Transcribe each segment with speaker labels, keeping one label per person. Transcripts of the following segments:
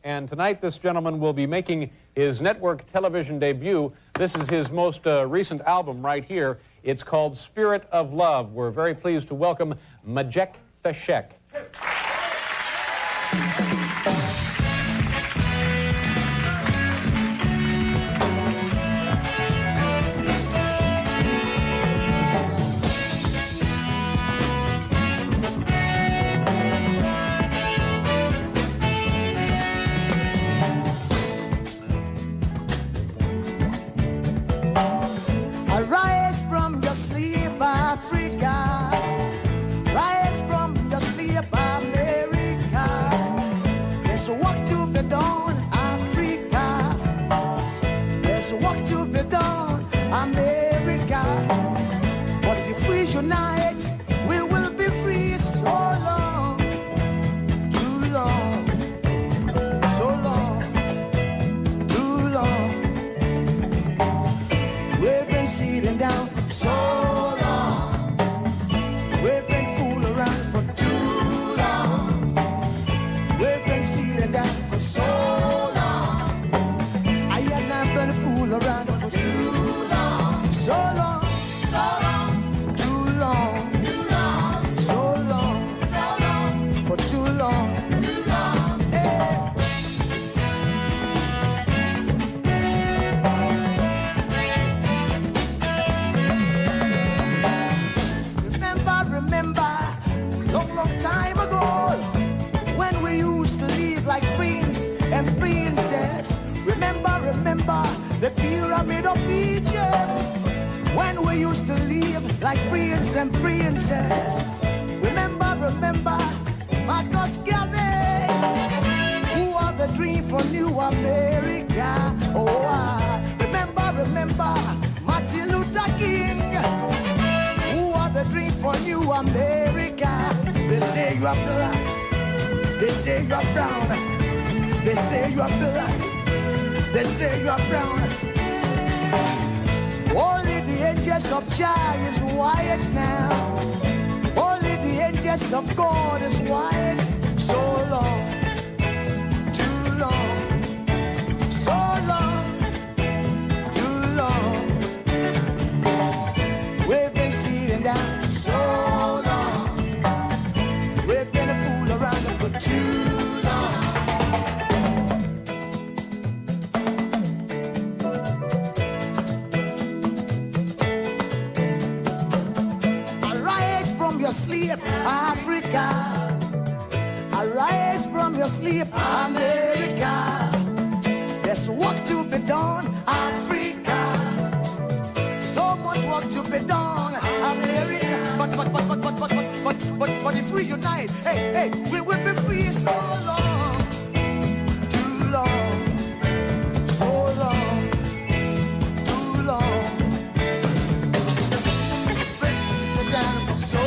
Speaker 1: and tonight this gentleman will be making his network television debut. This is his most recent album right here. It's called Spirit of Love. We're very pleased to welcome Majek Feshek.
Speaker 2: Tonight we will be free so long, too long, so long, too long. We've been sitting down so long. We've been fooling around for too long. We've been sitting down for so long. I have not been fooling around for too long, so long. Remember the pyramid of Egypt, when we used to live like prince and princess. Remember Marcus Garvey, who are the dream for New America. Oh, remember Martin Luther King, who are the dream for New America. They say you are black, they say you are brown, they say you are black, they say you are brown. Only the angels of Jah is white now. Only the angels of God is white. So long, too long, so long, too long. We've been sitting down so long. We've been a fool around for too long. Sleep, Africa. Arise from your sleep, America. There's work to be done, Africa. So much work to be done, America. But if we unite, hey, we will be free so long, too long, so long, too long. So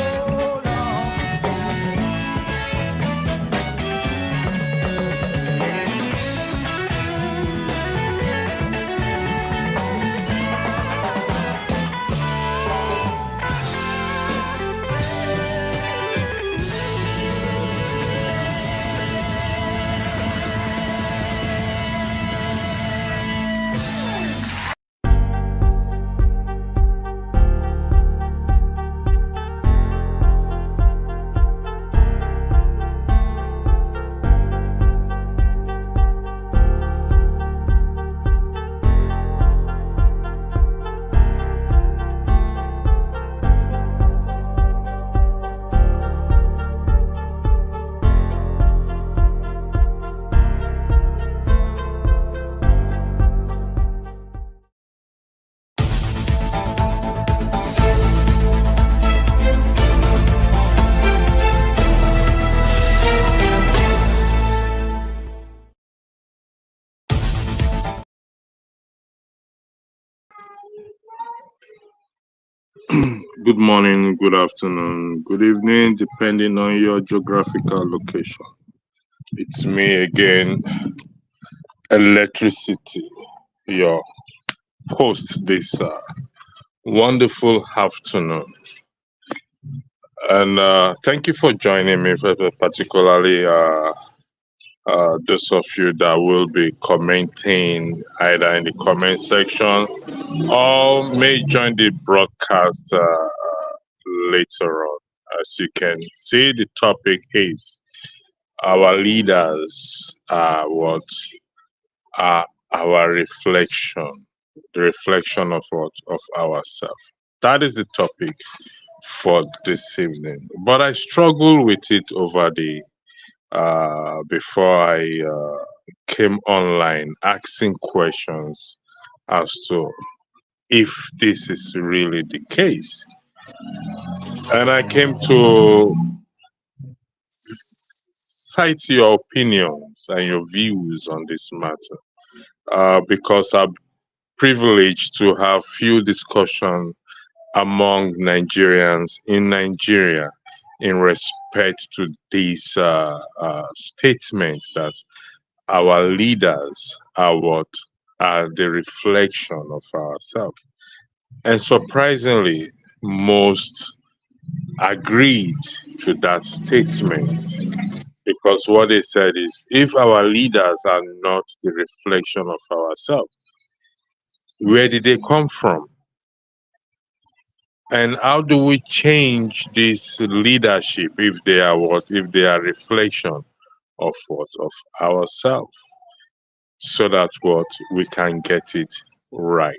Speaker 3: Good morning, good afternoon, good evening, depending on your geographical location. It's me again, Electricity, your host this wonderful afternoon. And thank you for joining me, particularly those of you that will be commenting either in the comment section or may join the broadcast later on. As you can see, the topic is our leaders are what are our reflection, the reflection of what of ourselves. That is the topic for this evening. But I struggle with it over the before I came online, asking questions as to if this is really the case. And I came to cite your opinions and your views on this matter because I'm privileged to have few discussion among Nigerians in Nigeria in respect to these statements that our leaders are what are the reflection of ourselves. And surprisingly, most agreed to that statement because what they said is if our leaders are not the reflection of ourselves, where did they come from? And how do we change this leadership if they are what? If they are reflection of what? Of ourselves, so that what we can get it right.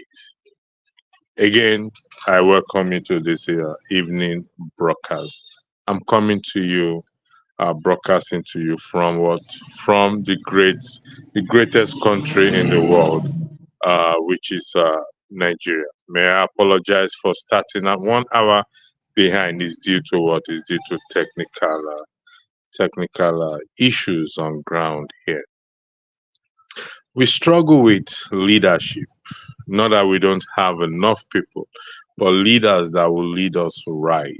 Speaker 3: Again, I welcome you to this evening broadcast. I'm coming to you, broadcasting to you from what? From the greatest country in the world, which is Nigeria. May I apologize for starting at 1 hour behind? Is due to what? Is due to technical issues on ground here. We struggle with leadership. Not that we don't have enough people, but leaders that will lead us right.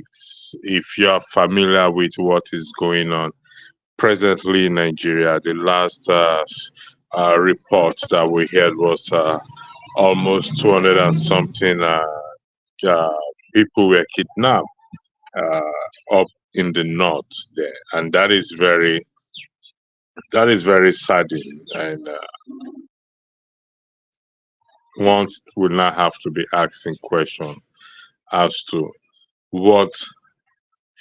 Speaker 3: If you are familiar with what is going on presently in Nigeria, the last report that we heard was almost 200 and something people were kidnapped up in the north there, and that is very saddening. And once will not have to be asking questions as to what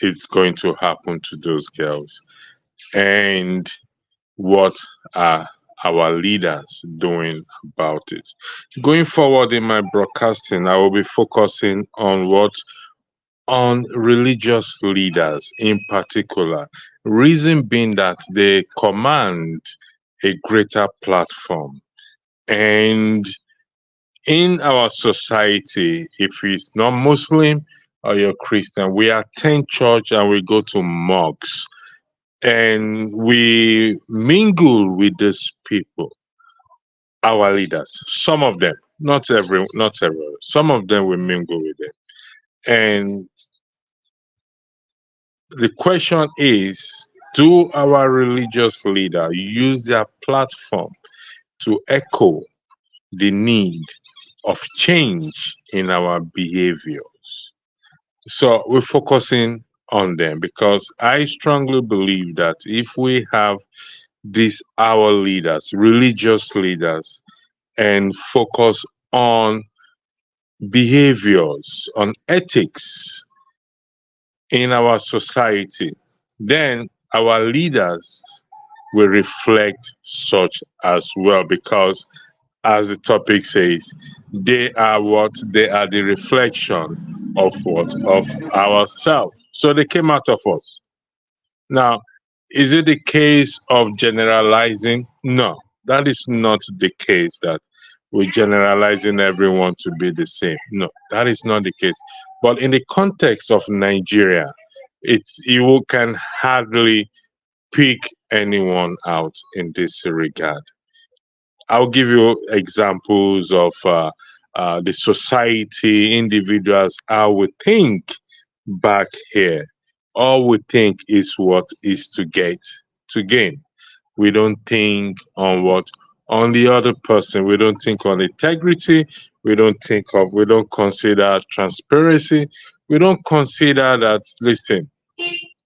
Speaker 3: is going to happen to those girls and what are our leaders doing about it. Going forward in my broadcasting, I will be focusing on religious leaders in particular. Reason being that they command a greater platform. And in our society, if it's not Muslim or you're Christian, we attend church and we go to mosques and we mingle with these people, our leaders. Some of them, not everyone. Some of them we mingle with them. And the question is, do our religious leaders use their platform to echo the need of change in our behaviors? So we're focusing on them because I strongly believe that if we have these our leaders, religious leaders, and focus on behaviors, on ethics in our society, then our leaders will reflect such as well, because as the topic says, they are what? They are the reflection of what? Of ourselves. So they came out of us. Now, is it the case of generalizing? No, that is not the case that we're generalizing everyone to be the same. No, that is not the case. But in the context of Nigeria, you can hardly pick anyone out in this regard. I'll give you examples of the society, individuals, how we think back here. All we think is what is to gain. We don't think on what? On the other person. We don't think on integrity. We don't consider transparency. We don't consider that, listen,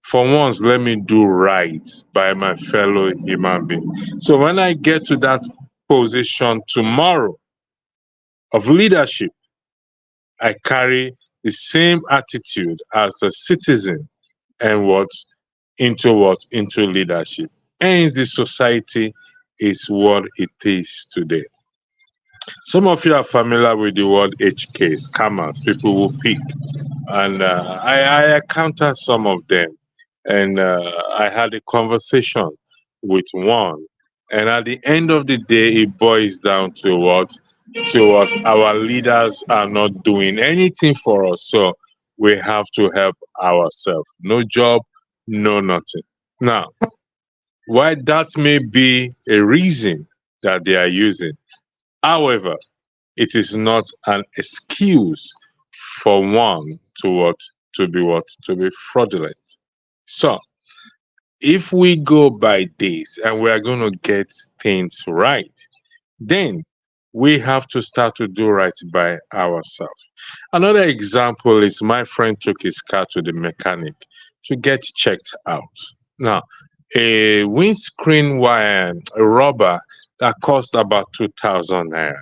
Speaker 3: For once, let me do right by my fellow human being. So when I get to that position tomorrow of leadership, I carry the same attitude as a citizen and into leadership. And the society is what it is today. Some of you are familiar with the word HK, scammers, people who pick. And I encountered some of them. And I had a conversation with one. And at the end of the day, it boils down to what our leaders are not doing anything for us. So we have to help ourselves. No job, no nothing. Now, why that may be a reason that they are using. However, it is not an excuse for one to be fraudulent. So if we go by this and we are going to get things right, then we have to start to do right by ourselves. Another example is my friend took his car to the mechanic to get checked out. Now, a windscreen wire, a rubber that cost about 2,000 naira,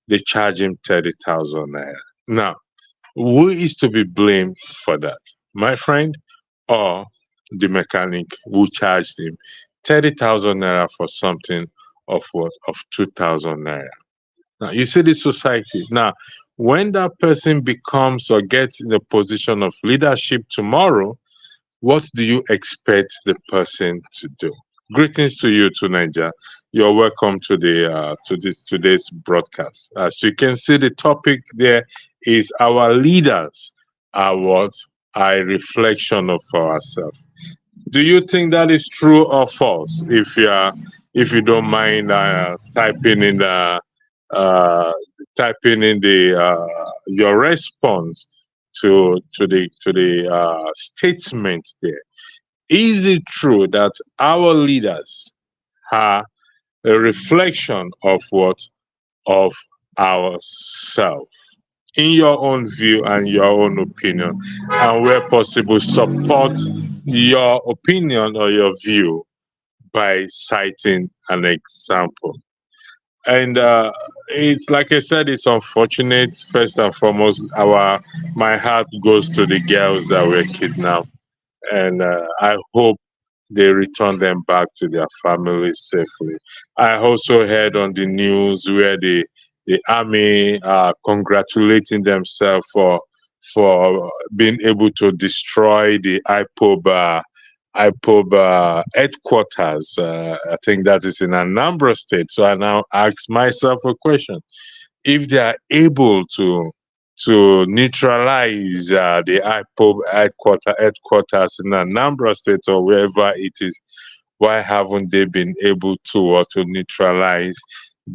Speaker 3: they charge him 30,000 naira. Now, who is to be blamed for that? My friend or the mechanic who charged him 30,000 naira for something of what? Of 2,000 naira. Now, you see this society. Now, when that person becomes or gets in a position of leadership tomorrow, what do you expect the person to do? Greetings to you to Nigeria. You're welcome to the today's broadcast. As you can see, the topic there is our leaders are what? A reflection of ourselves. Do you think that is true or false? If you don't mind typing in the your response to the statement there. Is it true that our leaders are a reflection of what? Of ourselves? In your own view and your own opinion, and where possible, support your opinion or your view by citing an example. And it's like I said, it's unfortunate. First and foremost, my heart goes to the girls that were kidnapped, and I hope they return them back to their families safely. I also heard on the news where the army are congratulating themselves for being able to destroy the IPOB headquarters. I think that is in Anambra State. So I now ask myself a question: if they are able to neutralize the IPOB headquarters in Anambra State or wherever it is, why haven't they been able to neutralize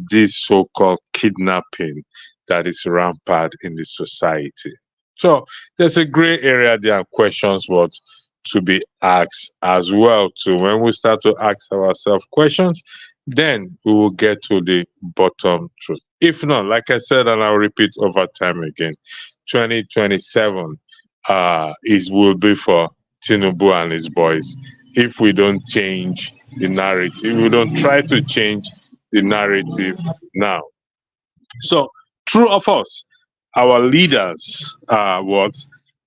Speaker 3: this so-called kidnapping that is rampant in the society? So there's a gray area there and questions what to be asked as well too. When we start to ask ourselves questions, then we will get to the bottom truth. If not, like I said, and I'll repeat over time again, 2027 will be for Tinubu and his boys. If we don't change the narrative, we don't try to change the narrative now. So, true of us, our leaders are what?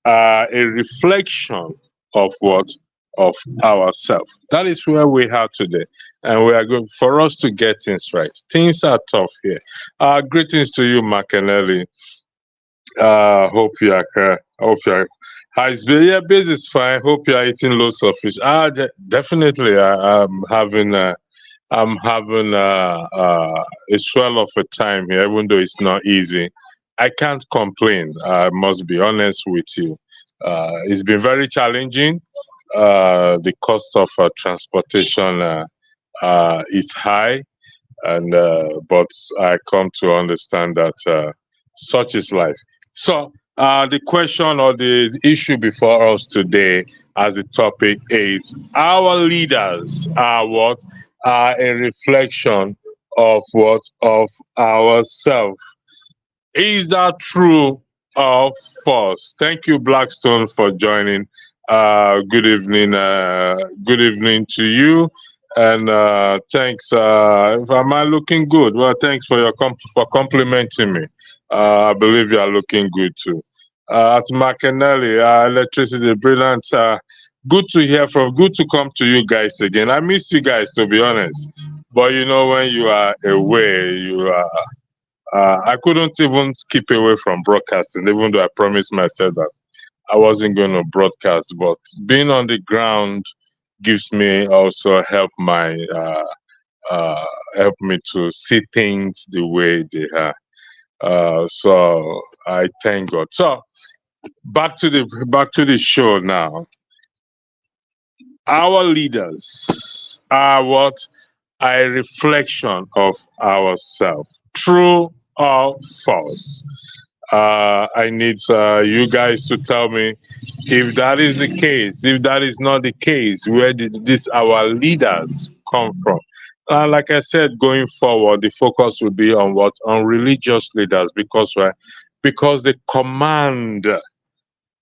Speaker 3: A reflection of what? Of ourselves. That is where we are today, and we are going for us to get things right. Things are tough here. Greetings to you, Macanelli. Hope you are here. Hope you are. How's yeah, business is fine. Hope you are eating loads of fish. Definitely. I'm having a swell of a time here, even though it's not easy. I can't complain. I must be honest with you. It's been very challenging. The cost of transportation is high, and but I come to understand that such is life. So the question or the issue before us today, as the topic is, our leaders are what? Are a reflection of what? Of ourselves. Is that true or false? Thank you, Blackstone, for joining. Good evening. Good evening to you. And thanks. Am I looking good? Well, thanks for for complimenting me. I believe you are looking good too. At Macanelli, electricity, brilliant. Good to hear from. Good to come to you guys again. I missed you guys, to be honest. But you know, when you are away, you are. I couldn't even keep away from broadcasting, even though I promised myself that I wasn't going to broadcast. But being on the ground gives me also help me to see things the way they are. So I thank God. So back to the show now. Our leaders are what? A reflection of ourselves. True or false? I need you guys to tell me if that is the case. If that is not the case, where did this our leaders come from? Like I said, going forward, the focus will be on what? On religious leaders, because why? Because they command.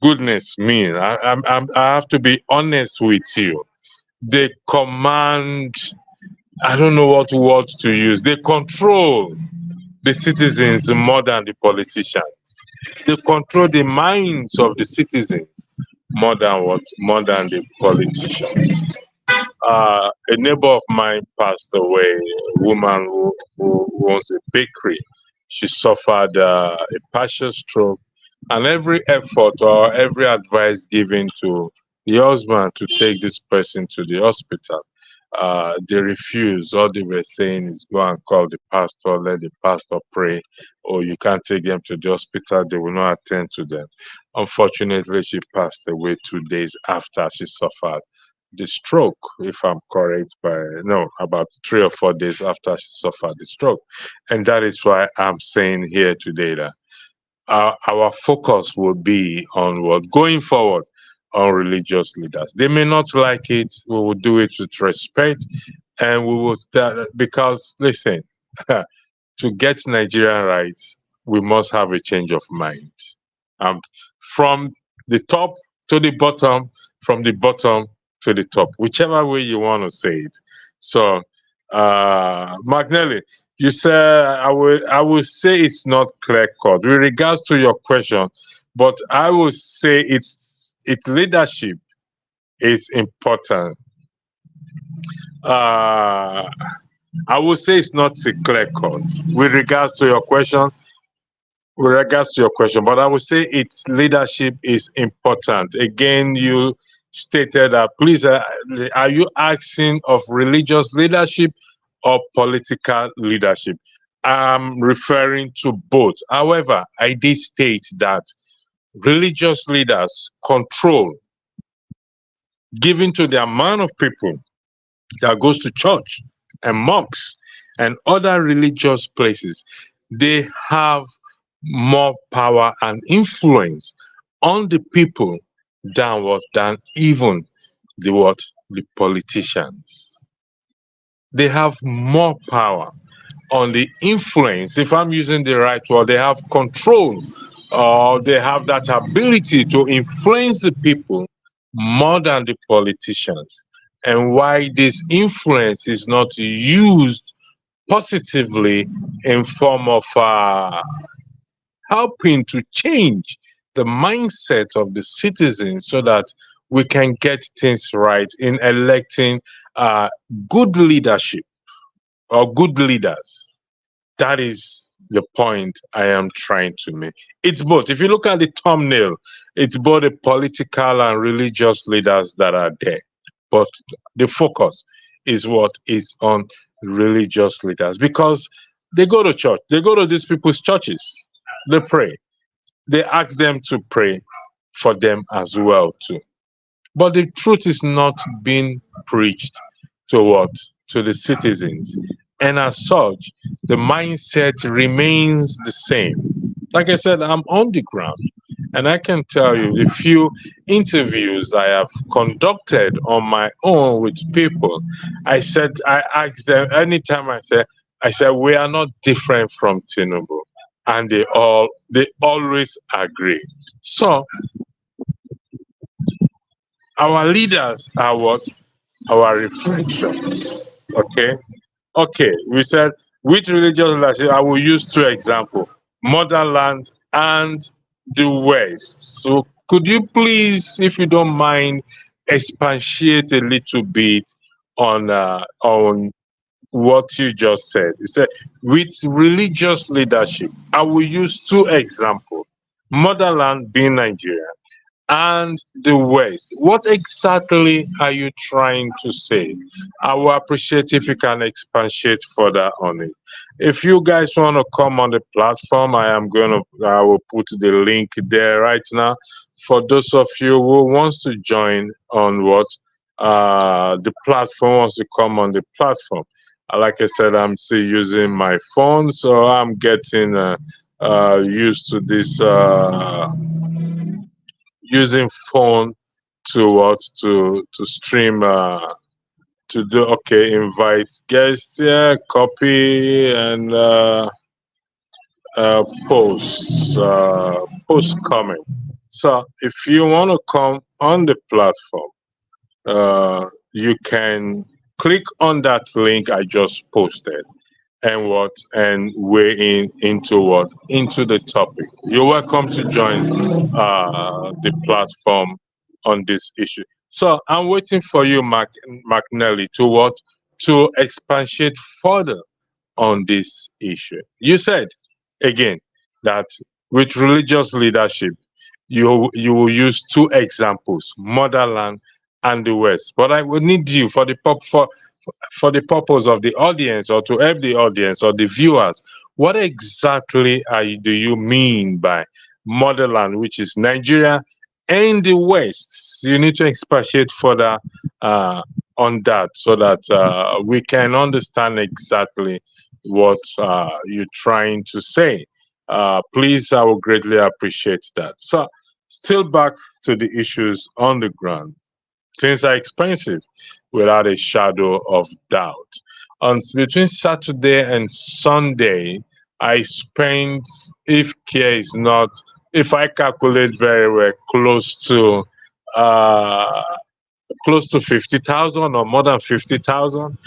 Speaker 3: Goodness me, I have to be honest with you. They command. I don't know what word to use. They control the citizens more than the politicians. They control the minds of the citizens more than what? More than the politicians. A neighbor of mine passed away, a woman who owns a bakery. She suffered a partial stroke, and every effort or every advice given to the husband to take this person to the hospital, they refused. All they were saying is go and call the pastor, let the pastor pray, or you can't take them to the hospital, they will not attend to them. Unfortunately, she passed away 2 days after she suffered the stroke, if I'm correct, by no, about 3 or 4 days after she suffered the stroke. And that is why I'm saying here today that our focus will be on what going forward on religious leaders. They may not like it. We will do it with respect, and we will start because listen, to get Nigeria right, we must have a change of mind. Um, from the top to the bottom, from the bottom to the top, whichever way you want to say it. So, Magnelli, you said I will say it's not clear cut with regards to your question, but I will say its leadership is important. Uh, I will say it's not a clear cut with regards to your question. With regards to your question, but I would say its leadership is important. Again, you stated that. Please, are you asking of religious leadership or political leadership? I'm referring to both. However, I did state that religious leaders control given to the amount of people that goes to church and mosques and other religious places. They have more power and influence on the people than even the politicians. They have more power on the influence. If I'm using the right word, they have control, or they have that ability to influence the people more than the politicians. And why this influence is not used positively in form of helping to change the mindset of the citizens so that we can get things right in electing good leadership or good leaders. That is the point I am trying to make. It's both. If you look at the thumbnail, it's both the political and religious leaders that are there. But the focus is what is on religious leaders because they go to church, they go to these people's churches, they pray, they ask them to pray for them as well too. But the truth is not being preached to what? To the citizens. And as such, the mindset remains the same. Like I said, I'm on the ground. And I can tell you the few interviews I have conducted on my own with people, I asked them anytime I said, we are not different from Tinubu. And they always agree. So Our leaders are what? Our reflections. Okay. Okay. We said with religious leadership, I will use two examples: motherland and the West. So could you please, if you don't mind, expatiate a little bit on what you just said? You said with religious leadership, I will use two examples: motherland being Nigeria and the West. What exactly are you trying to say? I will appreciate if you can expatiate further on it. If you guys want to come on the platform, I will put the link there right now. For those of you who wants to join on the platform, wants to come on the platform. Like I said, I'm still using my phone, so I'm getting used to this using phone to stream to do. Okay, invite guests, yeah, copy and post comment. So if you want to come on the platform, you can click on that link I just posted and weigh into the topic. You're welcome to join the platform on this issue. So I'm waiting for you, McNally, to expatiate further on this issue. You said again that with religious leadership, you will use two examples: motherland and the West. But I would need you for the purpose of the audience, or to help the audience or the viewers, what exactly do you mean by motherland, which is Nigeria, and the West? You need to expatiate further on that so that we can understand exactly what you're trying to say. Please, I would greatly appreciate that. So, still back to the issues on the ground. Things are expensive without a shadow of doubt. Between Saturday and Sunday, I spent, if care is not, if I calculate very well, close to 50,000 or more than 50,000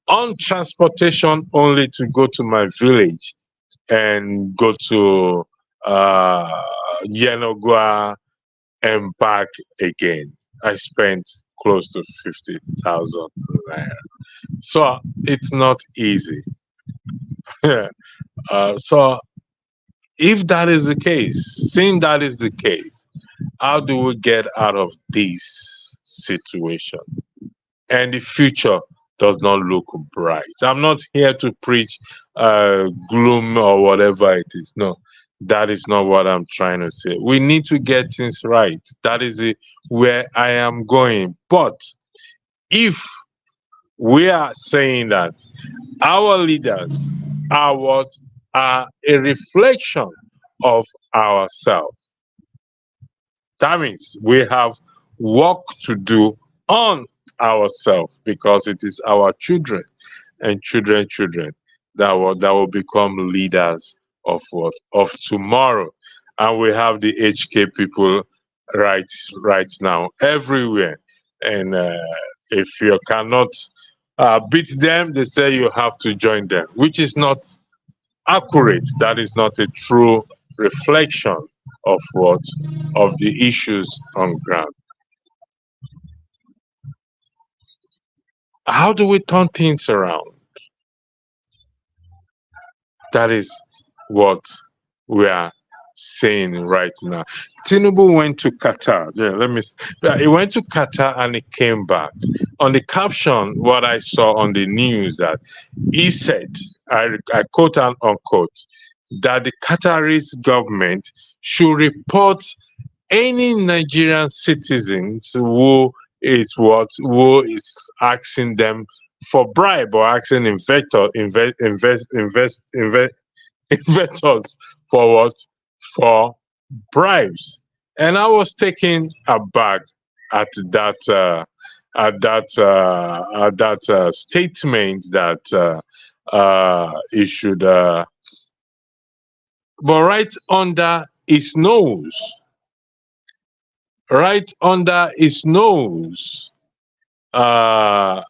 Speaker 3: on transportation only to go to my village and go to Yenogua and back again. I spent close to 50,000 naira. So it's not easy. So if that is the case, seeing that is the case, how do we get out of this situation? And the future does not look bright. I'm not here to preach gloom or whatever it is. No, that is not what I'm trying to say. We need to get things right. That is where I am going. But if we are saying that our leaders are a reflection of ourselves, that means we have work to do on ourselves, because it is our children and children that will become leaders of tomorrow. And we have the HK people right now everywhere. And if you cannot beat them, they say you have to join them, which is not accurate. That is not a true reflection of the issues on ground. How do we turn things around? That is what we are saying right now. Tinubu went to Qatar. He went to Qatar and he came back. On the caption, what I saw on the news, that he said, I quote and unquote, that the Qataris government should report any Nigerian citizens who is asking them for bribe, or asking investors for what? For bribes. And I was taken aback at that statement that he should. But right under his nose, right under his nose, uh,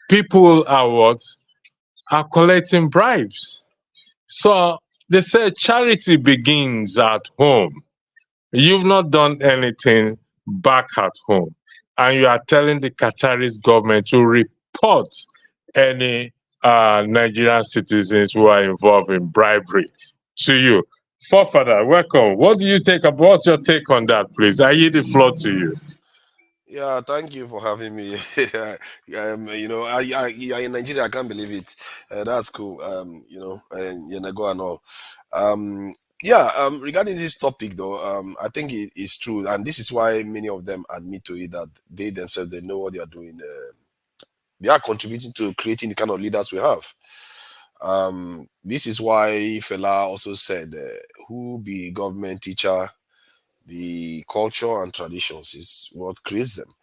Speaker 3: people are what? Are collecting bribes. So they say charity begins at home. You've not done anything back at home, and you are telling the Qataris government to report any Nigerian citizens who are involved in bribery to you. Forefather, welcome. What do you take up? What's your take on that, please? I yield the floor to you.
Speaker 4: Yeah, thank you for having me. You know, in Nigeria, I can't believe it. That's cool. You know, and Yenego and all. Regarding this topic though, I think it is true, and this is why many of them admit to it that they themselves they know what they are doing. They are contributing to creating the kind of leaders we have. This is why Fela also said, "Who be government teacher? The culture and traditions is what creates them."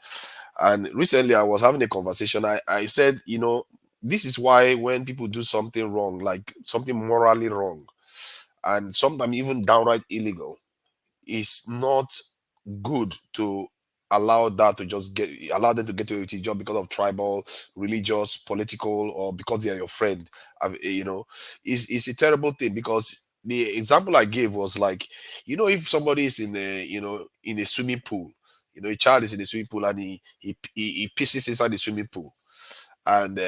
Speaker 4: And recently I was having a conversation. I said, you know, this is why when people do something wrong, like something morally wrong, and sometimes even downright illegal, it's not good to allow them to get away with it just because of tribal, religious, political, or because they are your friend. You know, it's a terrible thing, because the example I gave was like, you know, if somebody is in a, you know, in a swimming pool, you know, a child is in a swimming pool and he pisses inside the swimming pool, and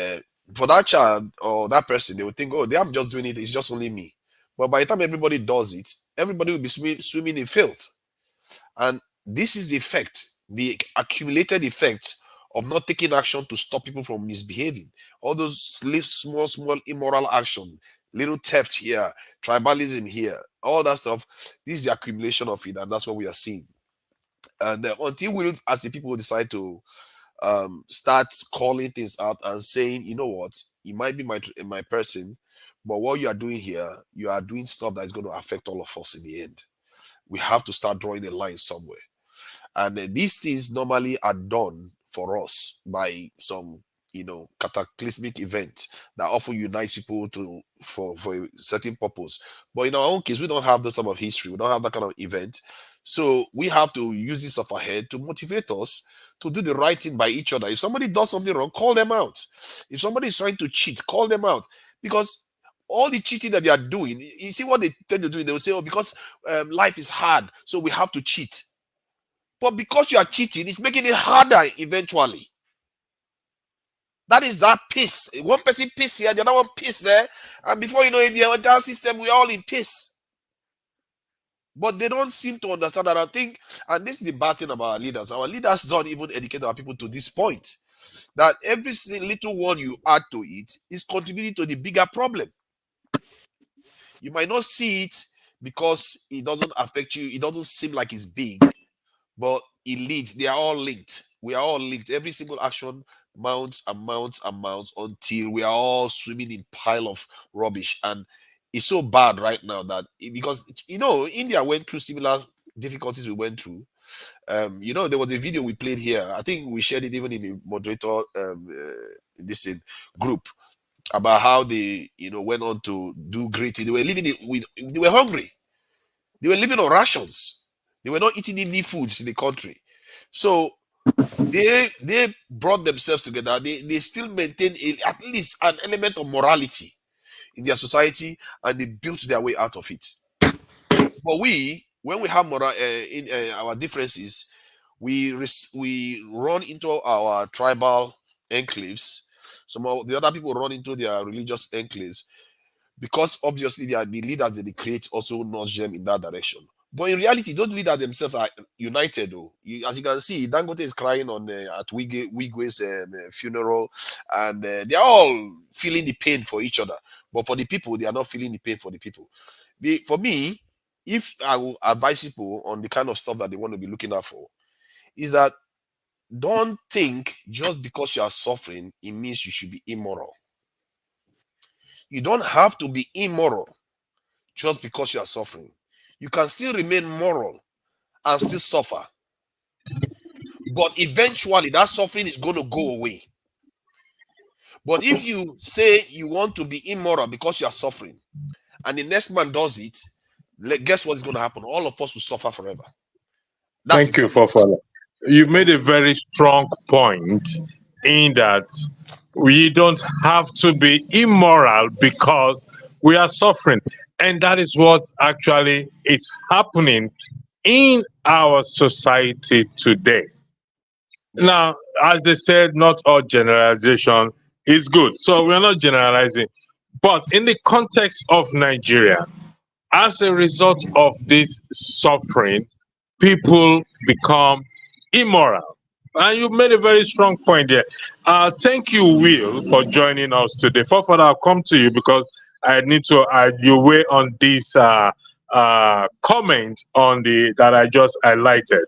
Speaker 4: for that child or that person, they would think, oh, I'm just doing it, it's just only me. But by the time everybody does it, everybody will be swimming in filth. And this is the effect, the accumulated effect of not taking action to stop people from misbehaving. All those small immoral action, little theft here, tribalism here, all that stuff. This is the accumulation of it, and that's what we are seeing. And until we, as the people, decide to start calling things out and saying, you know what, it might be my person, but what you are doing here, you are doing stuff that is going to affect all of us in the end. We have to start drawing a line somewhere. And these things normally are done for us by some, you know, cataclysmic event that often unites people to for a certain purpose. But in our own case, we don't have that sort of history. We don't have that kind of event. So we have to use this up ahead to motivate us to do the right thing by each other. If somebody does something wrong, call them out. If somebody is trying to cheat, call them out. Because all the cheating that they are doing, you see what they tend to do? They will say, oh, because life is hard, so we have to cheat. But because you are cheating, it's making it harder eventually. That is that peace. One person peace here, the other one peace there. And before you know it, the entire system, we're all in peace. But they don't seem to understand that. I think, and this is the bad thing about our leaders. Our leaders don't even educate our people to this point. That every little one you add to it is contributing to the bigger problem. You might not see it because it doesn't affect you. It doesn't seem like it's big, but it leads. They are all linked. We are all linked. Every single action mounts and mounts and mounts until we are all swimming in pile of rubbish. And it's so bad right now that because, you know, India went through similar difficulties we went through. You know, there was a video we played here. I think we shared it even in the moderator this group, about how they, you know, went on to do great. They were living they were hungry. They were living on rations. They were not eating any foods in the country. So they brought themselves together. They still maintain at least an element of morality in their society, and they built their way out of it. But when we have in our differences, we run into our tribal enclaves. Some of the other people run into their religious enclaves, because obviously the leaders that they create also nudge them in that direction. But in reality, those leaders themselves are united, though. As you can see, Dangote is crying on at Wigwe's funeral, and they are all feeling the pain for each other. But for the people, they are not feeling the pain for the people. For me, if I will advise people on the kind of stuff that they want to be looking out for, is that don't think just because you are suffering, it means you should be immoral. You don't have to be immoral just because you are suffering. You can still remain moral and still suffer. But eventually that suffering is going to go away. But if you say you want to be immoral because you are suffering, and the next man does it, guess what is going to happen? All of us will suffer forever. That's
Speaker 3: Thank
Speaker 4: it
Speaker 3: you,
Speaker 4: for me.
Speaker 3: Fofana. You made
Speaker 4: Thank
Speaker 3: a very strong point in that we don't have to be immoral because we are suffering. And that is what actually is happening in our society today.
Speaker 4: you. Yeah.
Speaker 3: Now, as they said, not all generalization is good. So we're not generalizing. But in the context of Nigeria, as a result of this suffering, people become immoral. And you made a very strong point there. Thank you, Will, for joining us today. Further, I'll come to you because I need to add your way on this comment on the that I just highlighted.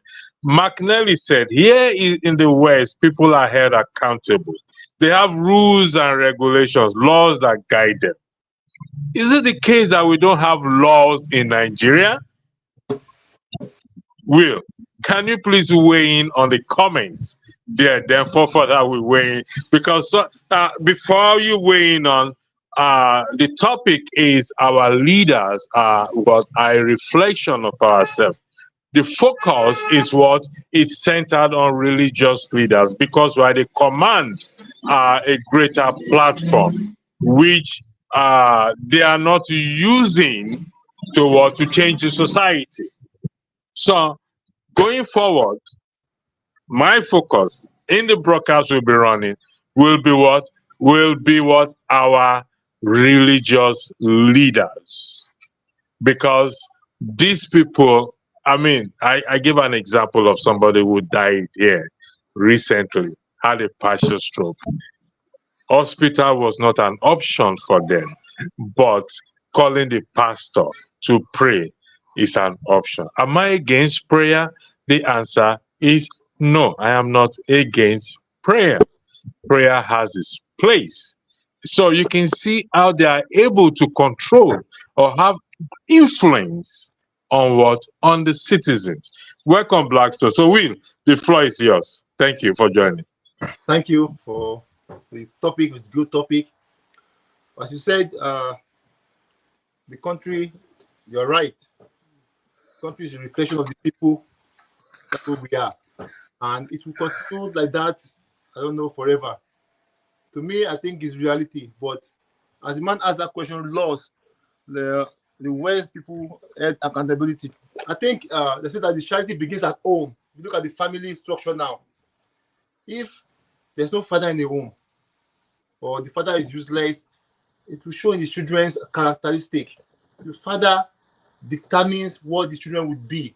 Speaker 3: McNally said, in the West, people are held accountable. They have rules and regulations, laws that guide them. Is it the case that we don't have laws in Nigeria? Will, can you please weigh in on the comments there? Then for further we weigh in because before you weigh in on the topic is our leaders but a reflection of ourselves. The focus is what is centered on religious leaders because why they command a greater platform which they are not using to change the society. So going forward, my focus in the broadcast we'll be running will be what? Will be what? Our religious leaders. Because these people, I mean, I give an example of somebody who died here recently, had a partial stroke. Hospital was not an option for them, but calling the pastor to pray is an option. Am I against prayer? The answer is no, I am not against prayer. Prayer has its place. So you can see how they are able to control or have influence on what? On the citizens. Welcome, Blackstone. So, Will, the floor is yours. Thank you for joining.
Speaker 5: Thank you for this topic. It's a good topic. As you said, the country, you're right. The country is a reflection of the people. That's who we are. And it will continue like that, I don't know, forever. To me, I think it's reality. But as the man asked that question, laws, the West people have accountability. I think they say that the charity begins at home. You look at the family structure now. If there's no father in the home, or the father is useless, it will show in the children's characteristic. The father determines what the children would be.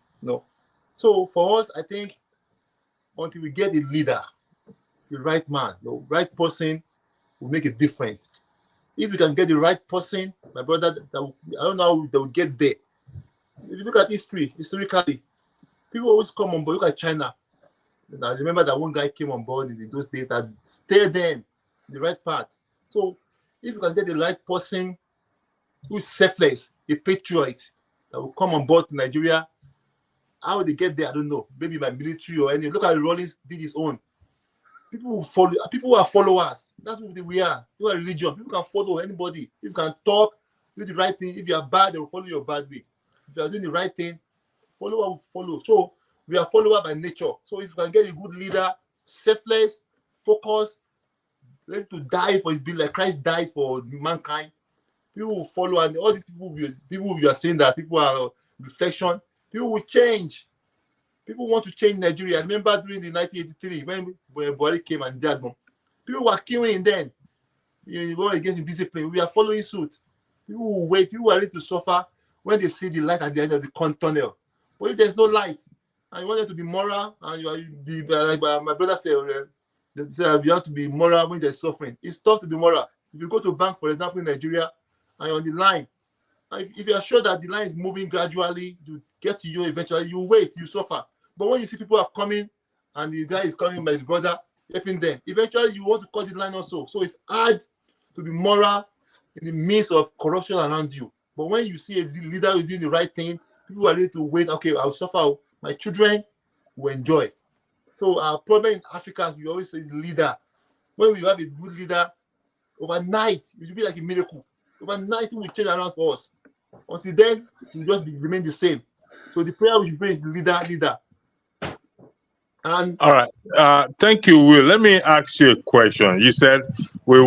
Speaker 5: So for us, I think until we get a leader, the right man, the right person will make a difference. If we can get the right person, my brother, I don't know how they will get there. If you look at historically, people always come on board. Look at China. I remember that one guy came on board in those days that steered them the right path. So if you can get the right person who's selfless, a patriot that will come on board to Nigeria, how they get there, I don't know. Maybe by military or any. Look at Rollins did his own. People will follow. People are followers. That's who we are. People are religion. People can follow anybody. If you can talk, do the right thing. If you are bad, they will follow your bad way. If you are doing the right thing, follower will follow. So we are follower by nature. So if you can get a good leader, selfless, focused, ready to die for his bill, like Christ died for mankind, people will follow. And all these people we are saying that people are reflection. People will change. People want to change Nigeria. I remember during the 1983 when Buhari came and died, people were queuing then. You were against discipline. We are following suit. People will wait. People are ready to suffer when they see the light at the end of the tunnel. But if there's no light, and you want them to be moral, and like my brother said, you have to be moral when there's suffering. It's tough to be moral. If you go to a bank, for example, in Nigeria, and you're on the line, and if you are sure that the line is moving gradually to get to you eventually, you wait, you suffer. But when you see people are coming, and the guy is coming by his brother, helping them, eventually you want to cut the line also. So it's hard to be moral in the midst of corruption around you. But when you see a leader who's doing the right thing, people are ready to wait. Okay, I'll suffer. My children will enjoy. So our problem in Africa, we always say, is leader. When we have a good leader, overnight, it will be like a miracle. Overnight, it will change around for us. Until then, it will just remain the same. So the prayer we should pray is leader. And
Speaker 3: All right. Thank you, Will. Let me ask you a question. You said we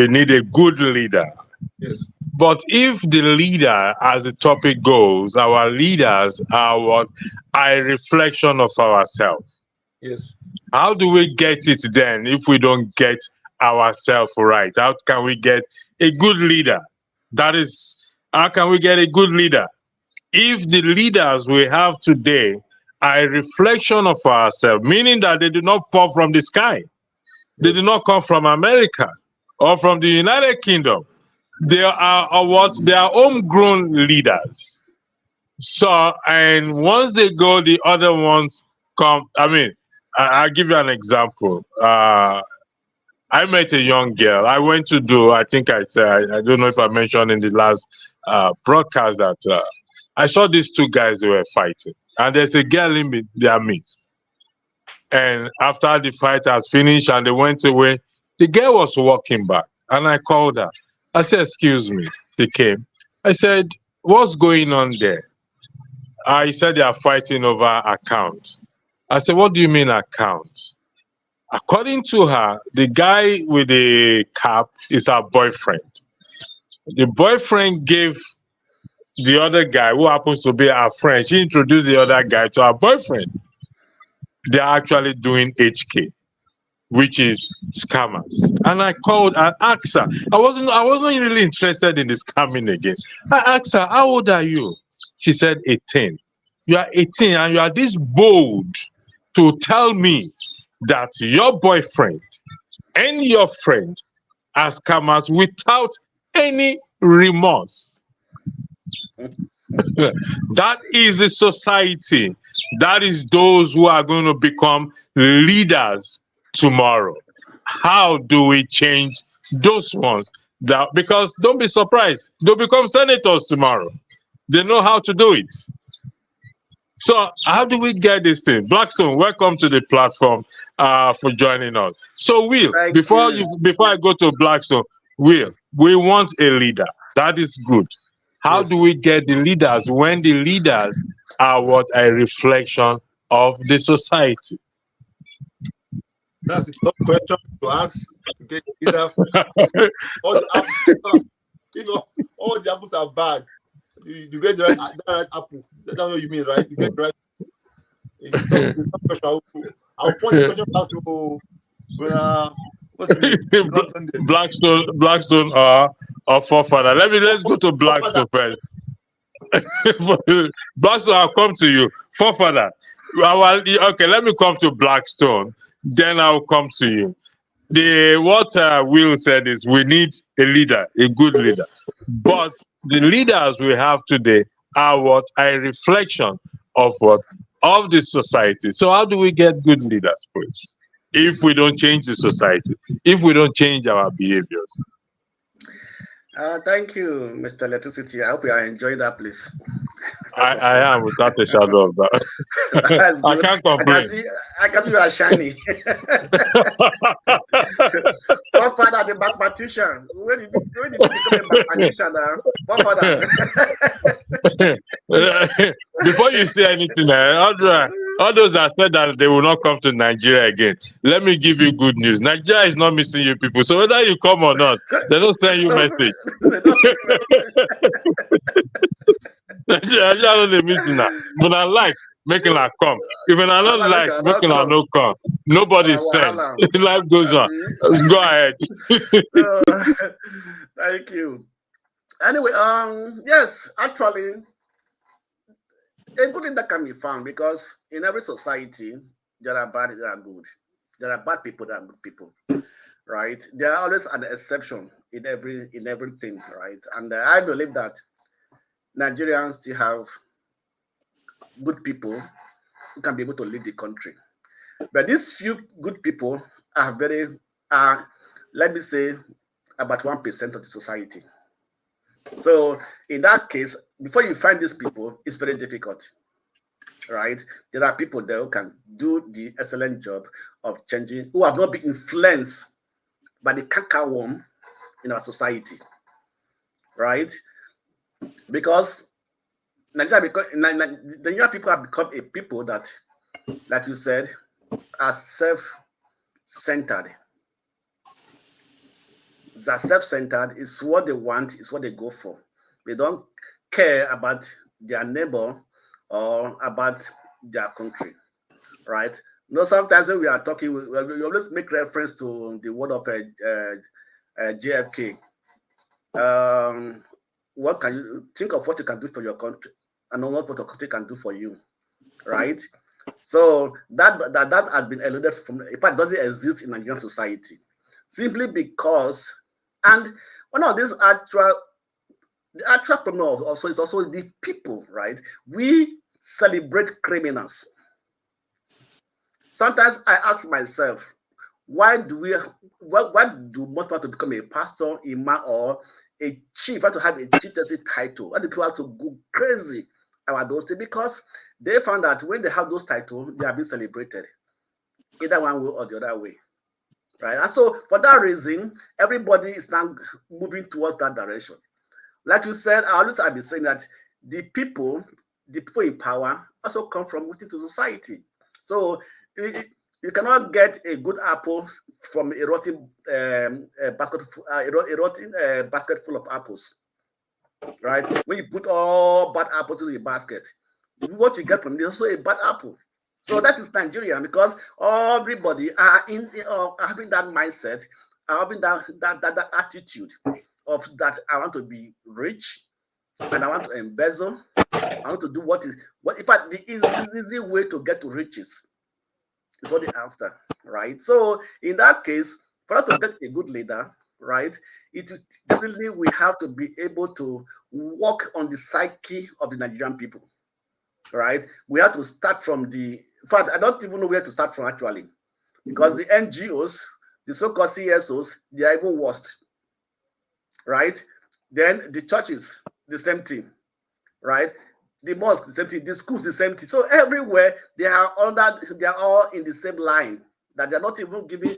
Speaker 3: need a good leader.
Speaker 5: yes,
Speaker 3: But if the leader, as the topic goes, our leaders are what? A reflection of ourselves.
Speaker 5: yes.
Speaker 3: How do we get it then if we don't get ourselves right? How can we get a good leader? That is, how can we get a good leader? If the leaders we have today are a reflection of ourselves, meaning that they do not fall from the sky, they do not come from America or from the United Kingdom. They are what? They are homegrown leaders. So, and once they go, the other ones come. I mean, I'll give you an example. I met a young girl. I went to do, I think I said, I don't know if I mentioned in the last broadcast that I saw these two guys who were fighting. And there's a girl in their midst. And after the fight has finished and they went away, the girl was walking back. And I called her. I said, excuse me. She came. I said, what's going on there? He said they are fighting over accounts. I said, what do you mean accounts? According to her, the guy with the cap is her boyfriend. The boyfriend gave the other guy, who happens to be her friend, she introduced the other guy to her boyfriend. They're actually doing HK, which is scammers. And I called and asked her. I wasn't really interested in the scamming again. I asked her, how old are you? She said 18. You are 18 and you are this bold to tell me that your boyfriend and your friend are scammers without any remorse. That is a society. That is those who are going to become leaders tomorrow. How do we change those ones? That, because don't be surprised, they'll become senators tomorrow. They know how to do it. So how do we get this thing? Blackstone, welcome to the platform for joining us. So Will, before I go to Blackstone, Will, we want a leader. That is good. How do we get the leaders when the leaders are what? A reflection of the society?
Speaker 5: That's the top question to ask. To get either all the apples, if all the apples are bad, you get the right apple. That's what you mean, right? You get the right. It's not question. I'll point the question back to what's the name?
Speaker 3: Blackstone or forefather. Let's go to Blackstone first. Blackstone, I'll come to you. Forefather. Okay, let me come to Blackstone. Then I'll come to you. What Will said is we need a leader, a good leader. But the leaders we have today are what? A reflection of what? Of the society. So how do we get good leaders, please? If we don't change the society, if we don't change our behaviors.
Speaker 6: Thank you, Mr. Electricity. I hope you are enjoying that place.
Speaker 3: I am, without a shadow of that.
Speaker 6: That's good.
Speaker 3: I can't complain.
Speaker 6: I can see you are shiny. Godfather, the mathematician. When did you become a mathematician now? Godfather.
Speaker 3: Before you say anything, all those that said that they will not come to Nigeria again, let me give you good news. Nigeria is not missing you people. So whether you come or not, they don't send you message. Nigeria don't miss you now. But I like making her come. If I don't like making her no come, nobody send. Life goes on. Go ahead.
Speaker 6: Thank you. Anyway, yes, actually, a good leader can be found because in every society there are bad, there are good. There are bad people, there are good people, right? There are always an exception in everything, right? And I believe that Nigerians still have good people who can be able to lead the country. But these few good people are let me say, about 1% of the society. So in that case, before you find these people, it's very difficult, right? There are people there who can do the excellent job of changing, who have not been influenced by the cankerworm in our society, right? Because the Nigerian people have become a people that like you said, are self-centered. They're self-centered. Is what they want, is what they go for. They don't care about their neighbor or about their country, right? You know, sometimes when we are talking, we always make reference to the word of JFK. What can you think of what you can do for your country, and not what your country can do for you, right? So that has been eluded from. In fact, doesn't exist in Nigerian society, simply because, and one of these the actual problem also is also the people, right? We celebrate criminals. Sometimes I ask myself, why do most want to become a pastor, imam, or a chief? Why to have a chieftaincy title? Why do people have to go crazy about those things? Because they found that when they have those titles, they are being celebrated, either one way or the other way, right? And so for that reason, everybody is now moving towards that direction. Like you said, I've been saying that the people in power also come from within the society. So you cannot get a good apple from a rotten basket full of apples, right? When you put all bad apples in the basket, what you get from it is also a bad apple. So that is Nigeria, because everybody are having that mindset, having that attitude of that I want to be rich and I want to embezzle. I want to do what in fact the easy way to get to riches is what they're after, right? So in that case, for us to get a good leader, right, it definitely we have to be able to work on the psyche of the Nigerian people, right? We have to start from in fact, I don't even know where to start from actually, because the NGOs, the so-called CSOs, they are even worst, right? Then the churches, the same thing, right? The mosque, the same thing. The schools, the same thing. So everywhere they are all in the same line. That they're not even giving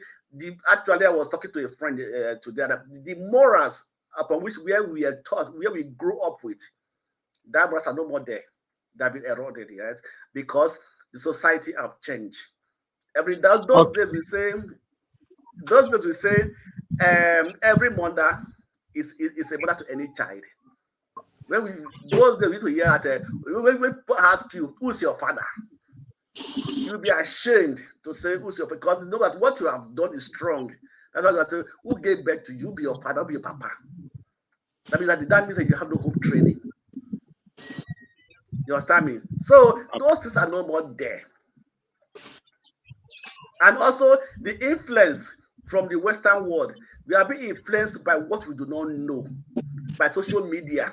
Speaker 6: Actually, I was talking to a friend today that the morals upon which where we are taught, where we grew up with, that morals are no more there. They've been eroded, yes, because the society have changed. Those days we say, every mother is a mother to any child. Those days we used to hear that when people ask you, who's your father? You'll be ashamed to say who's your father, because you know that what you have done is strong. That's why you say, who gave birth to you? Be your father, be your papa. That means that you have no home training. You understand me? So those things are no more there. And also the influence from the Western world, we are being influenced by what we do not know, by social media.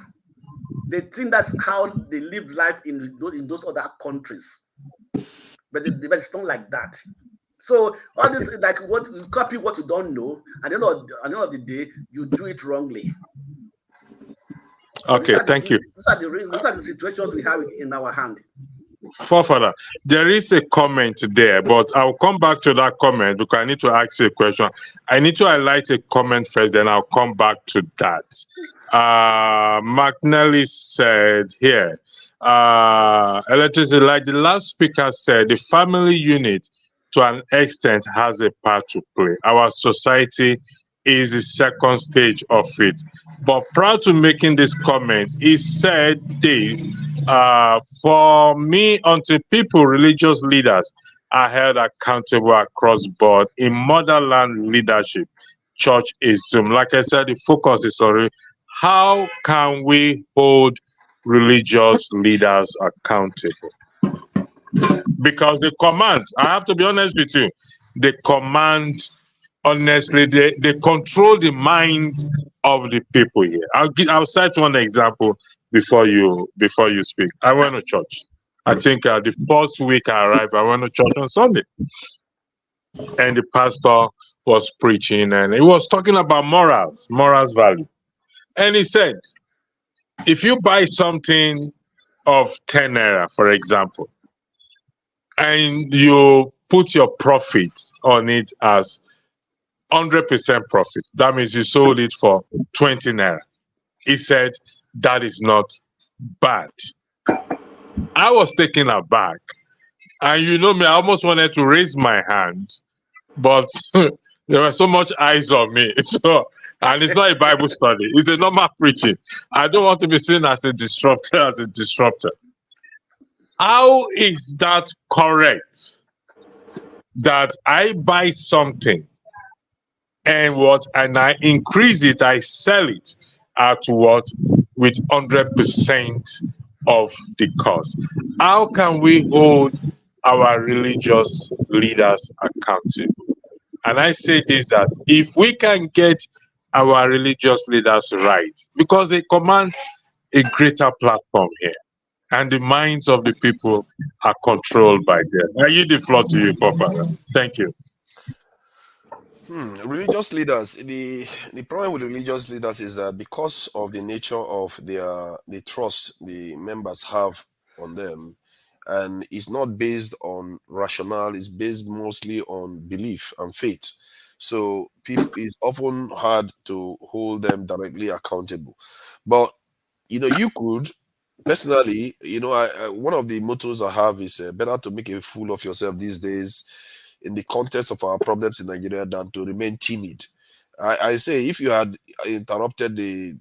Speaker 6: They think that's how they live life in those other countries, but it's not like that. So all this, like, what you copy what you don't know, and at the end of the day, you do it wrongly. So
Speaker 3: okay, thank you.
Speaker 6: These are the reasons. These are the situations we have in our hand.
Speaker 3: Forefather, there is a comment there, but I'll come back to that comment because I need to ask you a question. I need to highlight a comment first, then I'll come back to that. McNally said here, electricity, like the last speaker said, the family unit to an extent has a part to play. Our society is the second stage of it. But prior to making this comment, he said this, for me, until people, religious leaders, are held accountable across board in motherland leadership, church is doomed. Like I said, the focus is on how can we hold religious leaders accountable? Because the command, I have to be honest with you, the command, honestly, they control the minds of the people here. I'll cite one example before you speak. I went to church. I think the first week I arrived, I went to church on Sunday, and the pastor was preaching, and he was talking about morals value, and he said, if you buy something of 10 naira, for example, and you put your profit on it as 100% profit, that means you sold it for 20 naira. He said that is not bad. I was taken aback And you know me, I almost wanted to raise my hand, but there were so much eyes on me. So, and it's not a Bible study; it's a normal preaching. I don't want to be seen as a disruptor. How is that correct? That I buy something and I increase it, I sell it at what? With 100% of the cost. How can we hold our religious leaders accountable? And I say this, that if we can get our religious leaders right, because they command a greater platform here, and the minds of the people are controlled by them. I yield the floor to you, Fofana. Thank you.
Speaker 4: Religious leaders. The problem with religious leaders is that because of the nature of the trust the members have on them, and it's not based on rationale, it's based mostly on belief and faith. So people it's often hard to hold them directly accountable. But you could personally, one of the mottos I have is better to make a fool of yourself these days in the context of our problems in Nigeria than to remain timid. I say if you had interrupted the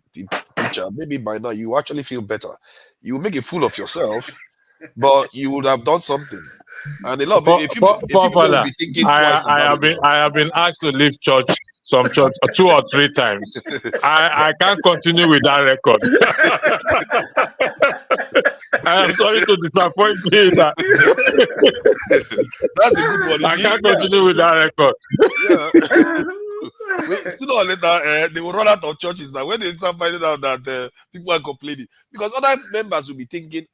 Speaker 4: preacher, maybe by now you actually feel better. You make a fool of yourself, but you would have done something. And a lot of a few people will
Speaker 3: Fofana,
Speaker 4: be thinking twice about it now.
Speaker 3: I have been asked to leave some church 2 or 3 times. I can't continue with that record. I am sorry to disappoint you.
Speaker 4: That's a good one.
Speaker 3: I can't continue with that record.
Speaker 4: Sooner or later, they will run out of churches now when they start finding out that people are complaining. Because other members will be thinking,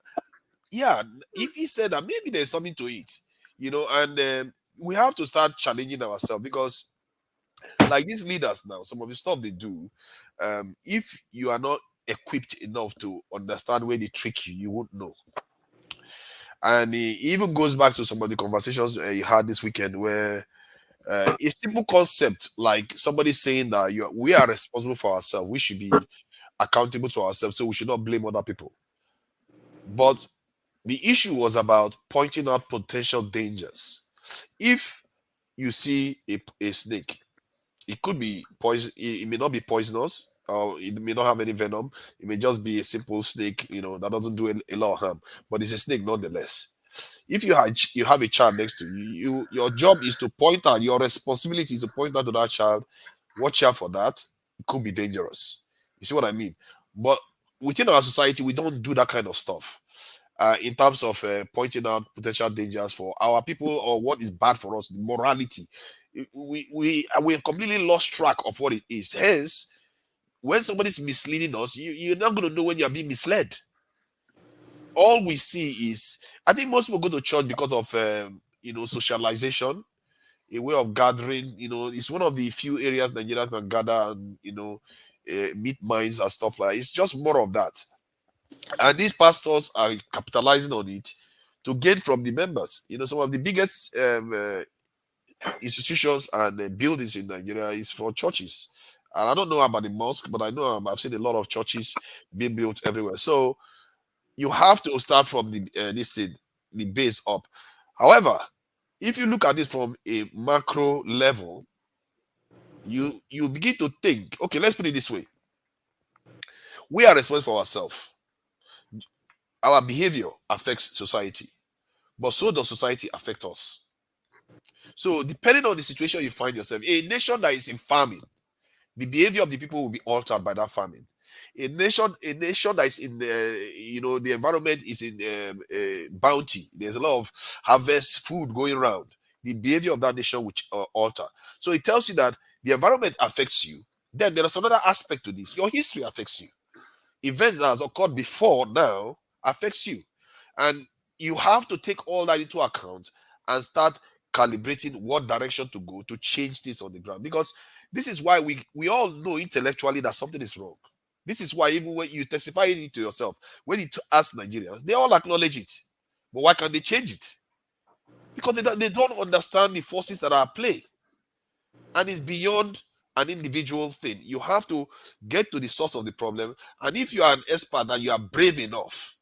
Speaker 4: yeah, if he said that, maybe there's something to it, and we have to start challenging ourselves because, like these leaders now, some of the stuff they do, if you are not equipped enough to understand where they trick you, you won't know. And it even goes back to some of the conversations you had this weekend where a simple concept like somebody saying that we are responsible for ourselves, we should be accountable to ourselves, so we should not blame other people. But the issue was about pointing out potential dangers. If you see a snake, it could be poison. It may not be poisonous, or it may not have any venom. It may just be a simple snake, that doesn't do a lot of harm, but it's a snake nonetheless. If you have a child next to you, your job is to point out. Your responsibility is to point out to that child, watch out for that. It could be dangerous. You see what I mean? But within our society, we don't do that kind of stuff. In terms of pointing out potential dangers for our people or what is bad for us, morality, we have completely lost track of what it is. Hence, when somebody's misleading us, you're not going to know when you're being misled. All we see is, I think most people go to church because of socialization, a way of gathering. It's one of the few areas Nigerians can gather and meet minds and stuff like that. It's just more of that. And these pastors are capitalizing on it to gain from the members. Some of the biggest institutions and buildings in Nigeria is for churches. And I don't know about the mosque, but I know I've seen a lot of churches being built everywhere. So you have to start from the base up. However, if you look at it from a macro level, you begin to think, okay, let's put it this way. We are responsible for ourselves. Our behavior affects society, but so does society affect us. So depending on the situation you find yourself, a nation that is in famine, the behavior of the people will be altered by that famine. A nation that is in the environment is in bounty. There's a lot of harvest food going around. The behavior of that nation will alter. So it tells you that the environment affects you. Then there is another aspect to this. Your history affects you. Events that has occurred before now affects you, and you have to take all that into account and start calibrating what direction to go to change this on the ground. Because this is why we all know intellectually that something is wrong. This is why even when you testify it to yourself, when you ask Nigerians, they all acknowledge it. But why can't they change it? Because they don't understand the forces that are at play. And it's beyond an individual thing. You have to get to the source of the problem. And if you are an expert and you are brave enough,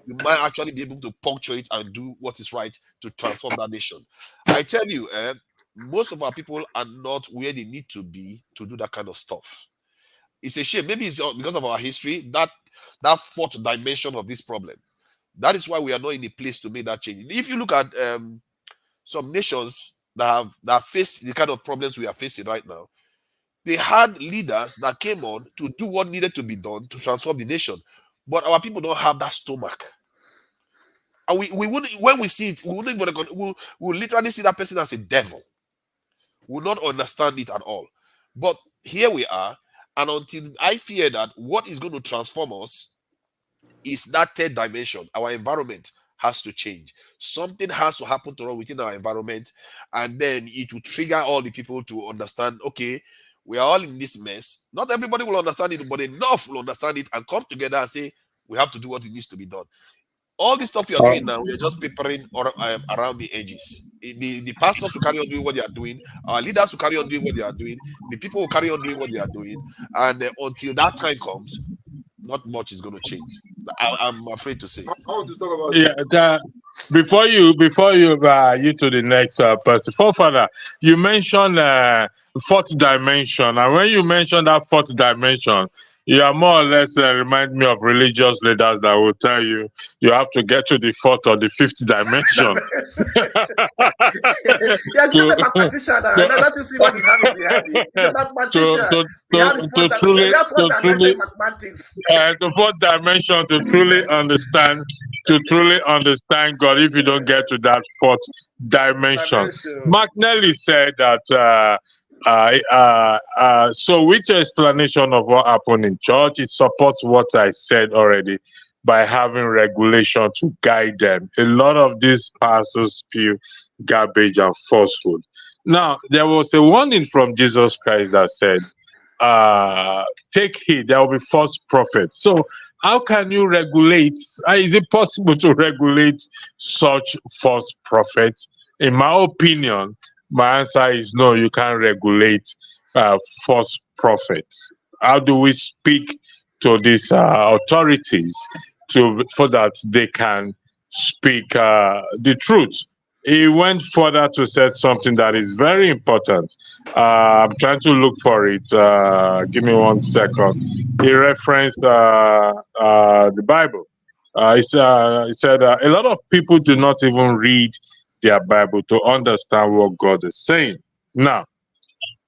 Speaker 4: you might actually be able to puncture it and do what is right to transform that nation. I tell you, most of our people are not where they need to be to do that kind of stuff. It's a shame. Maybe it's because of our history, that fourth dimension of this problem. That is why we are not in a place to make that change. If you look at some nations that face the kind of problems we are facing right now, they had leaders that came on to do what needed to be done to transform the nation. But our people don't have that stomach. And we wouldn't, when we see it, we wouldn't even, we'll literally see that person as a devil. We will not understand it at all. But here we are, and until I fear that what is going to transform us is that third dimension. Our environment has to change. Something has to happen to us within our environment, and then it will trigger all the people to understand, okay, we are all in this mess. Not everybody will understand it, but enough will understand it and come together and say, we have to do what needs to be done. All this stuff we are doing now, we are just papering around the edges. The pastors will carry on doing what they are doing. Our leaders will carry on doing what they are doing. The people will carry on doing what they are doing. And until that time comes, not much is going to change. I'm afraid to say.
Speaker 5: I want to talk about
Speaker 3: Before you to the next person, forefather, you mentioned fourth dimension, and when you mentioned that fourth dimension, you are more or less remind me of religious leaders that will tell you have to get to the fourth or the fifth dimension.
Speaker 6: Yeah, he's a mathematician. That is what is happening behind him. He's a mathematician.
Speaker 3: The fourth dimension to truly understand God. If you don't get to that fourth dimension, Mark Nelly said that. So which explanation of what happened in church? It supports what I said already by having regulation to guide them. A lot of these pastors spew garbage and falsehood. Now, there was a warning from Jesus Christ that said, take heed, there will be false prophets. So how can you regulate? Is it possible to regulate such false prophets? In my opinion, my answer is no, you can't regulate false prophets. How do we speak to these authorities so that they can speak the truth? He went further to say something that is very important. I'm trying to look for it. Give me 1 second. He referenced the Bible. He said a lot of people do not even read their Bible to understand what God is saying. Now,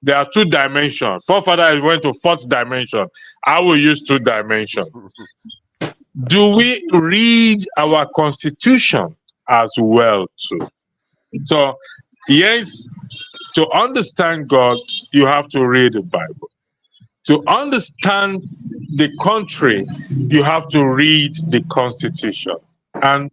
Speaker 3: there are 2 dimensions. Forefather went to 4th dimension. I will use 2 dimensions. Do we read our constitution as well too? So, yes, to understand God, you have to read the Bible. To understand the country, you have to read the constitution. And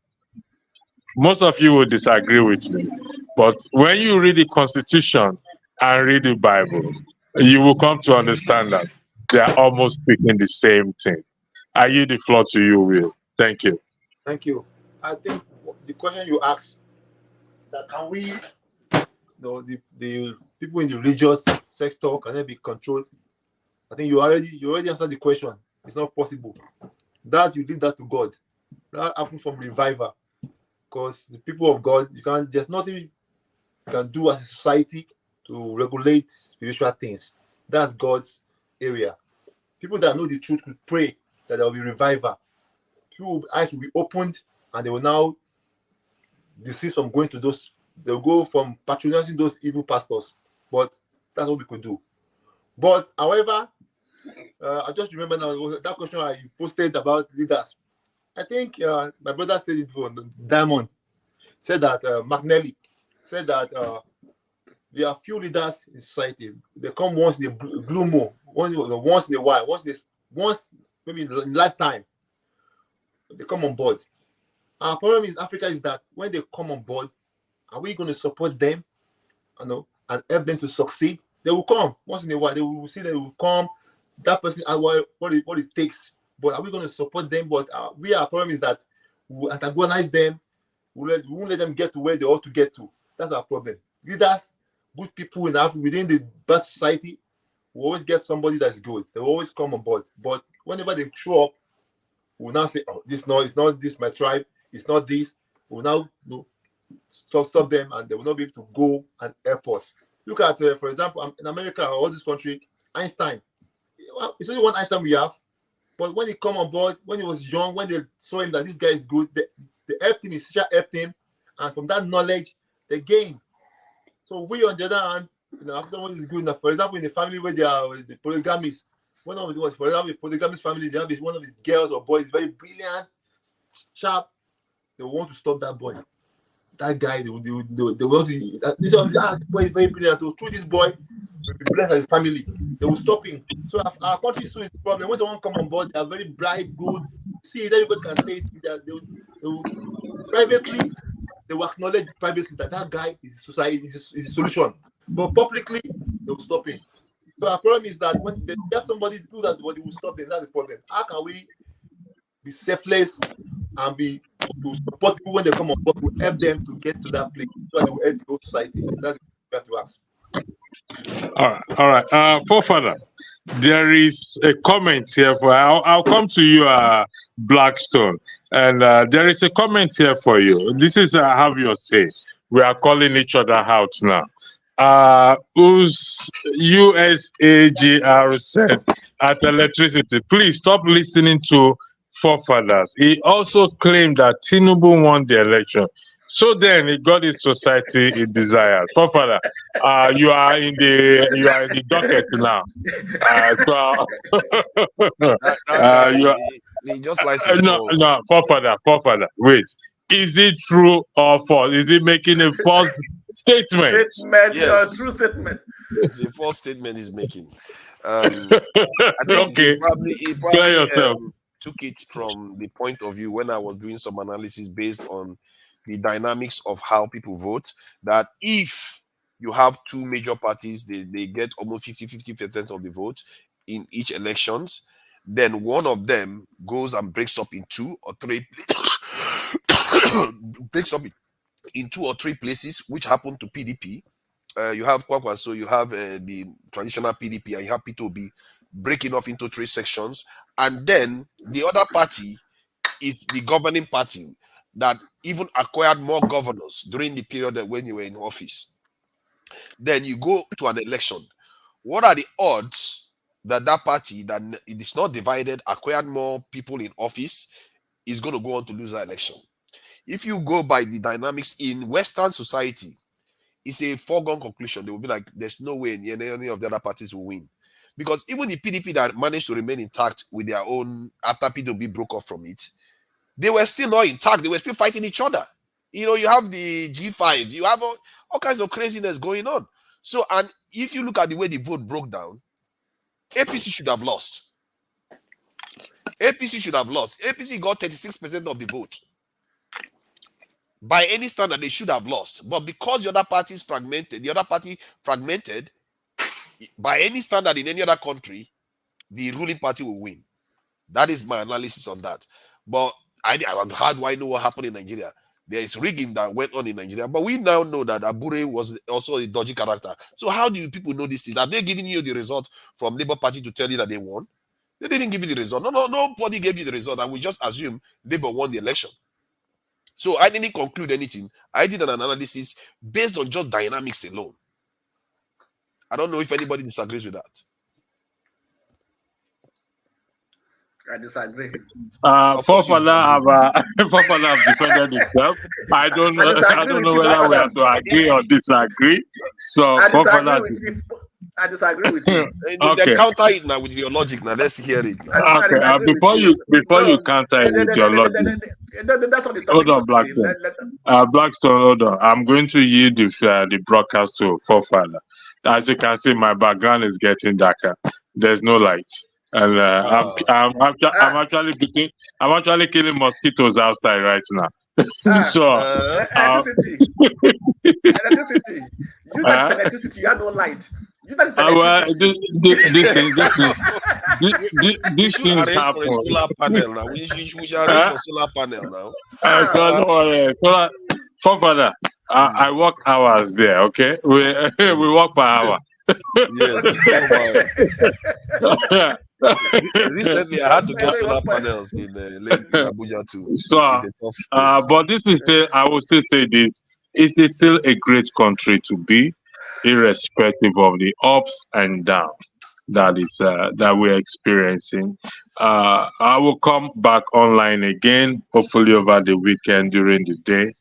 Speaker 3: most of you will disagree with me, but when you read the Constitution and read the Bible, you will come to understand that they are almost speaking the same thing. I yield the floor to you, Will. Thank you.
Speaker 5: Thank you. I think the question you asked, that can we, the people in the religious sector, can they be controlled? I think you already answered the question. It's not possible. That you leave that to God. That happens from revival. Because the people of God, there's nothing you can do as a society to regulate spiritual things. That's God's area. People that know the truth will pray that there will be revival. People's eyes will be opened and they will now desist from going to those. They'll go from patronizing those evil pastors. But that's what we could do. But however, I just remember now that question I posted about leaders. I think my brother said it before. Diamond said that McNally said that there are few leaders in society. They come once in a blue moon, once in a while, once maybe in a lifetime. They come on board. Our problem in Africa is that when they come on board, are we going to support them, and help them to succeed? They will come once in a while. They will see. They will come. That person, what it takes. But are we going to support them? But our problem is that we will antagonize them. We won't let them get to where they ought to get to. That's our problem. Leaders, good people in Africa, within the best society, we always get somebody that's good. They always come on board. But whenever they show up, We'll now say, oh, it's not this my tribe, it's not this. We'll now stop them, and they will not be able to go and help us. Look at, for example, in America or all this country, Einstein. Well, it's only one Einstein we have, but when he come on board, when he was young, when they saw him that this guy is good, they helped him, his teacher helped him, and from that knowledge, they gain. So we, on the other hand, if someone is good enough, for example, in the family where they are the polygamists, for example, the polygamist family, they have one of the girls or boys very brilliant, sharp. They want to stop that boy. That guy, they want to. This boy is very brilliant. So through this boy, will be blessed as his family. They will stop him. So our country soon is the problem. When someone come on board, they are very bright, good. See, everybody can say it. They will privately, they will acknowledge privately that guy is society, is a solution. But publicly, they will stop him. So our problem is that when they have somebody to do that, they will stop them. That's the problem. How can we be selfless and to support people when they come on board, to help them to get to that place so that they will help the whole society? That's what we have to ask.
Speaker 3: All right. Forefather, there is a comment here for. I'll come to you, Blackstone, and there is a comment here for you. This is have your say. We are calling each other out now. Whose USAGR said at electricity, please stop listening to forefathers. He also claimed that Tinubu won the election. So then he got his society he desires. Forefather, you are in the docket now.
Speaker 4: He just likes
Speaker 3: no, forefather. Wait, is it true or false? Is he making a false statement?
Speaker 4: Yes.
Speaker 6: True statement.
Speaker 4: It's a false statement he's making. I think
Speaker 3: okay.
Speaker 4: He probably took it from the point of view when I was doing some analysis based on the dynamics of how people vote, that if you have two major parties, they get almost 50% of the vote in each elections, then one of them goes and breaks up in 2 or 3 breaks up in 2 or 3 places, which happen to PDP. You have Kwakwa, so you have the traditional PDP, and you have P2B breaking off into 3 sections, and then the other party is the governing party that even acquired more governors during the period that when you were in office. Then you go to an election. What are the odds that that party that it is not divided, acquired more people in office, is going to go on to lose that election? If you go by the dynamics in Western society, it's a foregone conclusion. They will be like, there's no way any of the other parties will win. Because even the PDP that managed to remain intact with their own, after PDP broke off from it, they were still not intact. They were still fighting each other. You know, you have the G5, you have all kinds of craziness going on. So, and if you look at the way the vote broke down, APC should have lost. APC should have lost. APC got 36% of the vote. By any standard, they should have lost. But because the other party fragmented, by any standard in any other country, the ruling party will win. That is my analysis on that. But how do I know what happened in Nigeria? There is rigging that went on in Nigeria. But we now know that Abure was also a dodgy character. So how do people know this? Are they giving you the result from Labour Party to tell you that they won? They didn't give you the result. No, nobody gave you the result. And we just assume Labour won the election. So I didn't conclude anything. I did an analysis based on just dynamics alone. I don't know if anybody disagrees with that.
Speaker 6: I disagree.
Speaker 3: Forefather have defended himself. I don't know whether we have to agree or disagree. So
Speaker 6: I disagree with you.
Speaker 3: Okay.
Speaker 4: Then counter it now with your logic. Now let's hear it. Now.
Speaker 3: Okay. Before you counter it with your logic. Hold on, Blackstone. Blackstone, hold on. I'm going to yield the broadcast to Forefather. As you can see, my background is getting darker. There's no light. And I'm actually killing mosquitoes outside right now. So
Speaker 6: electricity. Electricity. You that is electricity, you have no light. You that is
Speaker 3: these things happen.
Speaker 4: Solar panel now. We shall arrange for solar panel now.
Speaker 3: Don't worry. Forefather, I work hours there, okay? We work per hour.
Speaker 4: Yes. Recently, I had to get solar panels in Abuja too.
Speaker 3: So,
Speaker 4: It's a tough place.
Speaker 3: but this is still, I will still say this, it's still a great country to be, irrespective of the ups and downs that we're experiencing. I will come back online again, hopefully over the weekend during the day,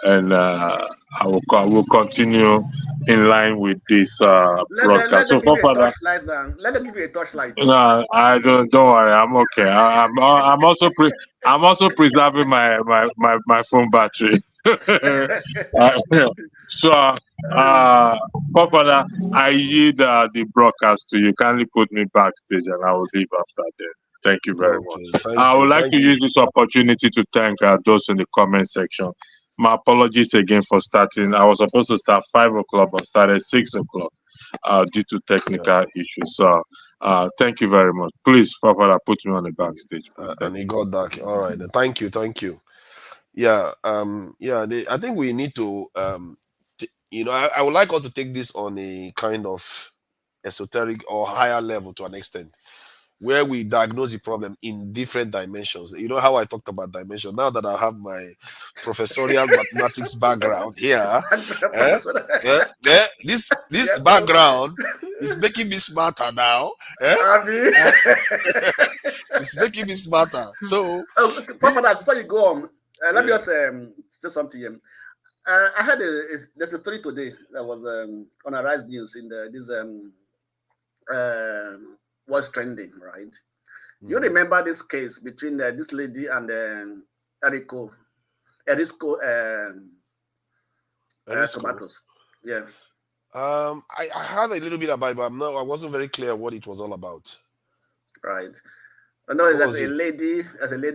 Speaker 3: and I will continue in line with this broadcast.
Speaker 6: Let
Speaker 3: So,
Speaker 6: them give you a
Speaker 3: Father,
Speaker 6: torchlight then. Let them give you a torchlight.
Speaker 3: no, I don't worry. I'm okay. I'm also I'm also preserving my phone battery. So, Papa, I yield the broadcast to you. Kindly put me backstage, and I will leave after that. Thank you very much.
Speaker 4: Okay, thank
Speaker 3: I
Speaker 4: you.
Speaker 3: would like
Speaker 4: Thank
Speaker 3: to
Speaker 4: you.
Speaker 3: use this opportunity to thank those in the comment section. My apologies again for starting. I was supposed to start 5 o'clock, but started 6 o'clock due to technical issues. So, thank you very much. Please, Father, put me on the backstage.
Speaker 4: And he got dark. All right. Then. Thank you. Yeah. I think we need to. I would like us to take this on a kind of esoteric or higher level to an extent, where we diagnose the problem in different dimensions. You know how I talked about dimension. Now that I have my professorial mathematics background here, this
Speaker 6: Yes,
Speaker 4: background is making me smarter now. It's making me smarter. So,
Speaker 6: Papa, before you go on, let me just say something here. I had there's a story today that was on Arise News in this was trending, right? You remember this case between this lady and Erisco tomatoes? Yeah.
Speaker 4: I heard a little bit about it, but I wasn't very clear what it was all about.
Speaker 6: Right. I know there's a lady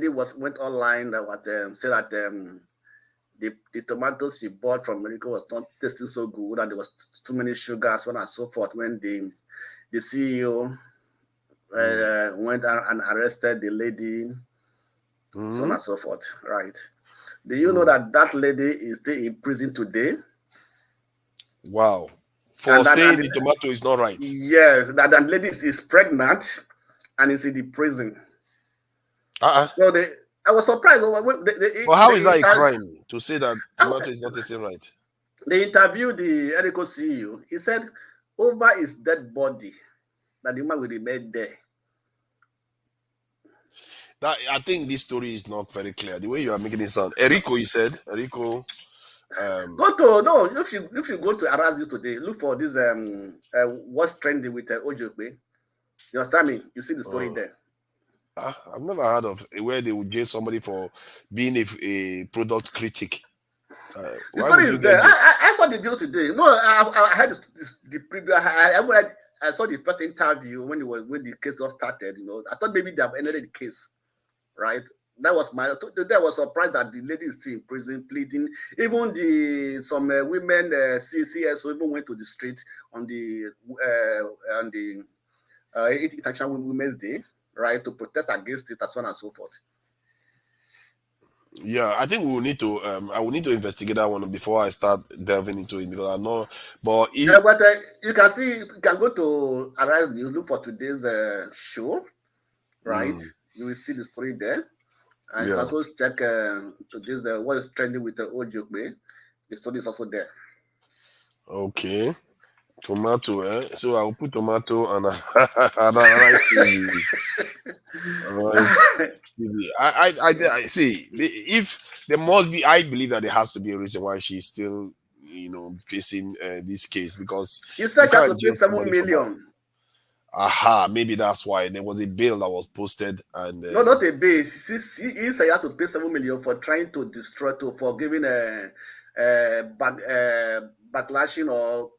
Speaker 6: went online that said that the tomatoes she bought from Erisco was not tasting so good, and there was too many sugars, so on and so forth. When the CEO went and arrested the lady, so on and so forth. Right? Do you know that lady is still in prison today?
Speaker 4: Wow. For saying the tomato is not right.
Speaker 6: Yes, that lady is pregnant and is in the prison. So I was surprised.
Speaker 4: Well, how is that a crime to say that tomato is not tasting right?
Speaker 6: They interviewed the Erisco CEO. He said over his dead body that the woman will remain there.
Speaker 4: I think this story is not very clear. The way you are making it sound. Erisco, you said. Erisco.
Speaker 6: If you go to Arise News today, look for this what's trending with Ojokwe. You understand me? You see the story there.
Speaker 4: I've never heard of where they would jail somebody for being a product critic.
Speaker 6: The story is there. I saw the video today. No, I had the preview. I saw the first interview when the case got started. I thought maybe they have ended the case, right? That was I was surprised that the lady is still in prison pleading. Even some women CCSO even went to the street on the International Women's Day, right, to protest against it, and so on and so forth.
Speaker 4: Yeah, I think we will need to. I will need to investigate that one before I start delving into it, because I know. But
Speaker 6: you can see, you can go to Arise News, look for today's show, right? You will see the story there, and you can also check today's what is trending with the Ojokwe. The story is also there.
Speaker 4: Okay. Tomato, so I'll put tomato and Arise TV. I see. If there must be, I believe that there has to be a reason why she's still, facing this case, because
Speaker 6: you said she has to pay 7 million.
Speaker 4: Maybe that's why there was a bill that was posted, and
Speaker 6: no, not a bill. He said he has to pay 7 million for trying to destroy, for giving backlashing or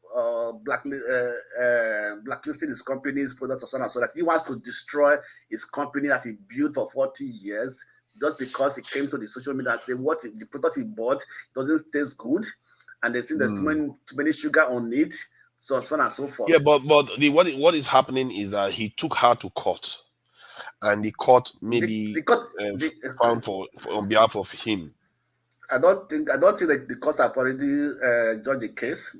Speaker 6: blacklisting his company's products or so on, so that he wants to destroy his company that he built for 40 years just because he came to the social media and said what the product he bought doesn't taste good, and they see there's too many sugar on it, so on and so forth.
Speaker 4: Yeah, but what is happening is that he took her to court, and the court found for on behalf of him.
Speaker 6: I don't think that the courts have already judged the case.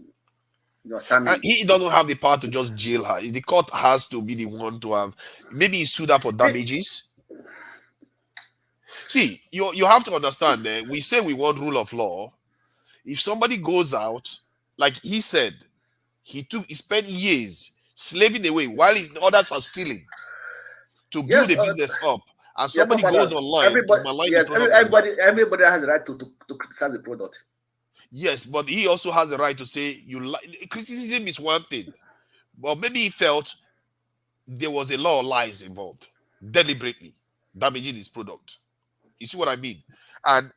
Speaker 6: You understand me?
Speaker 4: And he doesn't have the power to just jail her. The court has to be the one to have. Maybe he sued her for damages. See, you have to understand that we say we want rule of law. If somebody goes out, like he said, he spent years slaving away while his others are stealing to build
Speaker 6: Yes,
Speaker 4: a business up, and
Speaker 6: yeah,
Speaker 4: somebody goes online to
Speaker 6: everybody,
Speaker 4: malign the
Speaker 6: yes,
Speaker 4: product like that.
Speaker 6: everybody has the right to criticize the product.
Speaker 4: Yes, but he also has the right to say criticism is one thing, but maybe he felt there was a lot of lies involved, deliberately damaging his product. You see what I mean? And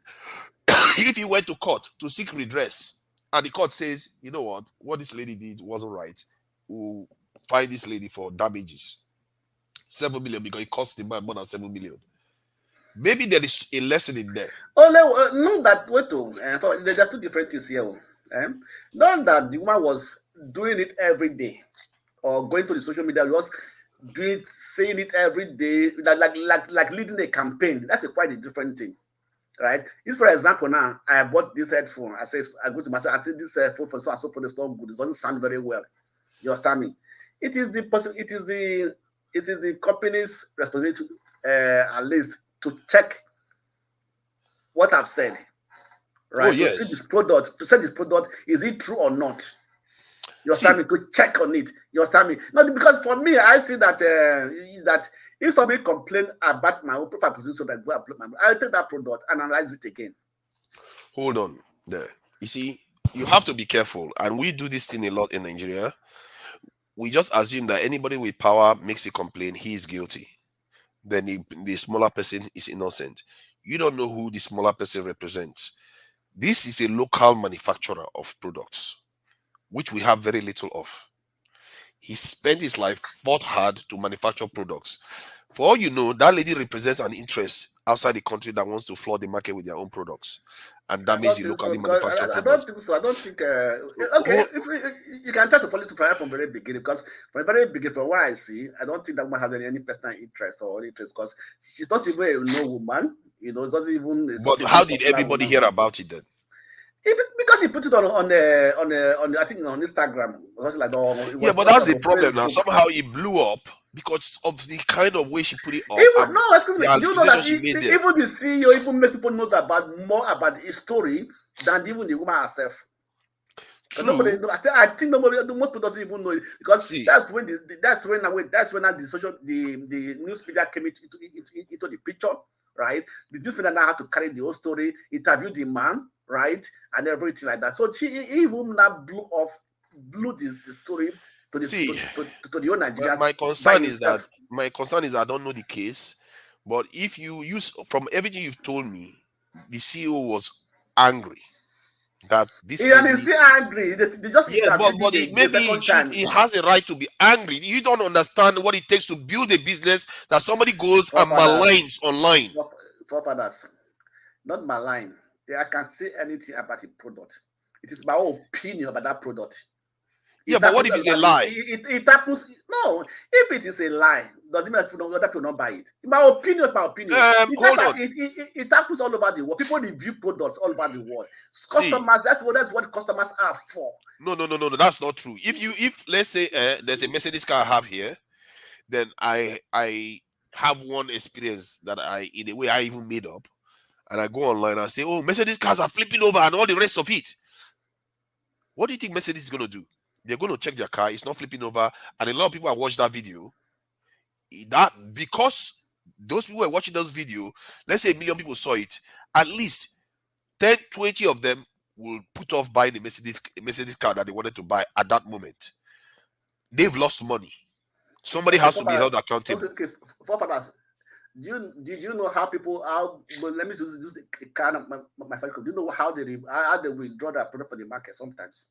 Speaker 4: if he went to court to seek redress, and the court says, you know what this lady did wasn't right, we'll fine this lady for damages, 7 million, because it cost the man more than 7 million. Maybe there is a lesson in there.
Speaker 6: Oh, no, that wait to there's two different things here. Not that the woman was doing it every day or going to the social media, was doing saying it every day, like leading a campaign. That's quite a different thing, right? If, for example, now I bought this headphone, I go to myself, I say this headphone for so and so product is not good. It doesn't sound very well. You understand me? It is the company's responsibility at least to check what I've said, right?
Speaker 4: Oh, yes.
Speaker 6: To say this product, is it true or not? You understand me? To check on it. You understand me? Not because for me, I see that that if somebody complain about my own profile position, that go upload I'll take that product and analyze it again.
Speaker 4: Hold on there. You see, you have to be careful, and we do this thing a lot in Nigeria. We just assume that anybody with power makes a complaint, he is guilty. Then the smaller person is innocent. You don't know who the smaller person represents. This is a local manufacturer of products, which we have very little of. He spent his life, fought hard to manufacture products. For all you know, that lady represents an interest outside the country that wants to flood the market with their own products and damage the locally manufactured
Speaker 6: I
Speaker 4: products.
Speaker 6: don't think so. I don't think. Okay, if you can try to follow it from the very beginning, because from the very beginning, from what I see, I don't think that woman has any personal interest or interest, because she's not even a no woman. You know, it doesn't even.
Speaker 4: But how did everybody hear about it then?
Speaker 6: Because he put it on I think on Instagram or something like that.
Speaker 4: Yeah, but that's the problem now. Somehow it blew up because of the kind of way she put it up.
Speaker 6: No, excuse me. Do you know that even the CEO even make people know more about his story than even the woman herself? Nobody, I think most people doesn't even know it, because that's when the news media came into the picture, right? The news media now have to carry the whole story, interview the man, right, and everything like that. So he even now blew the story to the whole Nigerians.
Speaker 4: My concern is that I don't know the case, but if you use from everything you've told me, the CEO was angry that this.
Speaker 6: And he's still angry. They just
Speaker 4: but he has a right to be angry. You don't understand what it takes to build a business that somebody goes and maligns online.
Speaker 6: Forefathers, not malign. I can say anything about a product. It is my own opinion about that product.
Speaker 4: But what if it's a lie?
Speaker 6: It happens. No, if it is a lie, doesn't mean that other people don't buy it. My opinion is my opinion. It happens all over the world. People review products all over the world. Customers, that's what customers are for.
Speaker 4: No, that's not true. If let's say there's a Mercedes car I have here, then I have one experience that in a way I even made up, and I go online and say, oh, Mercedes cars are flipping over and all the rest of it. What do you think Mercedes is going to do? They're going to check their car, it's not flipping over, and a lot of people have watched that video. That because those people were watching those videos, let's say 1 million people saw it, at least 10, 20 of them will put off buying the Mercedes car that they wanted to buy at that moment. They've lost money. Somebody has to be held accountable.
Speaker 6: Okay, did you know how let me use the kind of my phone. Do you know how they withdraw that product from the market sometimes?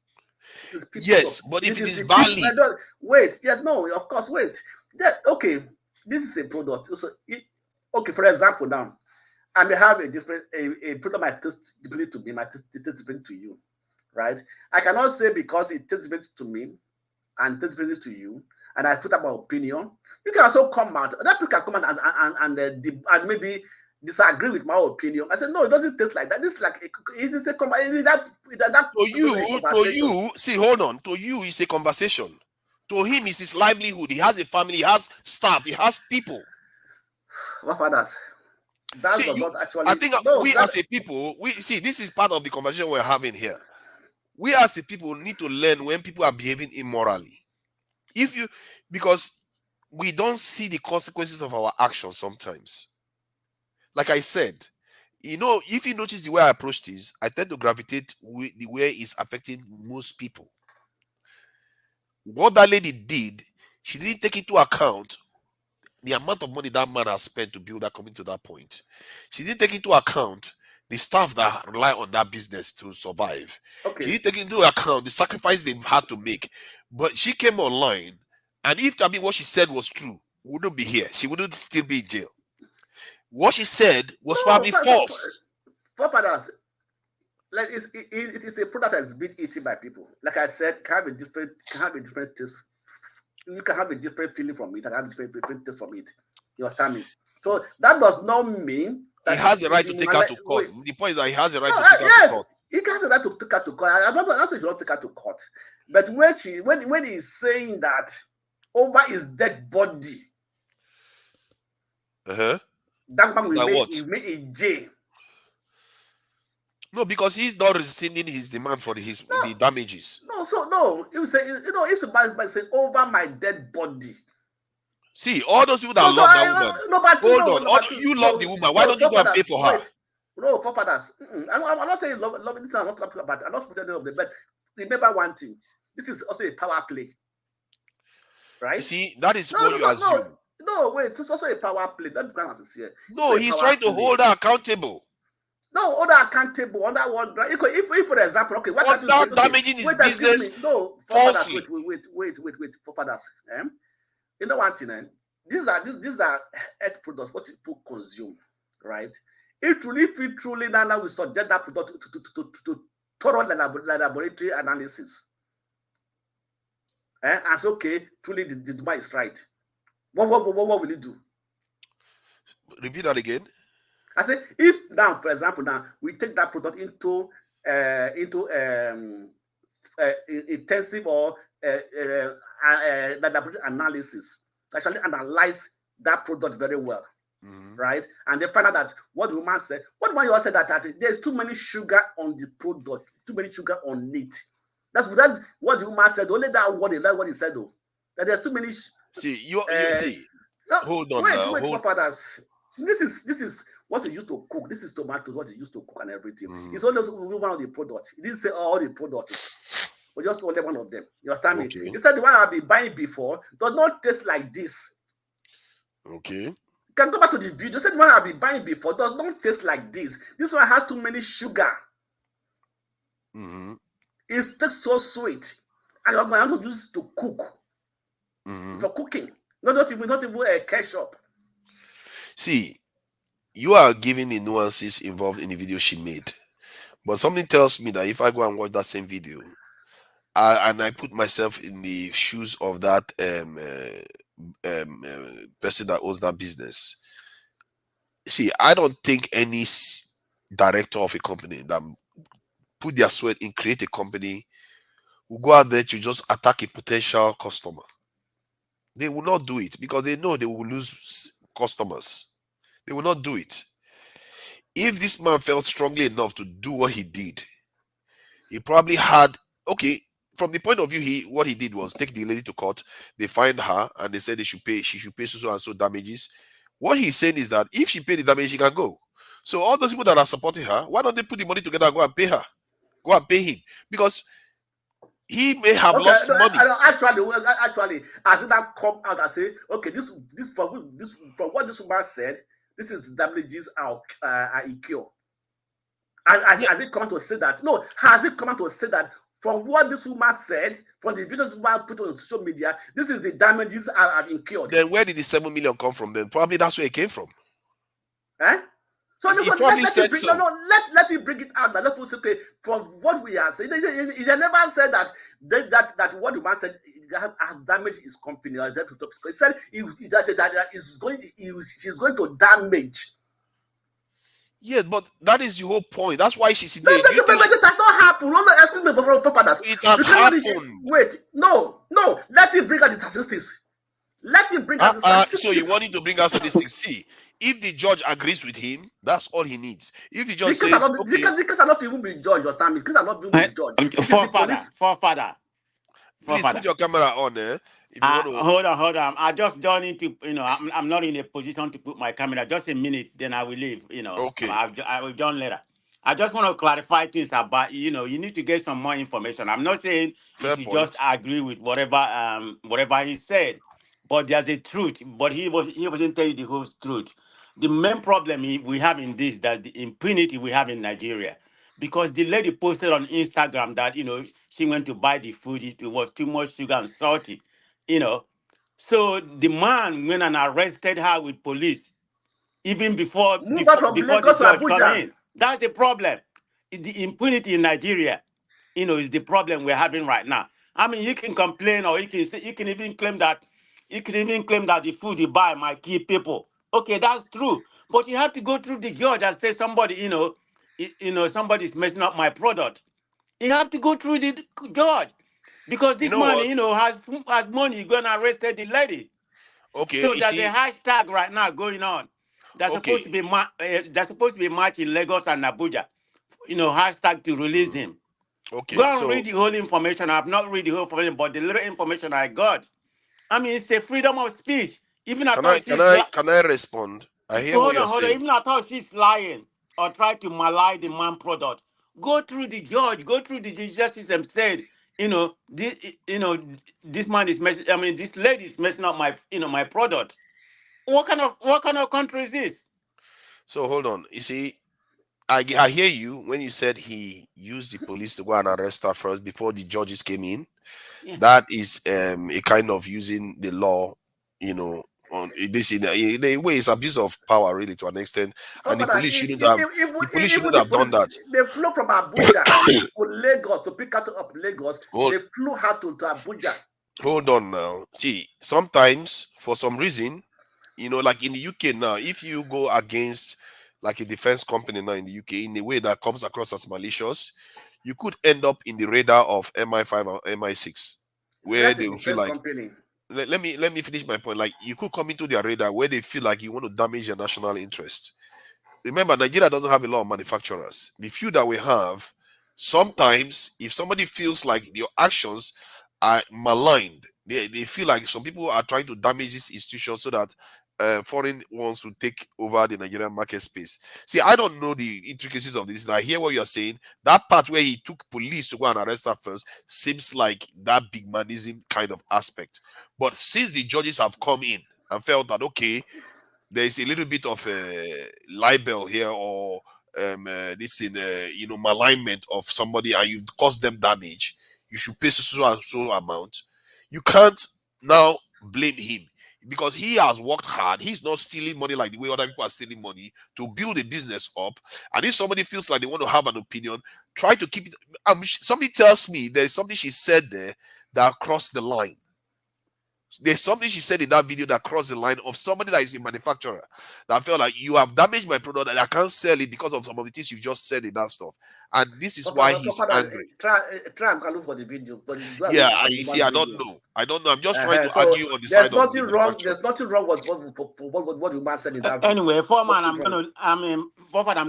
Speaker 4: Yes, but if it is valid.
Speaker 6: Wait, of course, wait. Okay, this is a product. So okay, for example, now I may have a product might taste different to me, might taste different to you, right? I cannot say because it tastes different to me and tastes different to you, and I put up my opinion. You can also come out. That people can come out and maybe disagree with my opinion. I said, no, it doesn't taste like that. This is like it is a conversation.
Speaker 4: To you, see, hold on. To you, it's a conversation. To him, it's his livelihood. He has a family, he has staff, he has people.
Speaker 6: What fathers? That
Speaker 4: see,
Speaker 6: does not actually.
Speaker 4: I think we as a people, we see this is part of the conversation we're having here. We as a people need to learn when people are behaving immorally. Because we don't see the consequences of our actions sometimes. Like I said, if you notice the way I approach this, I tend to gravitate with the way it's affecting most people. What that lady did, she didn't take into account the amount of money that man has spent to build that company to that point. She didn't take into account the staff that rely on that business to survive.
Speaker 6: Okay.
Speaker 4: She didn't take into account the sacrifice they've had to make. But she came online, and if what she said was true, we wouldn't be here. She wouldn't still be in jail. What she said was probably false.
Speaker 6: For fathers, like it is a product that's been eaten by people. Like I said, can have a different taste. You can have a different feeling from it and have a different taste from it. You understand me? So that does not mean that
Speaker 4: he has the right to take her to court. The point is that he has the right to take her to court.
Speaker 6: He has the right to take her to court. I'm not saying he should not take her to court. But when he's saying that over his dead body, that man will make a jail.
Speaker 4: No, because he's not rescinding his demand for the damages.
Speaker 6: No. He would say, if somebody say over my dead body.
Speaker 4: See, all those people that love that woman. Hold on. You love the woman. Why don't you go and pay for her?
Speaker 6: No, for fathers. I'm not saying love this. I'm not talking about. I'm not putting it. But remember one thing. This is also a power play. Right?
Speaker 4: You see, that is what you assume.
Speaker 6: No, wait. It's also a power play. That's sincere.
Speaker 4: No, he's trying to hold her accountable.
Speaker 6: No, hold her accountable on that one. If for example, okay, what
Speaker 4: without damaging his business.
Speaker 6: No, for fathers, wait, for fathers. You know one thing, these are earth products, what people consume, right? If we truly now we subject that product to thorough laboratory analysis, and say, okay, truly the dogma is right. What will you do?
Speaker 4: Repeat that again.
Speaker 6: I say, if now, for example, we take that product into intensive or laboratory analysis, actually analyze that product very well, right? And they find out that what the woman said, you said that there's too many sugar on the product, too many sugar on it. That's what the woman said. Only that what he said though. That there's too many.
Speaker 4: See, you see. Hold on.
Speaker 6: Wait, fathers. This is what we used to cook. This is tomatoes, what we used to cook and everything. It's always one of the products. He didn't say all the products, but just only one of them. You understand me? He said the one I've been buying before does not taste like this.
Speaker 4: Okay.
Speaker 6: You can go back to the video. He said the one I've been buying before does not taste like this. This one has too many sugar. It tastes so sweet. And I'm going to use it to cook. For cooking. Not even a ketchup.
Speaker 4: See, you are giving the nuances involved in the video she made. But something tells me that if I go and watch that same video, and I put myself in the shoes of that person that owns that business, see, I don't think any director of a company that put their sweat in create a company will go out there to just attack a potential customer. They will not do it because they know they will lose customers. They will not do it. If this man felt strongly enough to do what he did, he probably had, okay, from the point of view, what he did was take the lady to court. They find her and they said she should pay so and so damages. What he's saying is that if she paid the damage, she can go. So all those people that are supporting her, why don't they put the money together and go and pay her? Go and pay him. Because he may have lost money.
Speaker 6: Actually, as it that come out and say, okay, this from what this woman said, this is the damages are incurred. Has it come out to say that? No, has it come out to say that from what this woman said, from the videos woman put on social media, this is the damages are incurred?
Speaker 4: Then where did the 7 million come from? Then probably that's where it came from.
Speaker 6: So let it bring it out. Let us okay from what we are saying. He never said that what the man said has damaged his company. He said she's going to damage
Speaker 4: Yeah, but that is the whole point. That's why she's in
Speaker 6: No,
Speaker 4: there. Do you think
Speaker 6: it has not happened. No, excuse me, fathers.
Speaker 4: it has happened?
Speaker 6: Wait, no. Let it bring out the statistics. Let him bring out the statistics.
Speaker 4: So you want him to bring out statistics? See, if the judge agrees with him, that's all he needs. If the judge says, okay,
Speaker 6: because I'm not even being judged, understand me? Because I'm not being judged.
Speaker 7: Forefather.
Speaker 4: Please put your camera on there. If you want to...
Speaker 7: Hold on. I just don't need to, I'm not in a position to put my camera. Just a minute, then I will leave,
Speaker 4: Okay.
Speaker 7: I will join later. I just want to clarify things about, you need to get some more information. I'm not saying you should just agree with whatever he said, but there's a truth. But he wasn't telling you the whole truth. The main problem we have in this, that the impunity we have in Nigeria, because the lady posted on Instagram that, she went to buy the food, it was too much sugar and salty, So the man went and arrested her with police, even before the judge come in. That's the problem. The impunity in Nigeria, is the problem we're having right now. I mean, you can complain, or you can even claim that the food you buy might kill people. Okay, that's true. But you have to go through the judge and say somebody, somebody's messing up my product. You have to go through the judge, because this man, has money. Going to arrest the lady.
Speaker 4: Okay.
Speaker 7: So there's a hashtag right now going on. That's supposed to be march in Lagos and Abuja. Hashtag to release him.
Speaker 4: Okay.
Speaker 7: Go and read the whole information. I've not read the whole information, but the little information I got. I mean, it's a freedom of speech. Even
Speaker 4: can I respond? I hear what you're saying.
Speaker 7: Even I thought she's lying or try to malign the man product. Go through the judge. Go through the judicial system. Said, this man is messing. I mean, this lady is messing up my product. What kind of country is this?
Speaker 4: So hold on. You see, I hear you when you said he used the police to go and arrest her first before the judges came in. Yeah. That is a kind of using the law, on this in a way it's abuse of power, really, to an extent. And the police shouldn't have done that.
Speaker 6: They flew from Abuja to Lagos to pick her up Lagos. They flew her to Abuja.
Speaker 4: Hold on now. See, sometimes for some reason, like in the UK now, if you go against like a defense company now in the UK in a way that comes across as malicious, you could end up in the radar of MI5 or MI6, where they will feel like let me finish my point. Like, you could come into their radar where they feel like you want to damage their national interest. Remember, Nigeria doesn't have a lot of manufacturers. The few that we have, sometimes if somebody feels like your actions are maligned, they feel like some people are trying to damage this institution so that foreign ones will take over the Nigerian market space. See, I don't know the intricacies of this. I hear what you're saying. That part where he took police to go and arrest her first seems like that big manism kind of aspect. But since the judges have come in and felt that, okay, there is a little bit of a libel here, or this in malignment of somebody, and you cause them damage, you should pay so amount. You can't now blame him, because he has worked hard. He's not stealing money like the way other people are stealing money to build a business up. And if somebody feels like they want to have an opinion, try to keep it. Somebody tells me there's something she said there that crossed the line. There's something she said in that video that crossed the line of somebody that is a manufacturer that felt like, you have damaged my product and I can't sell it because of some of the things you just said in that stuff. And this is why he's angry.
Speaker 6: Try and look for the video.
Speaker 4: Yeah, you see, I don't know. I'm just trying to argue on the side of the
Speaker 6: wrong. There's nothing wrong with what the man said in that video.
Speaker 7: Anyway, Foreman, I'm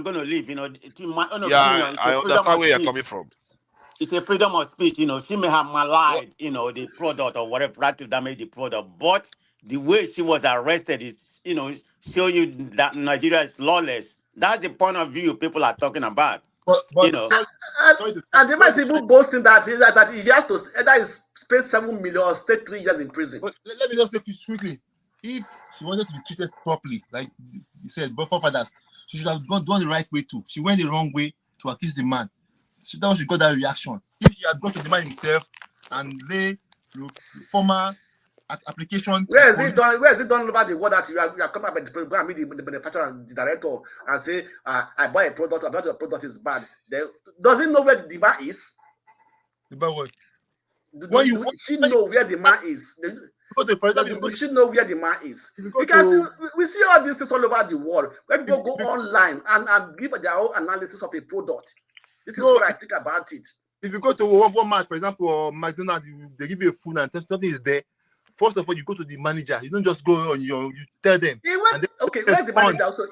Speaker 7: gonna leave.
Speaker 4: I understand where you're coming from.
Speaker 7: It's a freedom of speech, she may have maligned, the product or whatever, tried to damage the product, but the way she was arrested is, show you that Nigeria is lawless. That's the point of view people are talking about.
Speaker 6: But and they might even boasting that he has to either spend 7 million or stay 3 years in prison.
Speaker 5: But let me just take you quickly. If she wanted to be treated properly, like you said, but forefathers, she should have gone the right way too. She went the wrong way to accuse the man. So that she got that reaction. If she had gone to the man himself and lay former application.
Speaker 6: Where is it done over the word that you are coming up and meet the manufacturer and the director and say, I buy a product, about your product is bad. Does he know where the man is?
Speaker 5: The man what?
Speaker 6: She know where the man is.
Speaker 5: For example,
Speaker 6: we should know where the man is. We see all these things all over the world. When people go online and give their own analysis of a product. This is what I think about it.
Speaker 5: If you go to Walmart, for example, or McDonald's, they give you a food and something is there. First of all, you go to the manager. You don't just go on you tell them.
Speaker 6: Okay, where's the manager? Also,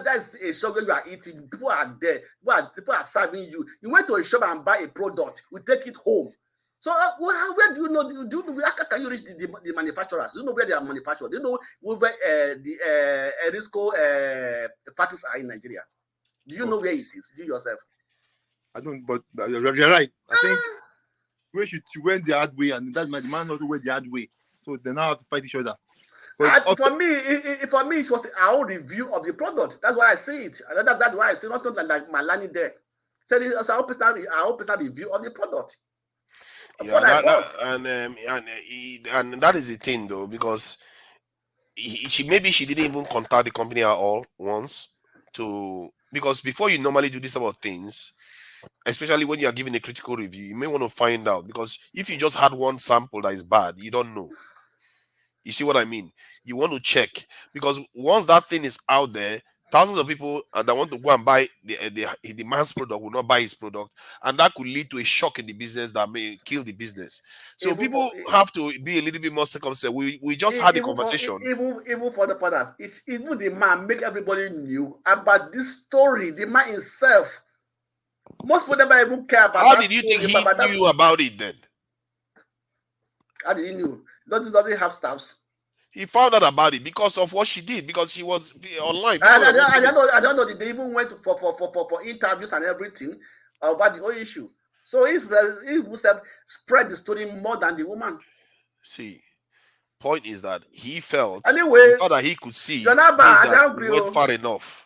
Speaker 6: that's a shop where you are eating. People are there. People are serving you. You went to a shop and buy a product. You take it home. So where do you know? How can you reach the manufacturers? Do you know where they are manufactured? Do you know where the Erisco factories are in Nigeria? Do you know where it is? You yourself?
Speaker 5: I don't. But you're right. I think we went the hard way, and that's my man also went the hard way. So they now have to fight each other.
Speaker 6: For me, it was our own review of the product. That's why I see it. That's why I see not like my landing there. So it's our personal review of the product.
Speaker 4: Yeah, and that is the thing though, because she didn't even contact the company at all once because before you normally do this type of things, especially when you are giving a critical review, you may want to find out, because if you just had one sample that is bad, you don't know. You see what I mean? You want to check, because once that thing is out there, thousands of people that want to go and buy the man's product will not buy his product, and that could lead to a shock in the business that may kill the business. So people have to be a little bit more circumspect. We just had a conversation.
Speaker 6: Even for the fathers, even the man make everybody knew about this story. The man himself, most people never even care about.
Speaker 4: How did you think he knew about it then?
Speaker 6: How did he knew? Does he have staffs?
Speaker 4: He found out about it because of what she did, because she was online.
Speaker 6: I don't know. They even went for interviews and everything about the whole issue. So he must have spread the story more than the woman.
Speaker 4: See, point is that he thought that he could see.
Speaker 6: Janaba,
Speaker 4: he went far enough.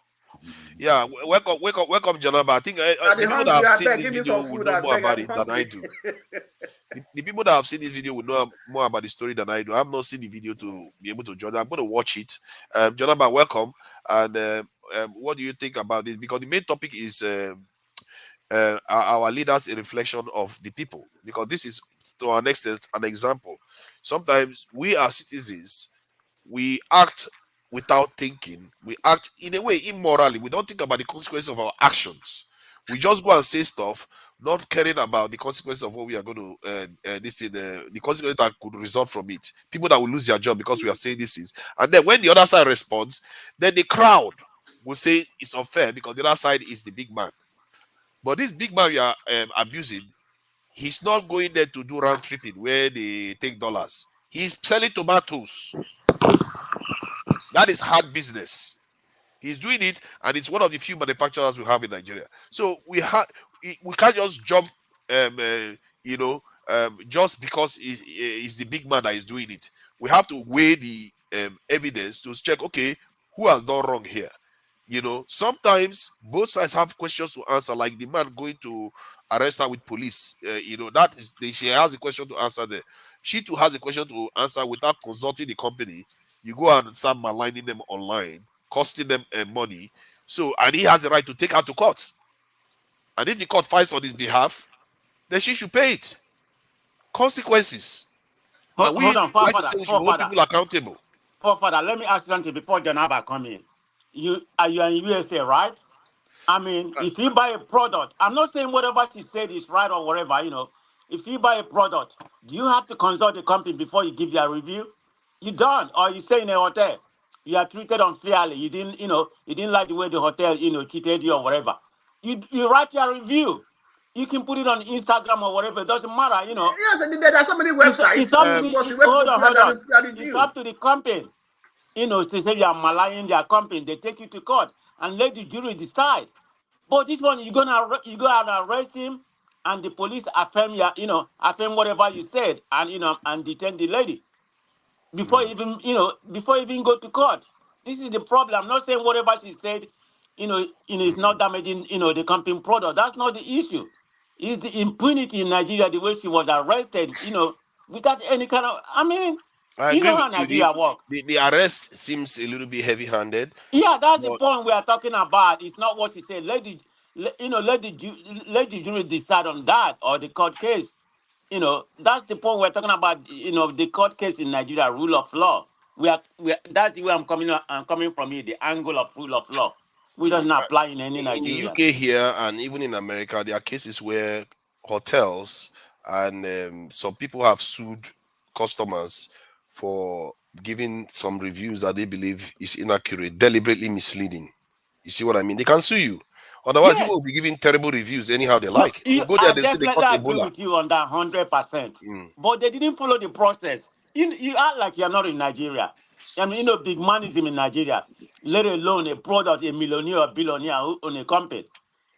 Speaker 4: Yeah, welcome, Janaba. I think the people that have seen this video will know more about it than I do. The people that have seen this video will know more about the story than I do. I've not seen the video to be able to judge. I'm going to watch it. Janaba, welcome. And what do you think about this? Because the main topic is our leaders, a reflection of the people. Because this is, to an extent, an example. Sometimes we as citizens, we act without thinking. We act in a way immorally. We don't think about the consequences of our actions. We just go and say stuff, not caring about the consequences of what we are going to the consequences that could result from it. People that will lose their job because we are saying this is. And then when the other side responds, then the crowd will say it's unfair because the other side is the big man. But this big man we are abusing, he's not going there to do round tripping where they take dollars. He's selling tomatoes. That is hard business. He's doing it, and it's one of the few manufacturers we have in Nigeria. So we can't just jump, just because it's the big man that is doing it. We have to weigh the evidence to check, okay, who has done wrong here? Sometimes both sides have questions to answer, like the man going to arrest her with police. She has a question to answer there. She too has a question to answer without consulting the company. You go and start maligning them online, costing them money. So, and he has the right to take her to court. And if the court fights on his behalf, then she should pay it. Consequences.
Speaker 7: Hold on,
Speaker 4: hold people accountable.
Speaker 7: Father, let me ask you something before Janaba come in. You are in USA, right? I mean, if you buy a product, I'm not saying whatever she said is right or whatever, If you buy a product, do you have to consult the company before you give your review? You don't, or you stay in a hotel. You are treated unfairly. You didn't like the way the hotel, treated you or whatever. You write your review. You can put it on Instagram or whatever. It doesn't matter,
Speaker 6: Yes, there are so many websites.
Speaker 7: Hold on. It's up to the company. They say you are maligning their company. They take you to court and let the jury decide. But this one, you go and arrest him, and the police affirm whatever you said, and detain the lady. Before even go to court. This is the problem. I'm not saying whatever she said, is not damaging, the company product. That's not the issue. It's the impunity in Nigeria, the way she was arrested, without any kind of,
Speaker 4: I agree
Speaker 7: how Nigeria works.
Speaker 4: The arrest seems a little bit heavy-handed.
Speaker 7: Yeah, that's the point we are talking about. It's not what she said. Let the jury decide on that, or the court case. that's the point we're talking about. The court case in Nigeria, rule of law. That's the way I'm coming from here, the angle of rule of law. We doesn't apply in any
Speaker 4: In the
Speaker 7: Nigerian.
Speaker 4: UK here and even in America, there are cases where hotels and some people have sued customers for giving some reviews that they believe is inaccurate, deliberately misleading. You see what I mean? They can sue you. Otherwise, people
Speaker 7: Yes.
Speaker 4: will be giving terrible reviews anyhow they
Speaker 7: No,
Speaker 4: like. They go there,
Speaker 7: I
Speaker 4: they say they
Speaker 7: definitely
Speaker 4: caught
Speaker 7: agree
Speaker 4: Ebola.
Speaker 7: with you on that 100%.
Speaker 4: Mm.
Speaker 7: But they didn't follow the process. You act like you're not in Nigeria. I mean, big manism in Nigeria, let alone a product, a millionaire or billionaire who own a company.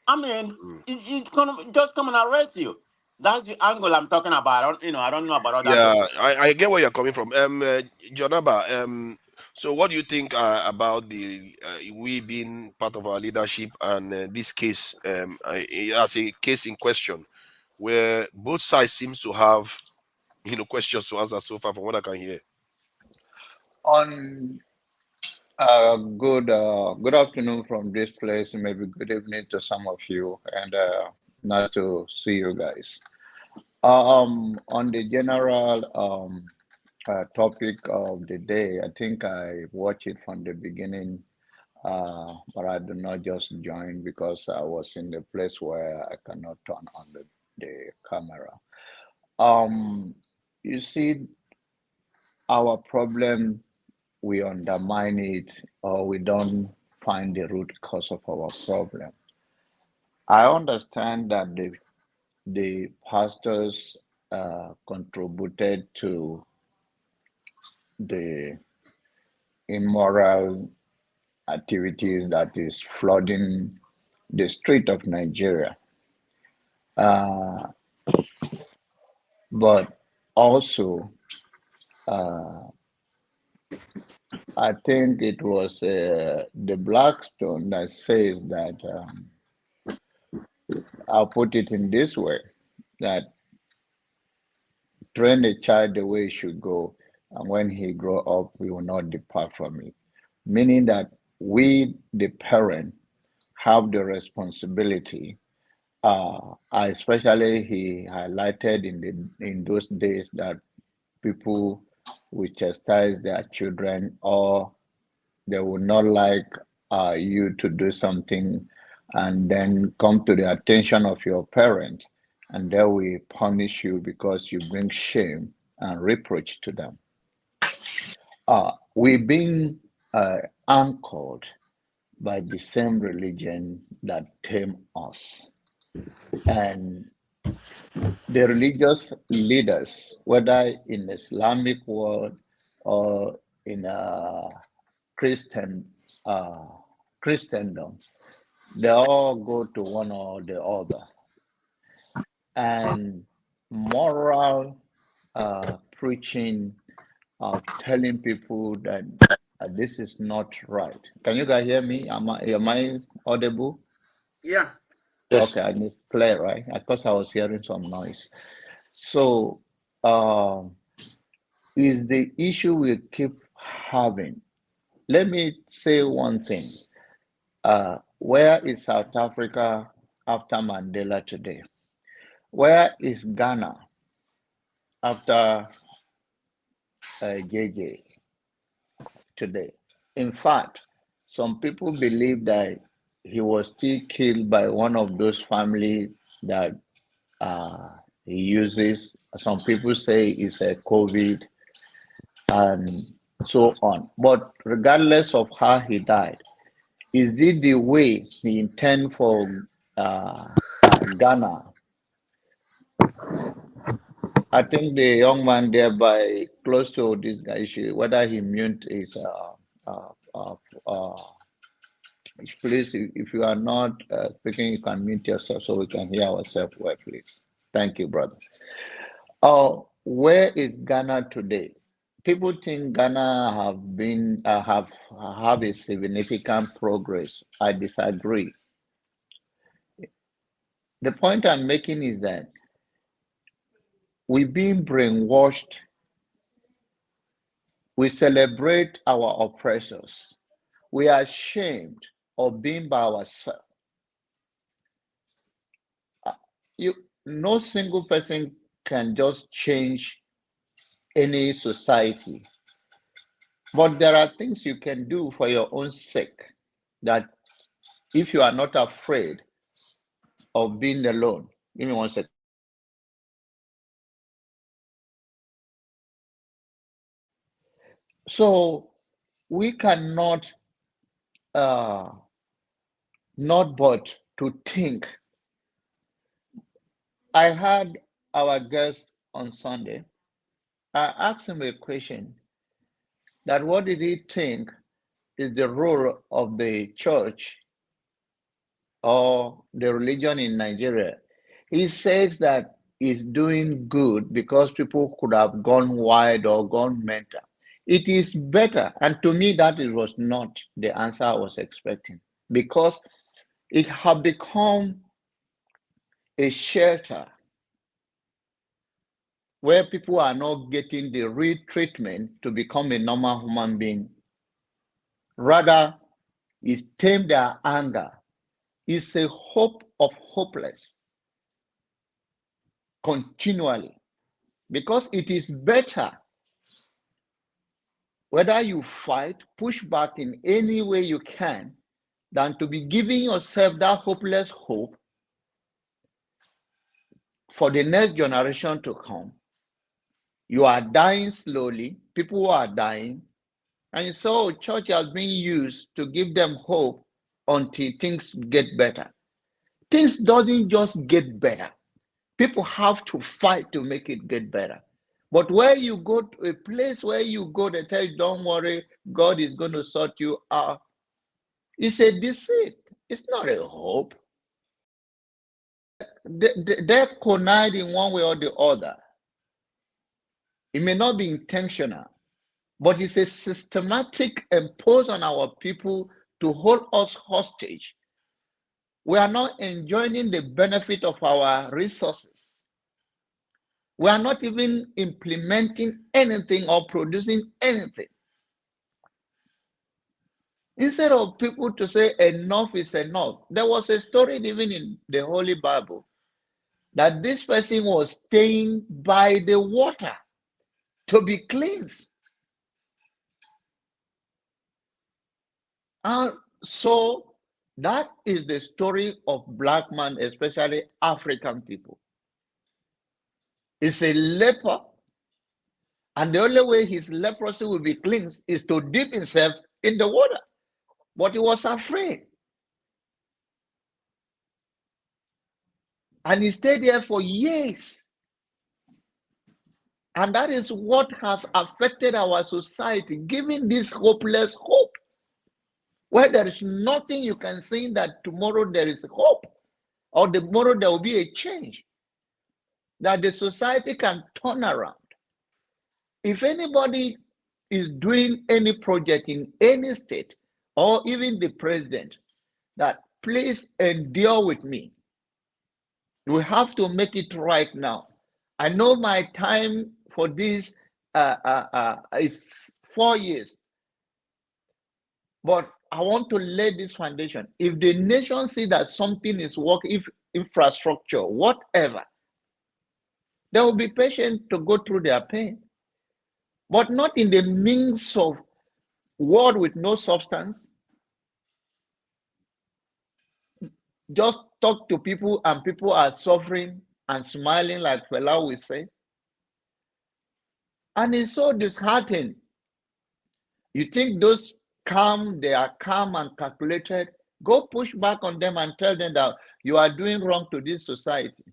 Speaker 7: I mean, it's gonna just come and arrest you. That's the angle I'm talking about. I don't know about other
Speaker 4: Yeah,
Speaker 7: laws.
Speaker 4: I get where you're coming from. Jonaba, so what do you think about the we being part of our leadership and this case as a case in question where both sides seems to have questions to answer so far from what I can hear.
Speaker 8: On good afternoon from this place, maybe good evening to some of you, and nice to see you guys. On the general topic of the day, I think I watched it from the beginning, but I did not just join because I was in the place where I cannot turn on the camera. You see, our problem, we undermine it or we don't find the root cause of our problem. I understand that the pastors contributed to the immoral activities that is flooding the street of Nigeria. But also, I think it was the Blackstone that says that, I'll put it in this way, that train a child the way he should go, and when he grow up, we will not depart from it. Meaning that we, the parent, have the responsibility. Especially he highlighted in those days that people will chastise their children, or they would not like you to do something and then come to the attention of your parents, and they will punish you because you bring shame and reproach to them. We've been anchored by the same religion that tamed us. And the religious leaders, whether in Islamic world or in Christian Christendom, they all go to one or the other. And moral preaching of telling people that this is not right. Can you guys hear me? Am I audible?
Speaker 6: Yeah.
Speaker 8: Okay, I need clear, right? Because I was hearing some noise. So, is the issue we keep having. Let me say one thing. Where is South Africa after Mandela today? Where is Ghana after JJ today? In fact, some people believe that he was still killed by one of those families that he uses. Some people say it's a COVID and so on. But regardless of how he died, is it the way he intend for Ghana? I think the young man there by close to this guy issue, whether he mute is please, if you are not speaking, you can mute yourself so we can hear ourselves well, please. Thank you, brother. Where is Ghana today? People think Ghana have been have a significant progress. I disagree. The point I'm making is that we've been brainwashed. We celebrate our oppressors. We are ashamed of being by ourselves. No single person can just change any society. But there are things you can do for your own sake that if you are not afraid of being alone. Give me 1 second. So we cannot not but to think. I had our guest on Sunday. I asked him a question that what did he think is the role of the church or the religion in Nigeria? He says that it's doing good because people could have gone wide or gone mental. It is better, and to me that it was not the answer I was expecting, because it had become a shelter where people are not getting the real treatment to become a normal human being. Rather, it's tame their anger. It's a hope of hopeless continually, because it is better whether you fight, push back in any way you can, than to be giving yourself that hopeless hope for the next generation to come. You are dying slowly, people are dying, and so church has been used to give them hope until things get better. Things doesn't just get better. People have to fight to make it get better. But where you go to a place where you go, they tell you, don't worry, God is going to sort you out. It's a deceit. It's not a hope. They're connived in one way or the other. It may not be intentional, but it's a systematic imposed on our people to hold us hostage. We are not enjoying the benefit of our resources. We are not even implementing anything or producing anything. Instead of people to say enough is enough, there was a story even in the Holy Bible that this person was staying by the water to be cleansed. And so that is the story of black man, especially African people. It's a leper, and the only way his leprosy will be cleansed is to dip himself in the water. But he was afraid. And he stayed there for years. And that is what has affected our society, giving this hopeless hope, where there is nothing you can say that tomorrow there is hope, or tomorrow there will be a change, that the society can turn around. If anybody is doing any project in any state, or even the president, that please endure with me. We have to make it right now. I know my time for this is 4 years, but I want to lay this foundation. If the nation see that something is working, if infrastructure, whatever, they will be patient to go through their pain, but not in the means of word with no substance. Just talk to people and people are suffering and smiling like Fela will say. And it's so disheartening. You think those they are calm and calculated. Go push back on them and tell them that you are doing wrong to this society.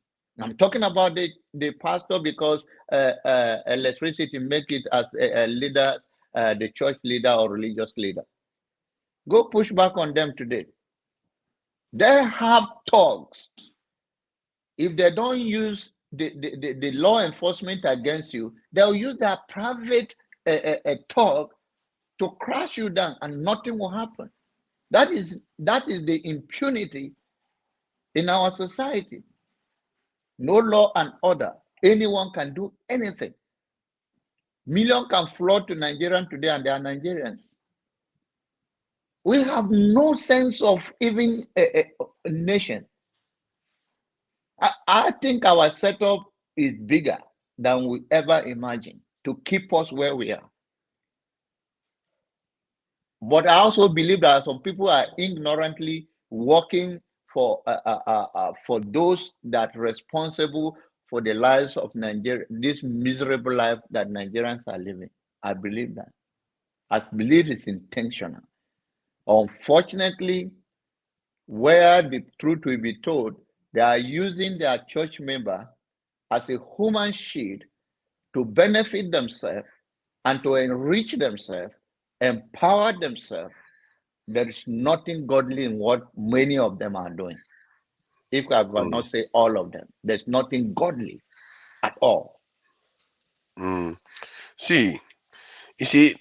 Speaker 8: I'm talking about the pastor because electricity make it as a leader, the church leader or religious leader. Go push back on them today. They have thugs. If they don't use the law enforcement against you, they'll use their private thug to crash you down and nothing will happen. That is the impunity in our society. No law and order. Anyone can do anything. Millions can flood to Nigeria today and they are Nigerians. We have no sense of even a nation. I think our setup is bigger than we ever imagined to keep us where we are. But I also believe that some people are ignorantly working for those that are responsible for the lives of Nigeria, this miserable life that Nigerians are living. I believe that. I believe it's intentional. Unfortunately, where the truth will be told, they are using their church member as a human shield to benefit themselves and to enrich themselves, empower themselves. There is nothing godly in what many of them are doing. If I will not say all of them, there's nothing godly at all.
Speaker 4: See, you see,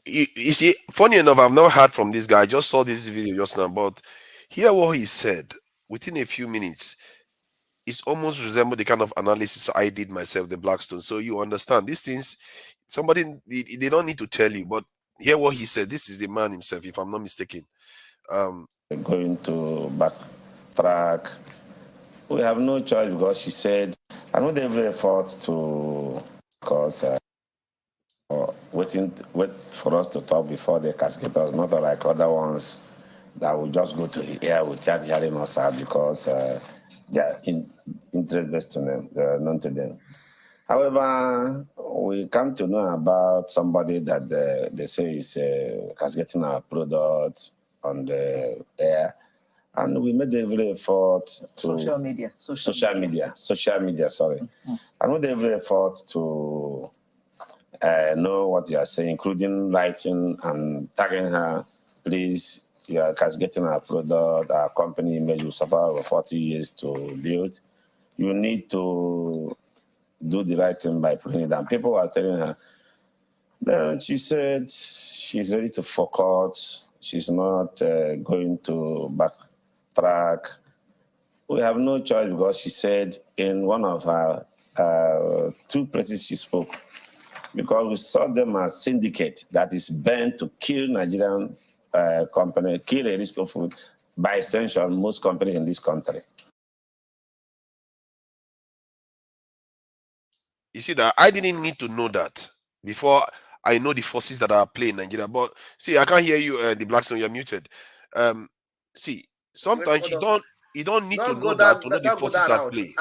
Speaker 4: you see, funny enough, I've not heard from this guy. I just saw this video just now, but hear what he said within a few minutes. It's almost resemble the kind of analysis I did myself, the Blackstone. So you understand these things. Somebody they don't need to tell you, but hear what he said. This is the man himself, if I'm not mistaken.
Speaker 9: Going to backtrack. We have no choice because she said, I know every effort to, because wait for us to talk before they casket us, not like other ones that will just go to the air without hearing us out because they are interest to them, they are known to them. However, we come to know about somebody that they say is casketing our product on the air. And we made every effort to social media, sorry. And we made every effort to know what you are saying, including writing and tagging her. Please, you are casketing our product, our company image will suffer over 40 years to build. You need to do the right thing by putting it down. People were telling her. Then she said she's ready to focus. She's not going to backtrack. We have no choice because she said in one of her 2 places she spoke, because we saw them as syndicate that is bent to kill Nigerian company, kill Erisco food, by extension, most companies in this country.
Speaker 4: You see that I didn't need to know that before I know the forces that are playing Nigeria. But see, I can't hear you, the Blackstone. You're muted. See, sometimes you don't need to know that to know the forces at play.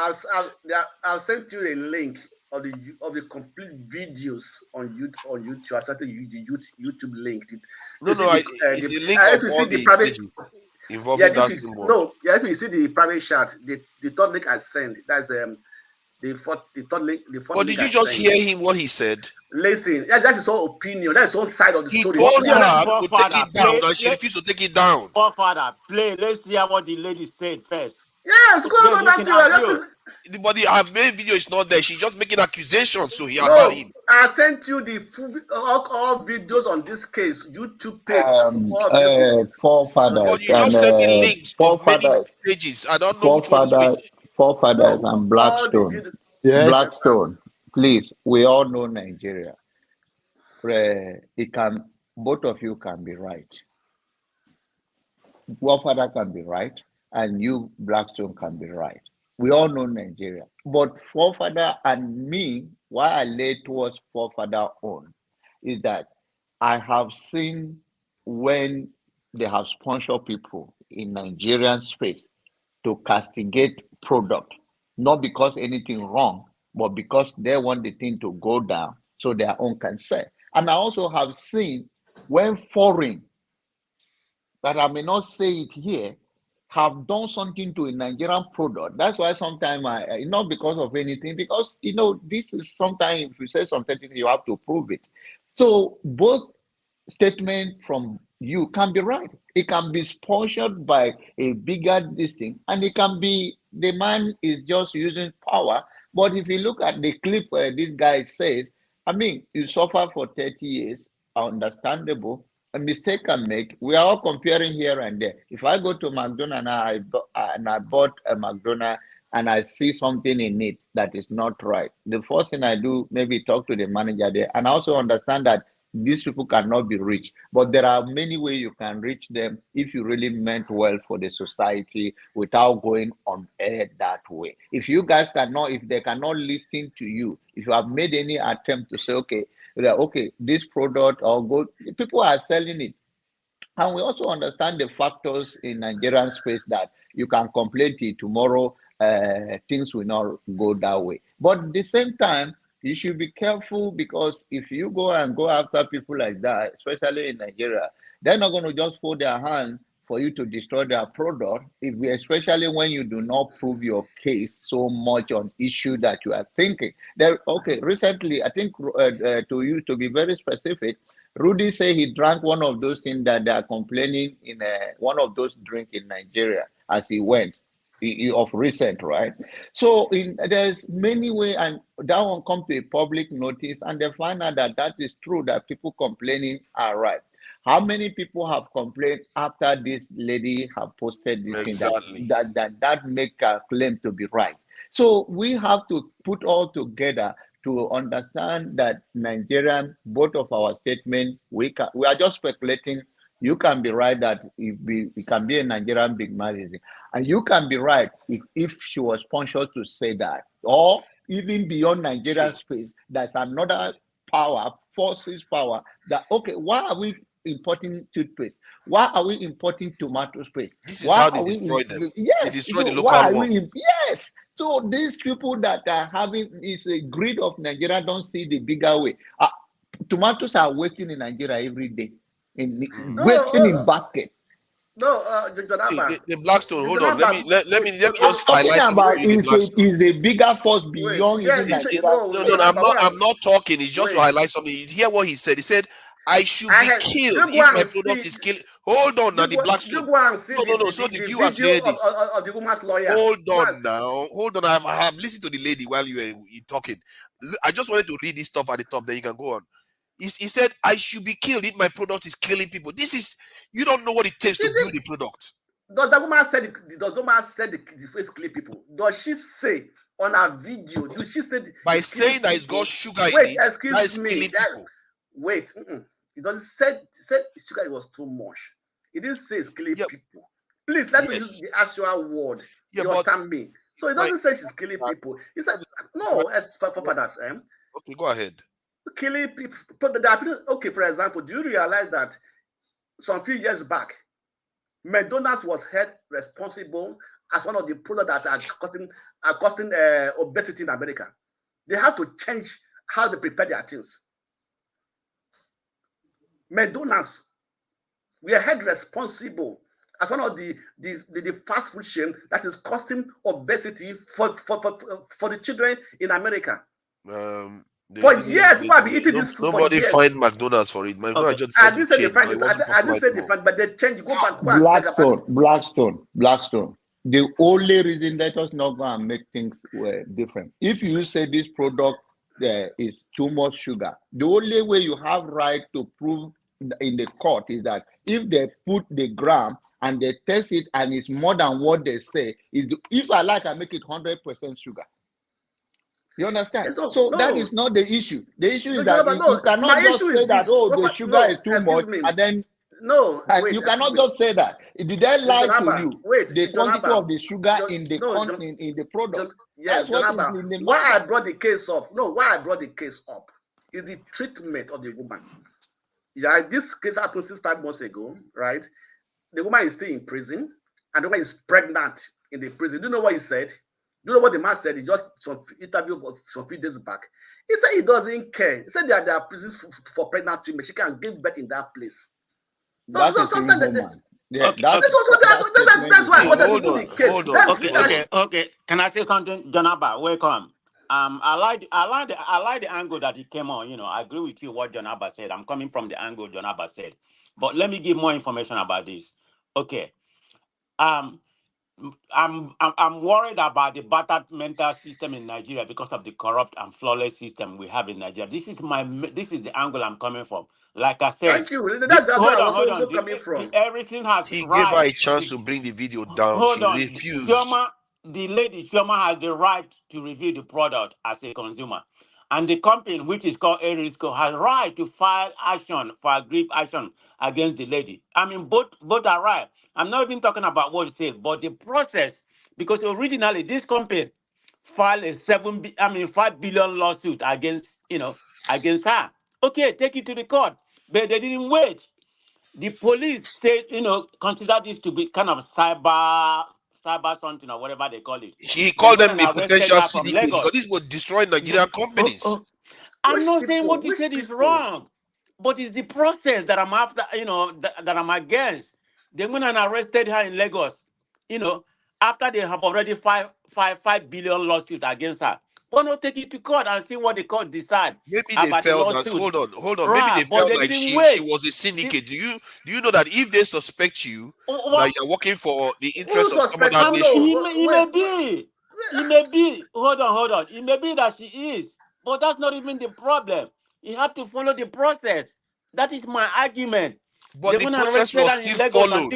Speaker 6: I've sent you a link of the complete videos on YouTube. I sent you the YouTube link.
Speaker 4: It's a link of all the pages involving that symbol.
Speaker 6: If you see the private chat, the third link I sent, that's the third link.
Speaker 4: But did you just hear him what he said?
Speaker 6: Listen, that's his own opinion. That's his own side of the story.
Speaker 4: He told her to take it down, and she refused to take it down.
Speaker 7: Father, play. Let's hear what the lady said first.
Speaker 6: Yes, go on that.
Speaker 4: But her main video is not there. She's just making accusations to him about him.
Speaker 6: I sent you the all videos on this case, YouTube page.
Speaker 8: Forefathers.
Speaker 4: But you just sent me links of many pages. I don't know which one is which.
Speaker 8: Forefathers and Blackstone.
Speaker 5: Yes.
Speaker 8: Blackstone, please. We all know Nigeria. Both of you can be right. Forefather can be right, and you, Blackstone, can be right. We all know Nigeria. But Forefather and me, why I lay towards Forefather on is that I have seen when they have sponsored people in Nigerian space to castigate product, not because anything wrong, but because they want the thing to go down so their own can sell. And I also have seen when foreign, that I may not say it here, have done something to a Nigerian product. That's why sometimes not because of anything, because this is sometimes if you say something, you have to prove it. So both statement from you can be right. It can be sponsored by a bigger thing, and it can be the man is just using power. But if you look at the clip where this guy says, I mean, you suffer for 30 years, understandable. A mistake can make. We are all comparing here and there. If I go to McDonald's and I bought a McDonald's and I see something in it that is not right, the first thing I do, maybe talk to the manager there, and also understand that these people cannot be reached. But there are many ways you can reach them if you really meant well for the society without going on air that way. If you guys cannot, if they cannot listen to you, if you have made any attempt to say, okay, this product or go, people are selling it. And we also understand the factors in Nigerian space that you can complain till tomorrow, things will not go that way. But at the same time, you should be careful, because if you go after people like that, especially in Nigeria, they're not going to just fold their hand for you to destroy their product, especially when you do not prove your case so much on issue that you are thinking. Recently, I think to be very specific, Rudy said he drank one of those things that they are complaining in one of those drinks in Nigeria as he went of recent, right? So there's many ways, and that one come to a public notice, and they find out that is true, that people complaining are right. How many people have complained after this lady have posted this
Speaker 4: exactly.
Speaker 8: thing that make a claim to be right? So we have to put all together to understand that Nigerian, both of our statements, we are just speculating. You can be right that it can be a Nigerian big magazine, and you can be right if she was sponsored to say that, or even beyond Nigerian space, there's another power, forces power, that, okay, why are we importing toothpaste? Why are we importing tomato paste?
Speaker 4: This is how they destroy them.
Speaker 8: Yes,
Speaker 4: they destroy the
Speaker 8: so
Speaker 4: local one.
Speaker 8: Yes. So these people that are having is a greed of Nigeria don't see the bigger way. Tomatoes are wasting in Nigeria every day, wasting in basket.
Speaker 6: No,
Speaker 4: the Blackstone. Hold on. Let me just highlight something.
Speaker 8: Is a bigger force beyond even Nigeria.
Speaker 4: No. I'm not talking. It's just to highlight something. You hear what he said? He said, "I should be killed if my product is killed." Hold on, now the Blackstone. No. So the viewers hear this.
Speaker 6: Of the woman's lawyer.
Speaker 4: Hold on now. Hold on. I have listened to the lady while you were talking. I just wanted to read this stuff at the top. Then you can go on. He said, "I should be killed if my product is killing people." This is, you don't know what it takes to build the product.
Speaker 6: Does the woman say the face kill people? Does she say on her video? Do she say
Speaker 4: by saying that it's got sugar in it?
Speaker 6: Excuse me. Wait. It doesn't say sugar. It was too much. It didn't say it's killing people. Please let me use the actual word. You understand me? So it doesn't say she's killing people. He said no. As for fathers,
Speaker 4: Okay, go ahead.
Speaker 6: Killing people. Okay, for example, do you realize that some few years back, McDonald's was held responsible as one of the products that are causing obesity in America? They have to change how they prepare their things. McDonald's, we are held responsible as one of the fast food chain that is causing obesity for the children in America. For years, people have been eating this food.
Speaker 4: Nobody fined McDonald's for it.
Speaker 6: I didn't say the fine. I didn't say the fine, but they change. Go back.
Speaker 8: Blackstone. The only reason that was not going to make things different. If you say this product is too much sugar, the only way you have right to prove in the court is that if they put the gram and they test it and it's more than what they say, if I make it 100% sugar. You understand? That is not the issue. The issue is that you cannot just say that, the sugar is too much, and then you cannot just say that. Did they lie to you? The quantity of the sugar in the product.
Speaker 6: Yes, why I brought the case up? No, why I brought the case up is the treatment of the woman. Yeah, this case happened 5 months ago, right? The woman is still in prison, and the woman is pregnant in the prison. Do you know what he said? Do you know what the man said? He just some interview some few days back. He said he doesn't care. He said there are prisons for pregnant women. She can give birth in that place. That's something that.
Speaker 8: That's
Speaker 6: why.
Speaker 7: Okay. Can I say something, Jonaba? Welcome. I like the angle that he came on. I agree with you what Jonaba said. I'm coming from the angle Jonaba said, but let me give more information about this. Okay. I'm worried about the battered mental system in Nigeria because of the corrupt and flawless system we have in Nigeria. This is the angle I'm coming from. Like I said,
Speaker 6: thank you. That's where I was also coming from.
Speaker 7: Everything has.
Speaker 4: He gave her a chance to bring the video down. She refused.
Speaker 7: The lady Chioma has the right to review the product as a consumer. And the company, which is called Erisco, has right to file action for aggrieved action against the lady. I mean, both are right. I'm not even talking about what you said, but the process, because originally this company filed a 5 billion lawsuit against, against her. Okay, take it to the court. But they didn't wait. The police said, consider this to be kind of cyber something or whatever they call it.
Speaker 4: He
Speaker 7: They
Speaker 4: called
Speaker 7: went
Speaker 4: them
Speaker 7: and
Speaker 4: a
Speaker 7: arrested
Speaker 4: potential
Speaker 7: her from
Speaker 4: syndicate because
Speaker 7: Lagos.
Speaker 4: this was destroying
Speaker 7: No,
Speaker 4: Nigerian companies.
Speaker 7: I'm
Speaker 6: Which
Speaker 7: not saying
Speaker 6: people?
Speaker 7: what you
Speaker 6: Which
Speaker 7: said is
Speaker 6: people?
Speaker 7: wrong, but it's the process that I'm after, that I'm against. They went and arrested her in Lagos, you know, after they have already five billion lawsuit against her. Why not take it to court and see what the court decide
Speaker 4: Maybe they
Speaker 7: about the
Speaker 4: felt that.
Speaker 7: lawsuit?
Speaker 4: Hold on. Maybe they
Speaker 7: Right, but
Speaker 4: felt
Speaker 7: they
Speaker 4: like
Speaker 7: didn't
Speaker 4: she
Speaker 7: wait.
Speaker 4: was a syndicate. Do you know that if they suspect you that
Speaker 7: What?
Speaker 4: you're working for the
Speaker 6: Who
Speaker 4: interest of some
Speaker 6: suspect?
Speaker 4: other
Speaker 7: I'm,
Speaker 4: nation?
Speaker 6: No.
Speaker 7: he
Speaker 6: Wait.
Speaker 7: may be. He may be. Hold on. It may be that she is. But that's not even the problem. You have to follow the process. That is my argument.
Speaker 4: But
Speaker 7: They
Speaker 4: the
Speaker 7: went and
Speaker 4: process
Speaker 7: arrested
Speaker 4: was
Speaker 7: her in
Speaker 4: still
Speaker 7: Lagos and
Speaker 4: followed.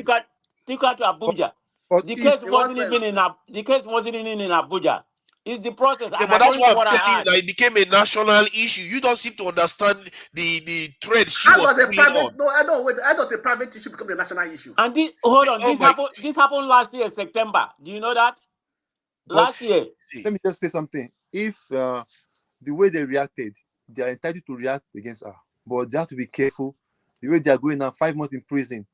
Speaker 7: took her to Abuja.
Speaker 5: But
Speaker 7: The
Speaker 5: if
Speaker 7: case
Speaker 6: In what
Speaker 7: wasn't even
Speaker 6: sense?
Speaker 7: the case wasn't even in Abuja. It's the process.
Speaker 4: Yeah,
Speaker 7: And
Speaker 4: but that's
Speaker 7: according
Speaker 4: why
Speaker 7: to
Speaker 4: I'm
Speaker 7: what I
Speaker 4: telling you
Speaker 7: heard,
Speaker 4: that it became a national issue. You don't seem to understand the thread she
Speaker 6: How
Speaker 4: was
Speaker 6: does a
Speaker 4: pulling
Speaker 6: private?
Speaker 4: on.
Speaker 6: No, I don't wait. How does a private issue become a national issue?
Speaker 7: and hold on,
Speaker 4: Oh my!
Speaker 7: this happened last year, September. Do you know that?
Speaker 5: but
Speaker 7: Last year.
Speaker 5: let me just say something. If the way they reacted, they are entitled to react against her, but they have to be careful. The way they are going now, 5 months in prison,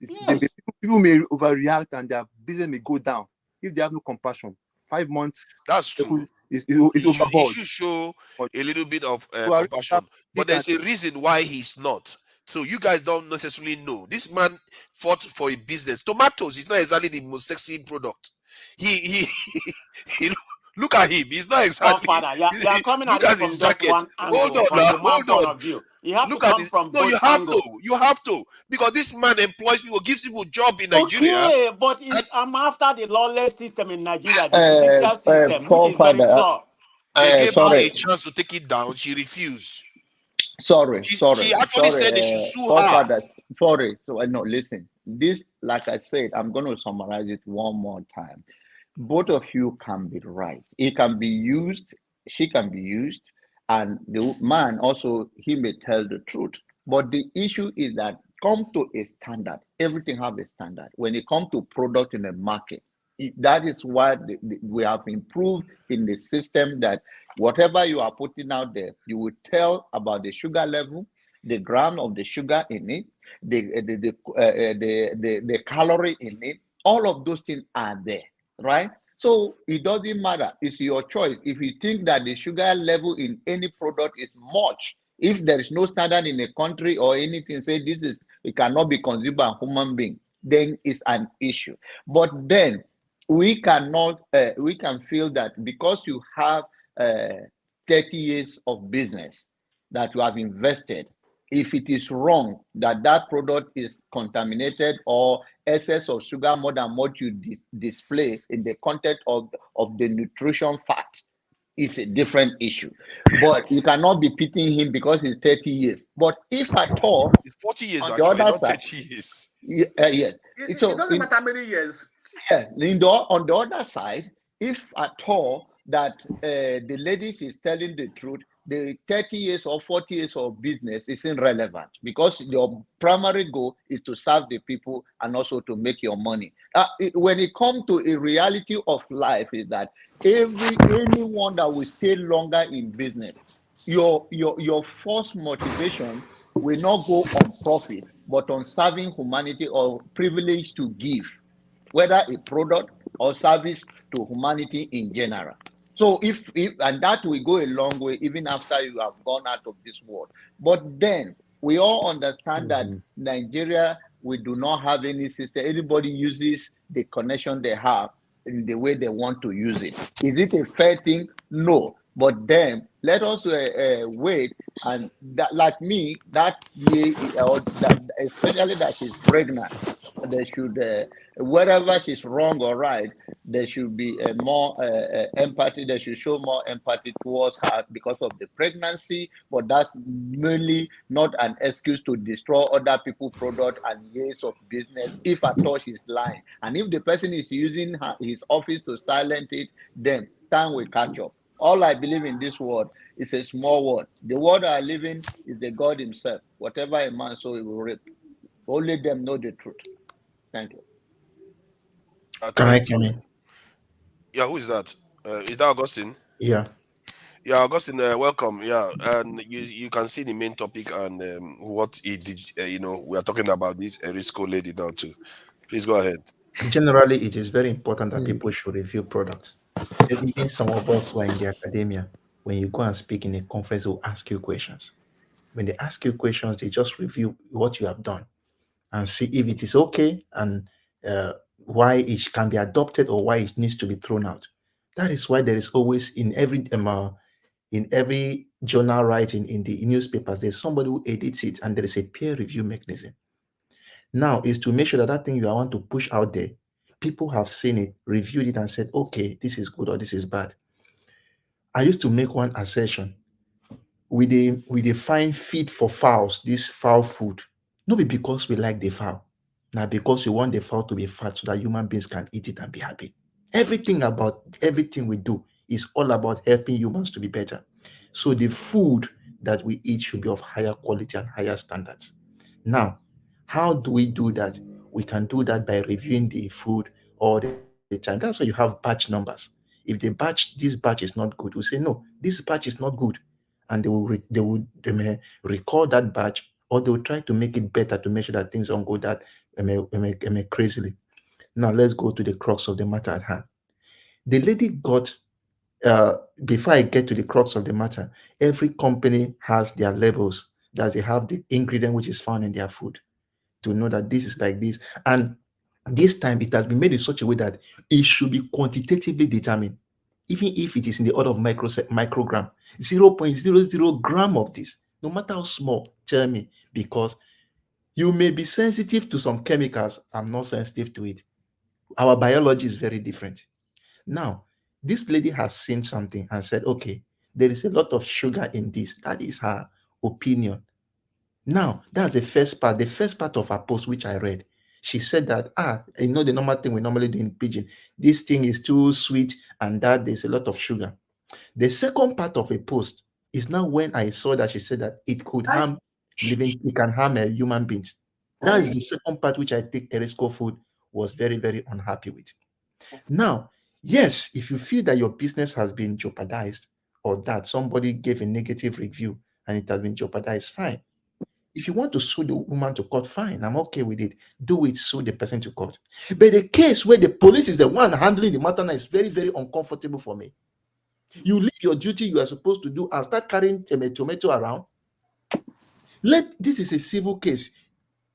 Speaker 7: Yes.
Speaker 5: people may overreact and their business may go down if they have no compassion. 5 months
Speaker 4: That's true.
Speaker 5: is
Speaker 4: He
Speaker 5: overboard.
Speaker 4: should show
Speaker 5: But
Speaker 4: a little bit of
Speaker 5: to arrest that
Speaker 4: compassion. But
Speaker 5: and
Speaker 4: there's a reason why he's not. So you guys don't necessarily know. This man fought for a business. Tomatoes is not exactly the most sexy product. He he look at him. He's not exactly.
Speaker 7: Godfather, you're coming at
Speaker 4: Look
Speaker 7: it
Speaker 4: at
Speaker 7: from
Speaker 4: his
Speaker 7: just
Speaker 4: jacket.
Speaker 7: one
Speaker 4: Hold
Speaker 7: angle,
Speaker 4: on
Speaker 7: from
Speaker 4: now.
Speaker 7: the man
Speaker 4: Hold
Speaker 7: point
Speaker 4: on.
Speaker 7: of view. You have to
Speaker 4: Look at
Speaker 7: come
Speaker 4: this.
Speaker 7: from
Speaker 4: No,
Speaker 7: both
Speaker 4: you have to.
Speaker 7: angles.
Speaker 4: You have to. Because this man employs people, gives people job in Nigeria.
Speaker 7: Okay, but
Speaker 4: And
Speaker 7: I'm after the lawless system in Nigeria, the judicial system, which is very
Speaker 8: Forefather,
Speaker 7: flawed.
Speaker 4: they gave her a
Speaker 8: sorry,
Speaker 4: chance to take it down. She refused.
Speaker 8: sorry,
Speaker 4: She
Speaker 8: sorry,
Speaker 4: actually
Speaker 8: sorry,
Speaker 4: said they should sue her.
Speaker 8: forefather, sorry. So no, listen. This, like I said, I'm going to summarize it one more time. Both of you can be right. It can be used. She can be used, and the man also, he may tell the truth. But the issue is that come to a standard. Everything have a standard. When it comes to product in the market, that is why we have improved in the system that whatever you are putting out there, you will tell about the sugar level, the gram of the sugar in it, the calorie in it. All of those things are there, right? So it doesn't matter. It's your choice. If you think that the sugar level in any product is much, if there is no standard in a country or anything, say this is, it cannot be consumed by a human being, then it's an issue. But then we cannot, we can feel that because you have 30 years of business that you have invested, if it is wrong that that product is contaminated or excess of sugar more than what you display in the content of the nutrition fact, is a different issue. But you cannot be pitying him because he's 30 years. But if at all,
Speaker 4: It's 40 years
Speaker 8: on the
Speaker 4: actually,
Speaker 8: other
Speaker 4: not
Speaker 8: side,
Speaker 4: 30 years.
Speaker 8: yes.
Speaker 6: It doesn't matter how many years.
Speaker 8: Yeah, on the other side, if at all that the lady is telling the truth, the 30 years or 40 years of business is irrelevant because your primary goal is to serve the people and also to make your money. When it comes to a reality of life, is that anyone that will stay longer in business, your first motivation will not go on profit, but on serving humanity or privilege to give, whether a product or service to humanity in general. So if and that will go a long way even after you have gone out of this world. But then we all understand that Nigeria, we do not have any system. Anybody uses the connection they have in the way they want to use it. Is it a fair thing? No. But then let us wait, and that, like me, that year, or that, especially that she's pregnant, they should, wherever she's wrong or right, there should be more empathy. They should show more empathy towards her because of the pregnancy. But that's mainly not an excuse to destroy other people's product and years of business. If at all she's lying, and if the person is using his office to silence it, then time will catch up. All I believe in this world is a small world. The world I live in is the God Himself. Whatever a man sow, he will reap. Only them know the truth. Thank you.
Speaker 10: Can I
Speaker 4: Thank
Speaker 10: come
Speaker 4: you.
Speaker 10: in?
Speaker 4: Yeah, who is that? Is that Augustine?
Speaker 10: Yeah.
Speaker 4: Yeah, Augustine, welcome. Yeah, and you can see the main topic and what he did. We are talking about this Erisco lady now too. Please go ahead.
Speaker 10: Generally, it is very important that
Speaker 5: Mm.
Speaker 10: people should review products. Even some of us who are in the academia, when you go and speak in a conference, they'll ask you questions. When they ask you questions, they just review what you have done and see if it is okay and why it can be adopted or why it needs to be thrown out. That is why there is always in every journal writing in the newspapers, there's somebody who edits it and there is a peer review mechanism. Now is to make sure that that thing you want to push out there, people have seen it, reviewed it, and said, okay, this is good or this is bad. I used to make one assertion. We find feed for fowls, this fowl food. Not be because we like the fowl. Now because we want the fowl to be fat so that human beings can eat it and be happy. Everything we do is all about helping humans to be better. So the food that we eat should be of higher quality and higher standards. Now, how do we do that? We can do that by reviewing the food all the time. That's why you have batch numbers. If this batch is not good, we say no, this batch is not good, and they may record that batch, or they will try to make it better to make sure that things don't go that crazily. Now let's go to the crux of the matter at hand. The lady got before I get to the crux of the matter, every company has their labels that they have the ingredient which is found in their food to know that this is like this. And this time it has been made in such a way that it should be quantitatively determined, even if it is in the order of microgram, 0.00 gram of this, no matter how small, tell me, because you may be sensitive to some chemicals. I'm not sensitive to it. Our biology is very different. Now, this lady has seen something and said, okay, there is a lot of sugar in this. That is her opinion. Now, that's the first part. The first part of her post, which I read, she said that, the normal thing we normally do in pigeon, this thing is too sweet and that there's a lot of sugar. The second part of a post is now when I saw that she said that it could harm it can harm human beings. That is the second part which I think Erisco Food was very, very unhappy with. Now, yes, if you feel that your business has been jeopardized or that somebody gave a negative review and it has been jeopardized, fine. If you want to sue the woman to court, fine, I'm okay with it. Do it, sue the person to court. But the case where the police is the one handling the matter now is very, very uncomfortable for me. You leave your duty you are supposed to do and start carrying a tomato around. This is a civil case.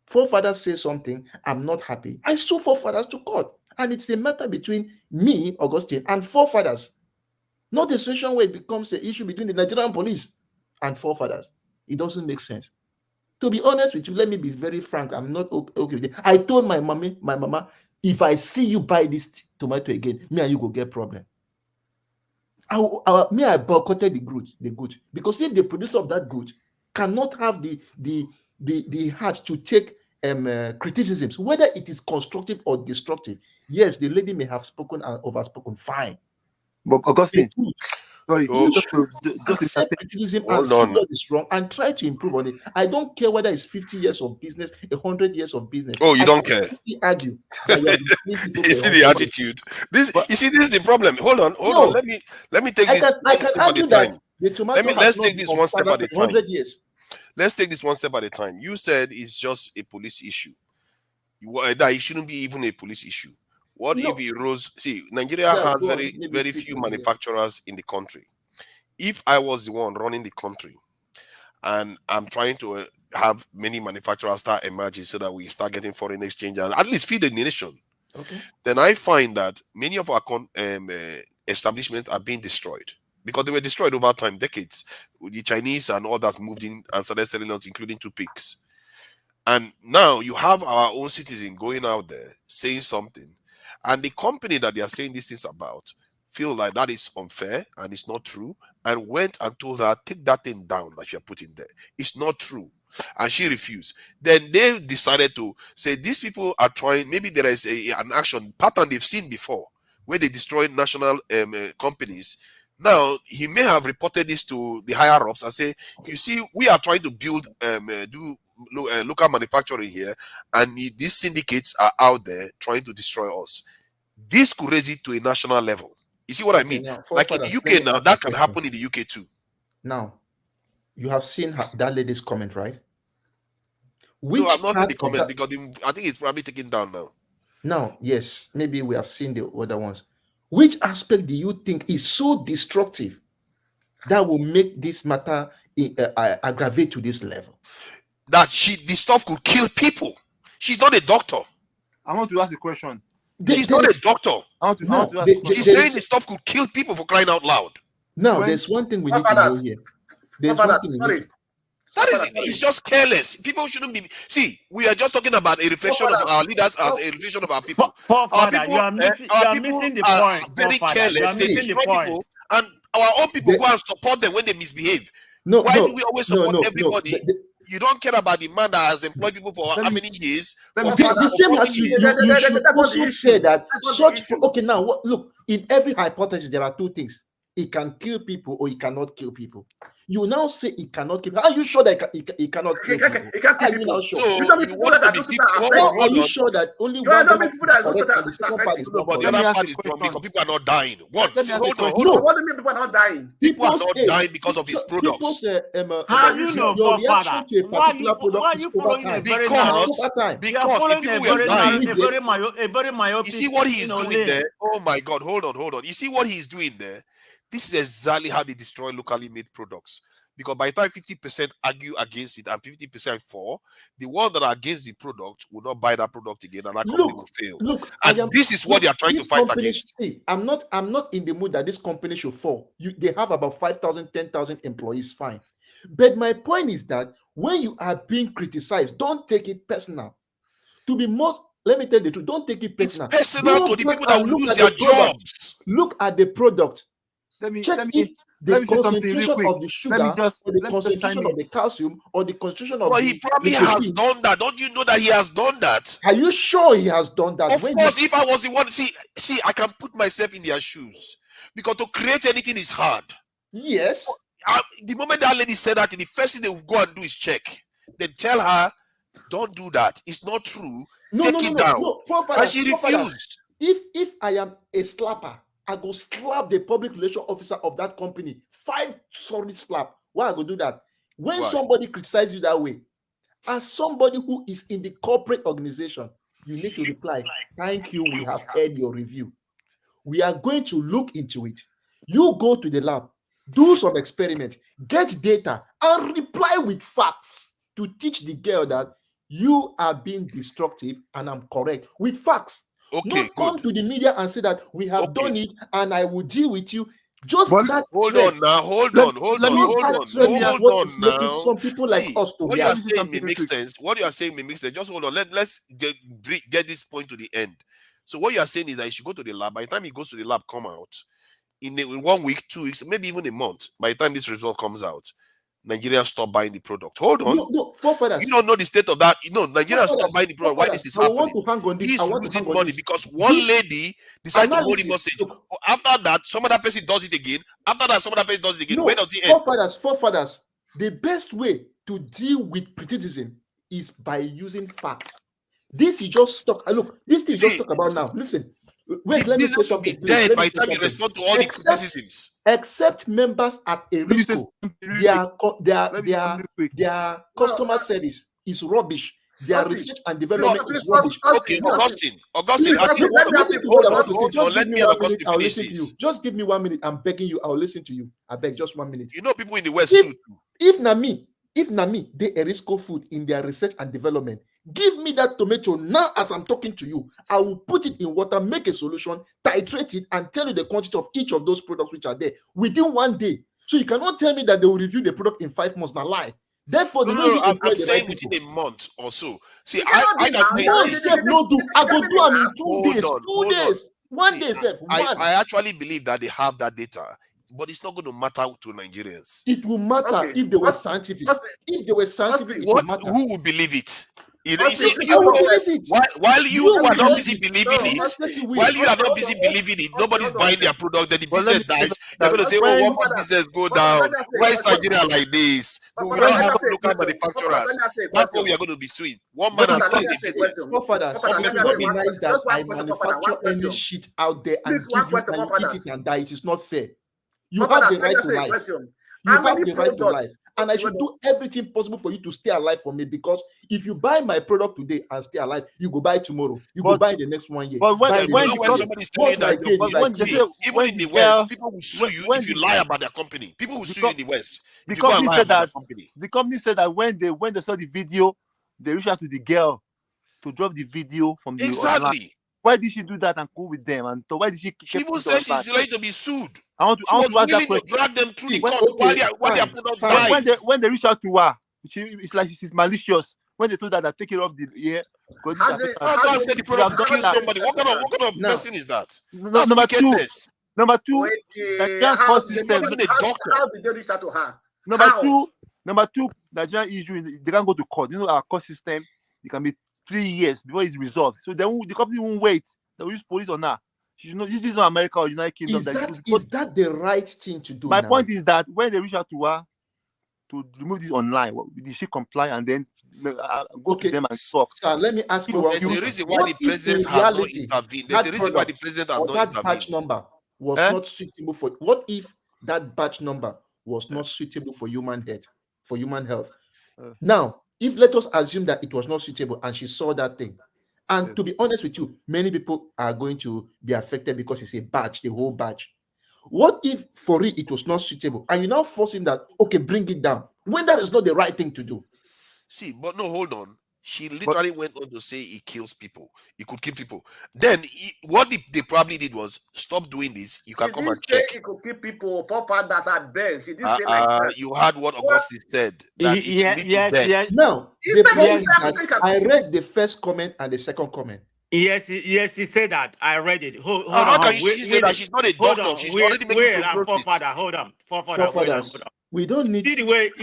Speaker 10: Forefathers say something, I'm not happy. I sue forefathers to court. And it's a matter between me, Augustine, and forefathers. Not a situation where it becomes an issue between the Nigerian police and forefathers. It doesn't make sense. To be honest with you, let me be very frank. I'm not okay with it. I told my mama, if I see you buy this tomato again, me and you go get problem. I boycotted the good, because if the producer of that good cannot have the heart to take criticisms, whether it is constructive or destructive. Yes, the lady may have spoken and overspoken, fine.
Speaker 5: But Augustine, sorry,
Speaker 4: Oh,
Speaker 5: just
Speaker 10: accept criticism and
Speaker 4: hold
Speaker 10: see
Speaker 4: on.
Speaker 10: what is wrong and try to improve on it. I don't care whether it's 50 years of business, 100 years of business.
Speaker 4: Oh, you
Speaker 10: I
Speaker 4: don't
Speaker 10: can
Speaker 4: care.
Speaker 10: still argue that you have been paying people
Speaker 4: You
Speaker 10: for
Speaker 4: see the
Speaker 10: 100 years.
Speaker 4: attitude. This
Speaker 5: But-
Speaker 4: you see, this is the problem. Hold on.
Speaker 10: No.
Speaker 4: Let me take
Speaker 10: I
Speaker 4: this
Speaker 10: can
Speaker 4: one step at a
Speaker 10: argue that
Speaker 4: time.
Speaker 10: the tomato
Speaker 4: Let's
Speaker 10: has
Speaker 4: take
Speaker 10: not
Speaker 4: this
Speaker 10: been
Speaker 4: one step
Speaker 10: of
Speaker 4: at a
Speaker 10: father for
Speaker 4: time.
Speaker 10: 100 years.
Speaker 4: Let's take this one step at a time. You said it's just a police issue. That it shouldn't be even a police issue. What
Speaker 10: No.
Speaker 4: if it rose? See, Nigeria
Speaker 10: Yeah,
Speaker 4: has
Speaker 10: go on.
Speaker 4: very,
Speaker 10: Maybe
Speaker 4: very
Speaker 10: speak
Speaker 4: few
Speaker 10: to me, yeah.
Speaker 4: manufacturers in the country. If I was the one running the country and I'm trying to have many manufacturers start emerging so that we start getting foreign exchange and at least feed the nation,
Speaker 10: Okay.
Speaker 4: then I find that many of our establishments are being destroyed because they were destroyed over time, decades. The Chinese and all that moved in and started selling us, including toothpicks. And now you have our own citizen going out there saying something, and the company that they are saying these things about feel like that is unfair and it's not true, and went and told her, take that thing down that you're putting there. It's not true. And she refused. Then they decided to say these people are trying, maybe there is an action pattern they've seen before where they destroy national companies. Now he may have reported this to the higher ups and say, you see, we are trying to build local manufacturing here, and these syndicates are out there trying to destroy us. This could raise it to a national level. You see what I mean?
Speaker 10: Now,
Speaker 4: like in the UK now, that can happen in the UK too.
Speaker 10: Now, you have seen that lady's comment, right?
Speaker 4: No, I've not seen the comment because I think it's probably taken down now.
Speaker 10: Now, yes, maybe we have seen the other ones. Which aspect do you think is so destructive that will make this matter aggravate to this level?
Speaker 4: That this stuff could kill people. She's not a doctor.
Speaker 5: I want to ask a question.
Speaker 4: She's not a doctor. She's saying this stuff could kill people, for crying out loud.
Speaker 10: Now, there's one thing we need to know here. There's one thing
Speaker 4: it's just careless. People shouldn't be. See, we are just talking about a reflection of our leaders as a reflection of our people. Our people,
Speaker 7: you are missing the point.
Speaker 4: Very careless. They destroy people, and our own people go and support them when they misbehave.
Speaker 10: Why
Speaker 4: do we always support everybody? You don't care about the man that has employed people for how many years?
Speaker 10: The same as you should also say that such. Okay, now look. In every hypothesis, there are two things. It can kill people or it cannot kill people. You now say it cannot kill people. Are you sure that it cannot kill people?
Speaker 6: It can't kill people.
Speaker 10: Sure?
Speaker 6: So
Speaker 10: are you sure that only one part is correct and the second part is not correct?
Speaker 4: The other part is wrong because people are not dying. Hold on.
Speaker 6: No. What do you mean people are not dying?
Speaker 4: People are not dying because of his products.
Speaker 7: How you know,
Speaker 10: your
Speaker 7: Father?
Speaker 10: reaction to a particular product is over time.
Speaker 4: Because
Speaker 7: a very myopic.
Speaker 4: You see what he is doing there? Oh my God! Hold on. You see what he is doing there? This is exactly how they destroy locally made products. Because by the time 50% argue against it and 50% for, the ones that are against the product will not buy that product again, and that company will fail. This is what they are trying to fight against.
Speaker 10: I'm not in the mood that this company should fall. They have about 5,000, 10,000 employees, fine. But my point is that when you are being criticized, don't take it personal. Let me tell you the truth, don't take it personal.
Speaker 4: It's personal to the people that will lose their jobs.
Speaker 10: Look at the product.
Speaker 5: Let me
Speaker 10: the concentration of the sugar, or the concentration of the calcium, or the concentration of.
Speaker 4: But he probably has done that. Don't you know that he has done that?
Speaker 10: Are you sure he has done that?
Speaker 4: Of course, if I was the one, see, I can put myself in their shoes, because to create anything is hard.
Speaker 10: Yes.
Speaker 4: The moment that lady said that, the first thing they will go and do is check. Then tell her, don't do that. It's not true. Take it down. And she refused.
Speaker 10: If I am a slapper, I go slap the public relations officer of that company. 5 solid slap. Why I go do that? When somebody criticizes you that way, as somebody who is in the corporate organization, you need to reply, thank you, we have heard your review. We are going to look into it. You go to the lab, do some experiments, get data, and reply with facts to teach the girl that you are being destructive and I'm correct with facts.
Speaker 4: Okay,
Speaker 10: not come to the media and say that we have done it and I will deal with you. Hold on now. Some people like us to
Speaker 4: what you are saying may make sense. What you are saying may make sense. Just hold on. Let's get this point to the end. So what you are saying is that you should go to the lab. By the time he goes to the lab, come out in 1 week, 2 weeks, maybe even a month. By the time this result comes out, Nigerians stop buying the product. Hold on.
Speaker 10: No,
Speaker 4: you don't know the state of that. Nigerians stop buying the product. Why this is happening?
Speaker 10: I want to hang on this.
Speaker 4: He's losing money because one lady decides to hold him hostage. After that, some other person does it again. After that, some other person does it again. Where does it end?
Speaker 10: Forefathers, the best way to deal with criticism is by using facts. This is just stuck. Look, this thing is just talk about now. Listen. Wait, let me say something.
Speaker 4: Dead by the time you respond to all the criticisms.
Speaker 10: Except members at Erisco, their customer service is rubbish. Their research and development is rubbish.
Speaker 4: Okay, Augustine, let me finish this.
Speaker 10: Just give me 1 minute. I'm begging you. I'll listen to you. I beg just 1 minute.
Speaker 4: You know people in the West too.
Speaker 10: If Nami, they Erisco food in their research and development, give me that tomato now as I'm talking to you. I will put it in water, make a solution, titrate it, and tell you the quantity of each of those products which are there within 1 day. So you cannot tell me that they will review the product in 5 months. Now lie. Therefore,
Speaker 4: I'm saying within a month or so. See, I can
Speaker 10: I go do them in 2 days. 2 days. 1 day, sir.
Speaker 4: I actually believe that they have that data. But it's not going to matter to Nigerians.
Speaker 10: It will matter if they were scientific. If they were scientific,
Speaker 4: who would believe it? You know, you see,
Speaker 10: I will believe it.
Speaker 4: while you
Speaker 10: You
Speaker 4: are not
Speaker 10: will
Speaker 4: busy
Speaker 10: believe it.
Speaker 4: believing
Speaker 10: Of
Speaker 4: it,
Speaker 10: course you will.
Speaker 4: while you are not
Speaker 6: Hold
Speaker 4: busy
Speaker 6: on,
Speaker 4: believing it, nobody's
Speaker 6: hold on.
Speaker 4: buying their product, then the
Speaker 5: But let
Speaker 4: business
Speaker 5: me say
Speaker 4: dies. They're going to say, oh,
Speaker 5: when
Speaker 4: what business go
Speaker 6: Let
Speaker 4: down?
Speaker 6: me ask you a
Speaker 4: Why is
Speaker 6: question.
Speaker 4: Nigeria like this? No, we
Speaker 6: Let
Speaker 4: don't
Speaker 6: me
Speaker 4: have
Speaker 6: ask you a
Speaker 4: local
Speaker 6: question. Let
Speaker 4: manufacturers.
Speaker 6: me ask you a
Speaker 4: That's what
Speaker 6: question.
Speaker 4: we are going to be suing. One man
Speaker 6: Let
Speaker 4: has
Speaker 6: me
Speaker 4: killed the
Speaker 6: ask you a
Speaker 4: business.
Speaker 6: question.
Speaker 10: Forefathers,
Speaker 6: Forefathers,
Speaker 10: it
Speaker 6: let me
Speaker 10: will
Speaker 6: ask
Speaker 10: not
Speaker 6: you
Speaker 10: be
Speaker 6: one
Speaker 10: nice
Speaker 6: question.
Speaker 10: that
Speaker 6: Just one
Speaker 10: I
Speaker 6: question, Forefather.
Speaker 10: manufacture
Speaker 6: One
Speaker 10: any
Speaker 6: question.
Speaker 10: shit out there and
Speaker 6: Please,
Speaker 10: give
Speaker 6: one
Speaker 10: you
Speaker 6: question,
Speaker 10: and you eat it
Speaker 6: Forefathers.
Speaker 10: and die. It is not fair. You have
Speaker 6: Forefathers,
Speaker 10: the
Speaker 6: let me
Speaker 10: right
Speaker 6: ask
Speaker 10: to
Speaker 6: you a
Speaker 10: life.
Speaker 6: question.
Speaker 10: You
Speaker 6: How
Speaker 10: have
Speaker 6: many
Speaker 10: the right to
Speaker 6: products?
Speaker 10: life. And I should do everything possible for you to stay alive for me, because if you buy my product today and stay alive, you go buy tomorrow. You go
Speaker 5: But
Speaker 10: buy the next 1 year.
Speaker 5: but
Speaker 10: buy
Speaker 4: Yeah,
Speaker 10: the
Speaker 4: you
Speaker 5: when
Speaker 10: next
Speaker 4: know,
Speaker 5: the
Speaker 10: 2
Speaker 4: when
Speaker 10: years.
Speaker 4: somebody's telling
Speaker 10: What's
Speaker 4: you
Speaker 10: my
Speaker 4: that
Speaker 10: gain
Speaker 5: but
Speaker 10: if I
Speaker 5: when
Speaker 10: kill
Speaker 5: they
Speaker 10: you?
Speaker 5: say
Speaker 4: even
Speaker 5: when
Speaker 4: in
Speaker 5: the
Speaker 4: the West,
Speaker 5: girl
Speaker 4: people will sue you
Speaker 5: when
Speaker 4: if you
Speaker 5: the
Speaker 4: lie about their company. People will sue you in the West
Speaker 5: the
Speaker 4: if you go and
Speaker 5: company
Speaker 4: lie
Speaker 5: said
Speaker 4: about their
Speaker 5: that
Speaker 4: company.
Speaker 5: the company said that when they saw the video, they reached out to the girl to drop the video from the online.
Speaker 4: Exactly.
Speaker 5: Why did she do that and go with them? And so why did she
Speaker 4: She
Speaker 5: keep
Speaker 4: even
Speaker 5: it
Speaker 4: said
Speaker 5: online?
Speaker 4: she's ready to be sued.
Speaker 5: I want
Speaker 4: She was
Speaker 5: to ask that
Speaker 4: willing to
Speaker 5: question.
Speaker 4: drag them through the
Speaker 10: See,
Speaker 4: court
Speaker 10: okay,
Speaker 4: while their
Speaker 10: fine,
Speaker 4: product
Speaker 10: fine.
Speaker 4: died.
Speaker 5: When they reach out to her, it's like she's malicious. When they told her that take it off the air, because this
Speaker 6: How they,
Speaker 5: affects
Speaker 4: Oh,
Speaker 6: how
Speaker 4: God
Speaker 6: they,
Speaker 4: said the
Speaker 5: should have
Speaker 4: product
Speaker 5: done
Speaker 4: will kill
Speaker 5: that.
Speaker 4: somebody. What kind of
Speaker 10: Now,
Speaker 4: person is that? That's
Speaker 5: Number two,
Speaker 4: wickedness.
Speaker 5: the Nigerian court
Speaker 4: You're not
Speaker 5: system.
Speaker 4: even a doctor.
Speaker 6: how did they reach out to her?
Speaker 5: Number
Speaker 6: How?
Speaker 5: two, Nigerian issue, they can't go to court. You know, our court system, it can be 3 years before it's resolved. So the company won't wait. They will use police on her. She should know this is not America or United Kingdom.
Speaker 10: is that the right thing to do?
Speaker 5: My
Speaker 10: now?
Speaker 5: point is that when they reach out to her to remove this online, did she comply and then go to them and talk?
Speaker 10: Sir, let me ask you one
Speaker 4: There's a
Speaker 10: question.
Speaker 4: reason why
Speaker 10: What
Speaker 4: the
Speaker 10: if
Speaker 4: president
Speaker 10: in
Speaker 4: has not
Speaker 10: reality
Speaker 4: intervened. There's a
Speaker 10: that
Speaker 4: reason why the
Speaker 10: product
Speaker 4: president has
Speaker 10: or
Speaker 4: not
Speaker 10: that batch
Speaker 4: intervened.
Speaker 10: number was not suitable for? What if that batch number was not suitable for human health? Now, if let us assume that it was not suitable and she saw that thing, and to be honest with you, many people are going to be affected because it's a batch, the whole batch. What if for it was not suitable and you now forcing that, okay, bring it down, when that is not the right thing to do?
Speaker 4: See, but no, hold on. She literally went on to say it kills people. It could kill people. Then what they probably did was stop doing this. You can come and check.
Speaker 6: It could keep people. Forefathers are banned. She didn't say like that.
Speaker 4: You heard what Augustine said, that it leads to death.
Speaker 7: Yes.
Speaker 10: Now,
Speaker 6: He
Speaker 10: the
Speaker 6: said
Speaker 10: point
Speaker 6: it.
Speaker 10: is that I read the first comment and the second comment.
Speaker 7: Yes, he said that. I read it. Hold
Speaker 4: How
Speaker 7: on.
Speaker 4: can she say that? She's not a
Speaker 7: Hold
Speaker 4: doctor.
Speaker 7: on.
Speaker 4: She's already making prognosis.
Speaker 7: Forefather. Hold on.
Speaker 10: Forefathers, we don't need.
Speaker 7: You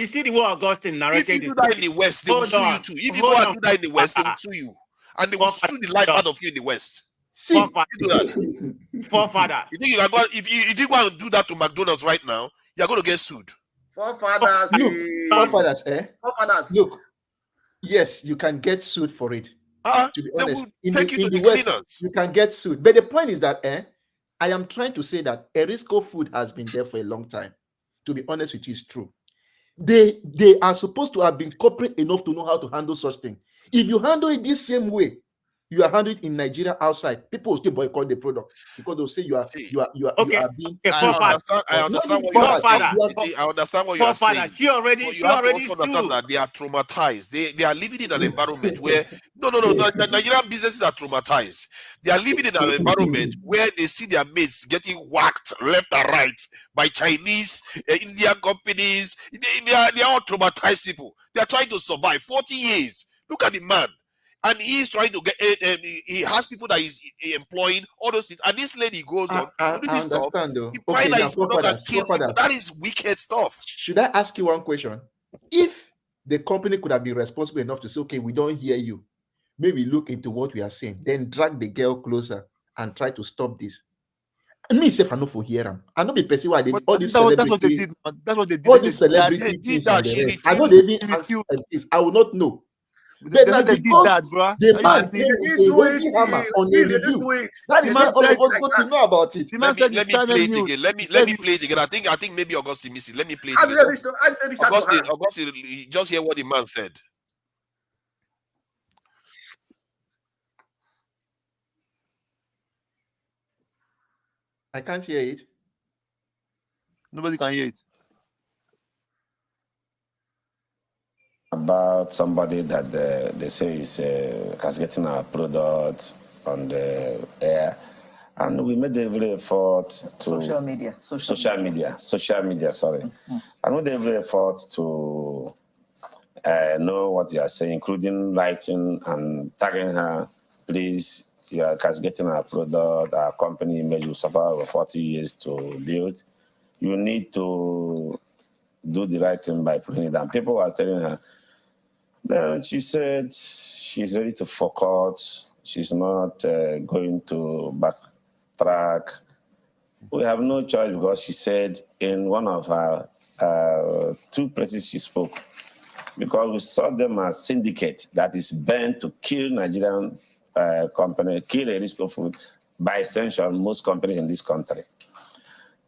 Speaker 7: see the way Augustine narrated
Speaker 4: If you
Speaker 7: the
Speaker 4: do that in
Speaker 7: story.
Speaker 4: the West, they will
Speaker 7: Hold
Speaker 4: sue you
Speaker 7: on.
Speaker 4: too. If you go
Speaker 7: Hold
Speaker 4: and
Speaker 7: on.
Speaker 4: do that in the West, they will
Speaker 7: Forefather.
Speaker 4: sue you. And they will sue the life out of you in the West.
Speaker 10: See,
Speaker 4: You do that.
Speaker 7: Forefather.
Speaker 4: You think you can go, if you go and do that to McDonald's right now, you're going to get sued.
Speaker 6: Forefathers.
Speaker 10: Forefathers, look, yes, you can get sued for it. To be honest, in the West,
Speaker 4: cleaners.
Speaker 10: you can get sued. But the point is that I am trying to say that Erisco food has been there for a long time. To be honest with you, it's true. They are supposed to have been corporate enough to know how to handle such thing. If you handle it this same way, you are handling it in Nigeria outside, people will still boycott the product because they'll say you are being.
Speaker 4: I understand what you are saying. I understand what you are saying.
Speaker 7: She already
Speaker 4: also understand that they are traumatized. They are living in an environment where Nigerian businesses are traumatized. They are living in an environment where they see their mates getting whacked left and right by Chinese, Indian companies. They are all traumatized people. They are trying to survive 40 years. Look at the man. And he's trying to get he has people that he's employing, all those things. And this lady goes on
Speaker 10: I
Speaker 4: doing this stuff.
Speaker 10: understand though.
Speaker 4: Okay, that is wicked stuff.
Speaker 10: Should I ask you one question? If the company could have been responsible enough to say, okay, we don't hear you, maybe look into what we are saying, then drag the girl closer and try to stop this. And me, if I know for hear them, I know be person why they all these celebrities.
Speaker 5: That's what they did. That's what they did.
Speaker 10: All these celebrity things and the rest. I know they even ask this. I will not know. But now because the man came with a heavy hammer on a review, that is why all of us got to know about it.
Speaker 4: Let me play it again. Let me play it again. I think maybe Augustine missed it. Let me play it again. Augustine, just hear what the man said.
Speaker 10: I can't hear it.
Speaker 5: Nobody can hear it.
Speaker 9: About somebody that they say is getting our product on the air, and we made every effort to social media. Sorry, I made every effort to know what you are saying, including writing and tagging her. Please, you are getting our product, our company image will suffer over 40 years to build. You need to do the right thing by putting it down. People are telling her, Then she said she's ready to focus. She's not going to backtrack. We have no choice because she said in one of her 2 places she spoke, because we saw them as syndicate that is bent to kill Nigerian company, kill Erisco food, by extension, most companies in this country.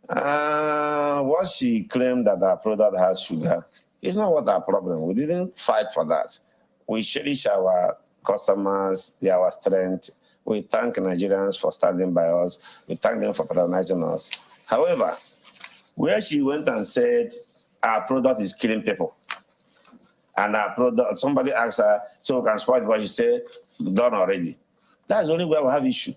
Speaker 9: What she claimed that our product has sugar is not what our problem. We didn't fight for that. We cherish our customers, they are our strength. We thank Nigerians for standing by us. We thank them for patronizing us. However, where she went and said our product is killing people, and our product, somebody asked her, so we can spoil it, but she said, done already. That's the only way we have issue.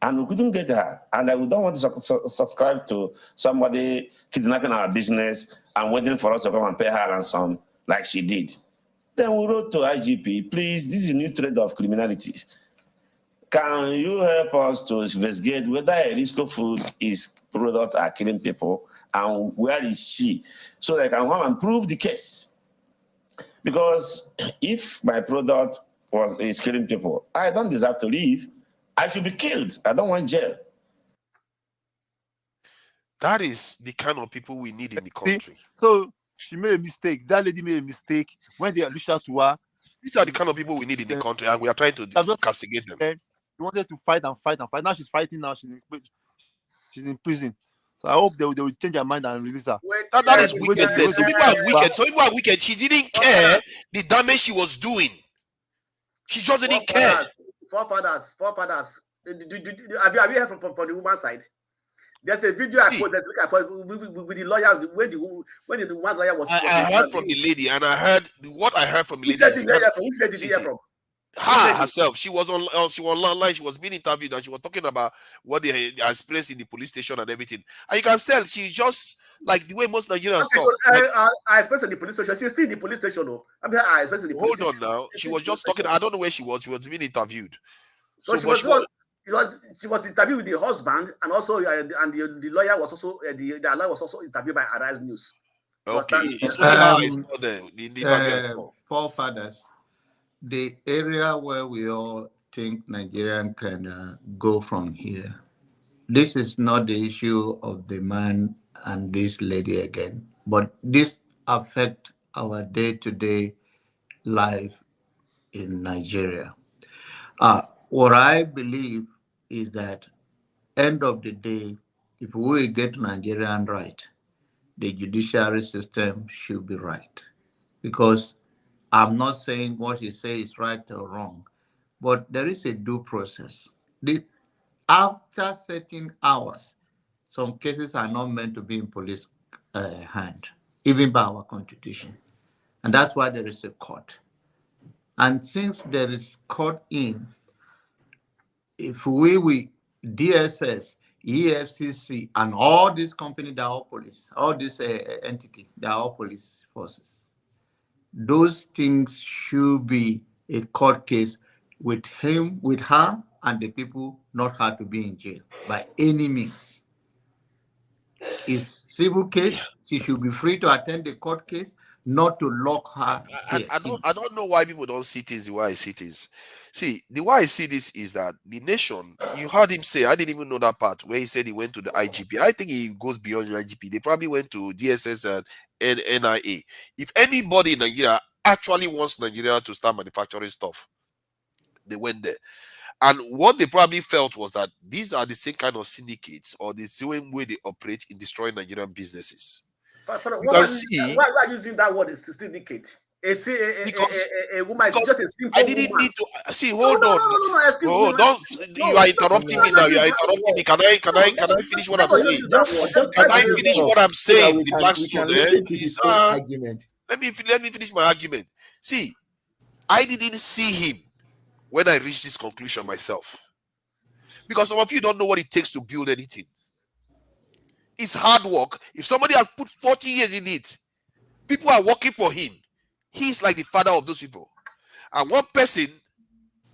Speaker 9: And we couldn't get her. And we don't want to subscribe to somebody kidnapping our business and waiting for us to come and pay her ransom like she did. Then we wrote to IGP, please, this is a new trade of criminality. Can you help us to investigate whether Erisco food is product are killing people, and where is she, so they can come and prove the case? Because if my product is killing people, I don't deserve to live. I should be killed. I don't want jail.
Speaker 4: That is the kind of people we need in the country.
Speaker 5: So she made a mistake. That lady made a mistake when they reached out to her.
Speaker 4: These are the kind of people we need in the country, and we are trying to castigate them.
Speaker 5: She wanted to fight and fight and fight. Now she's fighting. Now she's in prison. So I hope they will change their mind and release her.
Speaker 4: That is wickedness. So people are wicked. So people are wicked. She didn't care the damage she was doing. She just didn't care.
Speaker 6: Forefathers. Have you heard from the woman's side? There's a video I posted with the lawyer when the woman's lawyer was.
Speaker 4: I heard from the lady, and I heard what I heard from the lady.
Speaker 6: Which lady did you hear from?
Speaker 4: Her herself. She was online. She was being interviewed, and she was talking about what they experienced in the police station and everything. And you can tell she's just like the way most Nigerians talk.
Speaker 6: I expressed in the police station. She's still in the police station, though. I expressed in the police station.
Speaker 4: Hold on now. She was just talking. I don't know where she was. She was being interviewed.
Speaker 6: So she was interviewed with the husband, and also the lawyer was also the lawyer was also interviewed by Arise News.
Speaker 4: Okay.
Speaker 8: Forefathers, the area where we all think Nigerian can go from here. This is not the issue of the man and this lady again, but this affects our day-to-day life in Nigeria. What I believe is that end of the day, if we get Nigerian right, the judiciary system should be right. Because I'm not saying what you say is right or wrong, but there is a due process. After certain hours, some cases are not meant to be in police hand, even by our constitution. And that's why there is a court. And since there is court in, if we DSS, EFCC, and all these companies, they are all police, all these entities, they are all police forces. Those things should be a court case with him, with her, and the people, not her to be in jail by any means. It's civil case. She should be free to attend the court case, not to lock her.
Speaker 4: I don't know why people don't see things the way I see things. See, the way I see this is that the nation, you heard him say, I didn't even know that part where he said he went to the IGP. I think he goes beyond the IGP. They probably went to DSS and NIA. If anybody in Nigeria actually wants Nigeria to start manufacturing stuff, they went there. And what they probably felt was that these are the same kind of syndicates or the same way they operate in destroying Nigerian businesses.
Speaker 6: Why are you using that word, is syndicate? A woman is just a simple
Speaker 4: I didn't
Speaker 6: woman.
Speaker 4: need to see. Hold on.
Speaker 6: No, excuse me.
Speaker 4: Don't. You are interrupting me now. You are interrupting me. Can I finish what I'm saying? Can I finish what I'm saying? The black student. Let me finish my argument. See, I didn't see him when I reached this conclusion myself, because some of you don't know what it takes to build anything. It's hard work. If somebody has put 40 years in it, people are working for him. He's like the father of those people. And one person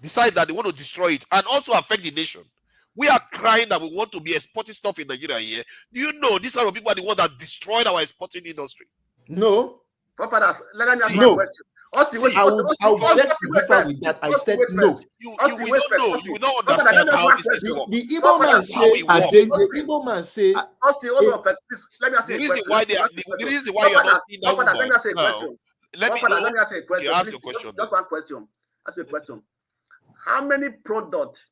Speaker 4: decide that they want to destroy it and also affect the nation. We are crying that we want to be exporting stuff in Nigeria here. Do you know these are the people are the ones that destroyed our exporting industry?
Speaker 10: No.
Speaker 6: Forefathers, let me ask
Speaker 10: No.
Speaker 6: my question. Austin, wait,
Speaker 10: I will beg to differ with that. I said no.
Speaker 4: You will not know. You will not
Speaker 6: Forefathers, let
Speaker 4: understand
Speaker 6: me ask
Speaker 4: how
Speaker 6: one
Speaker 4: this thing
Speaker 6: question.
Speaker 4: works.
Speaker 10: The Igbo man
Speaker 6: Forefathers,
Speaker 4: How
Speaker 10: say,
Speaker 4: it works.
Speaker 10: the Igbo man say,
Speaker 6: Austin, hold on first. Please, let me ask
Speaker 4: The
Speaker 6: you a
Speaker 4: reason
Speaker 6: question.
Speaker 4: why the reason why you're not seeing that
Speaker 6: Forefathers, let me
Speaker 4: woman
Speaker 6: ask you a
Speaker 4: now.
Speaker 6: question.
Speaker 4: Let me
Speaker 6: Forefathers, let me ask you a question.
Speaker 4: ask
Speaker 6: Please,
Speaker 4: your question.
Speaker 6: just one question. Ask you a question. How many products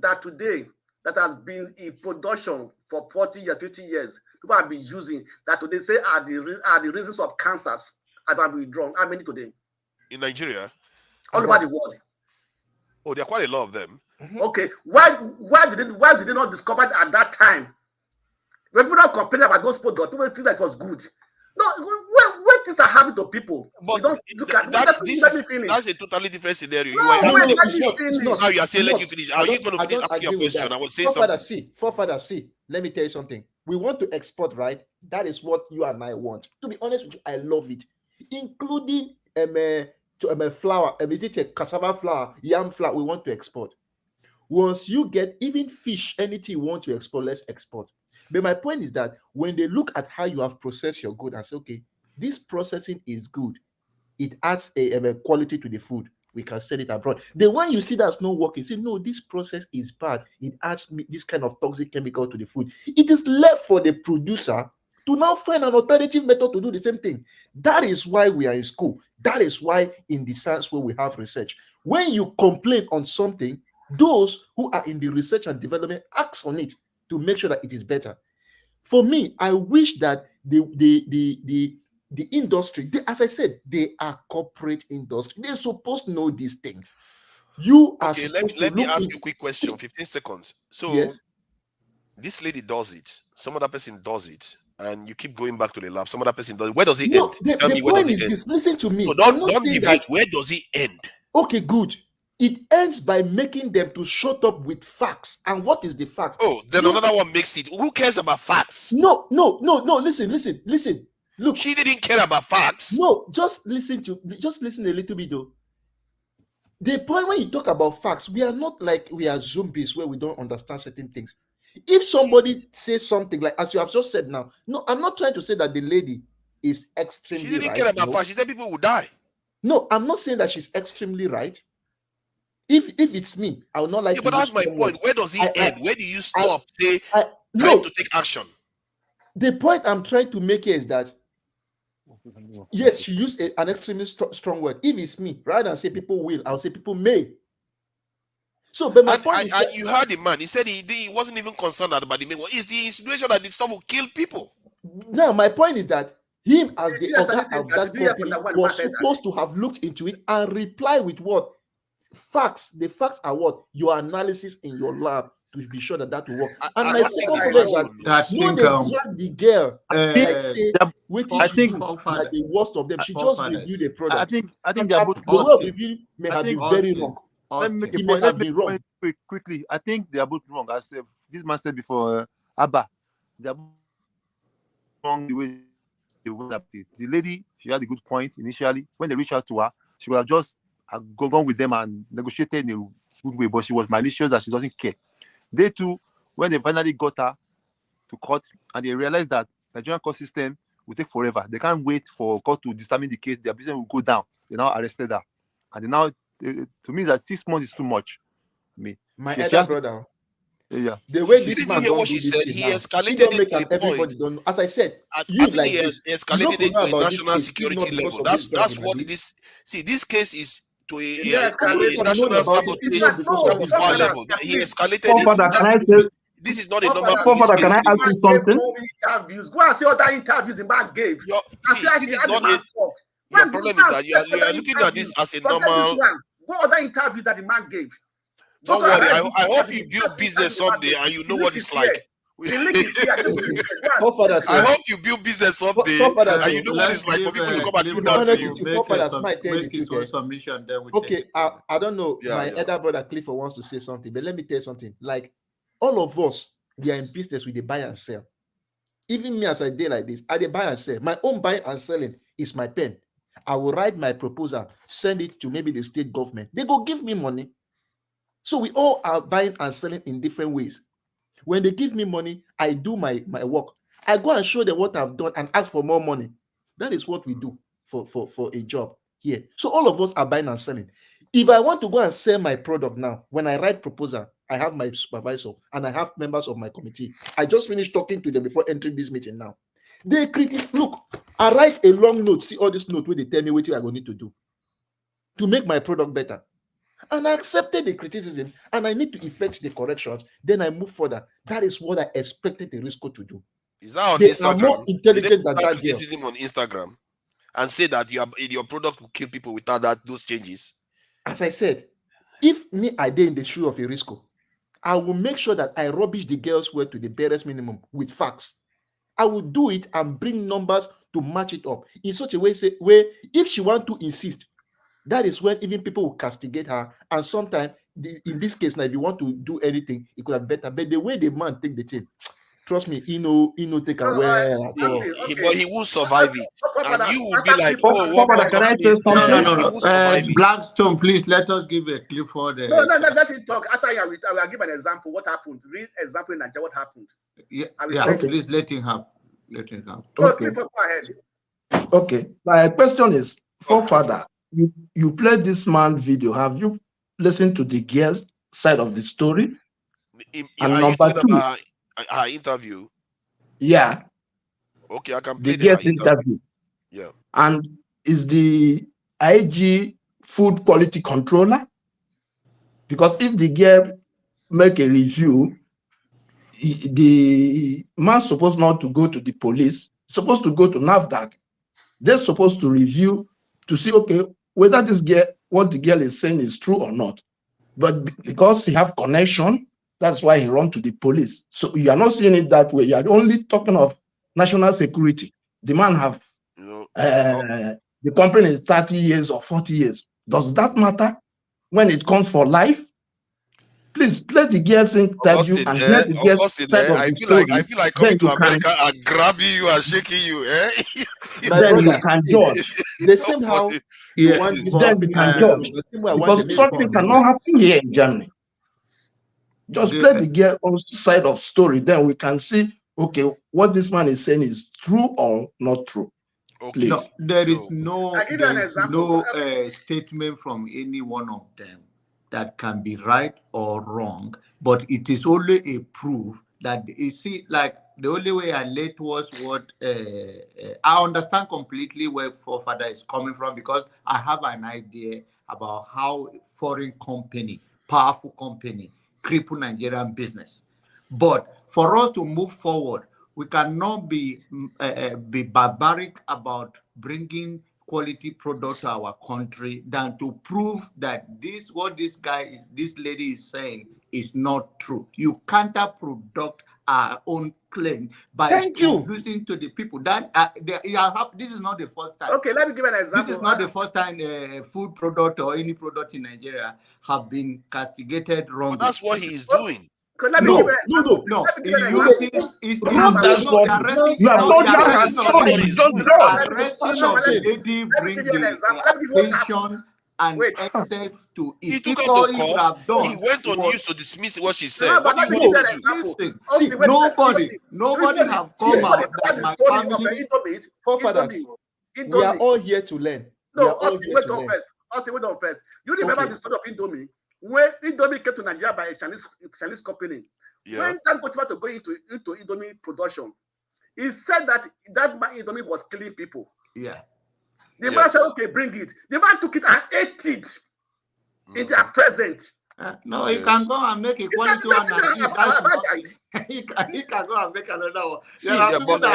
Speaker 6: that today that has been in production for 40 years, 50 years, people have been using that today say are the reasons of cancers that have been withdrawn? How many today?
Speaker 4: In Nigeria?
Speaker 6: All over the world.
Speaker 4: Oh, there are quite a lot of them.
Speaker 6: Okay. Why did they not discover it at that time? When people don't complain about those products, people think that it was good. No, when things are happening to people,
Speaker 4: But
Speaker 6: you don't look at
Speaker 4: that's a totally different scenario.
Speaker 10: it's not.
Speaker 4: Now you are saying let you finish. Are you going to finish asking your question? I will say something.
Speaker 10: Forefather, see. Let me tell you something. We want to export, right? That is what you and I want. To be honest with you, I love it, including flour. Is it a cassava flour, yam flour? We want to export. Once you get even fish, anything you want to export, let's export. But my point is that when they look at how you have processed your good and say, okay, this processing is good, it adds a quality to the food, we can sell it abroad. Then when you see that's not working, say, no, this process is bad, it adds this kind of toxic chemical to the food. It is left for the producer to now find an alternative method to do the same thing. That is why we are in school. That is why in the science where we have research. When you complain on something, those who are in the research and development act on it to make sure that it is better. For me, I wish that the industry, as I said, they are corporate industry. They're supposed to know this thing. You are
Speaker 4: okay.
Speaker 10: supposed
Speaker 4: Let
Speaker 10: to
Speaker 4: me
Speaker 10: look
Speaker 4: ask you a quick question. 15 seconds. So
Speaker 10: yes.
Speaker 4: This lady does it. Some other person does it, and you keep going back to the lab. Some other person does it. Where does it
Speaker 10: No,
Speaker 4: end? Tell me
Speaker 10: the
Speaker 4: where does
Speaker 10: point
Speaker 4: it
Speaker 10: is
Speaker 4: end?
Speaker 10: this. Listen to me.
Speaker 4: So
Speaker 10: I'm not
Speaker 4: don't
Speaker 10: saying
Speaker 4: debate.
Speaker 10: that.
Speaker 4: Where does it end?
Speaker 10: Okay, good. It ends by making them to shut up with facts. And what is the facts?
Speaker 4: Oh, then another one makes it. Who cares about facts?
Speaker 10: No. Listen. Look,
Speaker 4: she didn't care about facts.
Speaker 10: No, just listen a little bit though. The point when you talk about facts, we are not like we are zombies where we don't understand certain things. If somebody says something like, as you have just said now, no, I'm not trying to say that the lady is extremely right.
Speaker 4: She didn't care about facts. She said people will die.
Speaker 10: No, I'm not saying that she's extremely right. If it's me, I would not like to.
Speaker 4: But that's my point. Where does it end? Where do you stop? Trying to take action.
Speaker 10: The point I'm trying to make here is that yes, she used an extremely strong word. If it's me, rather than say people will, I'll say people may. So, but my point is that
Speaker 4: you heard the man. He said he wasn't even concerned about the main one. It's the insinuation that this stuff will kill people.
Speaker 10: Now, my point is that him as the owner of that company was supposed to have looked into it and reply with what? Facts. The facts are what? Your analysis in your lab to be sure that will work. And my second point is that when they drag the girl, like say, I think like the worst of them, she just reviewed the product.
Speaker 5: I think they're both
Speaker 10: the way of reviewing may have been very wrong.
Speaker 5: Let me make a point. Let me wrong. Quickly. I think they are both wrong. As this man said before, Abba, they are both wrong the way they would have it. The lady, she had a good point initially. When they reached out to her, she would have just gone with them and negotiated in a good way, but she was malicious that she doesn't care. They too, when they finally got her to court and they realized that the Nigerian court system will take forever. They can't wait for court to determine the case. Their business will go down. They now arrested her. And they now, to me, that 6 months is too much.
Speaker 10: My elder brother.
Speaker 5: Yeah.
Speaker 10: The way this man
Speaker 4: hear what she said, he escalated it to the point.
Speaker 10: Don't know. As I said,
Speaker 4: I think he escalated it to a national security level. That's what this. See, this case is to a national sabotage level. He escalated it. This is not a normal police case.
Speaker 11: Can I ask you something?
Speaker 6: Interviews. Go and see other interviews the man gave.
Speaker 4: This is not a. Your problem is that you are looking at this as a normal.
Speaker 6: Go other interviews that the man gave.
Speaker 4: Don't worry. I hope you build business someday and you know what it's like. I hope you build business someday and you know what it's like for people to come and do that to you.
Speaker 10: Okay, I don't know. My elder brother Clifford wants to say something, but let me tell you something. Like all of us, we are in business with the buy and sell. Even me, as I did like this, I did buy and sell. My own buying and selling is my pen. I will write my proposal, send it to maybe the state government. They go give me money. So we all are buying and selling in different ways. When they give me money, I do my work. I go and show them what I've done and ask for more money. That is what we do. for a job here. So all of us are buying and selling. If I want to go and sell my product now, when I write proposal, I have my supervisor and I have members of my committee. I just finished talking to them before entering this meeting now. They criticize, look, I write a long note, see all this note where they tell me what I go need to do to make my product better. And I accepted the criticism and I need to effect the corrections. Then I move further. That is what I expected Erisco to do.
Speaker 4: Is that on
Speaker 10: They
Speaker 4: Instagram?
Speaker 10: are more intelligent than that
Speaker 4: criticism on Instagram and say that your product will kill people without those changes.
Speaker 10: As I said, if me I did in the shoe of Erisco, I will make sure that I rubbish the girls' word to the barest minimum with facts. I will do it and bring numbers to match it up in such a way, where if she wants to insist, that is when even people will castigate her. And sometimes, in this case, now, if you want to do anything, it could have better. But the way the man take the thing, trust me, he no take away.
Speaker 4: But he will survive it. And you will be like,
Speaker 5: can I say something? No. Blackstone, please let us give a clip for the.
Speaker 6: No, let him talk. After I will give an example. What happened? Read example in Nigeria. What happened?
Speaker 5: Yeah, okay. Please let him have. Let him have.
Speaker 6: Okay. Go ahead.
Speaker 11: Okay. My question is, forefather, you played this man video. Have you listened to the girl's side of the story?
Speaker 4: And number two, her interview.
Speaker 11: Yeah.
Speaker 4: Okay, I can play
Speaker 11: the girl's interview.
Speaker 4: Yeah.
Speaker 11: And is the IG food quality controller? Because if the girl make a review, the man supposed not to go to the police, supposed to go to NAFDAC. They're supposed to review to see, okay, whether this girl, what the girl is saying is true or not. But because he have connection, that's why he run to the police. So you are not seeing it that way. You are only talking of national security. The man have, the company is 30 years or 40 years. Does that matter when it comes for life? Please play the girl's interview and hear the girl's side of the story.
Speaker 4: I feel like coming to America and grabbing you and shaking you.
Speaker 11: Then you can judge.
Speaker 10: The same how you want this
Speaker 11: then we can judge. Because something cannot happen here in Germany. Just play the girl's side of story. Then we can see, okay, what this man is saying is true or not true.
Speaker 4: Okay.
Speaker 11: Please.
Speaker 5: No, there is no statement from any one of them that can be right or wrong, but it is only a proof that, you see, like the only way I led was what I understand completely where forefather is coming from, because I have an idea about how foreign company, powerful company, cripple Nigerian business. But for us to move forward, we cannot be barbaric about bringing quality product to our country than to prove that what this lady is saying is not true. You can't product our own claim by introducing to the people that this is not the first time.
Speaker 6: Okay, let me give an example.
Speaker 5: This is not the first time food product or any product in Nigeria have been castigated wrongly.
Speaker 4: But that's what he is doing.
Speaker 5: No. And access to it.
Speaker 4: He took out the court. He went on news to dismiss what she said. What do you want to do?
Speaker 5: Nobody have come out that my family.
Speaker 10: Forefathers, we are all here to learn.
Speaker 6: No, Austin, wait on first. You remember the story of Indomie? When Indomie came to Nigeria by a Chinese company, when that got to go into Indomie production, he said that Indomie was killing people.
Speaker 5: Yeah.
Speaker 6: The man said, okay, bring it. The man took it and ate it in their present.
Speaker 5: No, he can go and make a quality one and eat. He can go and make another one.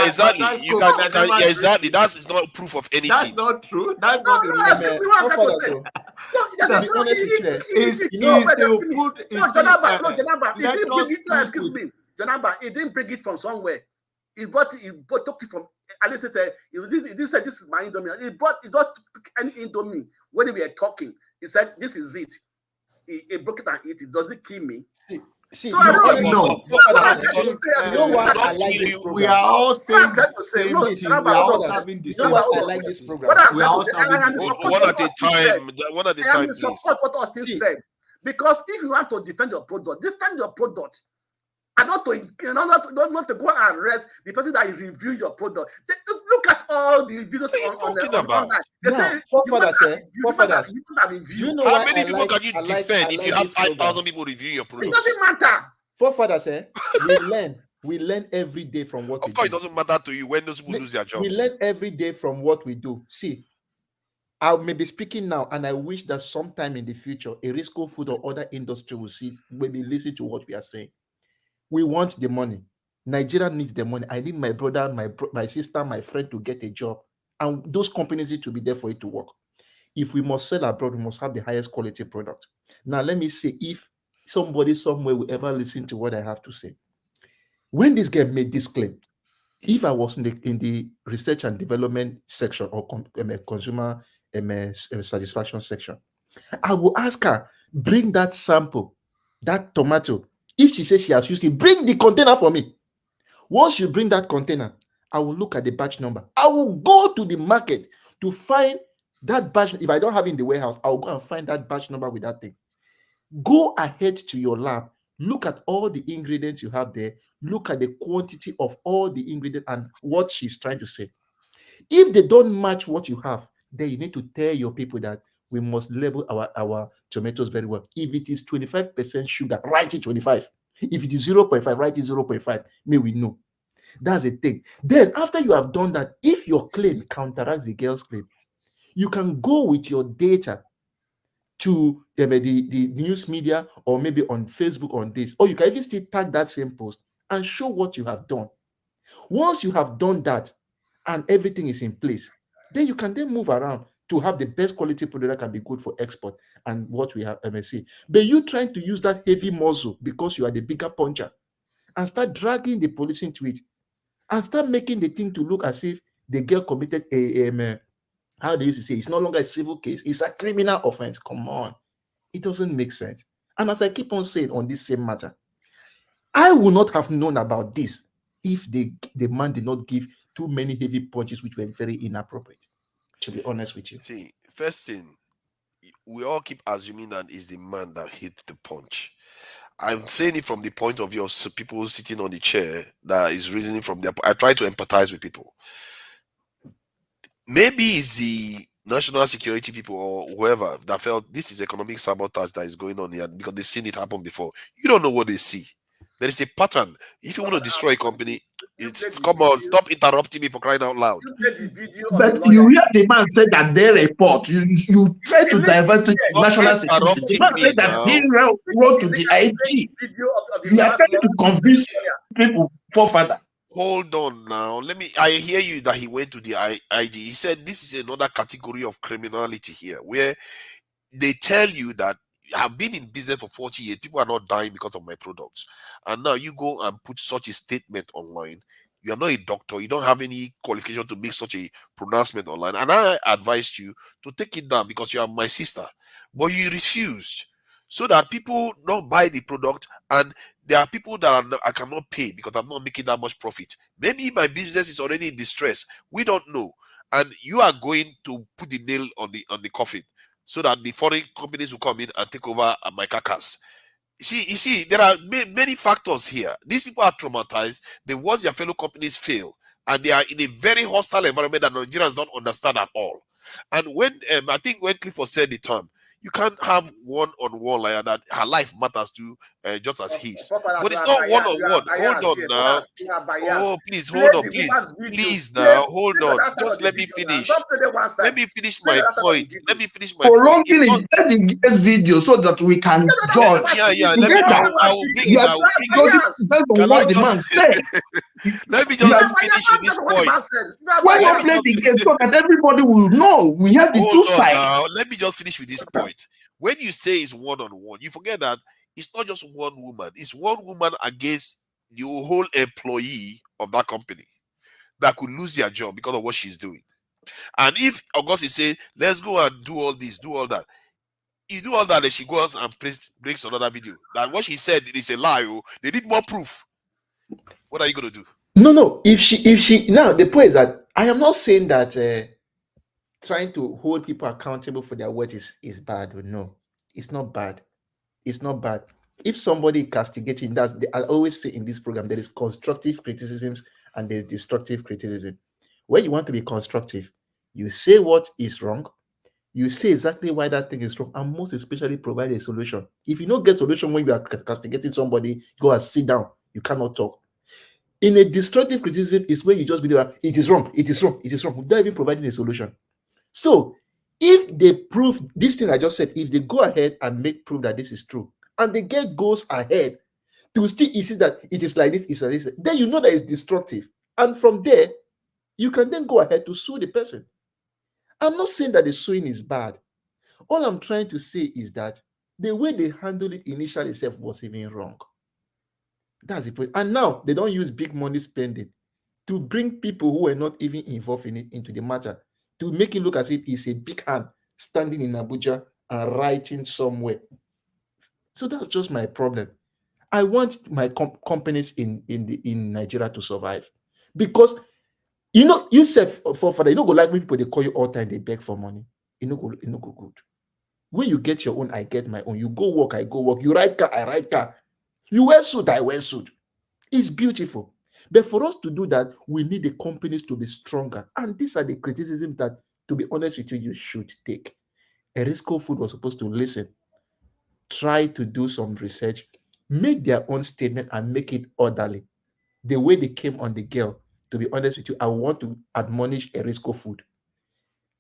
Speaker 4: Exactly. That's not proof of anything.
Speaker 5: That's not true. That's not the
Speaker 6: reason. Janaba, he didn't bring it from somewhere. He took it from, at least he said, this is my Indomie. He don't any Indomie. When we were talking, he said, this is it. He broke it and ate it. Does it kill me?
Speaker 10: See,
Speaker 5: we are all saying the same thing. We are all having the same.
Speaker 10: I like this program.
Speaker 5: We are all having
Speaker 4: one at a time. One at a time, please.
Speaker 6: Support what Austin said. Because if you want to defend your product. And not to go and arrest the person that review your product. Look at all the videos on that. They say
Speaker 10: forefathers,
Speaker 6: review.
Speaker 10: you know
Speaker 4: how
Speaker 10: why
Speaker 4: many
Speaker 10: I
Speaker 4: people
Speaker 10: like,
Speaker 4: can you defend if you have 5,000 people reviewing your product?
Speaker 6: It doesn't matter.
Speaker 10: Forefathers, we learn every day from what we do.
Speaker 4: Of course, it doesn't matter to you when those people lose their jobs.
Speaker 10: We learn every day from what we do. See, I may be speaking now, and I wish that sometime in the future, Erisco Food or other industry will see, maybe listen to what we are saying. We want the money. Nigeria needs the money. I need my brother, my sister, my friend to get a job. And those companies need to be there for it to work. If we must sell abroad, we must have the highest quality product. Now, let me say, if somebody somewhere will ever listen to what I have to say. When this guy made this claim, if I was in the research and development section or consumer satisfaction section, I will ask her, bring that sample, that tomato. If she says she has used it, bring the container for me. Once you bring that container, I will look at the batch number. I will go to the market to find that batch. If I don't have it in the warehouse, I will go and find that batch number with that thing. Go ahead to your lab, look at all the ingredients you have there, look at the quantity of all the ingredients and what she's trying to say. If they don't match what you have, then you need to tell your people that we must label our tomatoes very well. If it is 25% sugar, write it 25. If it is 0.5, write it 0.5. May we know. That's the thing. Then after you have done that, if your claim counteracts the girl's claim, you can go with your data to the news media or maybe on Facebook on this, or you can even still tag that same post and show what you have done. Once you have done that and everything is in place, then you can then move around to have the best quality product that can be good for export and what we have MSC. But you trying to use that heavy muscle because you are the bigger puncher and start dragging the police into it and start making the thing to look as if the girl committed how they used to say, it's no longer a civil case, it's a criminal offense. Come on. It doesn't make sense. And as I keep on saying on this same matter, I would not have known about this if the man did not give too many heavy punches, which were very inappropriate, to be honest with you.
Speaker 4: See, first thing, we all keep assuming that it's the man that hit the punch. I'm saying it from the point of view of people sitting on the chair that is reasoning from their. I try to empathize with people. Maybe it's the national security people or whoever that felt this is economic sabotage that is going on here because they've seen it happen before. You don't know what they see. There is a pattern. If you want to destroy a company, come on, stop interrupting me for crying out loud.
Speaker 11: But you hear the man say that their report, you try to divert to national security. The man said that he wrote to the IG. You are trying to convince people for further.
Speaker 4: Hold on now. I hear you that he went to the IG. He said this is another category of criminality here where they tell you that I've been in business for 40 years. People are not dying because of my products. And now you go and put such a statement online. You are not a doctor. You don't have any qualification to make such a pronouncement online. And I advised you to take it down because you are my sister. But you refused. So that people don't buy the product, and there are people that I cannot pay because I'm not making that much profit. Maybe my business is already in distress. We don't know. And you are going to put the nail on the coffin so that the foreign companies will come in and take over my carcass. You see, there are many factors here. These people are traumatized. They watch their fellow companies fail, and they are in a very hostile environment that Nigerians don't understand at all. And when I think when Clifford said the term, you can't have one-on-one like that. Her life matters too, just as his. But it's not one-on-one. Hold on now. Oh, please, hold on, please. Please now, hold on. Just let me finish. Let me finish my point. Let me finish my point.
Speaker 11: The video so that we can judge.
Speaker 4: Yeah. I will bring it.
Speaker 11: What the man said.
Speaker 4: Let me just finish with this point.
Speaker 11: Why not play the game so that everybody will know? We have the two sides.
Speaker 4: Now, let me just finish with this point. When you say it's one-on-one, you forget that it's not just one woman. It's one woman against the whole employee of that company that could lose their job because of what she's doing. And if August is saying, let's go and do all this, do all that, you do all that, then she goes and brings another video that what she said is a lie. They need more proof. What are you going to do?
Speaker 10: No. If she now, the point is that I am not saying that trying to hold people accountable for their words is bad. No, it's not bad. It's not bad. If somebody castigating, I always say in this program, there is constructive criticisms and there's destructive criticism. When you want to be constructive, you say what is wrong, you say exactly why that thing is wrong, and most especially provide a solution. If you don't get solution when you are castigating somebody, go and sit down. You cannot talk. In a destructive criticism is when you just believe that it is wrong, it is wrong, it is wrong, without even providing a solution. So if they prove this thing I just said, if they go ahead and make proof that this is true, and the girl goes ahead to still see that it is like this, it's like this, then you know that it's destructive. And from there, you can then go ahead to sue the person. I'm not saying that the suing is bad. All I'm trying to say is that the way they handled it initially itself was even wrong. That's the point. And now they don't use big money spending to bring people who are not even involved in it into the matter, to make it look as if it's a big hand standing in Abuja and writing somewhere. So that's just my problem. I want my companies in Nigeria to survive, because you self for that, go like when people they call you all time, they beg for money. Go good. When you get your own, I get my own. You go work, I go work. You ride car, I ride car. You wear suit, I wear suit. It's beautiful. But for us to do that, we need the companies to be stronger. And these are the criticisms that, to be honest with you, you should take. Erisco Food was supposed to listen, try to do some research, make their own statement and make it orderly. The way they came on the girl, to be honest with you, I want to admonish Erisco Food.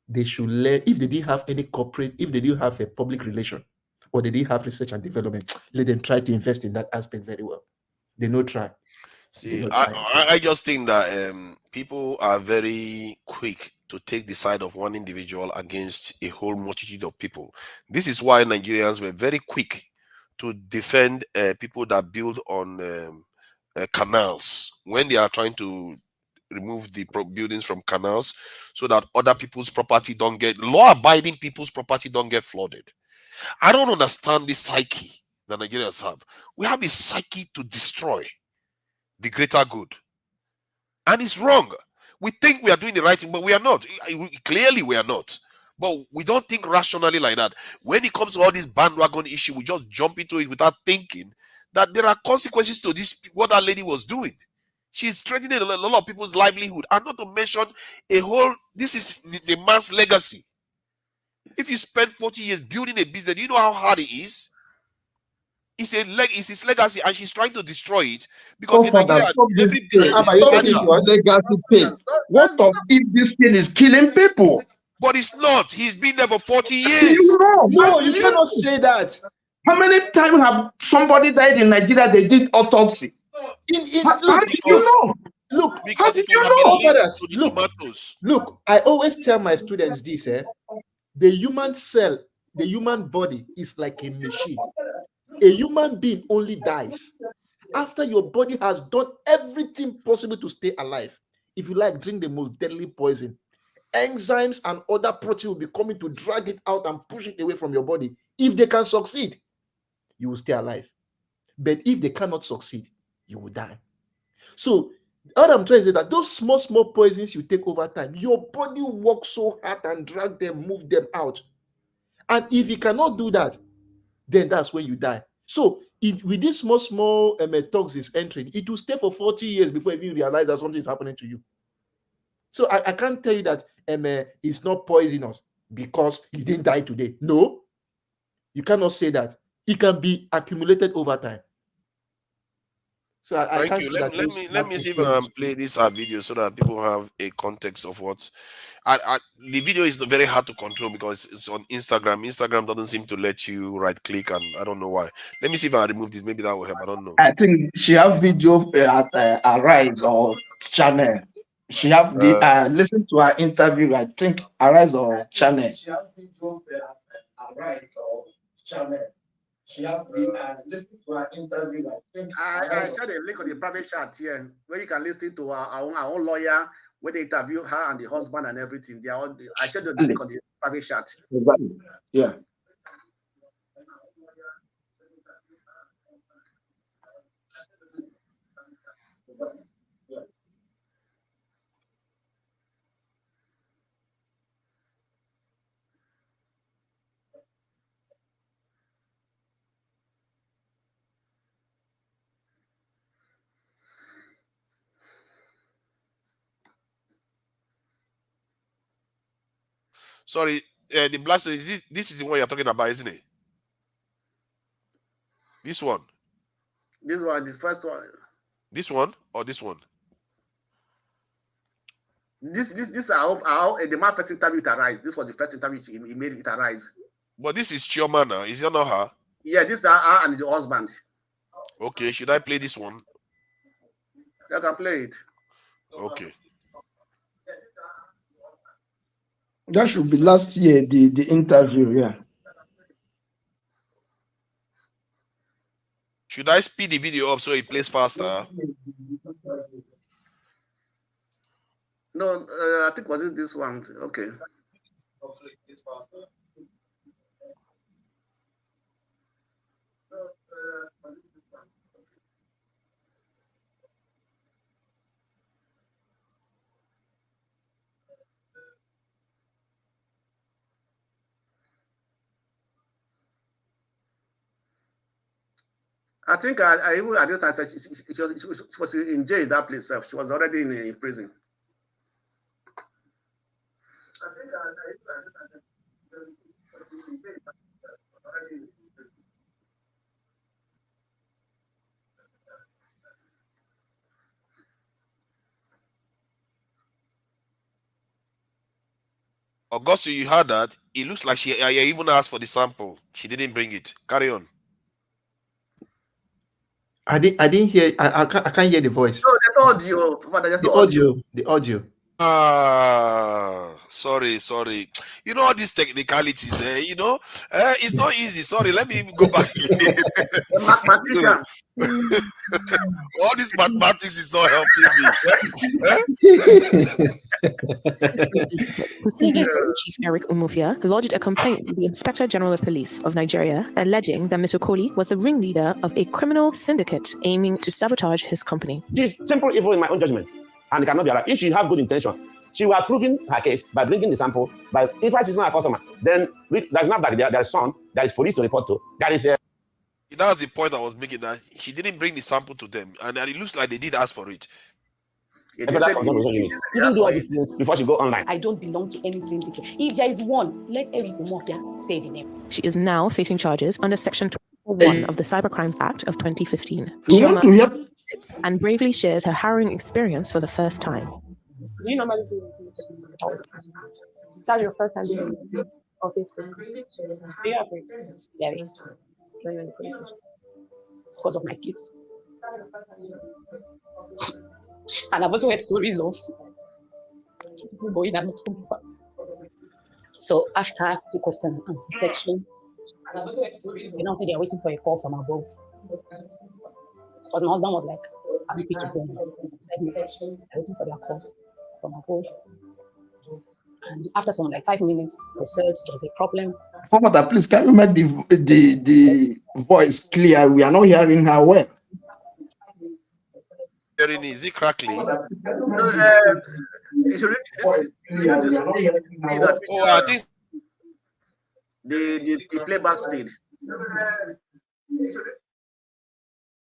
Speaker 10: They should learn, if they didn't have any corporate, if they didn't have a public relation, or they didn't have research and development, let them try to invest in that aspect very well. They no try.
Speaker 4: See, I just think that people are very quick to take the side of one individual against a whole multitude of people. This is why Nigerians were very quick to defend people that build on canals when they are trying to remove the buildings from canals, so that other people's property don't get, law-abiding people's property don't get flooded. I don't understand this psyche that Nigerians have. We have a psyche to destroy the greater good. And it's wrong. We think we are doing the right thing, but we are not. Clearly, we are not. But we don't think rationally like that. When it comes to all this bandwagon issue, we just jump into it without thinking that there are consequences to this, what that lady was doing. She's threatening a lot of people's livelihood. And not to mention this is the man's legacy. If you spend 40 years building a business, do you know how hard it is? It's his legacy, and she's trying to destroy it because in Nigeria, every business is
Speaker 11: legacy pain. What of if this thing is killing people?
Speaker 4: But it's not. He's been there for 40 years.
Speaker 11: You know,
Speaker 10: no, you cannot say that.
Speaker 11: How many times have somebody died in Nigeria? They did autopsy.
Speaker 10: Look,
Speaker 4: because it would have been
Speaker 10: look, I always tell my students this, the human cell, the human body is like a machine. A human being only dies after your body has done everything possible to stay alive. If you like, drink the most deadly poison. Enzymes and other proteins will be coming to drag it out and push it away from your body. If they can succeed, you will stay alive. But if they cannot succeed, you will die. So all I'm trying to say is that those small poisons you take over time, your body works so hard and drag them, move them out. And if you cannot do that, then that's when you die. So with this small toxins entering, it will stay for 40 years before you even realize that something is happening to you. So I can't tell you that it's not poisonous because he didn't die today. No, you cannot say that. It can be accumulated over time. So I
Speaker 4: Thank you. Let me see if I can play this video so that people have a context of what. The video is very hard to control because it's on Instagram. Instagram doesn't seem to let you right click, and I don't know why. Let me see if I remove this. Maybe that will help. I don't know.
Speaker 11: I think she have video at Arise or channel. She have the listen to her interview. I think Arise or channel. She have video at Arise or channel. She have listen to her interview.
Speaker 6: I shared a link on the private chat here where you can listen to our own lawyer where they interview her and the husband and everything. I shared the link on the private chat.
Speaker 11: Exactly. Yeah.
Speaker 4: Sorry, the black stone, this is the one you're talking about, isn't it? This one.
Speaker 6: This one, the first one.
Speaker 4: This one or this one?
Speaker 6: This how the man first interview it arise. This was the first interview he made it arise.
Speaker 4: But this is Chioma now. Is it not her?
Speaker 6: Yeah, this is her and the husband.
Speaker 4: Okay, should I play this one?
Speaker 6: I can play it.
Speaker 4: Okay.
Speaker 11: That should be last year, the interview, yeah.
Speaker 4: Should I speed the video up so it plays faster?
Speaker 6: No, I think was it this one? Okay. I think I even at this time said she was in jail that place. She was already in prison.
Speaker 4: Augusto, you heard that? It looks like she even asked for the sample. She didn't bring it. Carry on.
Speaker 10: I didn't hear. I can't hear the voice.
Speaker 6: No, the audio, Father. There's no
Speaker 10: audio. The audio.
Speaker 4: Sorry. You know all these technicalities, it's not easy. Sorry, let me go back.
Speaker 6: Mathematician.
Speaker 4: All this mathematics is not helping me.
Speaker 12: CEO Chief Eric Umufia lodged a complaint to the Inspector General of Police of Nigeria, alleging that Mr. Okoli was the ringleader of a criminal syndicate aiming to sabotage his company.
Speaker 13: She's simple evil in my own judgment, and it cannot be allowed. If she have good intention, she will have proven her case by bringing the sample. But if she's not a customer, then there's not that there's some, there is police to report to. That is
Speaker 4: that was the point I was making, that she didn't bring the sample to them, and it looks like they did ask for it.
Speaker 13: You didn't do all these things before she go online.
Speaker 14: I don't belong to any syndicate. If there is one, let Eric Umufia say the name.
Speaker 12: She is now facing charges under Section 1 of the Cybercrimes Act of 2015. Sits and bravely shares her harrowing experience for the first time.
Speaker 14: Do you normally do that's your first time doing office? Do you have it? Yeah, because of my kids. And I've also heard stories of people going and not coming back. So after the question and answer section, they now say they are waiting for a call from above. Because my husband was like, I'm fit to go. They're waiting for their call from above. And after some 5 minutes, they said there's a problem.
Speaker 11: Father, please, can you make the voice clear? We are not hearing her well.
Speaker 4: Is it crackling?
Speaker 6: I
Speaker 4: think
Speaker 6: the playback speed.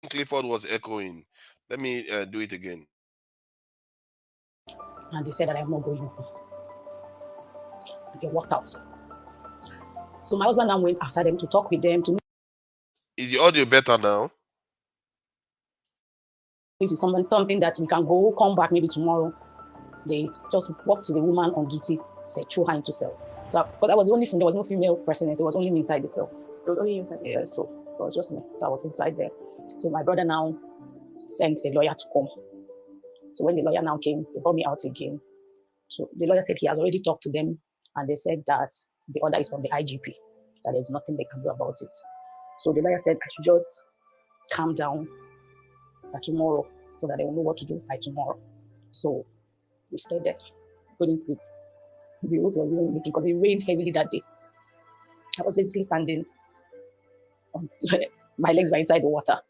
Speaker 4: Clifford was echoing. Let me do it again.
Speaker 14: And they said that I'm not going home. They walked out. So my husband now went after them to talk with them.
Speaker 4: Is the audio better now?
Speaker 14: This is something that we can go, come back maybe tomorrow. They just walked to the woman on duty, said, throw her into cell. So, because I was the only, there was no female person, it was only me inside the cell. It was only inside the cell, so it was just me. So I was inside there. So my brother now sent the lawyer to come. So when the lawyer now came, they brought me out again. So the lawyer said he has already talked to them, and they said that the order is from the IGP, that there's nothing they can do about it. So the lawyer said I should just calm down tomorrow, so that they will know what to do by tomorrow. So we stayed there, couldn't sleep. The roof was even leaking because it rained heavily that day. I was basically standing, my legs were inside the water.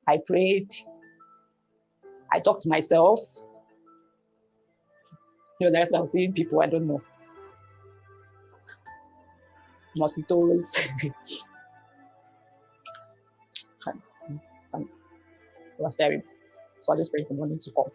Speaker 14: I prayed, I talked to myself. There's I'm seeing people I don't know. Mosquitoes. It was terrible. So I just prayed the morning to come.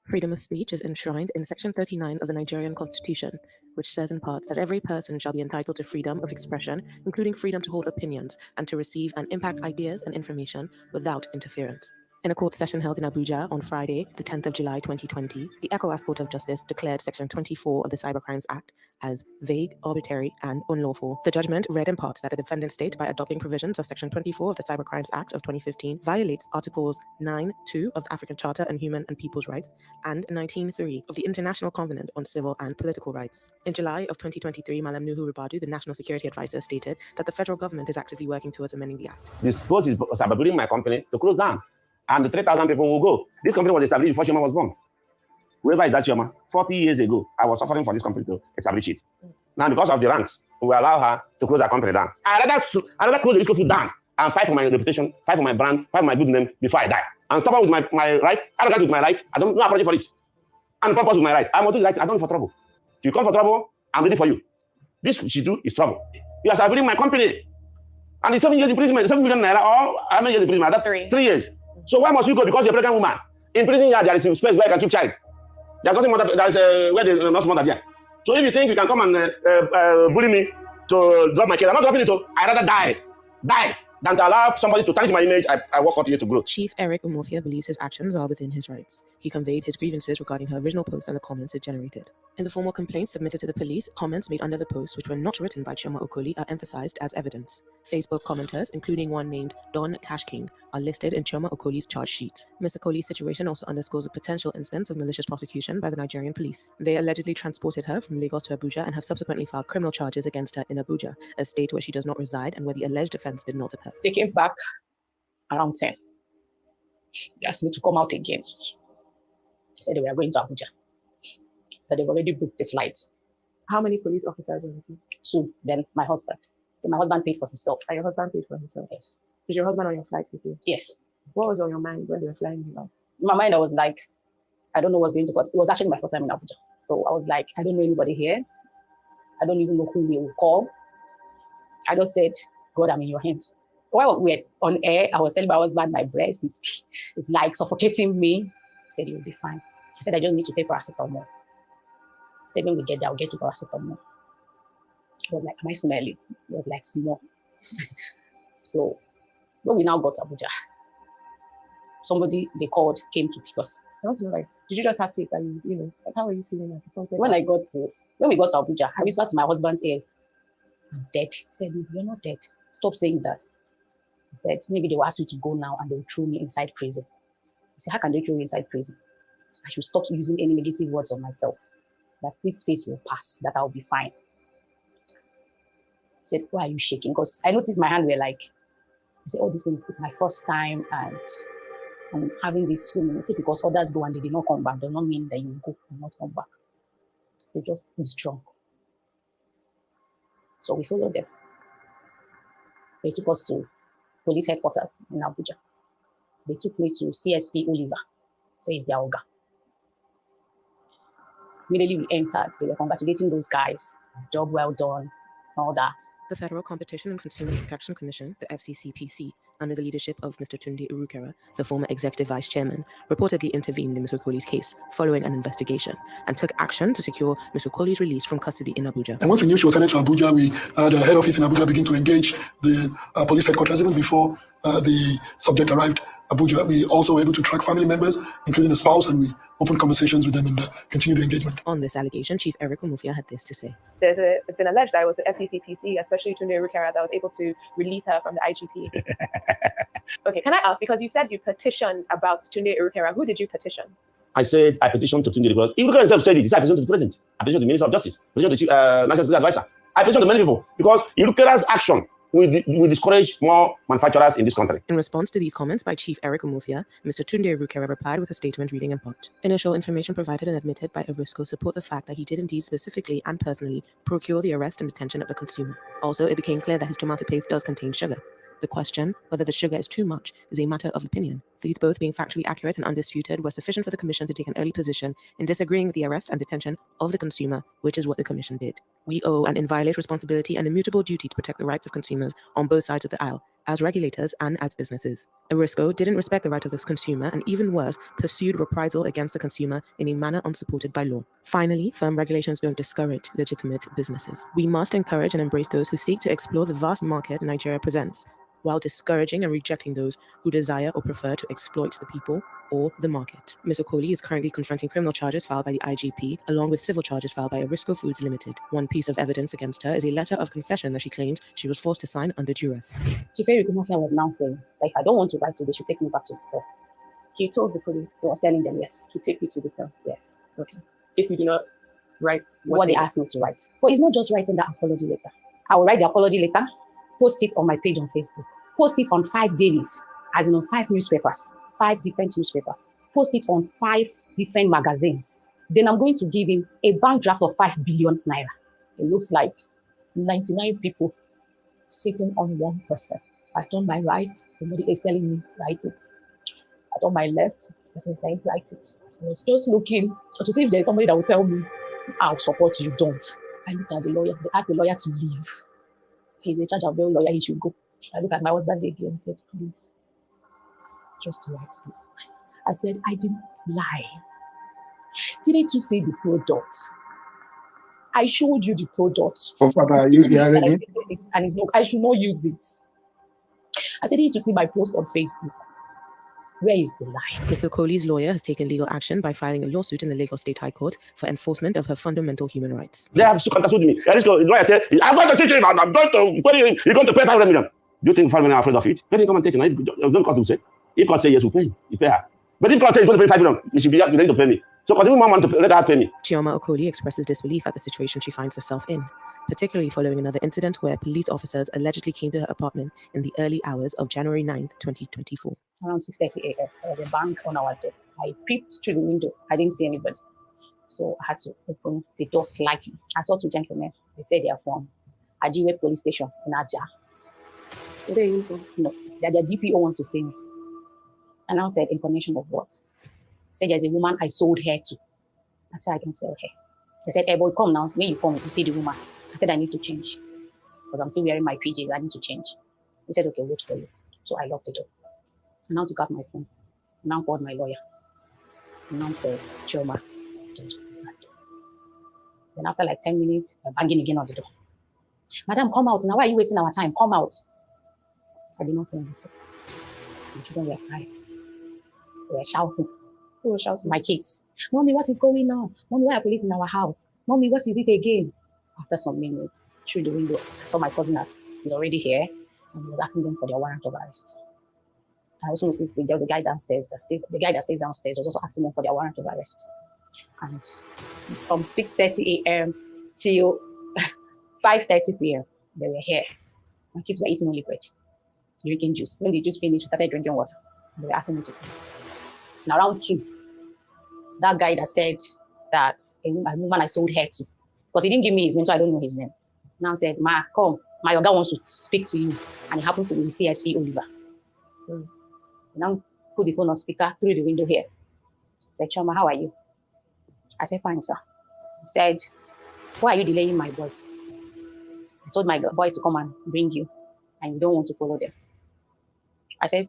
Speaker 12: Freedom of speech is enshrined in Section 39 of the Nigerian Constitution, which says in part that every person shall be entitled to freedom of expression, including freedom to hold opinions and to receive and impact ideas and information without interference. In a court session held in Abuja on Friday, the 10th of July 2020, the ECOWAS Court of Justice declared Section 24 of the Cybercrimes Act as vague, arbitrary, and unlawful. The judgment read in part that the defendant state, by adopting provisions of Section 24 of the Cybercrimes Act of 2015, violates Articles 9.2 of the African Charter on Human and People's Rights and 19.3 of the International Covenant on Civil and Political Rights. In July of 2023, Malam Nuhu Ribadu, the National Security Advisor, stated that the federal government is actively working towards amending the act.
Speaker 13: This post is sabotaging my company to close down. And the 3,000 people will go. This company was established before Shema was born. Whoever is that Shema, 40 years ago, I was suffering for this company to establish it. Now, because of the rants, we allow her to close her company down. I'd rather close the Erisco food down and fight for my reputation, fight for my brand, fight for my good name before I die. And stop with my rights. I don't get with my rights. I don't no apology for it. And purpose with my right. I'm not doing right. I don't look for trouble. If you come for trouble, I'm ready for you. This she do is trouble. You are sabotaging my company. And the 7 years imprisonment, 7 million naira, or how many years imprisonment? 3 years. So why must you go? Because you're a pregnant woman. In prison, there is a space where you can keep child. There's nothing more. There is where there's not mother there. So if you think you can come and bully me to drop my case, I'm not dropping it. I'd rather die than to allow somebody to tarnish my image. I work 40 years to grow.
Speaker 12: Chief Eric Umofia believes his actions are within his rights. He conveyed his grievances regarding her original post and the comments it generated. In the formal complaints submitted to the police, comments made under the post which were not written by Chioma Okoli are emphasized as evidence. Facebook commenters, including one named Don Cash King, are listed in Chioma Okoli's charge sheet. Ms. Okoli's situation also underscores a potential instance of malicious prosecution by the Nigerian police. They allegedly transported her from Lagos to Abuja and have subsequently filed criminal charges against her in Abuja, a state where she does not reside and where the alleged offense did not occur.
Speaker 14: They came back around 10. They asked me to come out again. They said they were going to Abuja, that they've already booked the flights.
Speaker 12: How many police officers were with you?
Speaker 14: 2. Then my husband. So my husband paid for himself.
Speaker 12: And your husband paid for himself?
Speaker 14: Yes.
Speaker 12: Was your husband on your flight with you?
Speaker 14: Yes.
Speaker 12: What was on your mind when they were flying you out?
Speaker 14: In my mind, I was like, I don't know what's going to cause. It was actually my first time in Abuja. So I was like, I don't know anybody here. I don't even know who we will call. I just said, God, I'm in your hands. While we were on air, I was telling my husband my breast is like suffocating me. He said, you'll be fine. I said, I just need to take paracetamol. He said, when we get there, I'll get you paracetamol. I was like, am I smelling? It was like small. So when we now got to Abuja, somebody they called came to pick us.
Speaker 12: I was like, did you just have faith and like, how are you feeling?
Speaker 14: When we got to Abuja, I whispered to my husband's ears, I'm dead. He said, no, you're not dead. Stop saying that. He said, maybe they will ask you to go now and they will throw me inside prison. I said, how can they throw you inside prison? I should stop using any negative words on myself. That this phase will pass, that I'll be fine. He said, why are you shaking? Because I noticed my hand were like, I said, oh, this thing is my first time and I'm having this feeling. I said, because others go and they did not come back, does not mean that you will go and not come back. I said, just be strong. So we followed them. They took us to police headquarters in Abuja. They took me to CSP Oliver. Says their Oga. Immediately we entered, they were congratulating those guys. Job well done, all that.
Speaker 12: The Federal Competition and Consumer Protection Commission, the FCCPC, under the leadership of Mr. Tunde Urukera, the former executive vice chairman, reportedly intervened in Ms. Okoli's case following an investigation and took action to secure Ms. Okoli's release from custody in Abuja.
Speaker 15: And once we knew she was headed to Abuja, we had the head office in Abuja begin to engage the police headquarters even before the subject arrived. Abuja, we also were able to track family members, including the spouse, and we opened conversations with them and continued the engagement.
Speaker 12: On this allegation, Chief Eric Umofia had this to say.
Speaker 16: It's been alleged that it was the FCCPC, especially Tunde Urukera, that was able to release her from the IGP. Okay, can I ask, because you said you petitioned about Tunde Urukera, who did you petition?
Speaker 13: I said I petitioned to Tunde Urukera. Urukera himself said it. He said I petitioned to the president. I petitioned to the Minister of Justice. I petitioned to the National Security Advisor. I petitioned to many people because Urukera's action will discourage more manufacturers in this country.
Speaker 12: In response to these comments by Chief Eric Umofia, Mr. Tunde Urukera replied with a statement reading in part. Initial information provided and admitted by Erisco support the fact that he did indeed specifically and personally procure the arrest and detention of the consumer. Also, it became clear that his tomato paste does contain sugar. The question, whether the sugar is too much, is a matter of opinion. These both being factually accurate and undisputed were sufficient for the Commission to take an early position in disagreeing with the arrest and detention of the consumer, which is what the Commission did. We owe an inviolate responsibility and immutable duty to protect the rights of consumers on both sides of the aisle, as regulators and as businesses. Erisco didn't respect the right of the consumer and, even worse, pursued reprisal against the consumer in a manner unsupported by law. Finally, firm regulations don't discourage legitimate businesses. We must encourage and embrace those who seek to explore the vast market Nigeria presents, while discouraging and rejecting those who desire or prefer to exploit the people or the market. Ms. Okoli is currently confronting criminal charges filed by the IGP, along with civil charges filed by Erisco Foods Limited. One piece of evidence against her is a letter of confession that she claims she was forced to sign under duress.
Speaker 14: Chief Erisco was now saying that if I don't want to write it, they should take me back to the cell. He told the police, he was telling them, yes, to take you to the cell. Yes. Okay. If you do not write what they asked me to write. But it's not just writing the apology letter. I will write the apology letter, post it on my page on Facebook, post it on 5 dailies, as in on 5 newspapers, 5 different newspapers, post it on 5 different magazines. Then I'm going to give him a bank draft of 5 billion naira. It looks like 99 people sitting on one person. I turn my right, somebody is telling me, write it. I turn my left, person is saying, write it. I was just looking to see if there's somebody that will tell me, I'll support you, don't. I look at the lawyer, they ask the lawyer to leave. He's the charge of the lawyer, he should go. I look at my husband again and said, please, just write this. I said, I didn't lie. Didn't you see the product? I showed you the product.
Speaker 11: So, Father, are you hearing it?
Speaker 14: And it's no, I should not use it. I said, didn't you see my post on Facebook? Where is the lie?
Speaker 12: Ms. Okoli's lawyer has taken legal action by filing a lawsuit in the Lagos State High Court for enforcement of her fundamental human rights.
Speaker 13: They have to contest with me. The lawyer said, I'm going to teach him, I'm going to put him, you're going to pay 500 million. Do you think 5 million are afraid of it? Let him come and take it. If don't court will say, if court say yes, we'll pay. You pay her. But if court say he's going to pay 5 million, you should be ready to pay me. So continue my money to let her pay me.
Speaker 12: Chioma Okoli expresses disbelief at the situation she finds herself in, particularly following another incident where police officers allegedly came to her apartment in the early hours of January 9th, 2024.
Speaker 14: Around 6:30 a.m., there was a bang on our door. I peeped through the window. I didn't see anybody. So I had to open the door slightly. I saw 2 gentlemen. They said they are from Ajiwe police station in Aja. No, that their DPO wants to see me. And I said, in connection of what? Said there's a woman I sold hair to. I said, I don't sell hair. They said, hey boy, come now. When you come, you see the woman. I said, I need to change. Because I'm still wearing my PJs. I need to change. He said, okay, wait for you. So I locked the door. I now took out my phone. I now called my lawyer. And now said, Chioma, don't open that door. Then after like 10 minutes, they're banging again on the door. Madam, come out. Now why are you wasting our time? Come out. I did not say anything. The children were crying. They were shouting. Who was shouting? My kids. Mommy, what is going on? Mommy, why are police in our house? Mommy, what is it again? After some minutes, through the window, I saw my cousin is already here, and he was asking them for their warrant of arrest. I also noticed there was a guy downstairs. The guy that stays downstairs was also asking them for their warrant of arrest. And from 6:30 a.m. till 5:30 p.m., they were here. My kids were eating only bread, drinking juice. When the juice finished, we started drinking water. They were asking me to come. And around 2, that guy that said that a woman I sold hair to, because he didn't give me his name, so I don't know his name, now said, Ma, come, my yoga wants to speak to you. And it happens to be the CSP Oliver. Now put the phone on speaker through the window here. He said, Chioma, how are you? I said, fine, sir. He said, why are you delaying my boys? I told my boys to come and bring you, and you don't want to follow them. I said,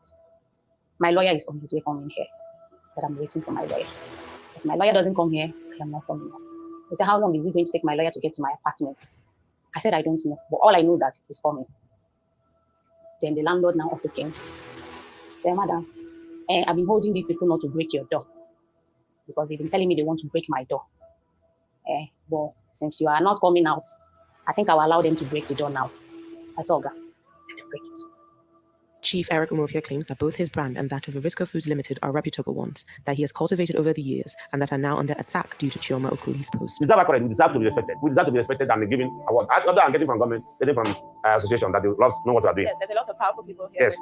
Speaker 14: my lawyer is on his way coming here, but I'm waiting for my lawyer. If my lawyer doesn't come here, I am not coming out. He said, how long is it going to take my lawyer to get to my apartment? I said, I don't know, but all I know that he's coming. Then the landlord now also came. He said, Madam, I've been holding these people not to break your door because they've been telling me they want to break my door. But since you are not coming out, I think I'll allow them to break the door now. I said, Oga, let them break it.
Speaker 12: Chief Eric Umofia claims that both his brand and that of Erisco Foods Limited are reputable ones that he has cultivated over the years and that are now under attack due to Chioma Okoli's post.
Speaker 13: We deserve to be respected. We deserve to be respected and be given award. Other than getting from government, getting from association that they love know what we are doing.
Speaker 16: Yes, there's a lot of powerful people here.
Speaker 13: Yes.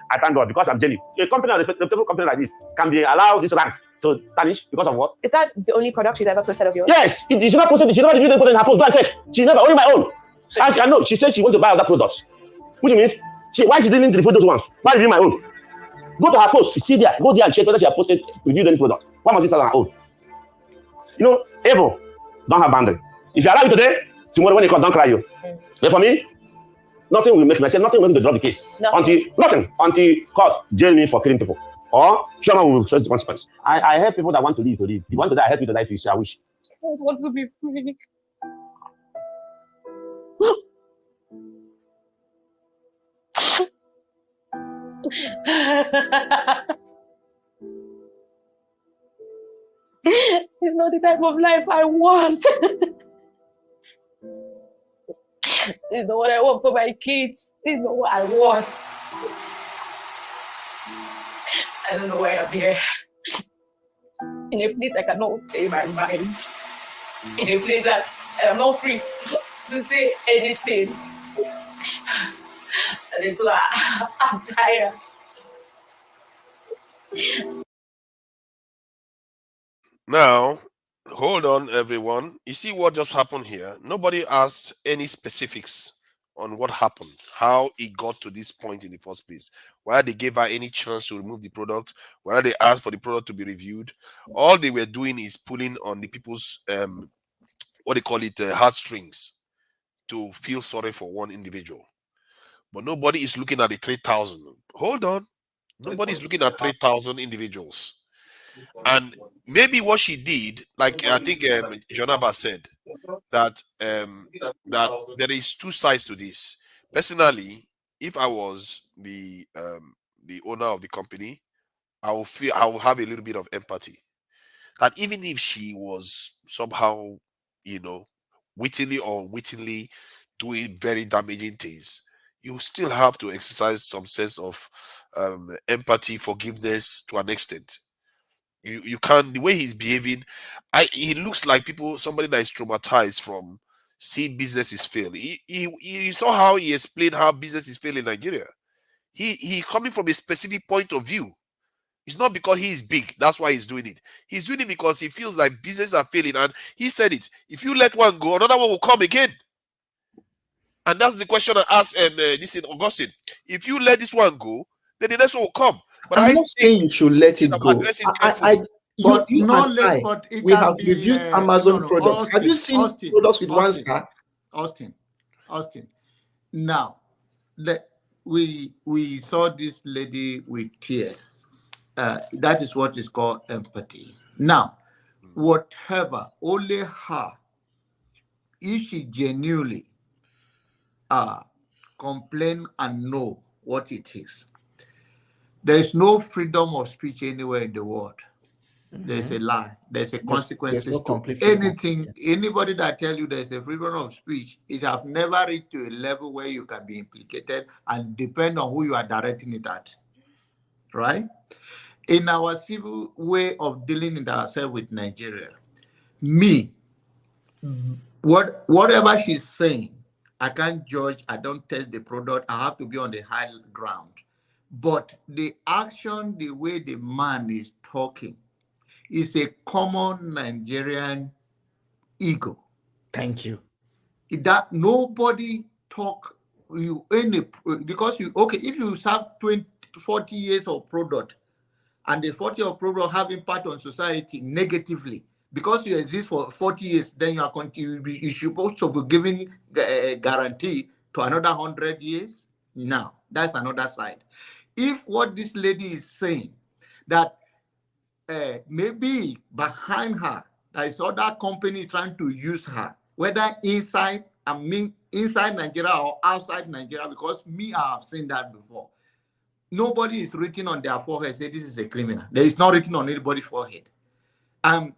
Speaker 13: I thank God because I'm genuine. A company, a reputable company like this can be allowed this rank to tarnish because of what?
Speaker 16: Is that the only product she's ever posted of yours?
Speaker 13: Yes. She never posted it. She never reviewed it in her post. Go and check. She never, only my own. I know. She said she wants to buy other products, which means why she didn't review those ones? Why review my own? Go to her post. It's still there. Go there and check whether she has posted, reviewed any product. Why must she sell her own? You know, evil don't have boundary. If you allow it today, tomorrow when you come, don't cry you. Wait for me. Nothing will make me say nothing will make me drop the case. Until court jail me for killing people. Or Shoma will face the consequence. I help people that want to live to live. If you want to die, I help you to die if you say I wish.
Speaker 14: I just want to be free. It's not the type of life I want. This is not what I want for my kids. This is not what I want. I don't know why I'm here. In a place I cannot say my mind. In a place that I'm not free to say anything. And so I'm tired.
Speaker 4: Now, hold on, everyone. You see what just happened here? Nobody asked any specifics on what happened, how it got to this point in the first place, whether they gave her any chance to remove the product, whether they asked for the product to be reviewed. All they were doing is pulling on the people's, what they call it, heartstrings to feel sorry for one individual. But nobody is looking at the 3,000. Hold on. Nobody is looking at 3,000 individuals. And maybe what she did, like I think Jonaba said, that that there is two sides to this. Personally, if I was the owner of the company, I will have a little bit of empathy. That even if she was somehow, wittingly or unwittingly doing very damaging things, you still have to exercise some sense of empathy, forgiveness to an extent. You can't, the way he's behaving, he looks like somebody that is traumatized from seeing businesses fail. He saw how he explained how businesses fail in Nigeria. He coming from a specific point of view. It's not because he's big, that's why he's doing it. He's doing it because he feels like businesses are failing, and he said it. If you let one go, another one will come again. And that's the question I asked this in Augustine. If you let this one go, then the next one will come. But
Speaker 10: I'm not saying you should let it go. We have reviewed Amazon products.
Speaker 5: Austin,
Speaker 10: have you seen products with 1 star?
Speaker 5: Austin. Now, we saw this lady with tears. That is what is called empathy. Now, whatever, only her, if she genuinely complain and know what it is, there is no freedom of speech anywhere in the world. There's a lie. There's a consequences to anything. Anybody that tell you there's a freedom of speech is have never reached to a level where you can be implicated and depend on who you are directing it at. Right? In our civil way of dealing with ourselves with Nigeria, whatever she's saying, I can't judge. I don't test the product. I have to be on the high ground. But the action, the way the man is talking, is a common Nigerian ego.
Speaker 10: Thank you.
Speaker 5: That nobody talk you any because you if you have 40 years of product and the 40 years of product have impact on society negatively because you exist for 40 years, then you are you're supposed to be giving a guarantee to another 100 years. Now that's another side. If what this lady is saying that maybe behind her there is other company trying to use her, whether inside Nigeria or outside Nigeria, because I have seen that before. Nobody is written on their forehead say this is a criminal. There is not written on anybody's forehead. I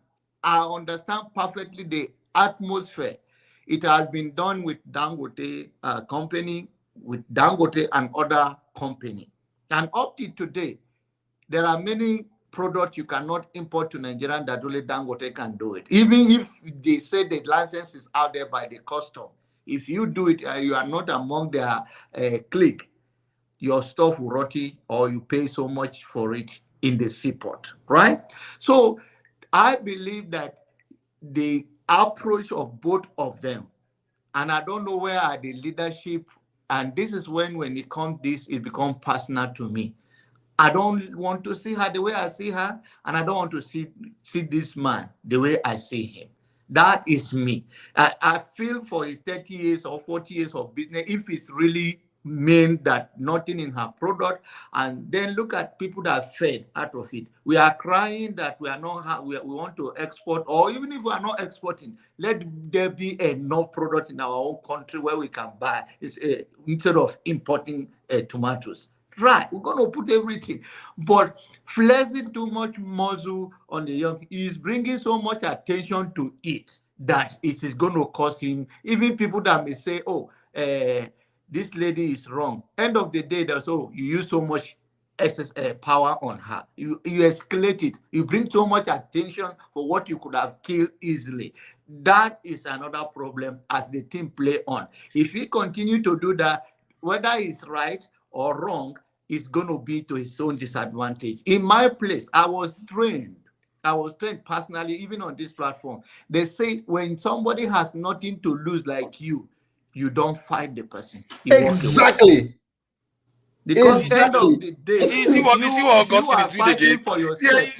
Speaker 5: understand perfectly the atmosphere. It has been done with Dangote company, with Dangote and other company. And up to today, there are many products you cannot import to Nigeria that only Dangote can do it. Even if they say the license is out there by the custom, if you do it, you are not among their clique, your stuff will rot or you pay so much for it in the seaport, right? So I believe that the approach of both of them, and I don't know where are the leadership, and this is when it comes this, it becomes personal to me. I don't want to see her the way I see her, and I don't want to see this man the way I see him.
Speaker 17: That is me. I feel for his 30 years or 40 years of business, if it's really mean that nothing in her product, and then look at people that fed out of it. We are crying that we are not we want to export, or even if we are not exporting, let there be enough product in our own country where we can buy instead of importing tomatoes. Right, we're going to put everything, but flexing too much muscle on the young is bringing so much attention to it that it is going to cost him. Even people that may say, oh, this lady is wrong. End of the day, that's you use so much excess power on her. You escalate it. You bring so much attention for what you could have killed easily. That is another problem as the team play on. If he continue to do that, whether he's right or wrong, it's going to be to his own disadvantage. In my place, I was trained personally, even on this platform. They say when somebody has nothing to lose like you don't fight the person.
Speaker 11: Exactly.
Speaker 17: Because end of the day, you are fighting for yourself.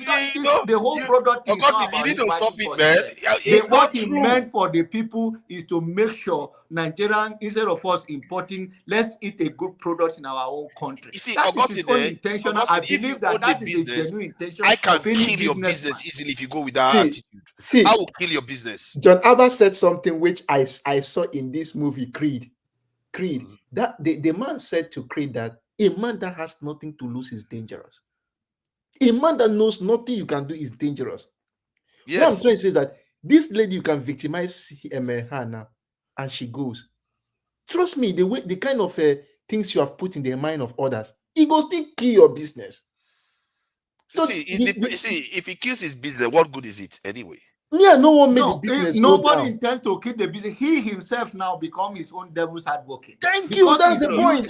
Speaker 17: The whole product is not about
Speaker 4: you need to stop it, man.
Speaker 17: What he meant for the people is to make sure Nigerian, instead of us importing, let's eat a good product in our own country.
Speaker 4: You see,
Speaker 17: that is his own intention. I believe that is a genuine intention.
Speaker 4: I can kill your business easily if you go with that attitude. I will kill your business.
Speaker 10: John Abba said something which I saw in this movie, Creed. That the man said to Creed that a man that has nothing to lose is dangerous. A man that knows nothing you can do is dangerous. Yes. What I'm trying to say is that this lady, you can victimize her now, and she goes. Trust me, the kind of things you have put in the mind of others, it will still kill your business.
Speaker 4: So if he kills his business, what good is it anyway?
Speaker 10: Yeah, no one made the business.
Speaker 17: Nobody intends to keep the business. He himself now become his own devil's advocate.
Speaker 10: Thank you. That's the point.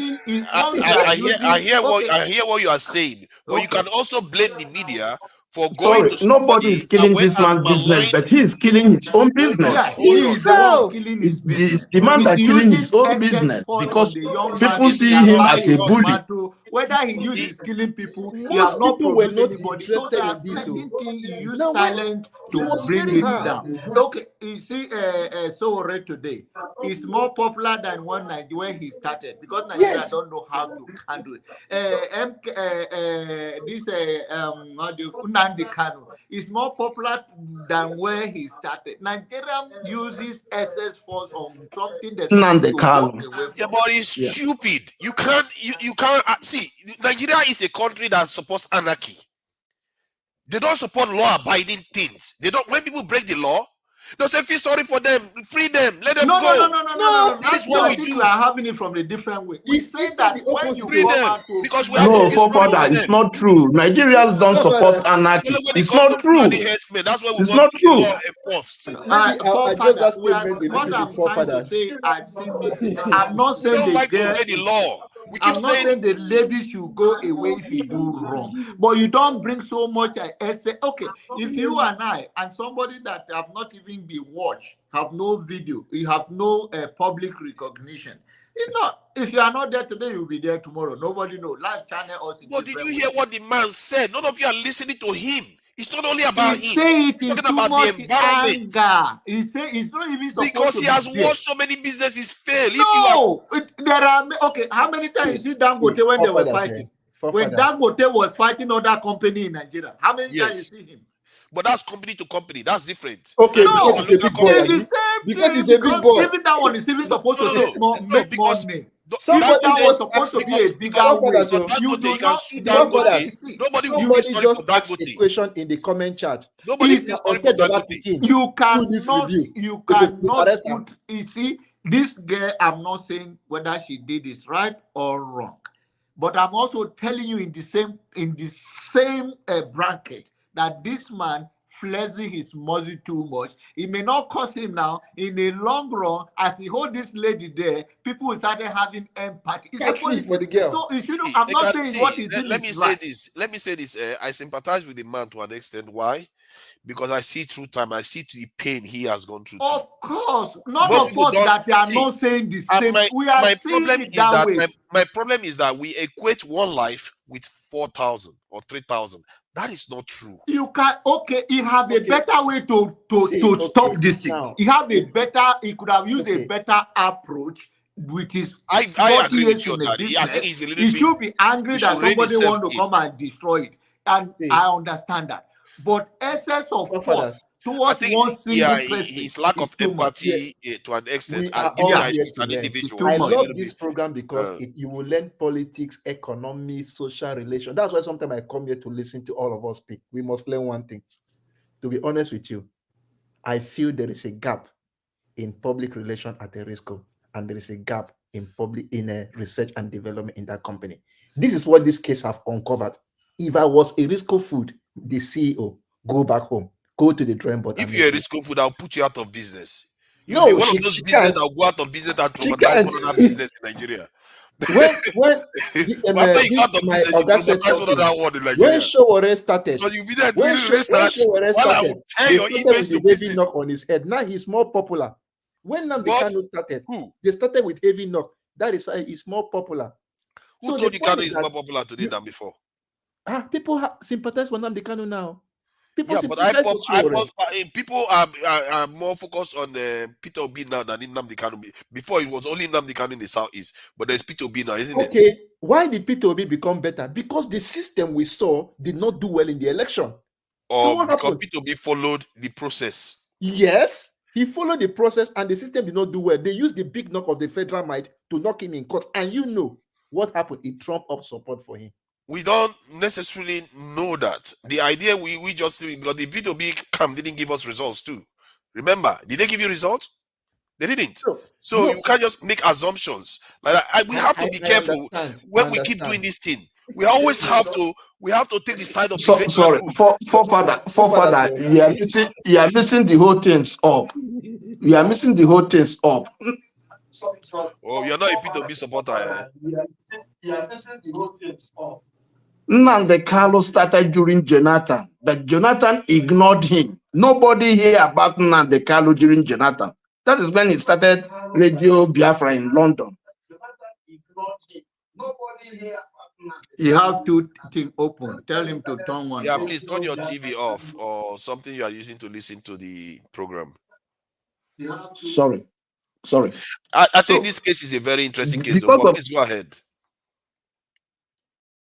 Speaker 4: I hear what you are saying, but you can also blame the media for going to
Speaker 11: nobody is killing this man's business, but he is killing his own business.
Speaker 17: Yeah, he is killing his business.
Speaker 11: The man that killing his own business because people see him as a bully.
Speaker 17: Whether he uses killing people, he has not produced anybody. So there are certain things he used silent to bring it down. Okay, you see, Sowore today is more popular than one Nigeria where he started because Nigeria don't know how to handle it. Nnamdi Kanu is more popular than where he started. Nigeria uses SS force on something that's
Speaker 11: Nnamdi Kanu.
Speaker 4: Yeah, but it's stupid. You can't see. Nigeria is a country that supports anarchy. They don't support law-abiding things. They don't. When people break the law, they say feel sorry for them, free them, let them go.
Speaker 17: No. That's what we do. We are having it from a different way. We say that when you
Speaker 4: free them, because we have
Speaker 11: no, forefather, it's not true. Nigerians don't support anarchy. It's not true.
Speaker 4: That's why we
Speaker 11: it's not true.
Speaker 17: I'm not saying
Speaker 4: the law.
Speaker 17: I'm not saying the ladies should go away if you do wrong, but you don't bring so much essay. Okay, if you and I and somebody that have not even been watched, have no video, you have no public recognition. It's not. If you are not there today, you'll be there tomorrow. Nobody knows. Live channel us.
Speaker 4: But did you hear what the man said? None of you are listening to him. It's not only about him.
Speaker 17: Say it in too much anger. He say it's not even supposed
Speaker 4: because
Speaker 17: to
Speaker 4: he has watched so many businesses fail.
Speaker 17: No, there are how many times you see Dangote when they were fighting? When Dangote was fighting other company in Nigeria, how many times you see him?
Speaker 4: But that's company to company. That's different.
Speaker 11: Okay,
Speaker 17: no,
Speaker 11: because it's a big boy.
Speaker 17: Because he's a big boy. Even that one is even supposed to make more money. Somebody was supposed to be a bigger way.
Speaker 10: You do not. Nobody just ask the question in the comment chat.
Speaker 4: Nobody
Speaker 17: you cannot. Put, you see, this girl. I'm not saying whether she did this right or wrong, but I'm also telling you in the same bracket that this man flexing his muscle too much. It may not cost him now. In the long run, as he hold this lady there, people will start having empathy. It's
Speaker 10: for the girl.
Speaker 17: So you shouldn't. I'm not saying what he did.
Speaker 4: Let me say this. I sympathize with the man to an extent. Why? Because I see through time. I see the pain he has gone through.
Speaker 17: Of course, none of us that they are not saying the same. We are seeing it that way.
Speaker 4: My problem is that we equate one life with 4,000 or 3,000. That is not true.
Speaker 17: You can he have a better way to stop this thing.
Speaker 11: Now,
Speaker 17: He have a better, he could have used a better approach with his
Speaker 4: I
Speaker 17: 40
Speaker 4: agree
Speaker 17: years
Speaker 4: with you
Speaker 17: in
Speaker 4: on
Speaker 17: the
Speaker 4: that. I think
Speaker 17: business.
Speaker 4: he's a little
Speaker 17: He
Speaker 4: bit.
Speaker 17: should be angry
Speaker 4: he
Speaker 17: that
Speaker 4: should rein
Speaker 17: somebody
Speaker 4: himself
Speaker 17: want to
Speaker 4: in.
Speaker 17: come and destroy it. And I understand that. But excess of force
Speaker 4: I
Speaker 17: towards
Speaker 4: think,
Speaker 17: one single person
Speaker 4: his lack
Speaker 17: is
Speaker 4: of
Speaker 17: too much.
Speaker 4: empathy to an extent,
Speaker 10: We are
Speaker 4: given
Speaker 10: all
Speaker 4: that
Speaker 10: here
Speaker 4: he's
Speaker 10: to
Speaker 4: an
Speaker 10: learn.
Speaker 4: individual.
Speaker 10: I
Speaker 4: he's a
Speaker 10: love
Speaker 4: little
Speaker 10: this
Speaker 4: bit,
Speaker 10: program because you will learn politics, economy, social relations. That's why sometimes I come here to listen to all of us speak. We must learn one thing. To be honest with you, I feel there is a gap in public relation at Erisco, and there is a gap in research and development in that company. This is what this case have uncovered. If I was Erisco Food, the CEO, go back home, go to the drawing board.
Speaker 4: if you're a Erisco Food, I'll put you out of business. You'll
Speaker 10: No,
Speaker 4: be one of
Speaker 10: she
Speaker 4: those business
Speaker 10: can't.
Speaker 4: that will go out of business and
Speaker 10: She
Speaker 4: traumatize
Speaker 10: can't.
Speaker 4: one other business in Nigeria.
Speaker 10: When
Speaker 4: After you go
Speaker 10: this
Speaker 4: out of
Speaker 10: my
Speaker 4: business, you
Speaker 10: Oga said
Speaker 4: traumatize one
Speaker 10: something.
Speaker 4: other one in
Speaker 10: When
Speaker 4: Nigeria.
Speaker 10: Showore started,
Speaker 4: Because you'll be there
Speaker 10: when
Speaker 4: doing research
Speaker 10: Showore
Speaker 4: while I
Speaker 10: started,
Speaker 4: will tear
Speaker 10: they
Speaker 4: your
Speaker 10: started
Speaker 4: image
Speaker 10: with
Speaker 4: to
Speaker 10: the heavy
Speaker 4: pieces.
Speaker 10: knock on his head. Now he's more popular. When Nnamdi
Speaker 4: What?
Speaker 10: Kanu started,
Speaker 4: Who?
Speaker 10: they started with heavy knock. That is he's more popular.
Speaker 4: Who told you Kanu is more popular today than before?
Speaker 10: People sympathize with Nnamdi Kanu now. People
Speaker 4: Yeah, but
Speaker 10: sympathize with Showore.
Speaker 4: people are more focused on Peter Obi now than Nnamdi Kanu. Before it was only Nnamdi Kanu in the southeast, but there's Peter Obi now, isn't it?
Speaker 10: Okay, why did Peter Obi become better? Because the system we saw did not do well in the election. So
Speaker 4: Or
Speaker 10: what
Speaker 4: because
Speaker 10: happened?
Speaker 4: Peter Obi followed the process.
Speaker 10: Yes, he followed the process and the system did not do well. They used the big knock of the federal might to knock him in court. And you know what happened? It trumped up support for him.
Speaker 4: We don't necessarily know that. The idea we just because the Peter Obi camp didn't give us results too. Remember, did they give you results? They didn't. So
Speaker 10: No.
Speaker 4: you can't just make assumptions. Like we have to be careful when we keep doing this thing. We always have to take the side of the
Speaker 11: Sorry, forefather, you are missing the whole things up. You are missing the whole things up.
Speaker 4: Oh, you're not a Peter Obi supporter, eh?
Speaker 11: You are missing the whole things up. Nnamdi Kanu started during Jonathan, but Jonathan ignored him. Nobody hear about Nnamdi Kanu during Jonathan. That is when he started Radio Biafra in London.
Speaker 17: You have to think open. Tell him to turn one.
Speaker 4: Yeah,
Speaker 17: off.
Speaker 4: please turn your TV off or something you are using to listen to the program.
Speaker 11: Sorry.
Speaker 4: I think this case is a very interesting case.
Speaker 11: Because
Speaker 4: But please go ahead.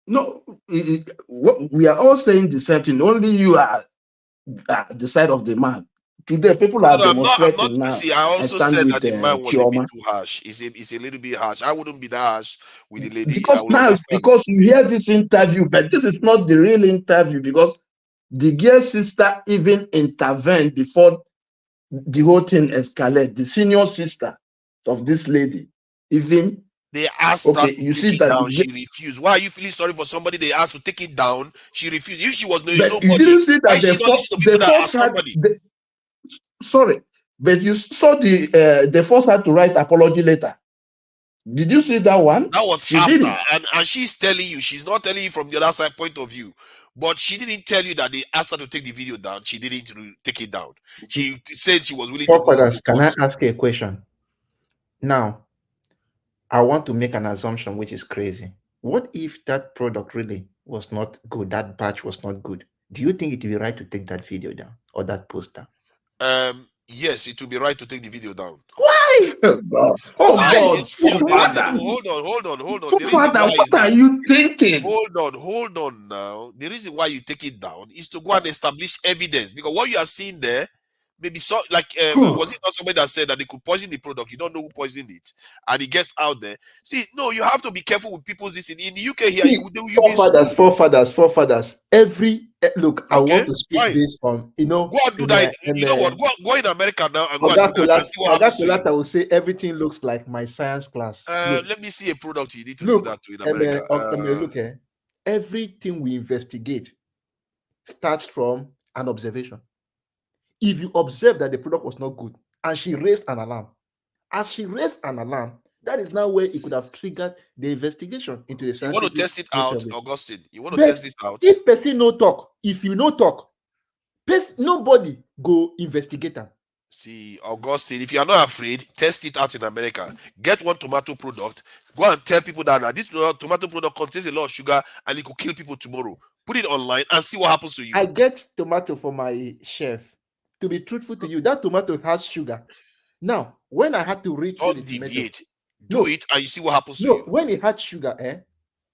Speaker 11: No, we are all saying the same thing. Only you are the side of the man. Today, people are demonstrating
Speaker 4: I'm not,
Speaker 11: now.
Speaker 4: See, I also said that the man was
Speaker 11: Chioma.
Speaker 4: a bit too harsh. It's a little bit harsh. I wouldn't be that harsh with the lady.
Speaker 11: Because you hear this interview, but this is not the real interview because the girl's sister even intervened before the whole thing escalated. The senior sister of this lady even.
Speaker 4: They asked her to take it down. She refused. Why are you feeling sorry for somebody they asked to take it down? She refused. If she was nobody,
Speaker 11: you didn't see that sorry, but you saw the force had to write apology letter. Did you see that one?
Speaker 4: That was after, and she's telling you, she's not telling you from the other side point of view. But she didn't tell you that they asked her to take the video down. She didn't take it down. She said she was willing to go.
Speaker 10: Can I ask you a question? Now, I want to make an assumption which is crazy. What if that product really was not good? That batch was not good. Do you think it would be right to take that video down or that poster?
Speaker 4: Yes, it would be right to take the video down.
Speaker 10: Why?
Speaker 11: God. Hold
Speaker 4: on.
Speaker 11: Father, what are you thinking?
Speaker 4: Hold on now. The reason why you take it down is to go and establish evidence, because what you are seeing there, maybe so like was it not somebody that said that they could poison the product? You don't know who poisoned it, and it gets out there. See, no, you have to be careful with people's this in the UK here.
Speaker 10: Forefathers. Look, I want to speak this on.
Speaker 4: Go and do that. You know what? Go in America now and go and do that and see what happens.
Speaker 10: I will say everything looks like my science class.
Speaker 4: Let me see a product you need to do that to in America.
Speaker 10: Everything we investigate starts from an observation. If you observe that the product was not good and she raised an alarm, that is now where it could have triggered the investigation into the science.
Speaker 4: You want to test it out, Augustine? You want to test this out?
Speaker 10: If person no talk, if you no talk, nobody go investigate them.
Speaker 4: See, Augustine, if you are not afraid, test it out in America. Get one tomato product. Go and tell people that this tomato product contains a lot of sugar and it could kill people tomorrow. put it online, and see what happens to you.
Speaker 11: I get tomato for my chef. To be truthful to you, that tomato has sugar. Now, when I had to refill the tomato,
Speaker 4: deviate. Do it, and you see what happens to
Speaker 11: no,
Speaker 4: you.
Speaker 11: when it had sugar,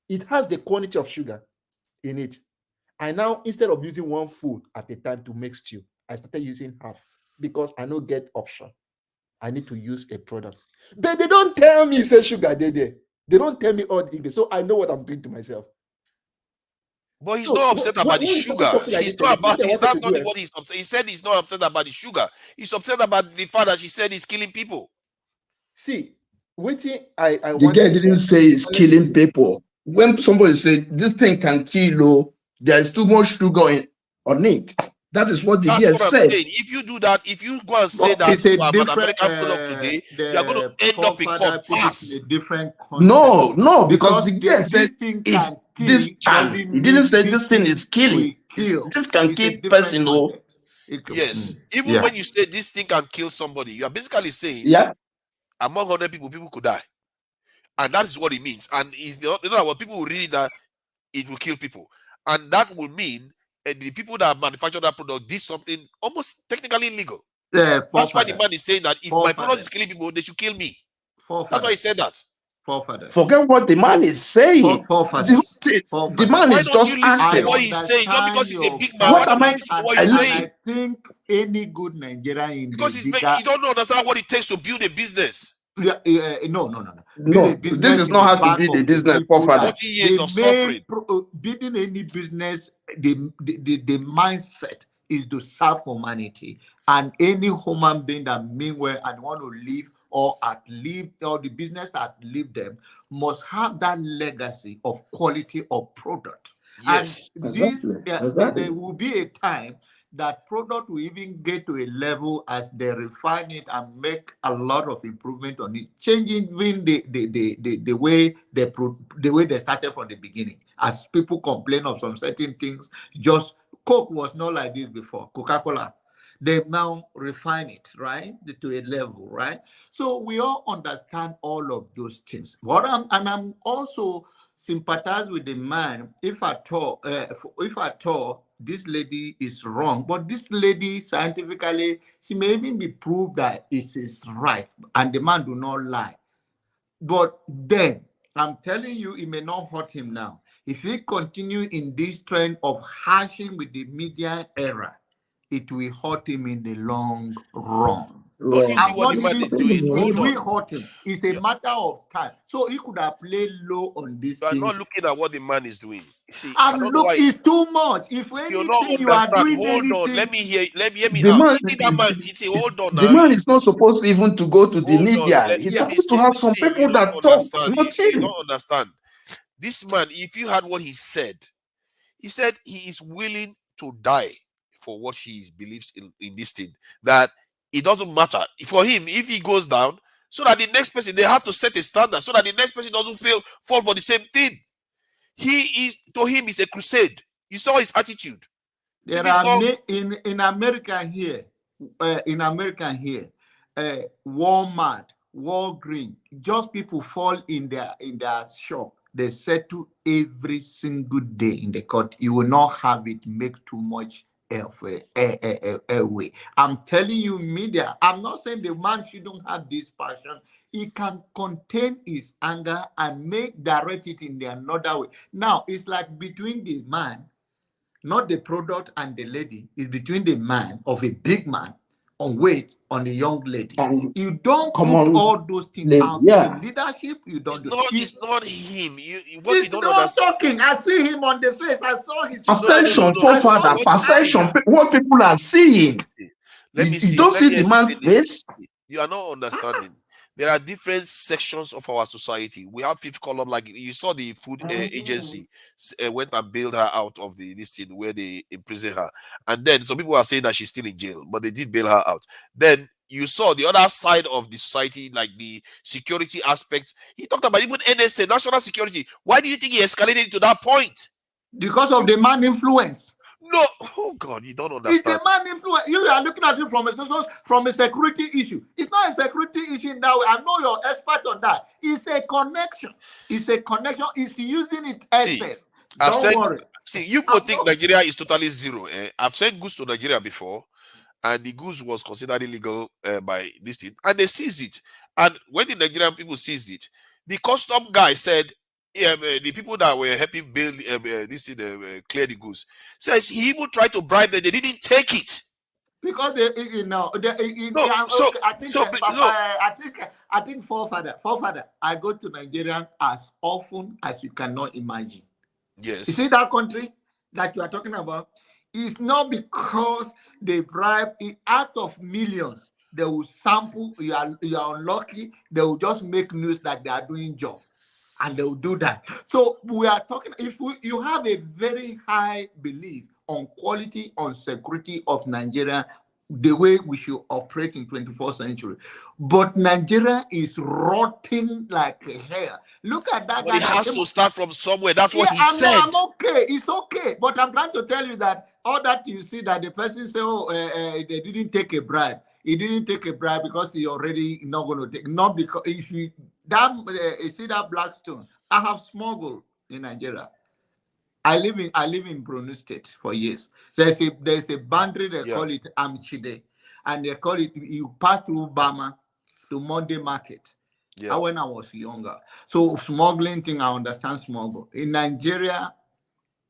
Speaker 11: it has the quantity of sugar in it. I now, instead of using one food at a time to make stew, I started using half because I don't get option. I need to use a product. But they don't tell me say sugar they don't tell me all the ingredients, so I know what I'm doing to myself.
Speaker 4: But he's not upset about the sugar. He's not about it. That's not what he's upset. He said he's not upset about the sugar. He's upset about the fact that she said he's killing people.
Speaker 11: See, waiting. I the guy didn't say he's killing people. When somebody said this thing can kill, there is too much sugar on it. That is what the guy said.
Speaker 4: Saying. If you do that, if you go and say that to an American product today, you are going to end up in court fast.
Speaker 11: No, because the guy said if this can, he didn't say this thing is killing. This can kill person.
Speaker 4: Yes, even when you say this thing can kill somebody, you are basically saying among 100 people, people could die, and that is what it means. And it's not what people will read that it will kill people, and that will mean the people that manufacture that product did something almost technically illegal. That's why the man is saying that if my product is killing people, they should kill me. That's why he said that.
Speaker 11: Forget what the man is saying. The man is just asking
Speaker 4: what he's saying, not because he's a big man.
Speaker 11: What am I?
Speaker 17: I think any good Nigerian in
Speaker 4: because you don't understand what it takes to build a business.
Speaker 17: No.
Speaker 11: This is not how to build a business.
Speaker 4: 40 years of suffering.
Speaker 17: Building any business, the mindset is to serve humanity, and any human being that mean well and want to live or the business that live them must have that legacy of quality of product.
Speaker 4: Yes,
Speaker 17: and there will be a time that product will even get to a level as they refine it and make a lot of improvement on it, changing even the way they started from the beginning. As people complain of some certain things, just Coke was not like this before, Coca-Cola. They now refine it, right, to a level, right? So we all understand all of those things. I'm also sympathize with the man if at all this lady is wrong, but this lady scientifically, she may even be proved that it is right and the man do not lie. But then I'm telling you, it may not hurt him now. If he continue in this trend of hashing with the media era, it will hurt him in the long run.
Speaker 4: But you see what the man is doing.
Speaker 17: It will hurt him. It's a matter of time. So he could have played low on this.
Speaker 4: You are not looking at what the man is doing. See,
Speaker 17: it's too much. If anything you are doing,
Speaker 4: hold on. Let me hear me
Speaker 11: the
Speaker 4: out.
Speaker 11: Man,
Speaker 4: that man, hold on.
Speaker 11: The man is not supposed even to go to the media. He's supposed to have some people that talk.
Speaker 4: You don't understand. This man, if you had what he said he is willing to die for what he believes in this thing. That it doesn't matter for him if he goes down, so that the next person, they have to set a standard so that the next person doesn't fall for the same thing. To him, it's a crusade. You saw his attitude.
Speaker 17: There are in America here, Walmart, Walgreens, just people fall in their shop. They settle every single day in the court. You will not have it make too much way. I'm telling you, media, I'm not saying the man shouldn't have this passion. He can contain his anger and direct it in another way. Now, it's like between the man, not the product, and the lady. It's between the man of a big man on weight on a young lady. You don't put all those things out in leadership. You don't do it.
Speaker 4: It's not him.
Speaker 17: He's not talking. I see him on the face. I saw his
Speaker 11: perception, forefather, perception. What people are seeing.
Speaker 4: Let me see.
Speaker 11: You don't see the man's face.
Speaker 4: You are not understanding. There are different sections of our society. We have fifth column, like you saw the food agency went and bailed her out of this thing where they imprison her. And then some people are saying that she's still in jail, but they did bail her out. Then you saw the other side of the society, like the security aspect. He talked about even NSA, national security. Why do you think he escalated to that point?
Speaker 17: Because of the man influence.
Speaker 4: No, oh God, you don't understand.
Speaker 17: It's the man influence. You are looking at it from a security issue. It's not a security issue in that way. I know you're expert on that. It's a connection. It's a connection. It's using it excess.
Speaker 4: Don't worry. See, you people think Nigeria is totally zero. I've sent goods to Nigeria before, and the goods was considered illegal by this thing, and they seized it. And when the Nigerian people seized it, the custom guy said, the people that were helping build this thing, clear the goods, says he even tried to bribe them. They didn't take it.
Speaker 17: Because I think forefather, I go to Nigeria as often as you cannot imagine.
Speaker 4: Yes.
Speaker 17: You see that country that you are talking about? It's not because they bribe it out of millions. They will sample. You are unlucky. They will just make news that they are doing job, and they will do that. So we are talking. If you have a very high belief on quality, on security of Nigeria, the way we should operate in 21st century. But Nigeria is rotting like hell. Look at that.
Speaker 4: But it has to start from somewhere. That's what he said.
Speaker 17: I'm okay. It's okay. But I'm trying to tell you that all that you see that the person say, they didn't take a bribe. He didn't take a bribe because he already not going to take. Not because if you see that Blackstone, I have smuggled in Nigeria. I live in Brunei State for years. There's a boundary they call it Amchide, and they call it you pass through Bama to Monday Market. Yeah. When I was younger, so smuggling thing I understand smuggle. In Nigeria,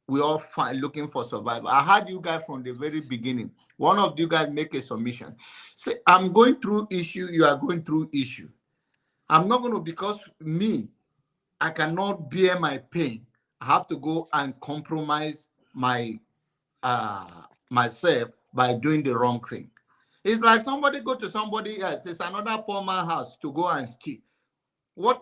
Speaker 17: we all looking for survival. I heard you guys from the very beginning. One of you guys make a submission. Say, I'm going through issue. You are going through issue. I'm not going to because I cannot bear my pain. I have to go and compromise my myself by doing the wrong thing. It's like somebody go to somebody else. It's another poor man's house to go and steal. Why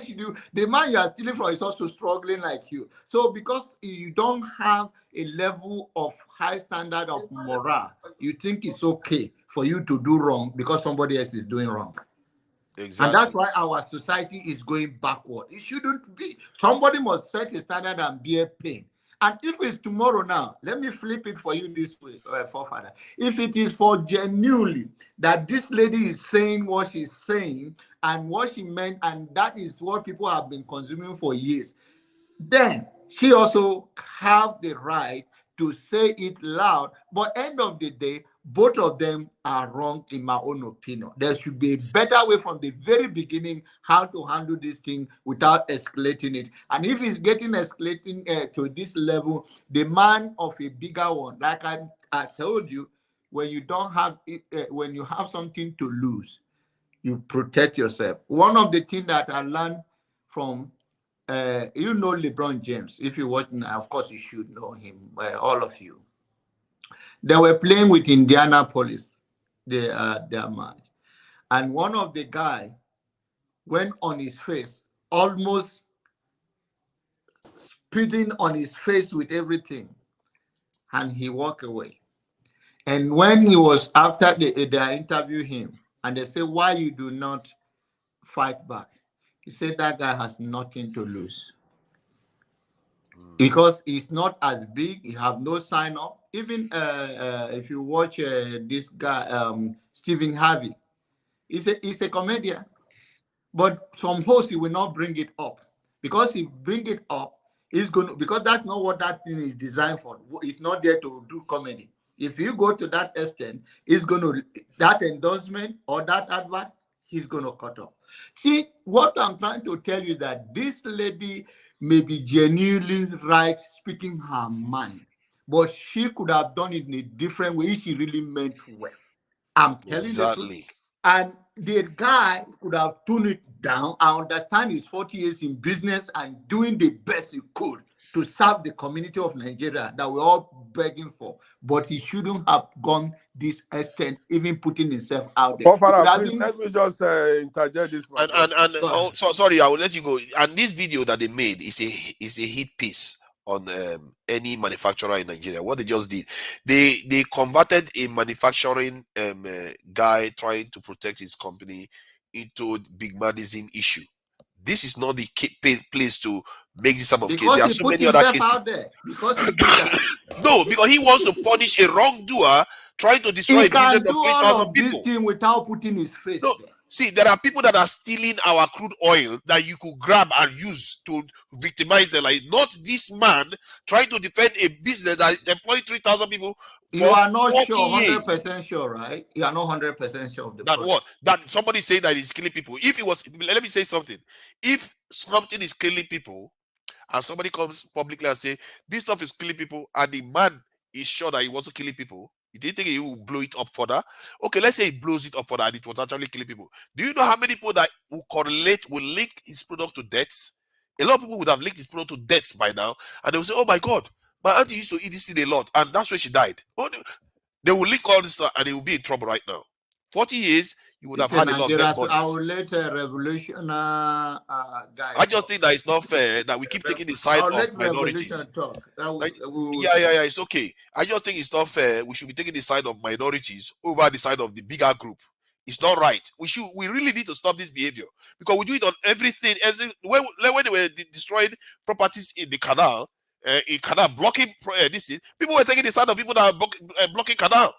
Speaker 17: should you? The man you are stealing from is also struggling like you. So because you don't have a level of high standard of morale, you think it's okay for you to do wrong because somebody else is doing wrong. Exactly. And that's why our society is going backward. It shouldn't be. Somebody must set a standard and bear pain. And if it's tomorrow now, let me flip it for you this way, forefather. If it is for genuinely that this lady is saying what she's saying and what she meant, and that is what people have been consuming for years, then she also have the right to say it loud. But end of the day, both of them are wrong in my own opinion. There should be a better way from the very beginning how to handle this thing without escalating it. And if it's getting escalating to this level, the man of a bigger one, like I told you, when you don't have it, when you have something to lose, you protect yourself. One of the things that I learned from, you know, LeBron James. If you're watching, of course, you should know him, all of you. They were playing with Indianapolis, their match. And one of the guy went on his face, almost spitting on his face with everything. And he walked away. And when he was, after they interviewed him, and they said, why you do not fight back? He said that guy has nothing to lose. Because he's not as big, he have no sign up. Even if you watch this guy, Stephen Harvey, he's a comedian. But some hosts, he will not bring it up. Because he bring it up, he's going to, because that's not what that thing is designed for. It's not there to do comedy. If you go to that extent, it's going to, that endorsement or that advert, he's going to cut off. See, what I'm trying to tell you is that this lady may be genuinely right, speaking her mind, but she could have done it in a different way if she really meant well. I'm telling you. Exactly. And the guy could have toned it down. I understand he's 40 years in business and doing the best he could to serve the community of Nigeria that we're all begging for. But he shouldn't have gone this extent, even putting himself out there.
Speaker 3: Please, let me just interject this one.
Speaker 4: Sorry, I will let you go. And this video that they made is a hit piece on any manufacturer in Nigeria. What they just did, they converted a manufacturing guy trying to protect his company into bigmanism issue. This is not the place to make this type of case. There are so many other cases. Out there because he did that. No, because he wants to punish a wrongdoer trying to destroy a business of 3,000 people.
Speaker 17: This thing without putting his face there.
Speaker 4: See, there are people that are stealing our crude oil that you could grab and use to victimize them. Like, not this man trying to defend a business that is employing 3,000 people for
Speaker 17: You are not
Speaker 4: 40
Speaker 17: sure,
Speaker 4: years.
Speaker 17: 100% sure, right? You are not 100% sure of the
Speaker 4: That
Speaker 17: product.
Speaker 4: what? That somebody saying that he's killing people. If it was, let me say something. If something is killing people, and somebody comes publicly and say this stuff is killing people, and the man is sure that he wasn't killing people, you didn't think he will blow it up further? Okay, let's say he blows it up further and it was actually killing people. Do you know how many people that will link his product to deaths? A lot of people would have linked his product to deaths by now, and they will say, "Oh my God, my auntie used to eat this thing a lot, and that's where she died." Oh, they will link all this stuff, and they will be in trouble right now. 40 years, you would have had a lot of dead bodies.
Speaker 17: I will let Revolution guys.
Speaker 4: I just think that it's not fair that we keep taking the side of minorities. Yeah, it's okay. I just think it's not fair. We should be taking the side of minorities over the side of the bigger group. It's not right. We really need to stop this behavior, because we do it on everything. As when they were destroying properties in the canal, blocking this thing, people were taking the side of people that are blocking canal.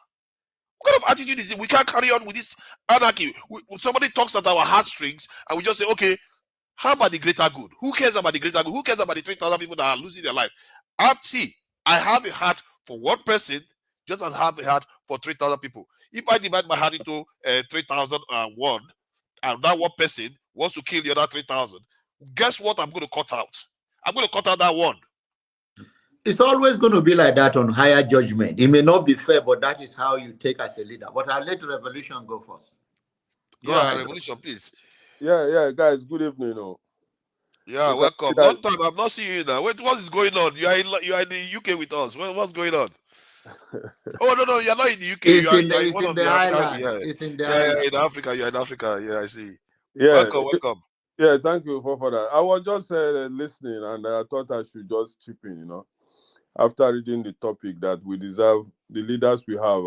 Speaker 4: What kind of attitude is it? We can't carry on with this anarchy. Somebody talks at our heartstrings, and we just say, okay, how about the greater good? Who cares about the greater good? Who cares about the 3,000 people that are losing their life? I have a heart for one person, just as I have a heart for 3,000 people. If I divide my heart into 3,001, and that one person wants to kill the other 3,000, guess what I'm going to cut out? I'm going to cut out that one.
Speaker 17: It's always going to be like that on higher judgment. It may not be fair, but that is how you take as a leader. But I'll let Revolution go first.
Speaker 4: Go ahead. Revolution, please.
Speaker 18: Yeah, guys. Good evening.
Speaker 4: Yeah, welcome. Long time. I've not seen you now. What is going on? You are in the UK with us. What's going on? Oh no, you're not in the UK.
Speaker 17: It's in the island. It's in the island.
Speaker 4: Yeah, in Africa. You're in Africa. Yeah, I see.
Speaker 18: Yeah.
Speaker 4: Welcome.
Speaker 18: Yeah, thank you for that. I was just listening, and I thought I should just chip in. After reading the topic, that we deserve, the leaders we have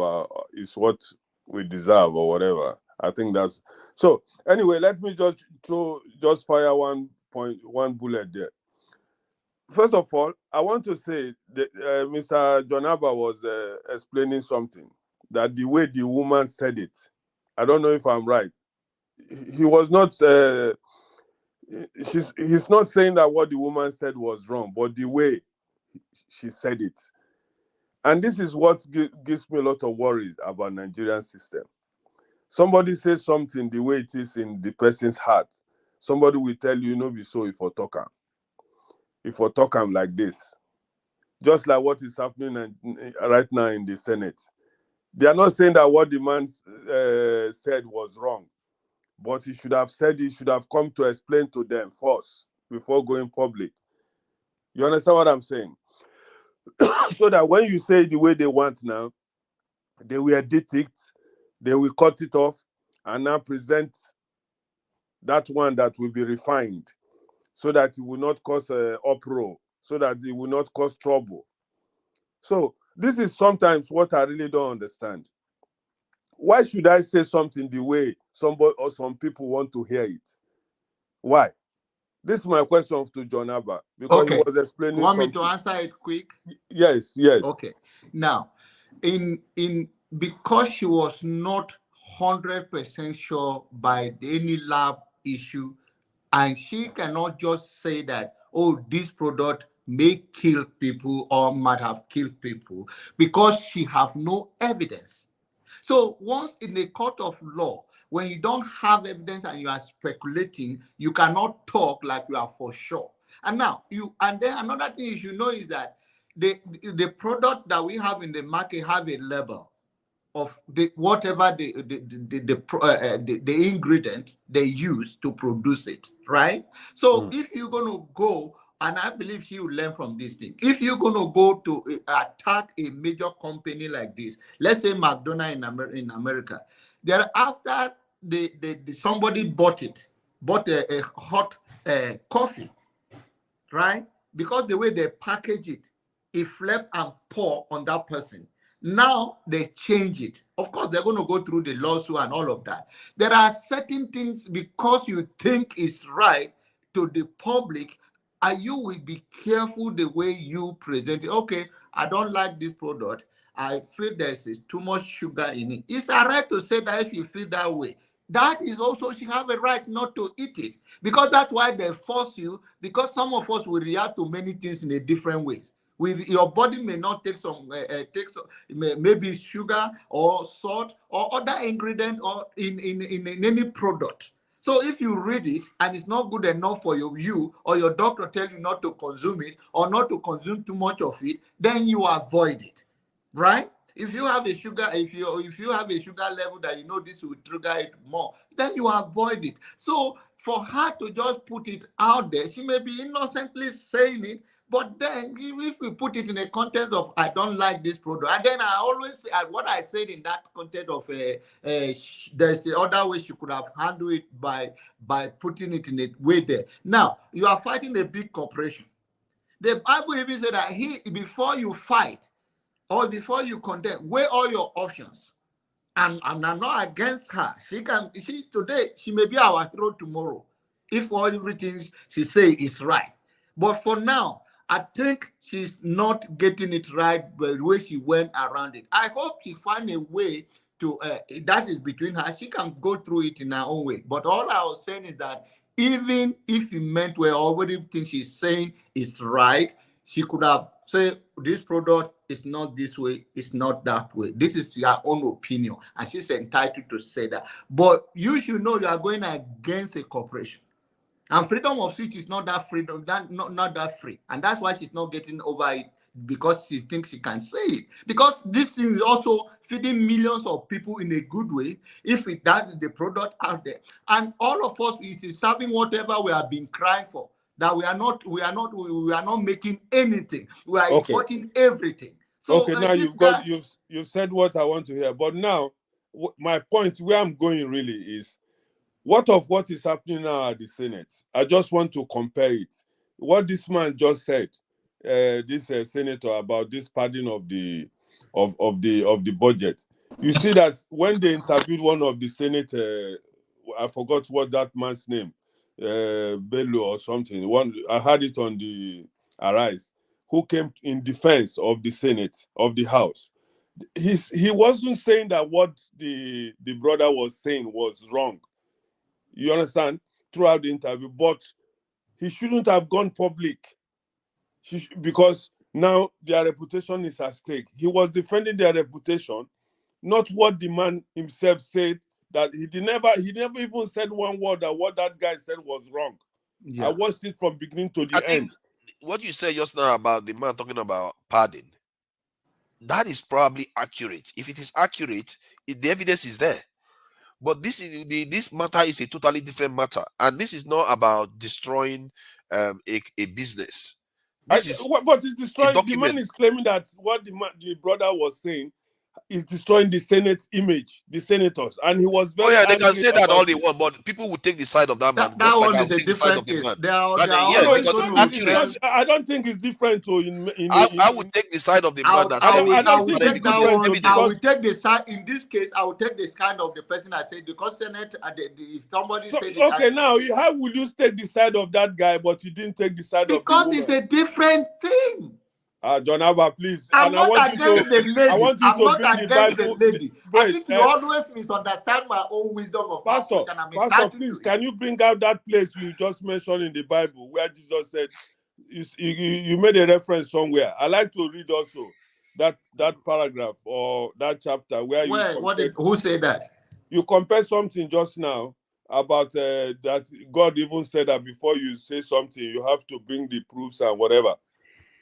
Speaker 18: is what we deserve, or whatever. I think that's so. Anyway, let me just fire one bullet there. First of all, I want to say that Mr. John Abba was explaining something, that the way the woman said it, I don't know if I'm right. He was not. He's not saying that what the woman said was wrong, but the way she said it. And this is what gives me a lot of worries about Nigerian system. Somebody says something the way it is in the person's heart. Somebody will tell you, be so if I talk like this. Just like what is happening right now in the Senate. They are not saying that what the man said was wrong, but he should have come to explain to them first before going public. You understand what I'm saying? So that when you say the way they want now, they will edit it, they will cut it off, and now present that one that will be refined, so that it will not cause uproar, so that it will not cause trouble. So this is sometimes what I really don't understand. Why should I say something the way somebody or some people want to hear it? Why? This is my question to John Abba, because he was explaining.
Speaker 17: You want me to answer it quick?
Speaker 18: Yes.
Speaker 17: Okay. Now, because she was not 100% sure by any lab issue, and she cannot just say that, oh, this product may kill people or might have killed people, because she have no evidence. So once in a court of law, when you don't have evidence and you are speculating, you cannot talk like you are for sure. And then another thing you should know is that the product that we have in the market have a label of whatever the ingredient they use to produce it, right? So if you're going to go, and I believe he will learn from this thing, if you're going to go to attack a major company like this, let's say McDonald's in America, thereafter somebody bought a hot coffee, right? Because the way they package it, it flip and pour on that person. Now they change it. Of course, they're going to go through the lawsuit and all of that. There are certain things, because you think it's right to the public, and you will be careful the way you present it. Okay, I don't like this product. I feel there's too much sugar in it. It's all right to say that if you feel that way. that is also, she have a right not to eat it, because that's why they force you, because some of us will react to many things in a different ways. Your body may not take some, maybe sugar or salt or other ingredient or in any product. So if you read it and it's not good enough for you or your doctor tell you not to consume it or not to consume too much of it, then you avoid it, right? If you have a sugar, if you have a sugar level that you know this will trigger it more, then you avoid it. So for her to just put it out there, she may be innocently saying it, but then if we put it in a context of I don't like this product, and then I always say what I said in that context of there's the other way she could have handled it by putting it in a way there. Now you are fighting a big corporation. The Bible even said that before you fight or before you condemn, weigh all your options. And I'm not against her. Today she may be our hero tomorrow if everything she say is right. But for now, I think she's not getting it right the way she went around it. I hope she find a way to, that is between her. She can go through it in her own way. But all I was saying is that even if you meant well, or everything she's saying is right, she could have said, this product is not this way, it's not that way. This is your own opinion. And she's entitled to say that. But you should know you are going against a corporation. And freedom of speech is not that freedom, not that free. And that's why she's not getting over it, because she thinks she can say it. Because this thing is also feeding millions of people in a good way, if that is the product out there. And all of us is serving whatever we have been crying for. That we are not making anything. We are importing everything. So
Speaker 18: okay, now you've said what I want to hear. But now my point where I'm going really is, what is happening now at the Senate? I just want to compare it. What this man just said, this senator, about this padding of the budget. You see that when they interviewed one of the Senate, I forgot what that man's name, Bello or something. I had it on the Arise, who came in defense of the Senate, of the House. He wasn't saying that what the brother was saying was wrong. You understand? Throughout the interview, but he shouldn't have gone public because now their reputation is at stake. He was defending their reputation, not what the man himself said. That he never even said one word that what that guy said was wrong. Yeah. I watched it from beginning to the end.
Speaker 4: What you said just now about the man talking about pardon, that is probably accurate. If it is accurate, the evidence is there. But this matter is a totally different matter, and this is not about destroying a business.
Speaker 18: But it's destroying. The man is claiming that what the brother was saying is destroying the Senate's image, the senators, and he was very.
Speaker 4: Oh yeah, they can say that all they want, but people will take the side of that man.
Speaker 17: That one is a different case.
Speaker 18: I don't think it's different.
Speaker 4: I would take the side of the man.
Speaker 17: I will take the side. In this case, I will take the side of the person I said, because Senate. If somebody said
Speaker 18: okay, now how will you take the side of that guy, but you didn't take the side of the woman?
Speaker 17: Because it's a different thing.
Speaker 18: John Abba, please.
Speaker 17: I'm not against the lady.
Speaker 18: I want you
Speaker 17: I'm
Speaker 18: to
Speaker 17: not
Speaker 18: bring
Speaker 17: against
Speaker 18: the Bible.
Speaker 17: the lady. I think you always misunderstand my own wisdom of
Speaker 18: Pastor, please, can you bring out that place you just mentioned in the Bible where Jesus said, you made a reference somewhere. I like to read also that paragraph or that chapter where
Speaker 17: who said that?
Speaker 18: You compare something just now about that God even said that before you say something, you have to bring the proofs and whatever.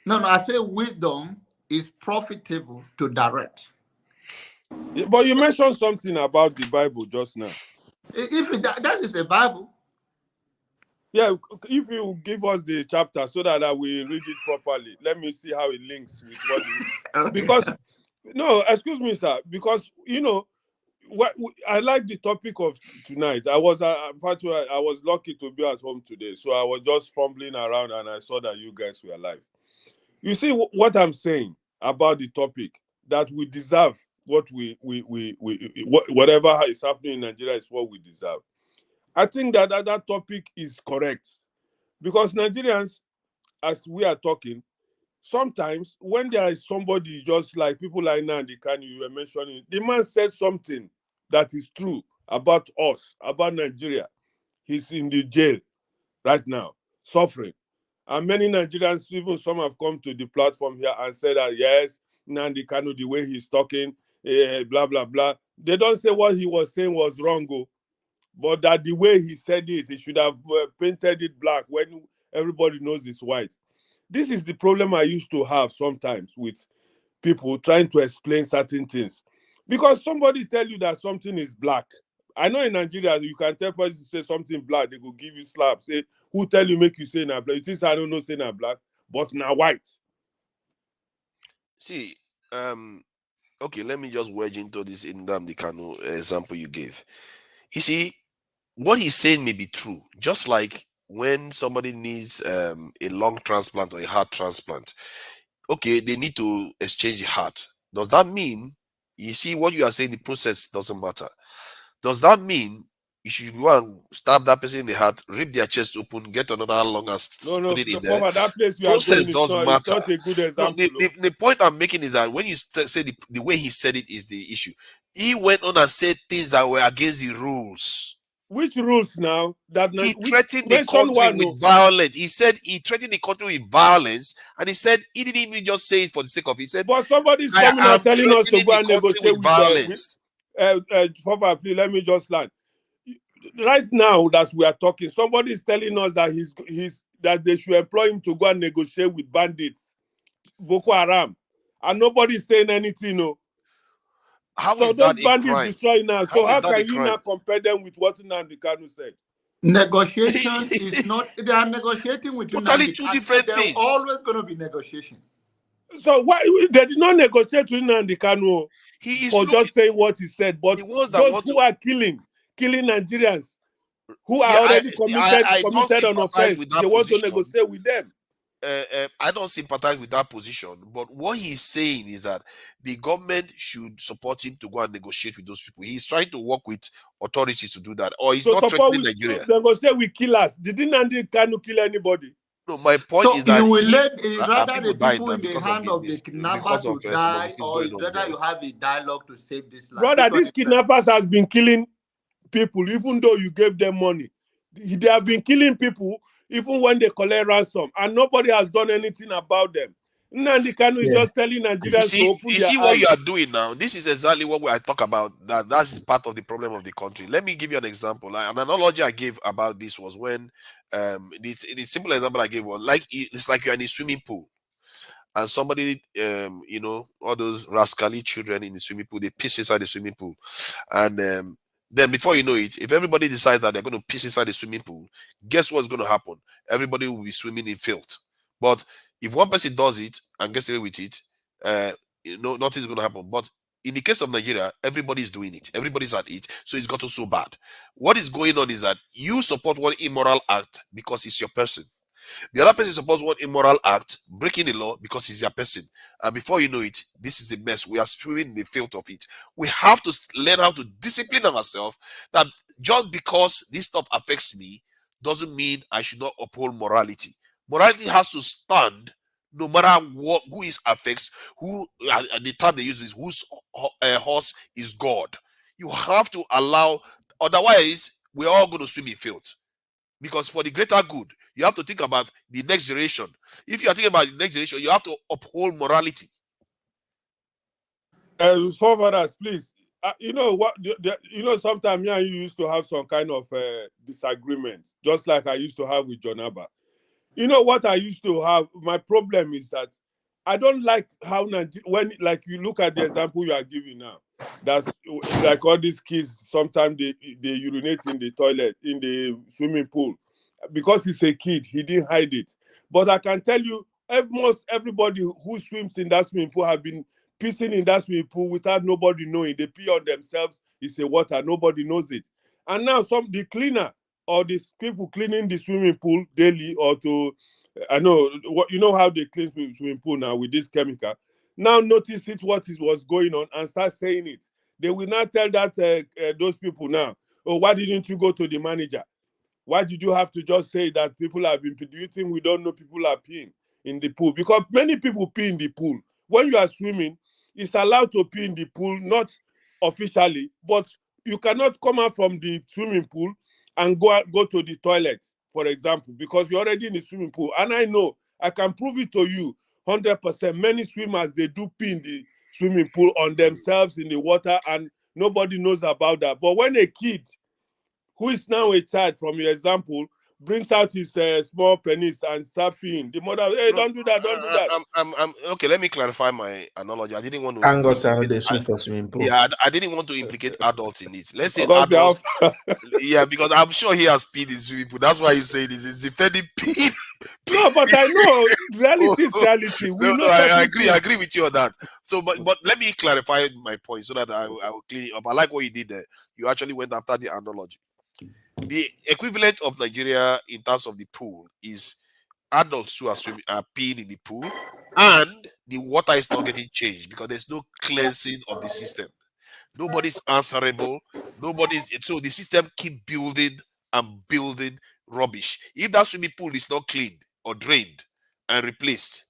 Speaker 17: No, I say wisdom is profitable to direct.
Speaker 18: But you mentioned something about the Bible just now.
Speaker 17: If that is the Bible.
Speaker 18: Yeah, if you give us the chapter so that we read it properly, let me see how it links with what you... Because, no, excuse me, sir, because, I like the topic of tonight. I was lucky to be at home today, so I was just fumbling around and I saw that you guys were live. You see what I'm saying about the topic, that we deserve what whatever is happening in Nigeria is what we deserve. I think that topic is correct, because Nigerians, as we are talking, sometimes when there is somebody, just like people like Nandi Kanu you were mentioning, the man said something that is true, about us, about Nigeria. He's in the jail right now, suffering. And many Nigerians, even some have come to the platform here and said that, yes, Nnamdi Kanu, the way he's talking, blah, blah, blah. They don't say what he was saying was wrong, but that the way he said it, he should have painted it black when everybody knows it's white. This is the problem I used to have sometimes with people trying to explain certain things. Because somebody tell you that something is black. I know in Nigeria, you can tell person to say something black, they will give you slap. Say, who tell you make you say na black? It is I don't know say na black, but na white.
Speaker 4: See, okay, let me just wedge into this Nnamdi Kanu example you gave. You see, what he's saying may be true. Just like when somebody needs a lung transplant or a heart transplant, okay, they need to exchange the heart. Does that mean, you see what you are saying, the process doesn't matter? Does that mean you should go and stab that person in the heart, rip their chest open, get another lung and put it in there?
Speaker 18: That place you
Speaker 4: process
Speaker 18: are going
Speaker 4: does matter.
Speaker 18: It's not a good example.
Speaker 4: No, the point I'm making is that when you say the way he said it is the issue. He went on and said things that were against the rules.
Speaker 18: Which rules now? That
Speaker 4: he threatened the country with violence. He said he threatened the country with violence, and he said he didn't even just say it for the sake of it. He said,
Speaker 18: but somebody's coming and telling us to go and negotiate with
Speaker 4: violence.
Speaker 18: Please let me just land. Right now that we are talking, somebody is telling us that that they should employ him to go and negotiate with bandits, Boko Haram, and nobody is saying anything. No.
Speaker 4: How
Speaker 18: so
Speaker 4: is
Speaker 18: those
Speaker 4: that
Speaker 18: bandits destroy now. So how can you now compare them with what Nnamdi Kanu said?
Speaker 17: Negotiation is not. They are negotiating with
Speaker 4: totally two different things.
Speaker 17: There's always going to be negotiation.
Speaker 18: So why they did not negotiate with Nnamdi Kanu for just saying what he said? But those who are killing Nigerians who are already committed on offense, they want to negotiate with them.
Speaker 4: I don't sympathize with that position, but what he's saying is that the government should support him to go and negotiate with those people. He's trying to work with authorities to do that, or he's not threatening Nigeria.
Speaker 18: Negotiate with killers. Didn't Nnamdi Kanu kill anybody?
Speaker 4: No, my point is that
Speaker 17: you will let rather the people in the hand of the kidnappers to die, or rather you have a dialogue to save this life.
Speaker 18: Brother, these kidnappers has been killing people, even though you gave them money. They have been killing people even when they collect ransom, and nobody has done anything about them. Nnamdi Kanu is just telling Nigerians to open their eyes.
Speaker 4: You see what you are doing now? This is exactly what I talk about. That's part of the problem of the country. Let me give you an example. An analogy I gave about this was when the simple example I gave was like it's like you're in a swimming pool, and somebody all those rascally children in the swimming pool, they piss inside the swimming pool, and then before you know it, if everybody decides that they're going to piss inside the swimming pool, guess what's going to happen? Everybody will be swimming in filth. But if one person does it and gets away with it, nothing's going to happen. But in the case of Nigeria, everybody is doing it. Everybody's at it. So it's gotten so bad. What is going on is that you support one immoral act because it's your person. The other person supports one immoral act, breaking the law because he's their person. And before you know it, this is a mess. We are swimming in the filth of it. We have to learn how to discipline ourselves that just because this stuff affects me doesn't mean I should not uphold morality. Morality has to stand no matter who it affects, the term they use is whose horse is God. You have to allow, otherwise we're all going to swim in filth. Because for the greater good, you have to think about the next generation. If you are thinking about the next generation, you have to uphold morality.
Speaker 18: Forefathers, please. You know what? Sometimes me and you used to have some kind of disagreement, just like I used to have with John Abba. You know what I used to have? My problem is that I don't like how when you look at the example you are giving now. That's like all these kids. Sometimes they urinate in the toilet, in the swimming pool, because he's a kid. He didn't hide it. But I can tell you, almost everybody who swims in that swimming pool have been pissing in that swimming pool without nobody knowing. They pee on themselves. It's a water. Nobody knows it. And now the cleaner or the people cleaning the swimming pool daily, or you know how they clean the swimming pool now with this chemical. Now notice what was going on and start saying it. They will not tell that those people now, oh, why didn't you go to the manager? Why did you have to just say that people have been polluting? We don't know people are peeing in the pool, because many people pee in the pool. When you are swimming, it's allowed to pee in the pool, not officially, but you cannot come out from the swimming pool and go to the toilet, for example, because you're already in the swimming pool. And I know, I can prove it to you 100%. Many swimmers, they do pee in the swimming pool on themselves in the water, and nobody knows about that. But when a kid, who is now a child, from your example, brings out his small penis and start peeing, the mother, hey,
Speaker 4: No,
Speaker 18: don't do that, don't do that.
Speaker 4: I'm okay. Let me clarify my analogy. I didn't want to.
Speaker 10: Angus are the swim for swimming pool.
Speaker 4: Yeah, I didn't want to implicate adults in it. Let's say
Speaker 18: Because
Speaker 4: adults. Yeah, because I'm sure he has peed in swimming pool. That's why he's saying this. It's depending peed.
Speaker 18: No, but I know reality is reality. We know
Speaker 4: I agree with you on that. So, but let me clarify my point so that I will clean it up. I like what you did there. You actually went after the analogy. The equivalent of Nigeria in terms of the pool is adults who are peeing in the pool, and the water is not getting changed because there's no cleansing of the system. Nobody's answerable. So the system keep building and building rubbish. If that swimming pool is not cleaned or drained and replaced,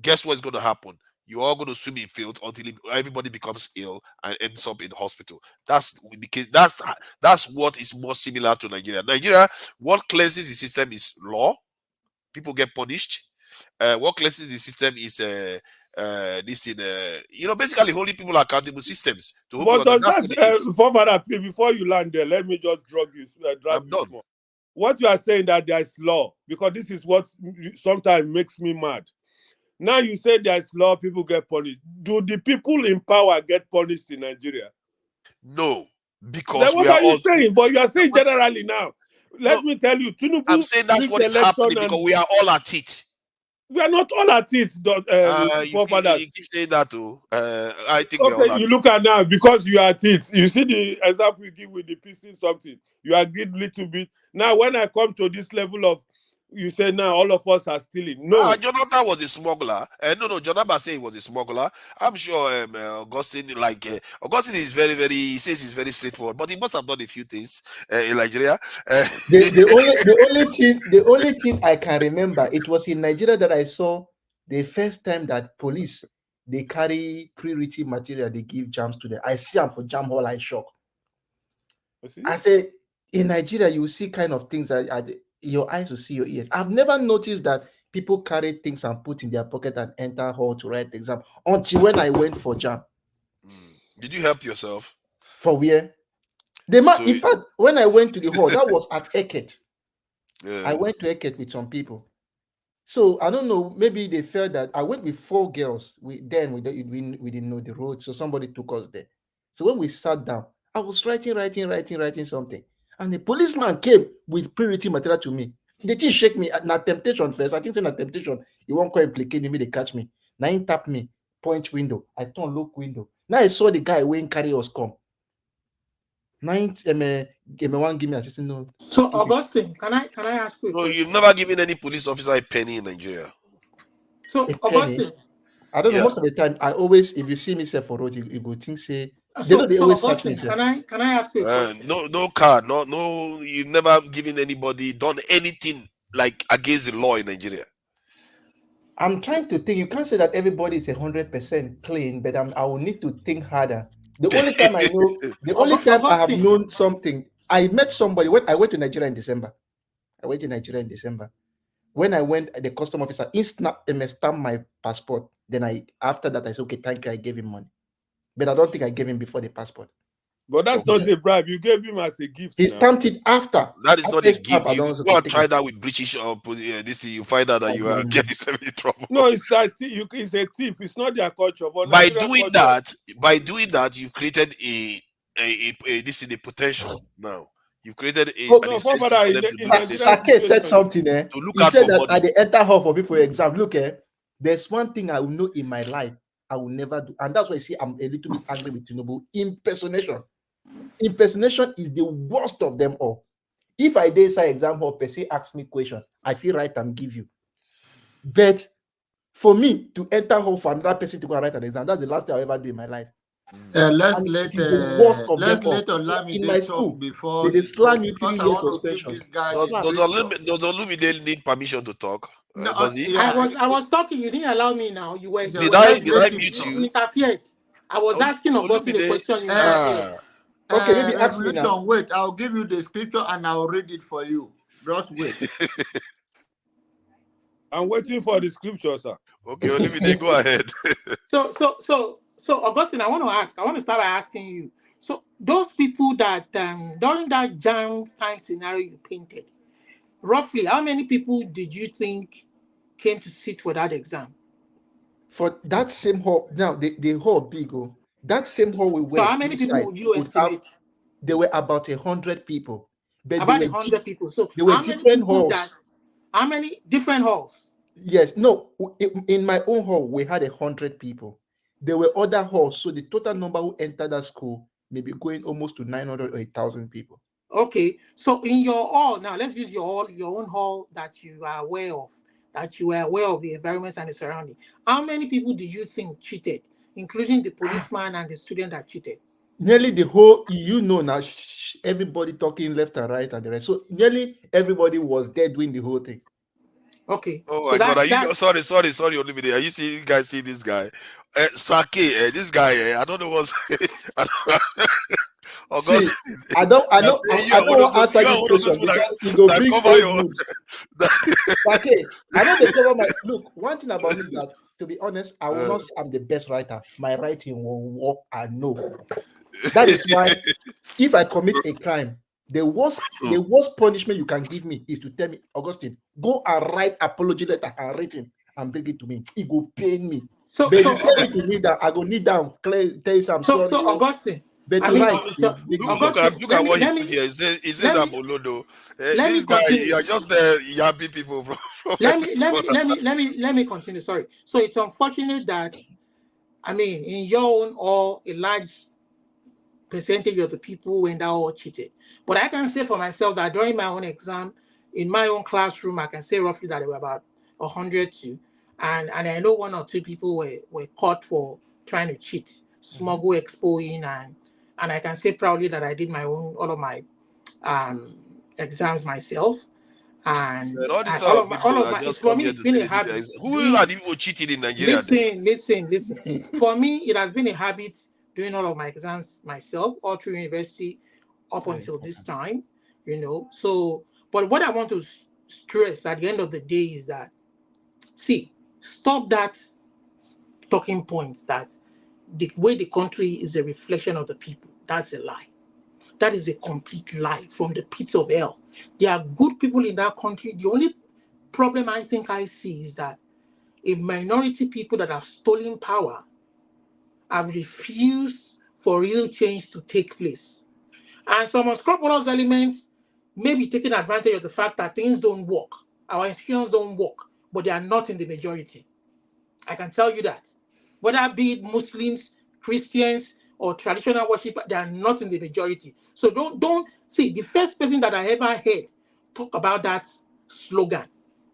Speaker 4: guess what's going to happen? You're all going to swim in filth until everybody becomes ill and ends up in hospital. That's what is more similar to Nigeria. Nigeria, what cleanses the system is law. People get punished. What cleanses the system is basically holding people accountable systems.
Speaker 18: But does that, before you land there, let me just drag you more. What you are saying that there is law, because this is what sometimes makes me mad. Now you say there is law, people get punished. Do the people in power get punished in Nigeria?
Speaker 4: No, because
Speaker 18: then what are you saying? But you are saying generally now. Let me tell you, Tinubu,
Speaker 4: I'm saying that's what is happening because we are all at it.
Speaker 18: We are not all at it.
Speaker 4: You keep saying that too. I think
Speaker 18: okay,
Speaker 4: we're all at
Speaker 18: you look at now because you are at it. You see the example you give with the PC something. You agreed a little bit. Now when I come to this level of, you say now all of us are stealing. No,
Speaker 4: Jonathan was a smuggler. No, Jonathan said he was a smuggler. I'm sure Augustine is very, very. He says he's very straightforward, but he must have done a few things in Nigeria.
Speaker 10: The only thing I can remember, it was in Nigeria that I saw the first time that police they carry pre-written material, they give jams to them. I see them for jam hall, I shock. I say in Nigeria you see kind of things that your eyes will see your ears. I've never noticed that people carry things and put in their pocket and enter hall to write the exam until when I went for jam.
Speaker 4: Did you help yourself?
Speaker 10: For where? In fact, when I went to the hall, that was at Eket. Yeah. I went to Eket with some people. So I don't know, maybe they felt that I went with 4 girls. We didn't know the road, so somebody took us there. So when we sat down, I was writing something. And the policeman came with pre-written material to me. They didn't shake me. Not temptation first. I think it's not temptation. He won't come implicate me. They catch me. Now he tap me. Point window. I turn look window. Now I saw the guy when carry us come. Now one give me assistant. No.
Speaker 19: So Augustine, can I ask you?
Speaker 4: No, you've never given any police officer a penny in Nigeria.
Speaker 19: So Augustine,
Speaker 10: I don't know. Most of the time, I always, if you see me say for road, you go think say. They always search me.
Speaker 19: Can I ask you?
Speaker 4: No card, no. You've never given anybody done anything like against the law in Nigeria.
Speaker 10: I'm trying to think. You can't say that everybody is 100% clean, but I will need to think harder. The only time I know, I have known something, I met somebody when I went to Nigeria in December. When I went, the custom officer stamped my passport. Then after that, I said, okay, thank you. I gave him money. But I don't think I gave him before the passport.
Speaker 18: But that's not a bribe. You gave him as a gift.
Speaker 10: He stamped it after.
Speaker 4: That is not a gift. You go and try that with British this. You find out that you are getting in trouble.
Speaker 18: No, it's a tip. It's not their culture. But
Speaker 4: by doing that, you've created a potential now. You created
Speaker 10: Sake said something there. He said that at the enter hall for people exam. Look, there's one thing I will know in my life I will never do, and that's why I see I'm a little bit angry with Tinubu. Impersonation. Impersonation is the worst of them all. If I did say exam hall, per se ask me question, I feel right and give you. But for me to enter hall for another person to go and write an exam, that's the last thing I'll ever do in my life.
Speaker 17: Let's let Olamide
Speaker 10: in my school
Speaker 17: before
Speaker 10: they slam you 3 years suspension.
Speaker 4: Does Olumide need permission to talk?
Speaker 19: No, does he? I was talking. You didn't allow me. Now you were.
Speaker 4: Did I mute you?
Speaker 19: Interfered. I was asking Augustine a question.
Speaker 10: Okay, maybe ask me
Speaker 17: Revolution,
Speaker 10: now.
Speaker 17: wait, I'll give you the scripture and I'll read it for you. Just wait.
Speaker 18: I'm waiting for the scripture, sir.
Speaker 4: Okay, Olumide, go ahead.
Speaker 19: So, Augustine, I want to start by asking you. So, those people that during that jam time scenario you painted, roughly how many people did you think came to sit for that exam?
Speaker 10: For that same hall, now the hall big, oh, that same hall we went.
Speaker 19: So, how many people would you estimate?
Speaker 10: There were about 100 people. But
Speaker 19: About 100 people. So,
Speaker 10: there were
Speaker 19: how many
Speaker 10: different
Speaker 19: people
Speaker 10: halls.
Speaker 19: how many different halls?
Speaker 10: Yes, no, in my own hall, we had 100 people. There were other halls, so the total number who entered that school may be going almost to 900 or 1,000 people.
Speaker 19: Okay, so in your hall, now let's use your own hall that you are aware of, the environments and the surrounding. How many people do you think cheated, including the policeman and the student that cheated?
Speaker 10: Nearly the whole, now, everybody talking left and right and the rest. So nearly everybody was there doing the whole thing.
Speaker 19: Okay.
Speaker 4: Oh my God! Are you sorry, Olumide? Are you guys see this guy? Sake, this guy. I don't know what's.
Speaker 10: See, I don't want to answer this question because it will bring old mood. Okay, I know they cover my look. One thing about me is that, to be honest, I will not say I'm the best writer. My writing will work. I know. That is why, if I commit a crime, the worst punishment you can give me is to tell me, Augustine, go and write apology letter and written and bring it to me. It will pain me.
Speaker 19: So
Speaker 10: you tell me to need that, I go need down, tell you I'm sorry.
Speaker 19: So Augustine.
Speaker 10: But
Speaker 4: look at what he put here. He says I'm Olodo. This guy, you are just yapping people from
Speaker 19: let me continue. Sorry. So it's unfortunate that, I mean, in your own or a large percentage of the people went out or cheated. But I can say for myself that during my own exam, in my own classroom, I can say roughly that there were about 100 too. And I know one or two people were caught for trying to cheat, smuggle expo in, and I can say proudly that I did all of my exams myself. And all of my for me, it's been a habit.
Speaker 4: Who are the people cheating in Nigeria?
Speaker 19: Listen. For me, it has been a habit doing all of my exams myself, all through university up until this time, So, but what I want to stress at the end of the day is that, stop that talking points that the way the country is a reflection of the people. That's a lie. That is a complete lie from the pits of hell. There are good people in that country. The only problem I think I see is that a minority people that have stolen power have refused for real change to take place. And some unscrupulous elements may be taking advantage of the fact that things don't work. Our institutions don't work, but they are not in the majority. I can tell you that. Whether it be Muslims, Christians, or traditional worship, they are not in the majority. So don't see, the first person that I ever heard talk about that slogan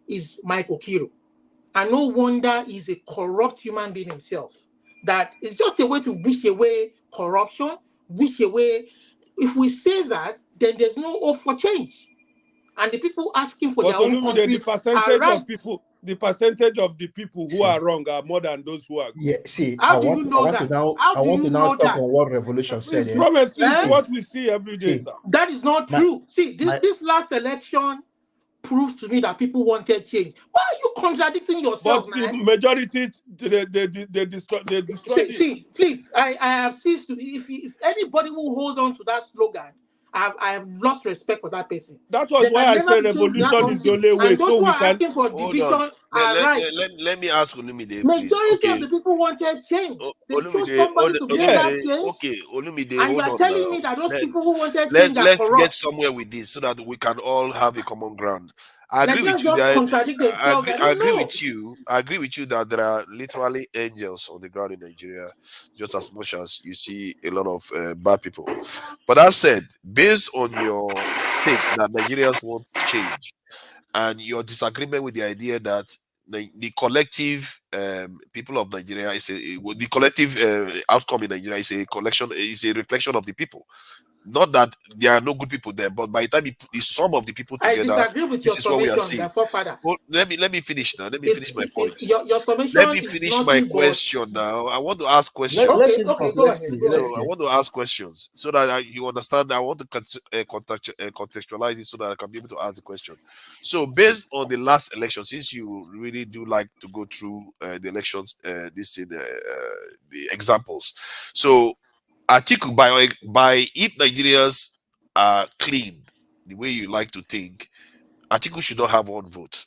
Speaker 19: is Mike Okiro. And no wonder he's a corrupt human being himself. That is just a way to wish away corruption, wish away. If we say that, then there's no hope for change. And the people asking for their own countries are right.
Speaker 18: The percentage of the people who are wrong are more than those who are good.
Speaker 10: Yeah, see,
Speaker 19: How do you know that?
Speaker 10: I want to now talk on what Revolution said.
Speaker 18: From experience, what we see every day, sir.
Speaker 19: That is not true. See, this last election proves to me that people wanted change. Why are you contradicting yourself,
Speaker 18: but
Speaker 19: man?
Speaker 18: The majority, they destroy
Speaker 19: see, please, I have ceased to. If anybody will hold on to that slogan, I have lost respect for that person.
Speaker 18: That was why I said revolution is the only way.
Speaker 19: And those who are asking for division are right.
Speaker 4: Let me ask Olumide,
Speaker 19: Majority of the people wanted change. They chose somebody to bring that change.
Speaker 4: Okay, Olumide,
Speaker 19: and you are telling me that those people who wanted change are corrupt.
Speaker 4: Let's get somewhere with this so that we can all have a common ground. I agree with you. I agree with you that there are literally angels on the ground in Nigeria, just as much as you see a lot of bad people. But that said, based on your take that Nigerians want change and your disagreement with the idea that the collective people of Nigeria the collective outcome in Nigeria is a reflection of the people. Not that there are no good people there, but by the time you put the sum of the people
Speaker 19: I
Speaker 4: together,
Speaker 19: disagree with
Speaker 4: this
Speaker 19: your
Speaker 4: is what we are
Speaker 19: summation,
Speaker 4: seeing.
Speaker 19: the forefather.
Speaker 4: Well, let me finish now. Let me finish my point.
Speaker 19: Your summation
Speaker 4: Let me
Speaker 19: is
Speaker 4: finish my
Speaker 19: nothing but...
Speaker 4: question now. I want to ask questions.
Speaker 19: Okay, go ahead.
Speaker 4: So I want to ask questions so that you understand. I want to contextualize it so that I can be able to ask the question. So based on the last election, since you really do like to go through the elections, the examples. So article by if Nigerians are clean the way you like to think, Atiku should not have one vote.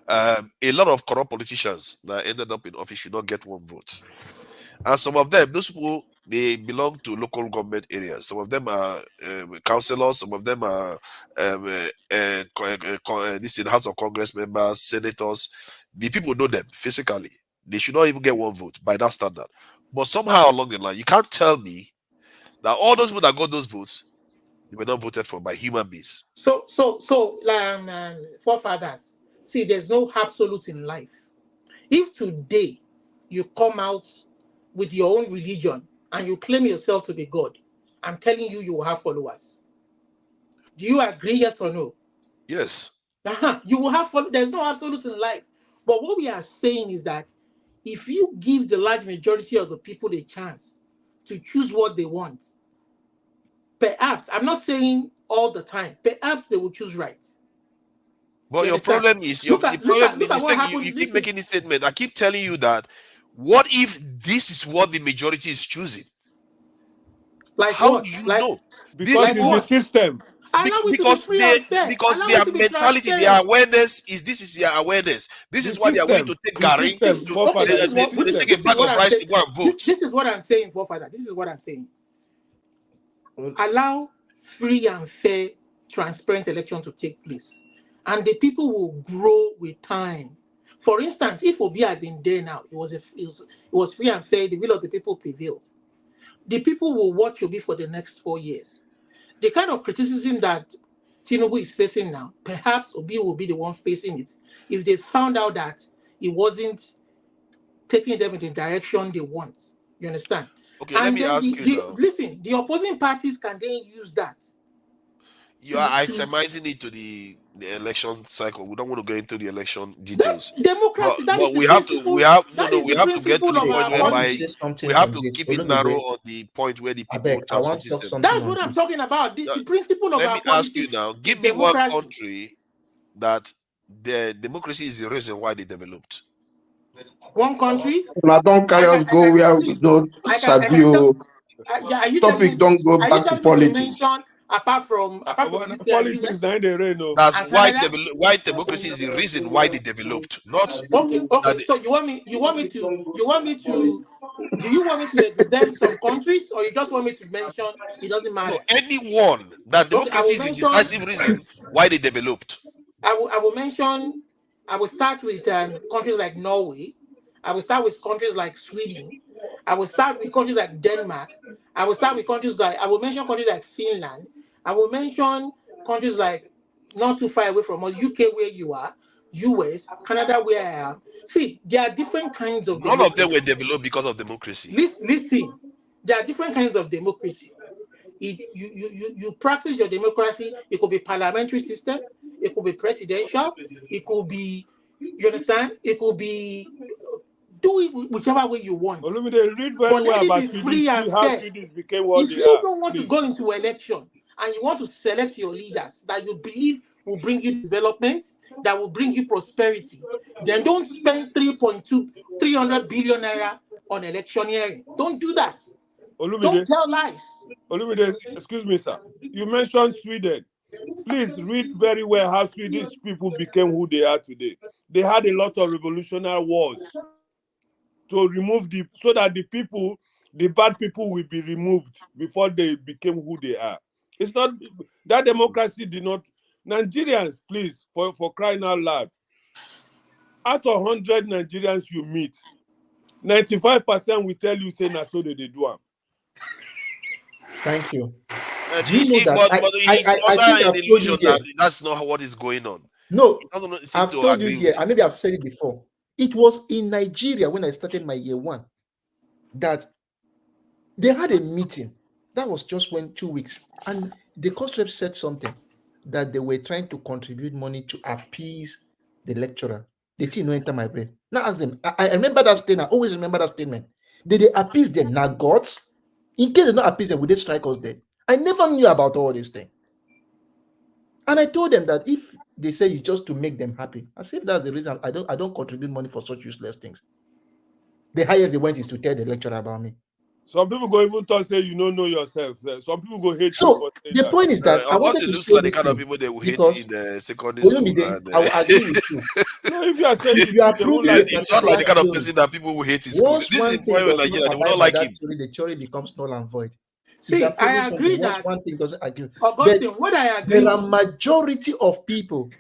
Speaker 4: A lot of corrupt politicians that ended up in office should not get one vote. And some of them, those people, they belong to local government areas. Some of them are councillors, some of them are this in House of Congress members, senators. The people know them physically. They should not even get one vote by that standard. But somehow along the line, you can't tell me that all those people that got those votes, they were not voted for by human beings.
Speaker 19: So, forefathers, see, there's no absolute in life. If today you come out with your own religion and you claim yourself to be God, I'm telling you, you will have followers. Do you agree, yes or no?
Speaker 4: Yes.
Speaker 19: You will have followers. There's no absolute in life. But what we are saying is that if you give the large majority of the people a chance to choose what they want, perhaps, I'm not saying all the time, perhaps they will choose right.
Speaker 4: But your problem is you keep making this statement. I keep telling you that what if this is what the majority is choosing?
Speaker 19: Like
Speaker 4: how
Speaker 19: what?
Speaker 4: do you
Speaker 19: like,
Speaker 4: know?
Speaker 18: Because it's the system.
Speaker 4: Because their mentality, their awareness is this is their awareness. This is why they are willing to take Gary to take a bag of rice to go and vote.
Speaker 19: This is what I'm saying, forefather. This is what I'm saying. Allow free and fair, transparent election to take place, and the people will grow with time. For instance, if Obi had been there now, it was free and fair. The will of the people prevailed. The people will watch Obi for the next 4 years. The kind of criticism that Tinubu is facing now, perhaps Obi will be the one facing it if they found out that he wasn't taking them in the direction they want. You understand?
Speaker 4: Okay, let me ask you now.
Speaker 19: Listen, the opposing parties can then use that.
Speaker 4: You are itemizing it to the election cycle. We don't want to go into the election details.
Speaker 19: Democracy,
Speaker 4: but we have to get to the point whereby we have to keep it narrow on the point where the people transfer system.
Speaker 19: That's what I'm talking about. The principle of
Speaker 4: let
Speaker 19: our
Speaker 4: me ask you now. Give me one country that the democracy is the reason why they developed.
Speaker 19: One country?
Speaker 11: Now don't carry us go where we don't Sabio. Topic don't go back to politics.
Speaker 19: Apart from
Speaker 18: politics,
Speaker 4: that's why democracy is the reason why they developed. Not
Speaker 19: okay. So you want me to do you want me to exempt some countries, or you just want me to mention it doesn't matter?
Speaker 4: No, anyone that democracy is the decisive reason why they developed.
Speaker 19: I will start with countries like Norway. I will start with countries like Sweden. I will start with countries like Denmark. I will mention countries like Finland. I will mention countries like not too far away from us, UK where you are, US, Canada where I am. See, there are different kinds of
Speaker 4: democracy. None of them were developed because of democracy.
Speaker 19: Listen, there are different kinds of democracy. You practice your democracy. It could be parliamentary system. It could be presidential. It could be, you understand? It could be, do it whichever way you want.
Speaker 18: They read very well about how Swedish became what they are.
Speaker 19: If you don't want to go into election and you want to select your leaders that you believe will bring you development, that will bring you prosperity, then don't spend 300 billion naira on electioneering. Don't do that. Don't tell lies.
Speaker 18: Olumide, excuse me, sir. You mentioned Sweden. Please read very well how Swedish people became who they are today. They had a lot of revolutionary wars to remove so that the bad people will be removed before they became who they are. It's not that democracy did not. Nigerians, please, for crying out loud, out of 100 Nigerians you meet, 95% will tell you say na so they do them.
Speaker 10: Thank you.
Speaker 4: Do you know that that's not what is going on.
Speaker 10: No, I've told you here, and maybe I've said it before. It was in Nigeria when I started my year one that they had a meeting That was just when 2 weeks. And the cost rep said something that they were trying to contribute money to appease the lecturer. The thing no enter my brain. Now ask them. I remember that statement. I always remember that statement. Did they appease them? Now gods? In case they not appease them, would they strike us dead? I never knew about all this thing. And I told them that if they say it's just to make them happy, as if that's the reason I don't contribute money for such useless things. The highest they went is to tell the lecturer about me.
Speaker 18: Some people go even talk say you don't know yourself. Some people go hate you.
Speaker 10: So the point is that I wanted to
Speaker 4: looks
Speaker 10: say
Speaker 4: like the
Speaker 10: this
Speaker 4: kind of
Speaker 10: thing
Speaker 4: people they will hate
Speaker 10: because
Speaker 4: in the secondary school. And,
Speaker 10: I will agree with you.
Speaker 18: No, if you are saying
Speaker 10: If you approve
Speaker 4: you sound like the kind of person that people will hate in school.
Speaker 10: once
Speaker 4: This
Speaker 10: one
Speaker 4: is
Speaker 10: thing
Speaker 4: why
Speaker 10: does
Speaker 4: Nigeria,
Speaker 10: not
Speaker 4: they will
Speaker 10: abide
Speaker 4: not
Speaker 10: by
Speaker 4: like
Speaker 10: that
Speaker 4: him.
Speaker 10: theory, the theory becomes null and void.
Speaker 19: See,
Speaker 10: If you
Speaker 19: I agree
Speaker 10: once
Speaker 19: that
Speaker 10: one thing doesn't agree,
Speaker 19: Augustine,
Speaker 10: but
Speaker 19: what I agree
Speaker 10: there are
Speaker 19: with,
Speaker 10: majority of people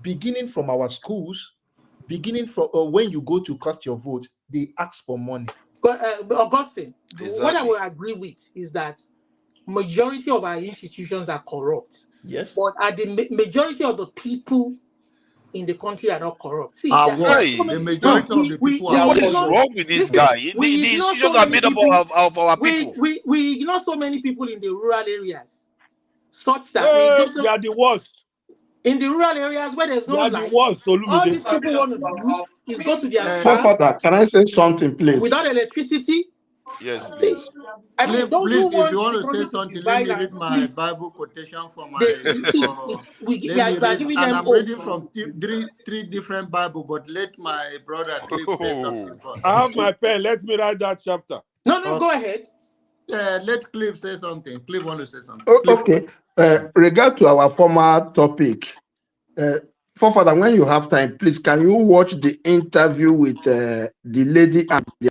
Speaker 10: beginning from our schools, beginning from when you go to cast your vote, they ask for money.
Speaker 19: Augustine, what I
Speaker 4: Exactly.
Speaker 19: will agree with is that majority of our institutions are corrupt.
Speaker 10: Yes.
Speaker 19: But the majority of the people in the country are not corrupt. See,
Speaker 17: What?
Speaker 19: so
Speaker 17: The
Speaker 19: many,
Speaker 17: majority of the people are
Speaker 4: What is
Speaker 19: ignore,
Speaker 4: wrong with this
Speaker 19: listen,
Speaker 4: guy? The
Speaker 19: we ignore
Speaker 4: institutions
Speaker 19: so
Speaker 4: are
Speaker 19: many
Speaker 4: made up
Speaker 19: people.
Speaker 4: of our people.
Speaker 19: We ignore so many people in the rural areas, such that
Speaker 18: they are the worst.
Speaker 19: In the rural areas where there's no light, all these people want to do is go to their farm
Speaker 11: Forefather, can I say something, please?
Speaker 19: without electricity.
Speaker 4: Yes, please.
Speaker 19: I mean, those
Speaker 17: please,
Speaker 19: who
Speaker 17: if you
Speaker 19: want
Speaker 17: want
Speaker 19: the
Speaker 17: to say
Speaker 19: country to
Speaker 17: something, let
Speaker 19: divide
Speaker 17: me
Speaker 19: and
Speaker 17: read my
Speaker 19: split,
Speaker 17: Bible quotation from my.
Speaker 19: we are giving them
Speaker 17: I'm
Speaker 19: hope.
Speaker 17: reading from three different Bible, but let my brother Cliff say something first.
Speaker 18: I have my pen. Let me write that chapter.
Speaker 19: No, go ahead.
Speaker 17: Yeah, let Cliff say something. Cliff want to say something.
Speaker 11: Okay. Regard to our former topic, Forefather, when you have time, please, can you watch the interview with the lady and the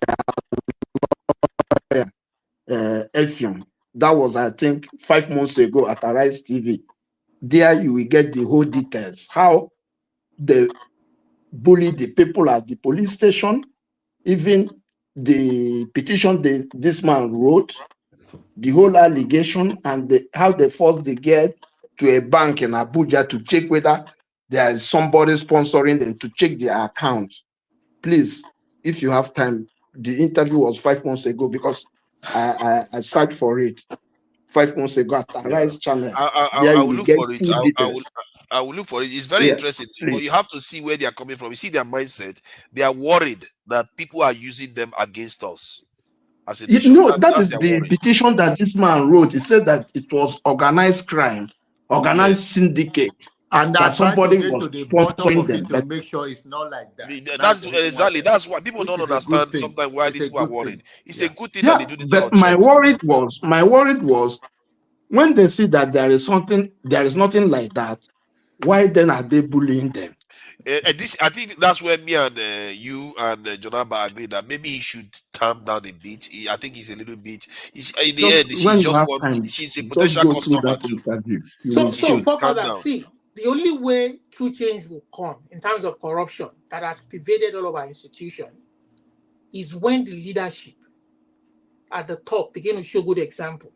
Speaker 11: Efion? That was, I think, 5 months ago at Arise TV. There you will get the whole details. How they bully the people at the police station, even the petition this man wrote, the whole allegation, and how they forced the girl to a bank in Abuja to check whether there is somebody sponsoring them to check their account. Please, if you have time, the interview was 5 months ago because I searched for it 5 months ago at Arise channel. There
Speaker 4: I
Speaker 11: you
Speaker 4: will
Speaker 11: will
Speaker 4: look
Speaker 11: get
Speaker 4: for it.
Speaker 11: full details.
Speaker 4: I will look for it. It's very interesting, but you have to see where they are coming from. You see their mindset. They are worried that people are using them against us as a nation.
Speaker 11: No, that is
Speaker 4: their
Speaker 11: the
Speaker 4: worry.
Speaker 11: petition that this man wrote. He said that it was organized crime, organized syndicate,
Speaker 17: And
Speaker 11: that
Speaker 17: I try to
Speaker 11: somebody
Speaker 17: get
Speaker 11: was
Speaker 17: to the bottom
Speaker 11: sponsoring
Speaker 17: of it
Speaker 11: them.
Speaker 17: to
Speaker 11: But
Speaker 17: make sure it's not like that.
Speaker 4: That's exactly. That's why people don't
Speaker 17: Which is a
Speaker 4: understand
Speaker 17: good thing.
Speaker 4: sometimes why
Speaker 17: It's
Speaker 4: these
Speaker 17: a
Speaker 4: people are
Speaker 17: good
Speaker 4: worried.
Speaker 17: thing.
Speaker 4: It's a good thing that they
Speaker 11: yeah,
Speaker 4: do this
Speaker 11: but
Speaker 4: about
Speaker 11: my
Speaker 4: checks.
Speaker 11: worry was when they see that there is nothing like that, why then are they bullying them?
Speaker 4: I think that's where me and you and Jonaba agree that maybe he should calm down a bit. I think he's a little bit. In the end,
Speaker 11: When you have
Speaker 4: she's a
Speaker 11: time, just
Speaker 4: potential
Speaker 11: go through
Speaker 4: customer
Speaker 11: that
Speaker 4: too.
Speaker 11: interview. You will
Speaker 19: So,
Speaker 11: see.
Speaker 4: Calm
Speaker 19: Father,
Speaker 4: down.
Speaker 19: see, the only way true change will come in terms of corruption that has pervaded all of our institutions is when the leadership at the top begin to show good example.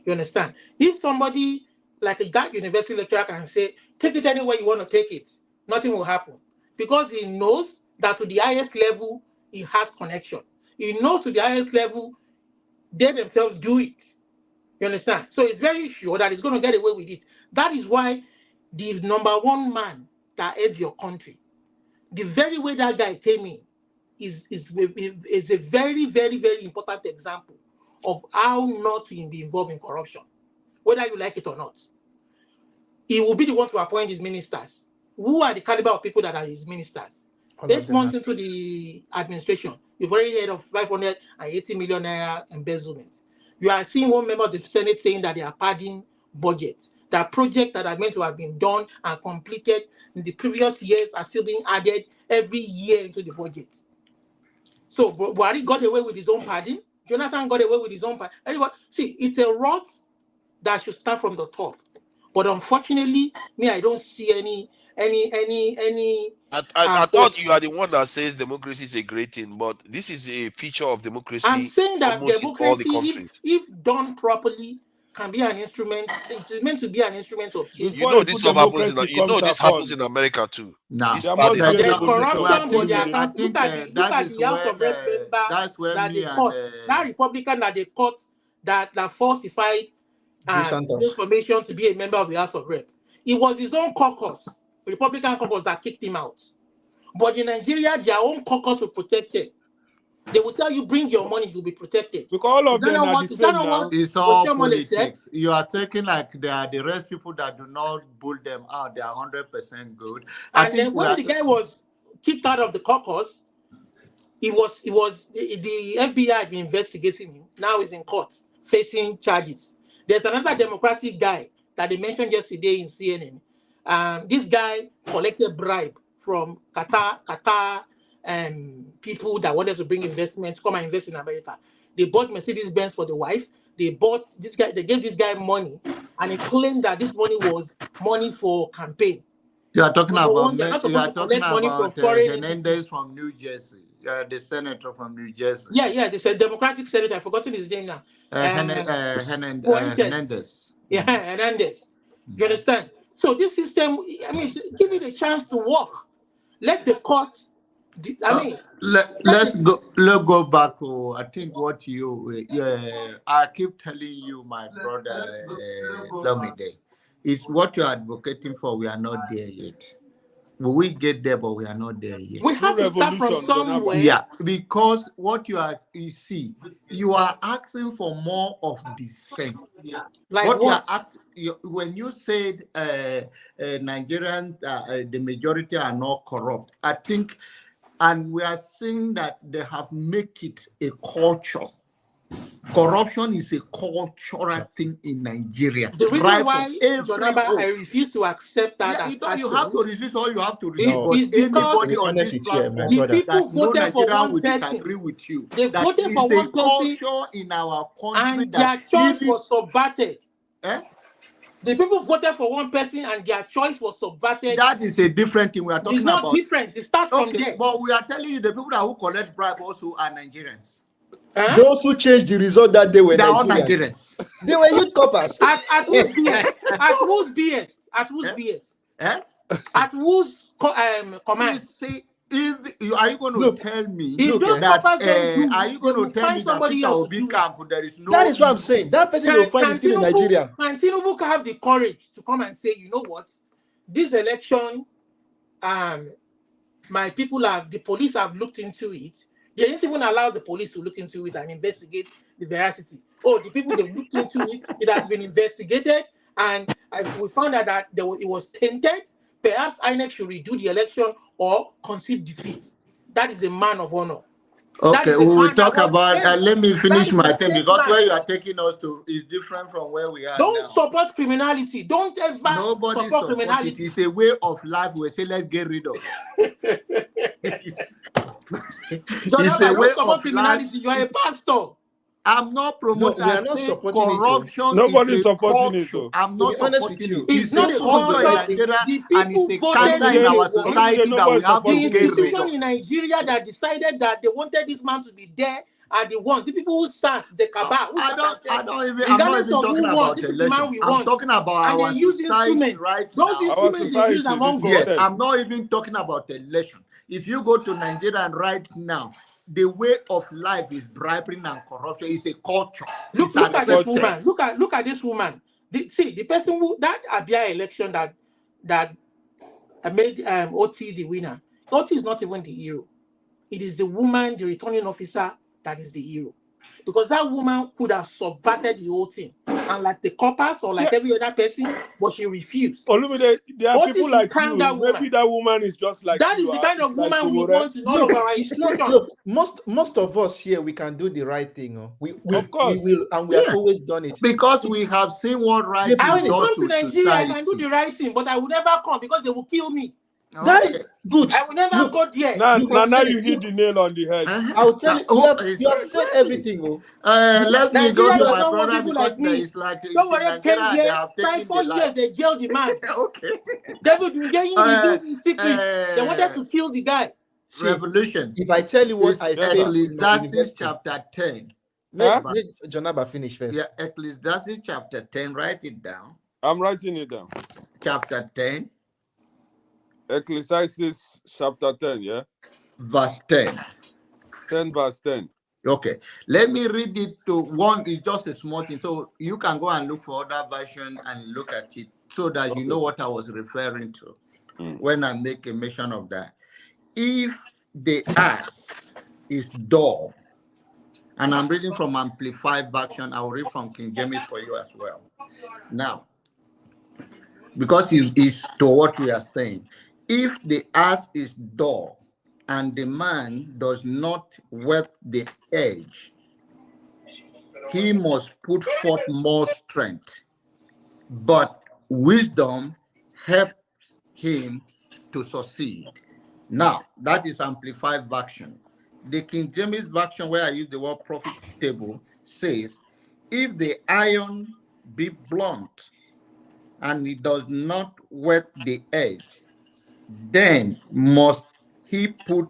Speaker 19: You understand? If somebody like that university lecturer can say, take it anywhere you want to take it, nothing will happen. Because he knows that to the highest level, he has connection. He knows to the highest level, they themselves do it. You understand? So it's very sure that he's going to get away with it. That is why the number one man that heads your country, the very way that guy came in, is a very, very, very important example of how not to be involved in corruption, whether you like it or not. He will be the one to appoint his ministers. Who are the caliber of people that are his ministers? 8 months into the administration, you've already heard of 580 million naira embezzlement. You are seeing one member of the Senate saying that they are padding budgets. That projects that are meant to have been done and completed in the previous years are still being added every year into the budget. So Buhari got away with his own padding. Jonathan got away with his own padding. Everybody, see, it's a rot that should start from the top. But unfortunately, I don't see any.
Speaker 4: I thought you are the one that says democracy is a great thing, but this is a feature of democracy.
Speaker 19: I'm saying that
Speaker 4: almost in all the
Speaker 19: democracy,
Speaker 4: countries.
Speaker 19: if done properly, can be an instrument. It is meant to be an instrument of change.
Speaker 4: You know this stuff happens happens in America too.
Speaker 17: No,
Speaker 19: there's corruption, but they can't look at the House of Rep member
Speaker 17: that's where
Speaker 19: that
Speaker 17: me
Speaker 19: they caught. That Republican that they caught that falsified information to be a member of the House of Rep. It was his own caucus, Republican caucus, that kicked him out. But in Nigeria, their own caucus were protected. They will tell you, bring your money, you'll be protected.
Speaker 18: Because all of them are the same now.
Speaker 17: It's all politics. You are taking like they are the rest people that do not bull them out. They are 100% good.
Speaker 19: And then when the guy was kicked out of the caucus, the FBI had been investigating him. Now he's in court facing charges. There's another Democratic guy that they mentioned yesterday in CNN. This guy collected bribe from Qatar people that wanted to bring investments, come and invest in America. They bought Mercedes-Benz for the wife. They gave this guy money, and he claimed that this money was money for campaign.
Speaker 17: You are talking about Hernandez from New Jersey, the senator from New Jersey.
Speaker 19: Yeah, they said Democratic senator. I've forgotten his name now.
Speaker 17: Hernandez.
Speaker 19: Yeah, Hernandez. You understand? So this system, I mean, give it a chance to work. Let the courts.
Speaker 17: Let's go back to I think what I keep telling you, my brother Lamide, is what you're advocating for. We are not there yet. We get there, but we are not there yet.
Speaker 19: We have to start from somewhere.
Speaker 17: Yeah, because what you are asking for more of the same.
Speaker 19: Like
Speaker 17: what? When you said Nigerians, the majority are not corrupt, I think. And we are seeing that they have made it a culture. Corruption is a cultural thing in Nigeria.
Speaker 19: The reason why, Jonaba, I refuse to accept that.
Speaker 17: You have to resist all you have to resist.
Speaker 19: No, it's
Speaker 17: anybody on this platform that no Nigerian will disagree with you.
Speaker 19: They voted for one person
Speaker 17: culture in our country,
Speaker 19: and their choice was subverted. The people voted for one person and their choice was subverted.
Speaker 17: That is a different thing we are talking about.
Speaker 19: It's not different. It starts from there.
Speaker 17: But we are telling you the people who collect bribe also are Nigerians.
Speaker 11: Those who changed the result that they were
Speaker 17: Nigerians.
Speaker 11: They were youth coppers.
Speaker 19: At whose BS? At whose BS? At whose BS? At whose command?
Speaker 17: Are you going to tell me that? Are you going to tell me that Peter Obi camp there is no?
Speaker 11: That is what I'm saying. That person you'll find is still in Nigeria.
Speaker 19: Can Tinubu have the courage to come and say, you know what, this election, my people the police have looked into it. They didn't even allow the police to look into it and investigate the veracity. Oh, the people they looked into it, it has been investigated, and we found out that it was tainted. Perhaps INEC should redo the election or concede defeat. That is a man of honor.
Speaker 17: Okay, we will talk about. Let me finish my thing because where you are taking us to is different from where we are.
Speaker 19: Don't support criminality. Don't ever support criminality.
Speaker 17: It is a way of life. We say let's get rid of. It's a way of criminality.
Speaker 19: You are a pastor.
Speaker 17: I'm not promoting.
Speaker 11: We are not supporting
Speaker 17: corruption.
Speaker 18: Nobody's supporting it.
Speaker 17: I'm not supporting it.
Speaker 19: It's not a culture in Nigeria,
Speaker 17: and it's a cancer in our society that we have to get rid of.
Speaker 19: The institution in Nigeria that decided that they wanted this man to be there are the ones. The people who sat the cabal.
Speaker 17: I'm not even talking about election. I'm talking about our society right now.
Speaker 19: Used among
Speaker 17: yes, I'm not even talking about election. If you go to Nigeria right now, the way of life is bribery and corruption. It's a culture.
Speaker 19: Look at this woman. Look at this woman. The person who that Abia election that made OT the winner. OT is not even the hero. It is the woman, the returning officer, that is the hero. Because that woman could have subverted the whole thing. And like the coppers or like every other person, but she refused.
Speaker 18: Olumide, there are people like you. Maybe that woman is just like
Speaker 19: that. Is the kind of woman we want in all of our institutions.
Speaker 11: Look, most of us here, we can do the right thing.
Speaker 18: Of course.
Speaker 11: We will, and we have always done it.
Speaker 17: Because we have seen what right
Speaker 19: I will come to
Speaker 17: Nigeria,
Speaker 19: society. I can do the right thing, but I will never come because they will kill me.
Speaker 11: That is good.
Speaker 19: I will never go there.
Speaker 18: Now you hit the nail on the head.
Speaker 11: I'll tell you, you have said everything.
Speaker 17: Let me go to my brother because
Speaker 19: it's like somebody came here, 4 years, they jailed the man.
Speaker 17: Okay.
Speaker 19: They were doing in secret. They wanted to kill the guy.
Speaker 17: Revolution.
Speaker 11: If I tell you what I feel,
Speaker 17: Ecclesiastes chapter 10.
Speaker 11: Let Jonaba finish first.
Speaker 17: Yeah, Ecclesiastes chapter 10. Write it down.
Speaker 18: I'm writing it down.
Speaker 17: Chapter 10.
Speaker 18: Ecclesiastes chapter 10, yeah?
Speaker 17: Verse 10.
Speaker 18: 10 verse 10.
Speaker 17: Okay, let me read it to one. It's just a small thing, so you can go and look for other version and look at it, so that you know what I was referring to when I make a mention of that. If the ass is dull, and I'm reading from Amplified Version, I'll read from King James for you as well. Now, because it's to what we are saying. If the ass is dull and the man does not whet the edge, he must put forth more strength. But wisdom helps him to succeed. Now, that is Amplified Version. The King James Version, where I use the word profitable, says, if the iron be blunt and it does not whet the edge, then must he put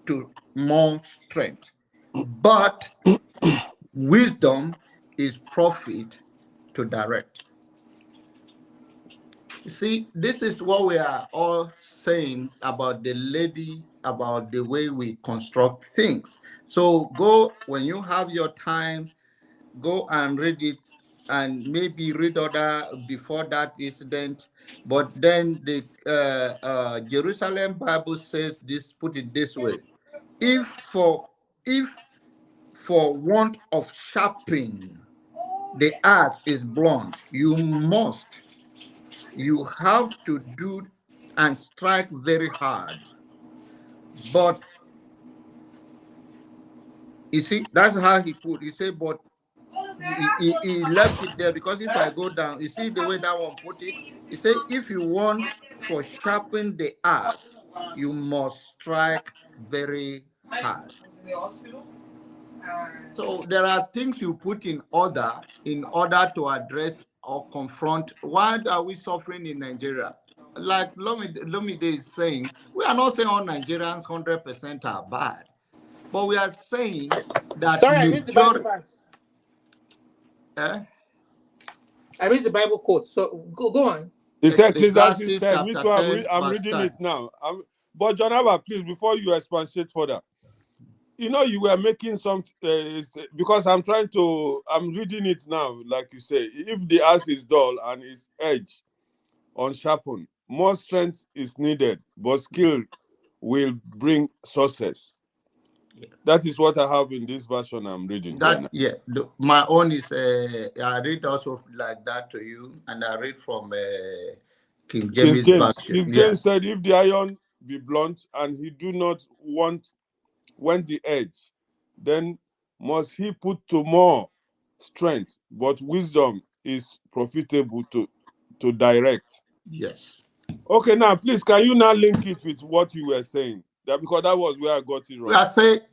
Speaker 17: to more strength. But wisdom is profit to direct. You see, this is what we are all saying about the lady, about the way we construct things. So go, when you have your time, go and read it, and maybe read other before that incident. But then the Jerusalem Bible says this, put it this way: if for want of sharpening the axe is blunt, you have to do and strike very hard. But you see, that's how he put. He said, but he left it there, because if I go down, you see the way that one put it. He said, if you want for sharpen the axe, you must strike very hard. So there are things you put in order to address or confront. Why are we suffering in Nigeria? Like Lomide is saying, we are not saying all Nigerians 100% are bad, but we are saying that
Speaker 19: sorry, I missed the Bible verse. I missed the Bible quote. So go on.
Speaker 18: He said Ecclesiastes 10. Me too, I'm reading it now. But John Abba, please, before you expatiate further, you know, you were making some, because I'm reading it now, like you say, if the axe is dull and its edge unsharpened, more strength is needed, but skill will bring success. Yeah. That is what I have in this version I'm reading.
Speaker 17: My own is, I read also like that to you, and I read from King James version.
Speaker 18: King James said, if the iron be blunt and he do not want the edge, then must he put to more strength, but wisdom is profitable to direct.
Speaker 17: Yes.
Speaker 18: Okay, now please, can you now link it with what you were saying? Because that was where I got it wrong.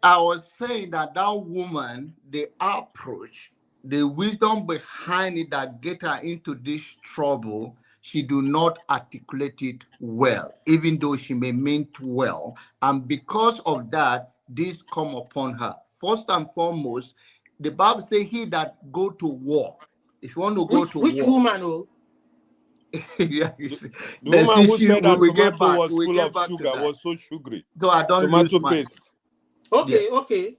Speaker 17: I was saying that woman, the approach, the wisdom behind it that get her into this trouble, she do not articulate it well, even though she may mean well. And because of that, this come upon her. First and foremost, the Bible says, he that go to war. If you want to go to war.
Speaker 19: Which woman?
Speaker 18: Yeah, the woman who said that tomato was full of sugar was so sugary.
Speaker 17: So I don't
Speaker 18: tomato paste.
Speaker 19: Okay.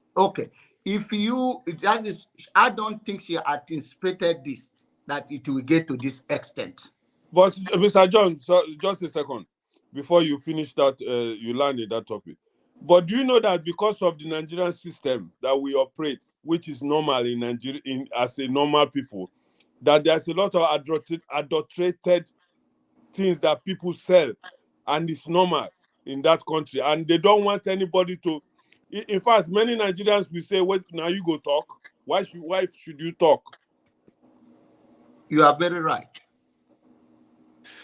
Speaker 17: If you, that is, I don't think she anticipated this, that it will get to this extent.
Speaker 18: But Mr. John, so just a second before you finish that, you landed that topic. But do you know that because of the Nigerian system that we operate, which is normal in Nigeria, as a normal people, that there's a lot of adulterated things that people sell, and it's normal in that country, and they don't want anybody to. In fact, many Nigerians will say, "Wait, now you go talk. Why should you talk?"
Speaker 17: You are very right.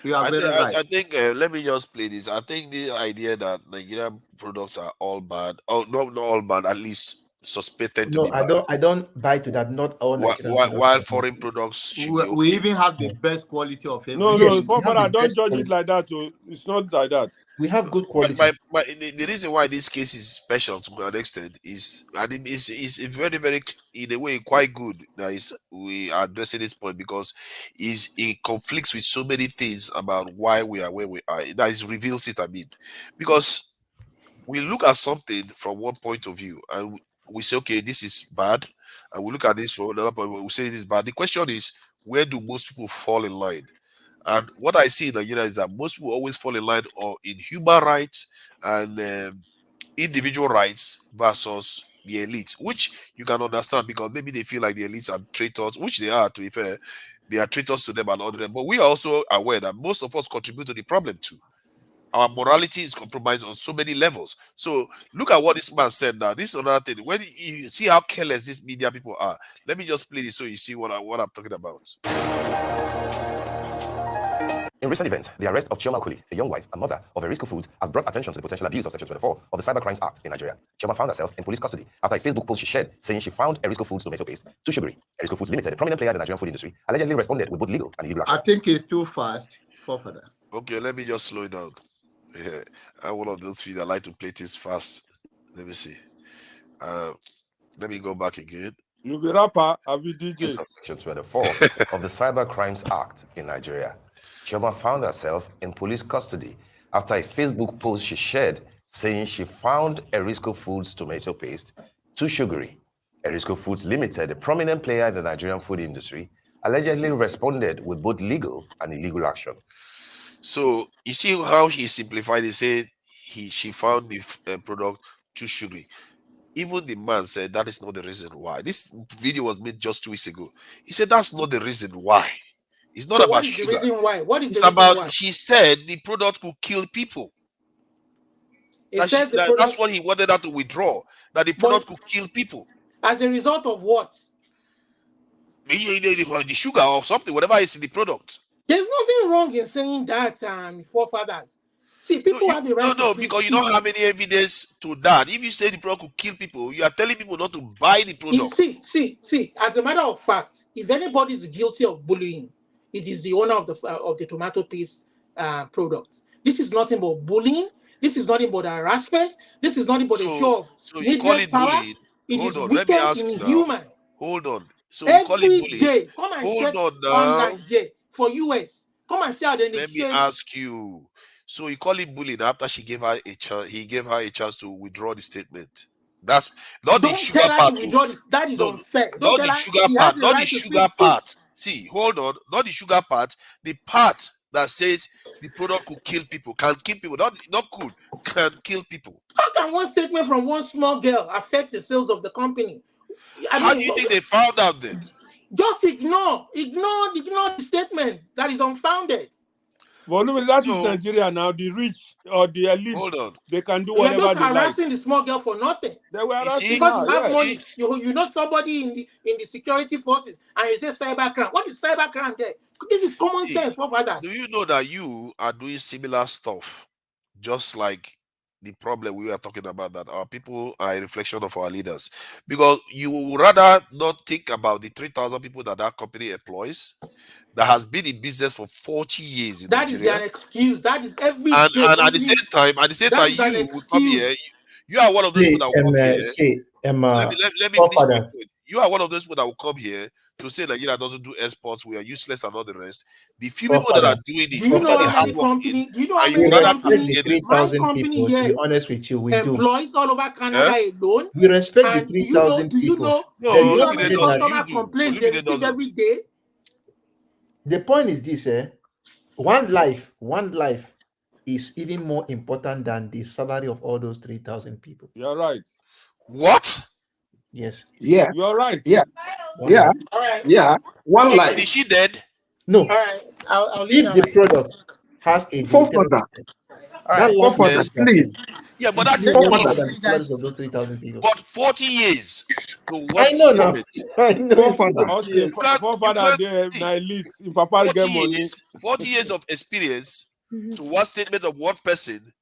Speaker 4: I think let me just play this. I think the idea that Nigerian products are all bad, not all bad, at least suspected to be bad.
Speaker 10: I don't buy to that. Not all Nigerian
Speaker 4: while foreign products should be okay.
Speaker 17: We even have the best quality of everything.
Speaker 18: I don't judge it like that. It's not like that.
Speaker 10: We have good quality.
Speaker 4: But the reason why this case is special to an extent is, and it's very, very, in a way, quite good that we are addressing this point, because it conflicts with so many things about why we are where we are. That is reveals it. I mean, because we look at something from one point of view, and we say, okay, this is bad, and we look at this from another point, we say this is bad. The question is, where do most people fall in line? And what I see in Nigeria is that most people always fall in line or in human rights and individual rights versus the elite, which you can understand because maybe they feel like the elites are traitors, which they are, to be fair. They are traitors to them and all of them. But we are also aware that most of us contribute to the problem too. Our morality is compromised on so many levels. So look at what this man said now. This is another thing. When you see how careless these media people are, let me just play this so you see what I'm talking about.
Speaker 20: In recent events, the arrest of Chioma Okoli, a young wife and mother of Erisco Foods, has brought attention to the potential abuse of Section 24 of the Cyber Crimes Act in Nigeria. Chioma found herself in police custody after a Facebook post she shared saying she found Erisco Foods tomato paste too sugary. Erisco Foods Limited, a prominent player in the Nigerian food industry, allegedly responded with both legal and illegal action.
Speaker 17: I think it's too fast for further.
Speaker 4: Okay, let me just slow it down. Yeah, I'm one of those few that like to play things fast. Let me see. Let me go back again.
Speaker 18: You be rapper, I be DJ.
Speaker 20: Section 24 of the Cyber Crimes Act in Nigeria. Chioma found herself in police custody after a Facebook post she shared saying she found Erisco Foods tomato paste too sugary. Erisco Foods Limited, a prominent player in the Nigerian food industry, allegedly responded with both legal and illegal action.
Speaker 4: So you see how he simplified it. Said she found the product too sugary. Even the man said that is not the reason why. This video was made just 2 weeks ago. He said that's not the reason why. It's not
Speaker 19: So
Speaker 4: about
Speaker 19: what is
Speaker 4: sugar.
Speaker 19: the reason why? What is
Speaker 4: It's
Speaker 19: the reason
Speaker 4: about
Speaker 19: why?
Speaker 4: she said the product could kill people.
Speaker 19: It says the product,
Speaker 4: That's what he wanted her to withdraw. That the product could kill people.
Speaker 19: as a result of what?
Speaker 4: The sugar or something, whatever is in the product.
Speaker 19: There's nothing wrong in saying that, forefathers. See, people have the right to
Speaker 4: because you don't have any evidence to that. If you say the product could kill people, you are telling people not to buy the product.
Speaker 19: See. As a matter of fact, if anybody is guilty of bullying, it is the owner of the tomato paste product. This is nothing but bullying. This is nothing but harassment. This is nothing but a show of
Speaker 4: you call it
Speaker 19: power.
Speaker 4: bullying.
Speaker 19: It
Speaker 4: Hold
Speaker 19: is
Speaker 4: on, let me
Speaker 19: wicked,
Speaker 4: ask you now.
Speaker 19: inhuman.
Speaker 4: Hold on. So you call it
Speaker 19: Every
Speaker 4: bullying.
Speaker 19: day, come and
Speaker 4: Hold
Speaker 19: check
Speaker 4: on now.
Speaker 19: online here for US. Come and see how they
Speaker 4: Let me ask you. So you call it bullying after she gave her a chance. He gave her a chance to withdraw the statement. That's not the sugar part.
Speaker 19: That is unfair.
Speaker 4: Not the sugar part. Not the sugar part. See, hold on. Not the sugar part. The part that says the product could kill people, can kill people. Not could, can kill people.
Speaker 19: How can one statement from one small girl affect the sales of the company?
Speaker 4: How do you think they found out then?
Speaker 19: Just ignore the statement that is unfounded.
Speaker 18: Well, look, that is Nigeria now. The rich or the elite,
Speaker 4: hold on,
Speaker 18: they can do
Speaker 19: You're
Speaker 18: whatever
Speaker 19: just
Speaker 18: they like.
Speaker 19: harassing the small girl for nothing.
Speaker 18: They were harassing
Speaker 19: because
Speaker 18: her,
Speaker 19: you have
Speaker 18: yes.
Speaker 19: money. You know somebody in the security forces, and you say cybercrime. What is cybercrime there? This is common sense, for father.
Speaker 4: Do you know that you are doing similar stuff, just like the problem we were talking about, that our people are a reflection of our leaders? Because you would rather not think about the 3,000 people that company employs, that has been in business for 40 years in
Speaker 19: That
Speaker 4: Nigeria.
Speaker 19: is their excuse. That is every
Speaker 4: and
Speaker 19: day
Speaker 4: at the same time, you will come here. You are one of those people that will come here. Let me finish my point. You are one of those people that will come here to say that Nigeria doesn't do exports, we are useless and all the rest. The few people that are doing it,
Speaker 19: do you know how many companies? Do you know how many companies?
Speaker 10: 3,000 people. To be honest with you, we do.
Speaker 19: Employs all over Canada alone.
Speaker 10: We respect the 3,000 people.
Speaker 19: Do you know how many customer complaints they receive every day?
Speaker 10: The point is this, one life is even more important than the salary of all those 3,000 people.
Speaker 18: You're right.
Speaker 4: What?
Speaker 10: Yes.
Speaker 11: Yeah.
Speaker 18: You're right.
Speaker 11: Yeah.
Speaker 19: All right.
Speaker 11: Yeah. One life.
Speaker 4: Is she dead?
Speaker 10: No.
Speaker 19: All right. I'll
Speaker 10: if the product has a that life
Speaker 11: please.
Speaker 4: Yeah, but that's
Speaker 10: more than the salaries of those 3,000 people.
Speaker 4: But 40 years.
Speaker 10: I know now. I know.
Speaker 18: 40 years in Papa get money.
Speaker 4: 40 years of experience to one statement of one person.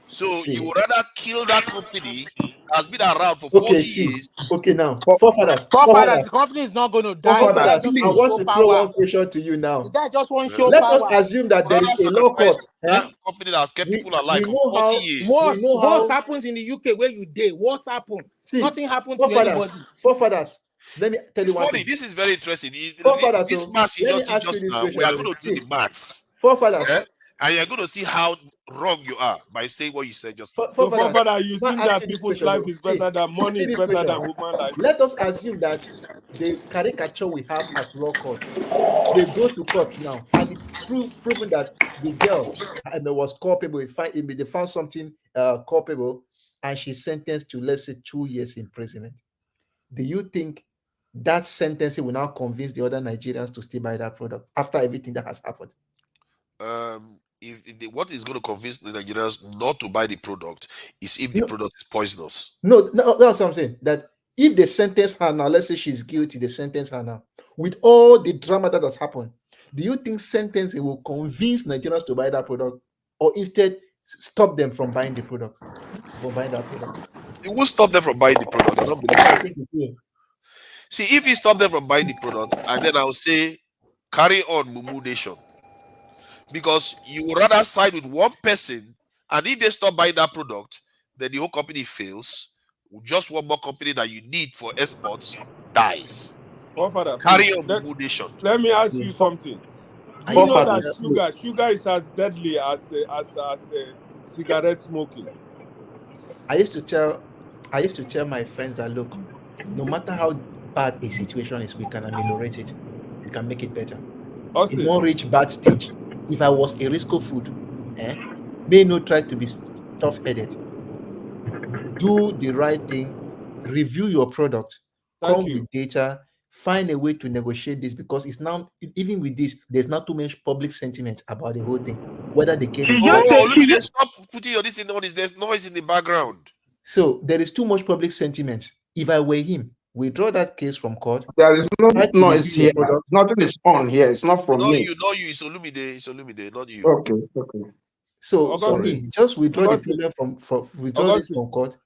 Speaker 4: So you would rather kill that company has been around for 40 years.
Speaker 10: Okay, now. Forefathers,
Speaker 19: the company is not going to die.
Speaker 10: I want to throw one question to you now.
Speaker 19: The guy just wants to show
Speaker 10: Let
Speaker 19: power.
Speaker 10: us assume that there is a law court.
Speaker 4: Company that has kept people alive for 40 years.
Speaker 19: What happens in the UK where you did? What's happened? Nothing happened to anybody.
Speaker 10: Forefathers, let me tell you one thing.
Speaker 4: This is very interesting.
Speaker 10: Forefathers,
Speaker 4: This maths you just now, we are going to do the maths.
Speaker 10: Forefathers,
Speaker 4: And you're going to see how wrong you are by saying what you said just now.
Speaker 18: So, Father, you think that people's life is better than money is better than human life?
Speaker 10: Let us assume that the caricature we have as law court, they go to court now, and it's proven that the girl was culpable. They found something culpable, and she's sentenced to, let's say, 2 years imprisonment. Do you think that sentencing will now convince the other Nigerians to still buy that product after everything that has happened?
Speaker 4: What is going to convince the Nigerians not to buy the product is if the product is poisonous.
Speaker 10: No, that's what I'm saying. That if they sentence her now, let's say she's guilty, they sentence her now, with all the drama that has happened, do you think sentencing will convince Nigerians to buy that product, or instead stop them from buying the product?
Speaker 4: It will stop them from buying the product. I don't believe so. See, if you stop them from buying the product, and then I will say, carry on, Mumu Nation. Because you would rather side with one person, and if they stop buying that product, then the whole company fails. Just one more company that you need for exports dies.
Speaker 18: Father,
Speaker 4: carry on, Mumu Nation.
Speaker 18: Let me ask you something. Do you know that sugar is as deadly as cigarette smoking?
Speaker 10: I used to tell my friends that, look, no matter how bad a situation is, we can ameliorate it. We can make it better. It won't reach bad stage. If I was Erisco food, may not try to be tough-headed. Do the right thing. Review your product. Come with data. Find a way to negotiate this, because it's now, even with this, there's not too much public sentiment about the whole thing. Whether the case
Speaker 4: stop putting your this in all this. There's noise in the background.
Speaker 10: So there is too much public sentiment. If I were him, withdraw that case from court.
Speaker 11: There is no noise here. Nothing is on here. It's not from me.
Speaker 4: Not you. It's Olumide, not you.
Speaker 11: Okay.
Speaker 10: So just withdraw the payment from this from court.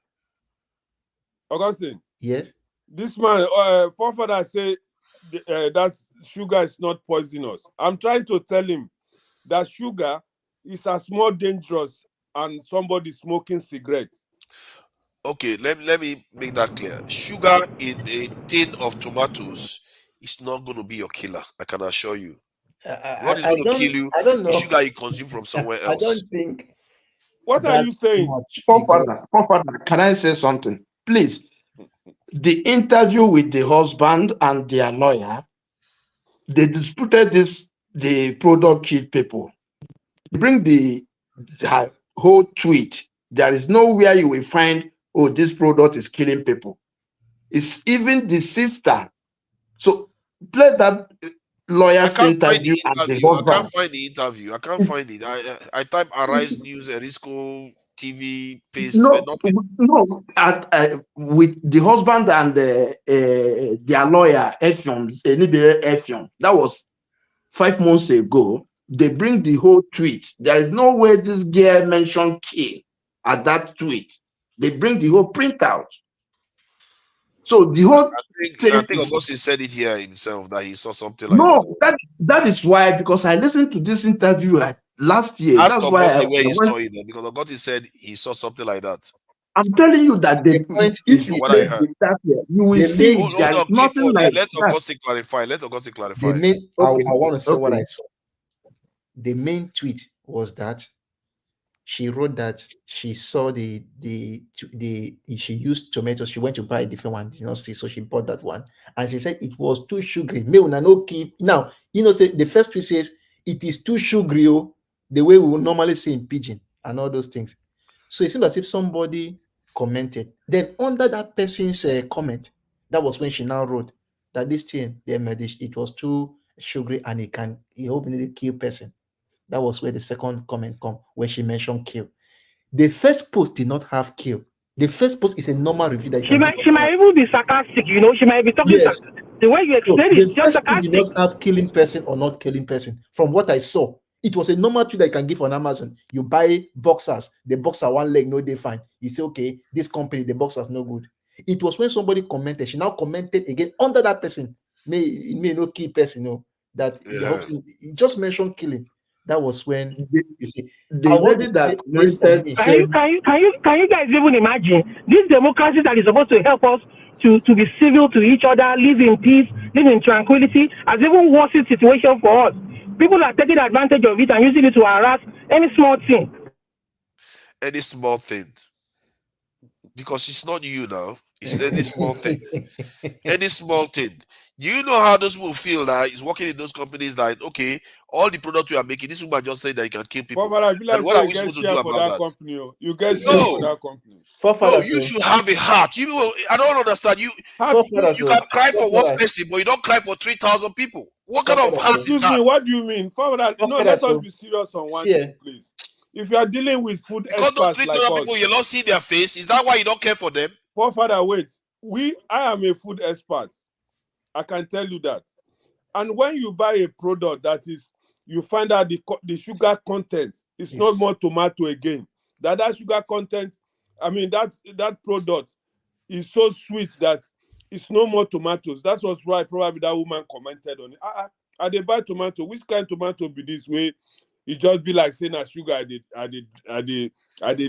Speaker 18: Augustine.
Speaker 10: Yes.
Speaker 18: This man, forefather say that sugar is not poisonous. I'm trying to tell him that sugar is as more dangerous than somebody smoking cigarettes.
Speaker 4: Okay, let me make that clear. Sugar in a tin of tomatoes is not going to be your killer. I can assure you. What is going to kill you is sugar you consume from somewhere else.
Speaker 10: I don't think.
Speaker 18: What are you saying?
Speaker 11: Father, can I say something? Please. The interview with the husband and their lawyer, they disputed the product killed people. Bring the whole tweet. There is nowhere you will find, oh, this product is killing people. It's even the sister. So play that lawyer's interview and the husband.
Speaker 4: I can't find the interview. I can't find it. I type Arise News, Erisco TV, paste.
Speaker 11: No, with the husband and their lawyer, Efion. That was 5 months ago. They bring the whole tweet. There is no way this girl mentioned kill at that tweet. They bring the whole printout. So the whole
Speaker 4: I think Augustine said it here himself that he saw something like that.
Speaker 11: That is why, because I listened to this interview last year.
Speaker 4: Ask
Speaker 11: That's why
Speaker 4: Augustine where he saw it, because Augustine said he saw something like that.
Speaker 11: I'm telling you that the point is, you will see there is nothing like
Speaker 4: let
Speaker 11: that.
Speaker 4: Augustine clarify. Let Augustine clarify.
Speaker 10: I want to say what I saw. The main tweet was that she wrote that she saw she used tomatoes. She went to buy a different one, did not see, so she bought that one, and she said it was too sugary. Now, say the first tweet says it is too sugary, the way we would normally say in pidgin and all those things. So it seems as if somebody commented. Then under that person's comment, that was when she now wrote that this thing, it was too sugary and it hopefully kill person. That was where the second comment come, where she mentioned kill. The first post did not have kill. The first post is a normal review that
Speaker 21: she might even be sarcastic, she might be talking.
Speaker 10: Yes.
Speaker 21: The way you explain it, just sarcastic.
Speaker 10: Did not have killing person or not killing person. From what I saw, it was a normal tweet that you can give on Amazon. You buy boxers, the boxer one leg, no, they fine. You say, okay, this company, the boxer's no good. It was when somebody commented, she now commented again under that person. It may no kill person, that just mentioned killing. That was when you see.
Speaker 21: Can you guys even imagine this democracy that is supposed to help us to be civil to each other, live in peace, live in tranquility, has even worsened situation for us. People are taking advantage of it and using it to harass Any small thing.
Speaker 4: Any small thing. Because it's not you now. It's any small thing. Any small thing. Do you know how those people feel that is working in those companies that, okay, all the products we are making, this woman just said that you can kill people.
Speaker 18: But I feel like
Speaker 4: and what are
Speaker 18: you
Speaker 4: we
Speaker 18: get
Speaker 4: supposed to
Speaker 18: share
Speaker 4: do
Speaker 18: for
Speaker 4: about that?
Speaker 18: company. You get share
Speaker 4: No.
Speaker 18: for that company.
Speaker 4: No, you should have a heart. I don't understand. You can cry for one person, but you don't cry for 3,000 people. What kind of heart is
Speaker 18: Excuse
Speaker 4: that?
Speaker 18: me, what do you mean? No, let us be serious on one thing, please. If you are dealing with food
Speaker 4: Because those
Speaker 18: experts like
Speaker 4: 3,000
Speaker 18: us,
Speaker 4: people, you don't see their face. Is that why you don't care for them?
Speaker 18: Father, wait. I am a food expert. I can tell you that. And when you buy a product that is, you find out the sugar content, it's not more tomato again. That sugar content, I mean, that product is so sweet that it's no more tomatoes. That was why probably that woman commented on it. I they buy tomato. Which kind of tomato be this way? It just be like saying a sugar I did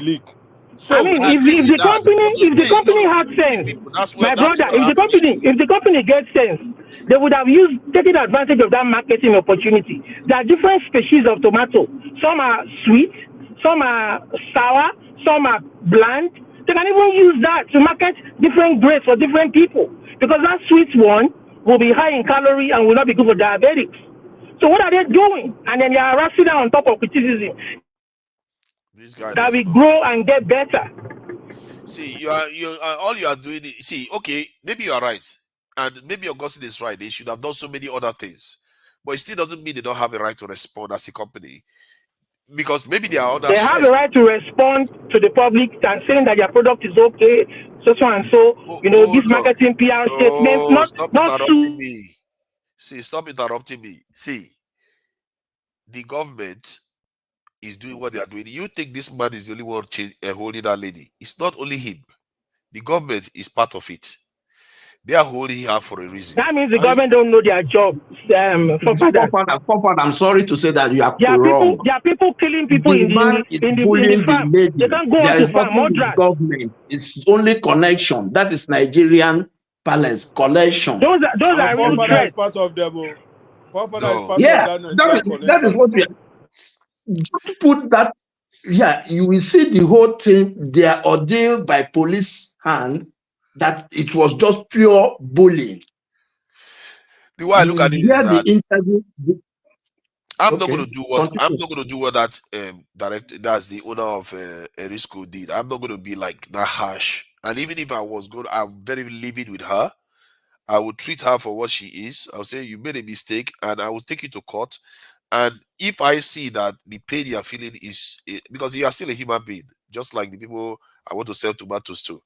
Speaker 18: leak. So
Speaker 21: I mean, if the company had sense, my brother, if the company gets sense, they would have taken advantage of that marketing opportunity. There are different species of tomato. Some are sweet, some are sour, some are bland. They can even use that to market different grades for different people, because that sweet one will be high in calorie and will not be good for diabetics. So what are they doing? And then they are rushing on top of criticism. That we grow and get better.
Speaker 4: See, all you are doing. See, okay, maybe you are right, and maybe Augustine is right. They should have done so many other things, but it still doesn't mean they don't have a right to respond as a company, because maybe there are other.
Speaker 21: They have a right to respond to the public and saying that their product is okay, so and so. This marketing PR statements,
Speaker 4: stop interrupting me. See, stop interrupting me. See, the government is doing what they are doing. You think this man is the only one holding that lady? It's not only him. The government is part of it. They are holding her for a reason.
Speaker 21: That means the government don't know their job.
Speaker 11: I'm sorry to say that you are wrong.
Speaker 21: There are people killing people in the farm. They can't go on to farm or drag.
Speaker 11: Government. It's only connection. That is Nigerian palace collection.
Speaker 21: Those are real threats.
Speaker 18: Part of them.
Speaker 11: That is what we are. Just put that. Yeah, you will see the whole thing. They are ordealed by police hand. That it was just pure bullying.
Speaker 4: The way I look at it is that
Speaker 11: interview.
Speaker 4: I'm not going to do what that director, that's the owner of Erisco, did. I'm not going to be like that harsh. And even if I was good, I'm very livid with her. I would treat her for what she is. I'll say you made a mistake, and I will take you to court. And if I see that the pain you are feeling is because you are still a human being, just like the people I want to sell tomatoes to.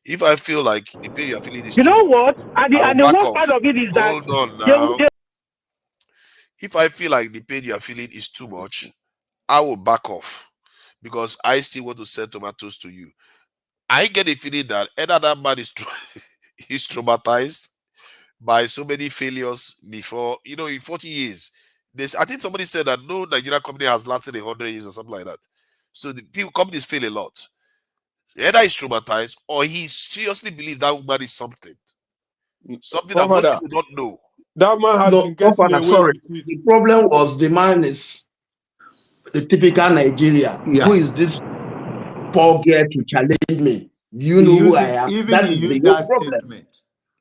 Speaker 4: If I feel like the pain you are feeling is
Speaker 21: what? And the worst part of it is that
Speaker 4: hold on now. If I feel like the pain you are feeling is too much, I will back off because I still want to sell tomatoes to you. I get a feeling that either that man is he's traumatized by so many failures before, in 40 years. I think somebody said that no Nigerian company has lasted 100 years or something like that. So the companies fail a lot. Either he's traumatized or he seriously believes that woman is something that most people don't know.
Speaker 18: That man has been getting away
Speaker 11: sorry.
Speaker 18: with it.
Speaker 11: The problem was the man is the typical Nigerian.
Speaker 17: Yeah.
Speaker 11: Who is this poor girl to challenge me? You know who I am.
Speaker 17: Even
Speaker 11: That
Speaker 17: he
Speaker 11: is the
Speaker 17: used
Speaker 11: whole
Speaker 17: that
Speaker 11: problem.
Speaker 17: statement.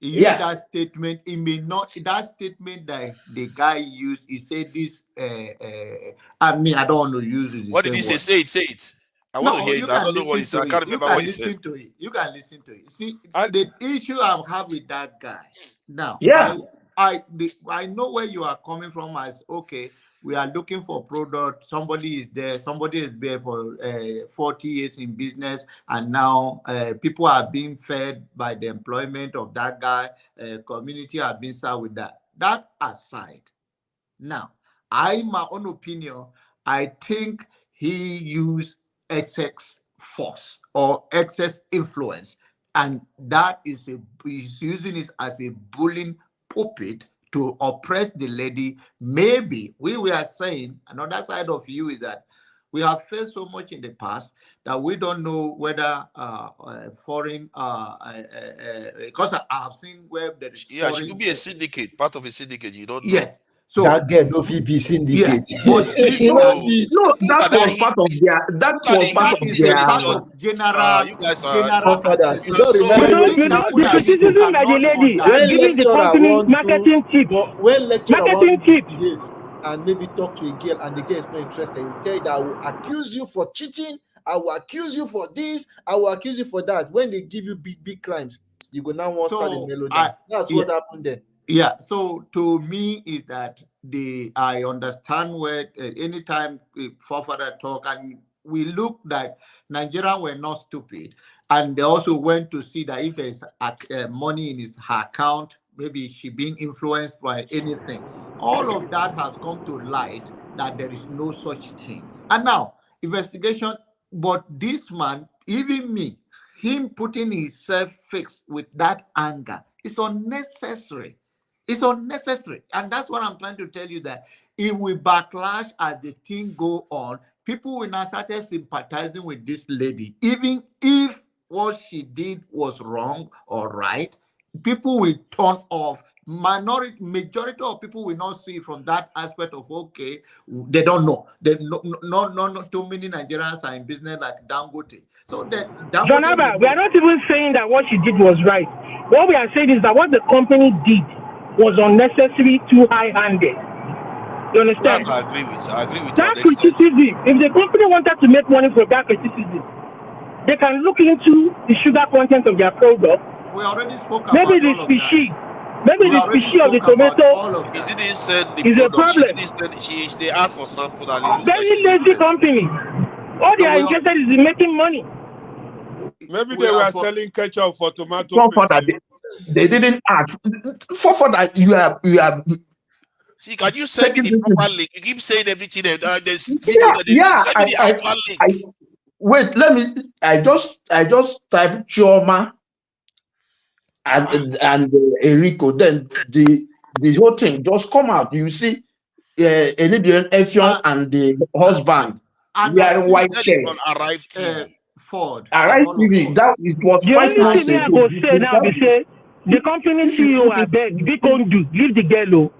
Speaker 17: He used that statement. It may not that statement that the guy used. He said this. I mean, I don't want to use it.
Speaker 4: What did he say? Say it. I want to hear it. I don't know what he said. I can't remember what he said.
Speaker 17: You can listen to it. See, the issue I have with that guy now.
Speaker 11: Yeah.
Speaker 17: I know where you are coming from. As okay, we are looking for product. Somebody is there. Somebody is there for 40 years in business, and now people are being fed by the employment of that guy. Community are being served with that. That aside, now, my own opinion, I think he used excess force or excess influence, and that is he's using it as a bullying pulpit to oppress the lady. Maybe we were saying another side of you is that we have faced so much in the past that we don't know whether foreign because I have seen where there is
Speaker 4: she could be a syndicate, part of a syndicate. You don't know.
Speaker 17: Yes. So
Speaker 10: that girl no be syndicate.
Speaker 17: yeah, but
Speaker 11: No, that was part of their. That was part of
Speaker 17: is
Speaker 11: their.
Speaker 17: a part of general
Speaker 4: you guys are
Speaker 17: general
Speaker 10: Godfathers, you
Speaker 17: assessment.
Speaker 10: don't
Speaker 17: But
Speaker 10: remember
Speaker 17: this sample
Speaker 21: the
Speaker 17: that people
Speaker 21: criticism by the
Speaker 17: cannot
Speaker 21: lady are
Speaker 10: when
Speaker 17: understand.
Speaker 21: giving the
Speaker 10: lecturer
Speaker 21: company
Speaker 10: want
Speaker 21: marketing tips.
Speaker 10: but when lecturer want
Speaker 21: Marketing tips.
Speaker 10: misbehave and maybe talk to a girl and the girl is not interested, he will tell you that I will accuse you for cheating, I will accuse you for this, I will accuse you for that. When they give you big crimes, you go now want to start the melodrama. That's what happened then.
Speaker 17: Yeah, so to me is that I understand where anytime forefather talk, and we look that Nigerians were not stupid, and they also went to see that if there is money in her account, maybe she being influenced by anything. All of that has come to light that there is no such thing. And now investigation, but this man, even me, him putting himself fixed with that anger is unnecessary. It's unnecessary. And that's what I'm trying to tell you, that if we backlash as the thing go on, people will not start sympathizing with this lady. Even if what she did was wrong or right, people will turn off. Majority of people will not see from that aspect of, okay, they don't know. Not too many Nigerians are in business like Dangote. So
Speaker 21: John Abba, we are not even saying that what she did was right. What we are saying is that what the company did was unnecessary, too high-handed. You understand?
Speaker 4: I agree with
Speaker 21: that criticism. If the company wanted to make money from that criticism, they can look into the sugar content of their product.
Speaker 17: We already spoke about
Speaker 21: maybe the species. Maybe the species of the tomato
Speaker 4: he didn't send the
Speaker 21: is a
Speaker 4: product.
Speaker 21: problem.
Speaker 4: They asked for sample and it looks
Speaker 21: very lazy company. All they are interested is in making money.
Speaker 18: Maybe they were selling ketchup for tomato paste.
Speaker 11: They didn't ask. For that, you have.
Speaker 4: See, can you send me the proper link? You keep saying everything. There's video.
Speaker 11: Yeah.
Speaker 4: Send me the actual link.
Speaker 11: Wait, let me. I just type Chioma and Erisco. Then the whole thing just come out. You see, Elibian Effion and the husband wearing white shirt.
Speaker 4: Arrive TV.
Speaker 17: Ford.
Speaker 11: Arrive TV. That it was
Speaker 21: the
Speaker 11: 5 months
Speaker 21: only thing I
Speaker 11: ago.
Speaker 21: go say now be say the company CEO I beg, they don't do. Leave the girl.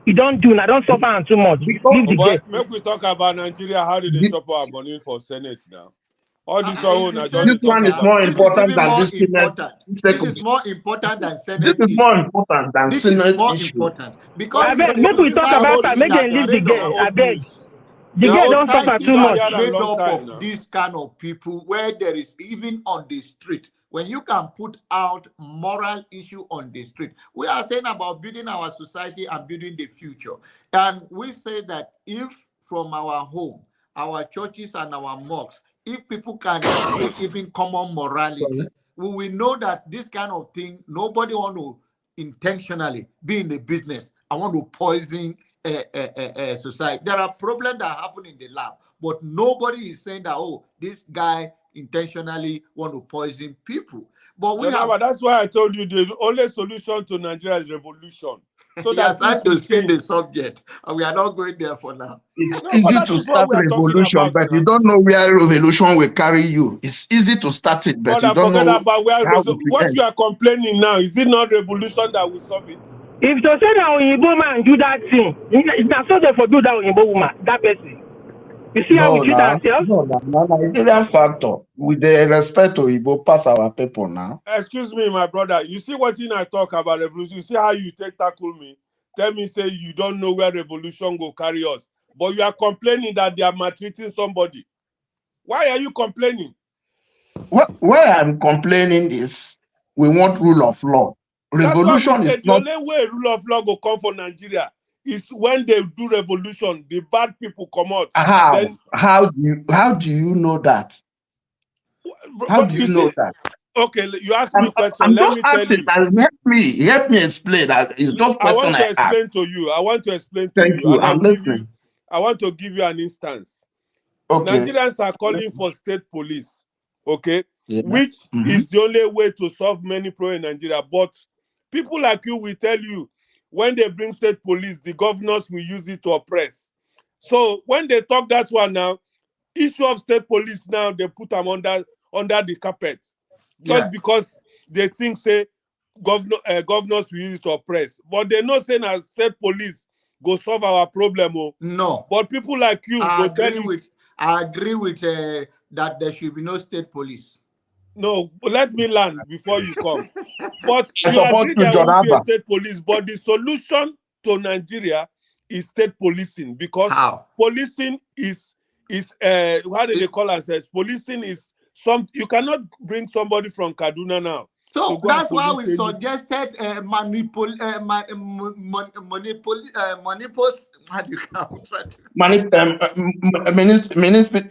Speaker 21: You don't do. I don't suffer too much. Leave the girl.
Speaker 18: Make we talk about Nigeria. How did they chop our money for Senate now? All this
Speaker 11: this one is more important than this Senate.
Speaker 17: This is more important than Senate.
Speaker 11: This is more important than Senate issue.
Speaker 17: Important because
Speaker 21: I beg, make we talk about that. Make them leave the girl. I beg. The girl don't suffer too much.
Speaker 17: Made up of this kind of people where there is even on the street. When you can put out moral issue on the street, we are saying about building our society and building the future. And we say that if from our home, our churches and our mosques, if people can even common morality, we will know that this kind of thing, nobody want to intentionally be in the business. I want to poison society. There are problems that happen in the lab, but nobody is saying that, oh, this guy intentionally want to poison people. But
Speaker 18: that's why I told you the only solution to Nigeria is revolution. So
Speaker 17: that's to change the subject, and we are not going there for now.
Speaker 11: It's easy to start revolution, but you don't know where revolution will carry you. It's easy to start it, but you don't know
Speaker 18: about where what you are complaining now. Is it not revolution that will solve it?
Speaker 21: If to say that Oyinbo man do that thing, it's so they for do that Oyinbo woman, that person. You see how we treat ourselves?
Speaker 11: No, Nigerian factor. With the respect to Igbo, pass our people now.
Speaker 18: Excuse me, my brother. You see what thing I talk about revolution? You see how you tackle me? Tell me, say you don't know where revolution will carry us. But you are complaining that they are maltreating somebody. Why are you complaining?
Speaker 11: Where I'm complaining is we want rule of law. Revolution is not...
Speaker 18: The only way rule of law will come for Nigeria is when they do revolution, the bad people come out.
Speaker 11: How do you know that? How do you know that?
Speaker 18: Okay, you ask me a question.
Speaker 11: I'm
Speaker 18: Let
Speaker 11: just
Speaker 18: me tell
Speaker 11: asking.
Speaker 18: you.
Speaker 11: Help me explain that. It's just
Speaker 18: I want to explain to you. I want to explain to you.
Speaker 11: Thank you. I'm listening.
Speaker 18: I want to give you an instance.
Speaker 11: Okay.
Speaker 18: Nigerians are calling for state police, okay? Yeah. Which is the only way to solve many problems in Nigeria. But people like you will tell you, when they bring state police, the governors will use it to oppress. So when they talk that one now, issue of state police now, they put them under the carpet. Just because they think, say, governors will use it to oppress. But they know saying as state police go solve our problem. Oh.
Speaker 17: No.
Speaker 18: But people like you
Speaker 17: I
Speaker 18: go
Speaker 17: agree
Speaker 18: tell you.
Speaker 17: with. I agree with that there should be no state police.
Speaker 18: No, let me land before you come. But
Speaker 11: I
Speaker 18: we
Speaker 11: support
Speaker 18: agree
Speaker 11: you,
Speaker 18: there
Speaker 11: John
Speaker 18: won't be a
Speaker 11: Abba.
Speaker 18: state police. But the solution to Nigeria is state policing, because
Speaker 17: How?
Speaker 18: policing is how do they call ourselves? Policing is you cannot bring somebody from Kaduna now.
Speaker 17: So
Speaker 18: go
Speaker 17: that's
Speaker 18: and
Speaker 17: why we
Speaker 18: police
Speaker 17: suggested manipulate. How do you call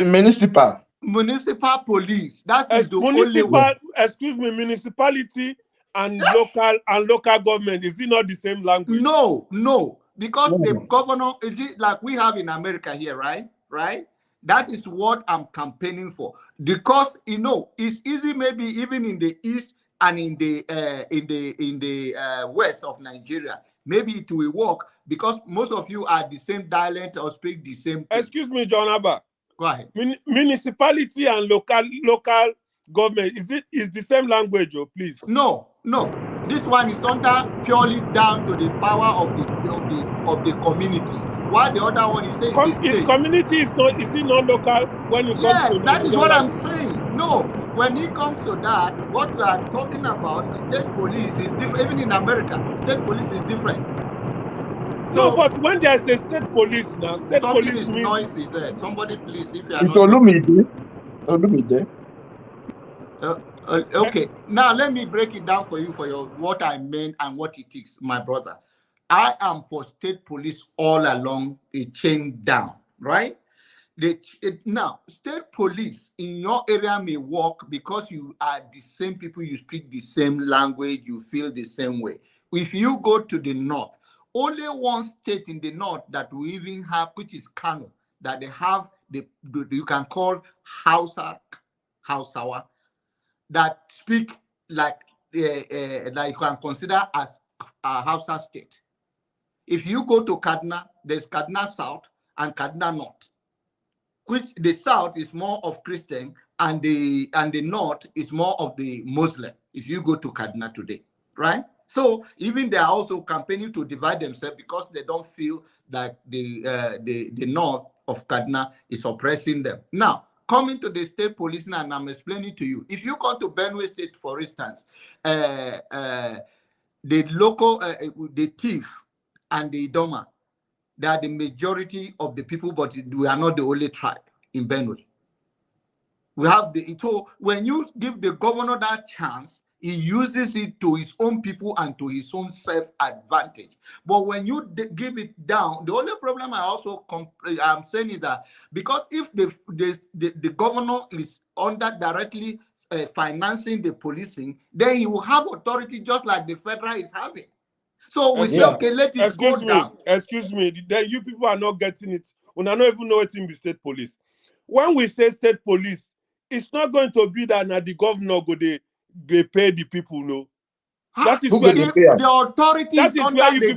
Speaker 11: Municipal.
Speaker 17: Municipal police. That is the only way.
Speaker 18: Excuse me, municipality and local government, is it not the same language?
Speaker 17: No, because the governor, is it like we have in America here, right? That is what I'm campaigning for, because it's easy, maybe even in the east and in the west of Nigeria, maybe it will work because most of you are the same dialect or speak the same thing.
Speaker 18: Excuse me, John Abba.
Speaker 17: Go ahead.
Speaker 18: Municipality and local government, is the same language, please?
Speaker 17: No. This one is under purely down to the power of the community. While the other one is saying
Speaker 18: community is it not local when it comes to
Speaker 17: that is what I'm saying. No, when it comes to that, what we are talking about, state police is different. Even in America, state police is different.
Speaker 18: No, but when there's a state police now, state police
Speaker 17: is noisy there. Somebody please, if you are
Speaker 11: it's
Speaker 17: not...
Speaker 11: Olumide.
Speaker 17: Okay, now let me break it down for you what I meant and what it is, my brother. I am for state police all along the chain down, right? Now, state police in your area may work because you are the same people, you speak the same language, you feel the same way. If you go to the north, only one state in the north that we even have, which is Kano, that they have you can call Hausawa, that speak like you can consider as a Hausa state. If you go to Kaduna, there's Kaduna South and Kaduna North, which the South is more of Christian and the North is more of the Muslim. If you go to Kaduna today, right? So even they are also campaigning to divide themselves because they don't feel that the North of Kaduna is oppressing them. Now, coming to the state police, and I'm explaining to you. If you come to Benue State, for instance, the local, the thief and the Idoma, they are the majority of the people, but we are not the only tribe in Benue. We have so when you give the governor that chance, he uses it to his own people and to his own self-advantage. But when you give it down, the only problem I'm saying is that because if the governor is directly financing the policing, then he will have authority just like the federal is having. So we say, okay, let it go down.
Speaker 18: Excuse me, you people are not getting it. We don't even know it in the state police. When we say state police, it's not going to be that the governor they pay the people, no. That is where
Speaker 17: the authority is under the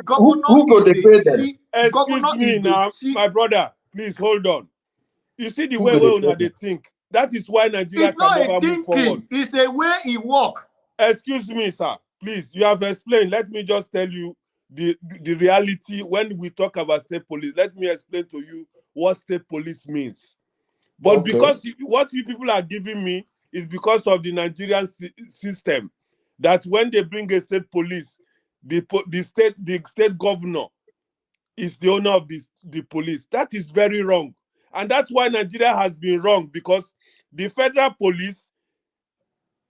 Speaker 17: governor.
Speaker 11: Who go they pay them?
Speaker 18: Excuse me now, my brother. Please hold on. You see the way they think. That is why Nigeria can never move forward.
Speaker 17: It's a way it work.
Speaker 18: Excuse me, sir. Please, you have explained. Let me just tell you the reality when we talk about state police. Let me explain to you what state police means. But because what you people are giving me is because of the Nigerian system, that when they bring a state police, the state governor is the owner of the police. That is very wrong. And that's why Nigeria has been wrong, because the federal police,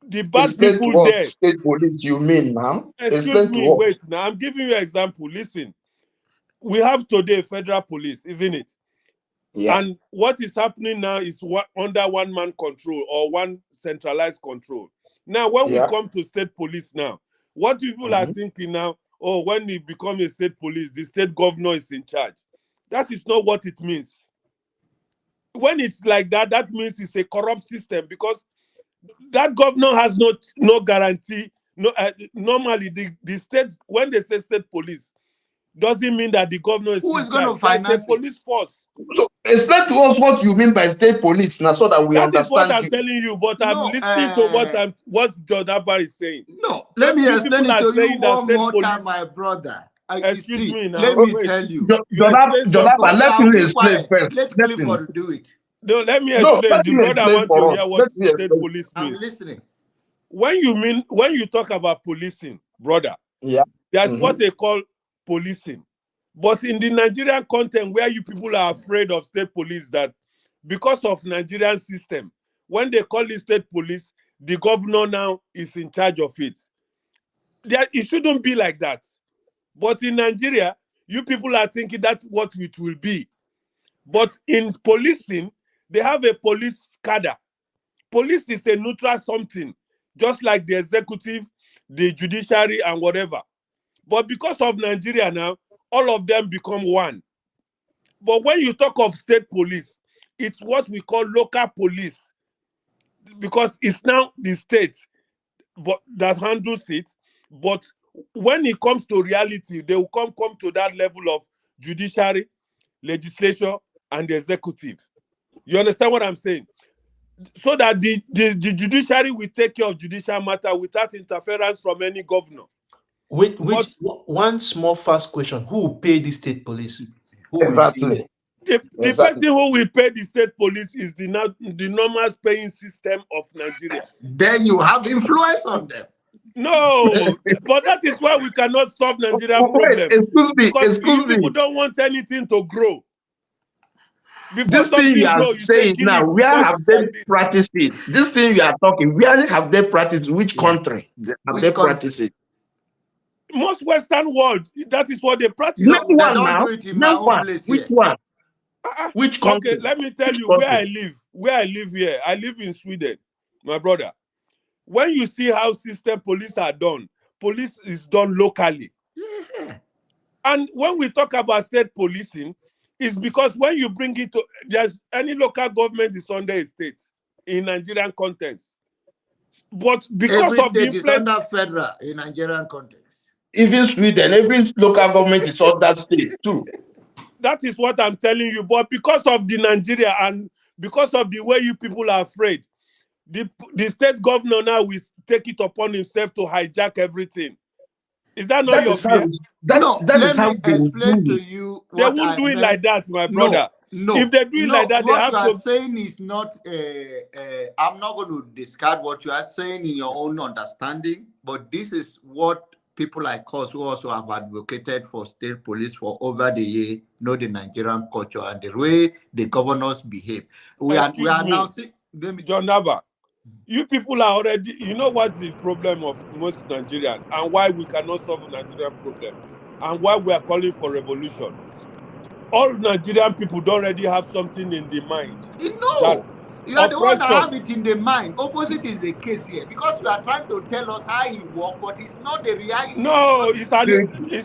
Speaker 18: the bad people there.
Speaker 11: State police, you mean, ma'am?
Speaker 18: Excuse me, wait. Now I'm giving you an example. Listen, we have today federal police, isn't it?
Speaker 11: Yeah.
Speaker 18: And what is happening now is under one-man control or one centralized control. Now, when we come to state police now, what people are thinking now, when it becomes a state police, the state governor is in charge. That is not what it means. When it's like that, that means it's a corrupt system, because that governor has no guarantee. No, normally the state, when they say state police, doesn't mean that the governor is
Speaker 17: who is going to finance
Speaker 18: the police force.
Speaker 11: So explain to us what you mean by state police now, so that we understand.
Speaker 18: That is what I'm telling you, but I'm listening to what John Abba is saying.
Speaker 17: No, let me explain it to you one more time, my brother.
Speaker 18: Excuse me now.
Speaker 17: Let me tell you.
Speaker 11: Jonathan, let me explain first.
Speaker 17: Let Clifford do it.
Speaker 18: No, let me explain. The brother want to hear what state police
Speaker 17: I'm
Speaker 18: means.
Speaker 17: listening.
Speaker 18: When you talk about policing, brother, that's what they call policing. But in the Nigerian content where you people are afraid of state police, that because of Nigerian system, when they call it state police, the governor now is in charge of it. It shouldn't be like that. But in Nigeria, you people are thinking that's what it will be. But in policing, they have a police cadre. Police is a neutral something, just like the executive, the judiciary, and whatever. But because of Nigeria now, all of them become one. But when you talk of state police, it's what we call local police, because it's now the state that handles it. But when it comes to reality, they will come to that level of judiciary, legislature, and the executive. You understand what I'm saying? So that the judiciary will take care of judicial matter without interference from any governor.
Speaker 10: One small fast question: who will pay the state police?
Speaker 11: Exactly.
Speaker 18: The person who will pay the state police is the normal paying system of Nigeria.
Speaker 17: Then you have influence on them.
Speaker 18: No, but that is why we cannot solve Nigerian problem.
Speaker 11: Excuse me.
Speaker 18: People don't want anything to grow.
Speaker 11: This thing you are saying now, where have they practiced it? This thing you are talking, where have they practiced? Which country have they practiced it?
Speaker 18: Most Western world, that is what they practice.
Speaker 11: Which one now? Which one? Which country?
Speaker 18: Okay, let me tell you where I live. Where I live here, I live in Sweden, my brother. When you see how system police are done, police is done locally. Yeah. And when we talk about state policing, it's because when you bring it to just any local government is under a state in Nigerian context. But because of the influence,
Speaker 17: is under federal in Nigerian context.
Speaker 11: Even Sweden, every local government is under state too.
Speaker 18: That is what I'm telling you. But because of the Nigeria and because of the way you people are afraid, the state governor now will take it upon himself to hijack everything. Is that not your fear?
Speaker 11: That is how
Speaker 17: they explain to you.
Speaker 18: They won't do it like that, my brother.
Speaker 17: No.
Speaker 18: If they do it like that, they have to.
Speaker 17: What you are saying is not. I'm not going to discard what you are saying in your own understanding, but this is what people like us who also have advocated for state police for over the year know the Nigerian culture and the way the governors behave. We are now seeing.
Speaker 18: John Nava, you people are already, you know what's the problem of most Nigerians and why we cannot solve the Nigerian problem and why we are calling for revolution. All Nigerian people don't already have something in the mind.
Speaker 17: No, you are the one that have it in the mind. Opposite is the case here because you are trying to tell us how it works, but it's not the reality.
Speaker 18: No, it's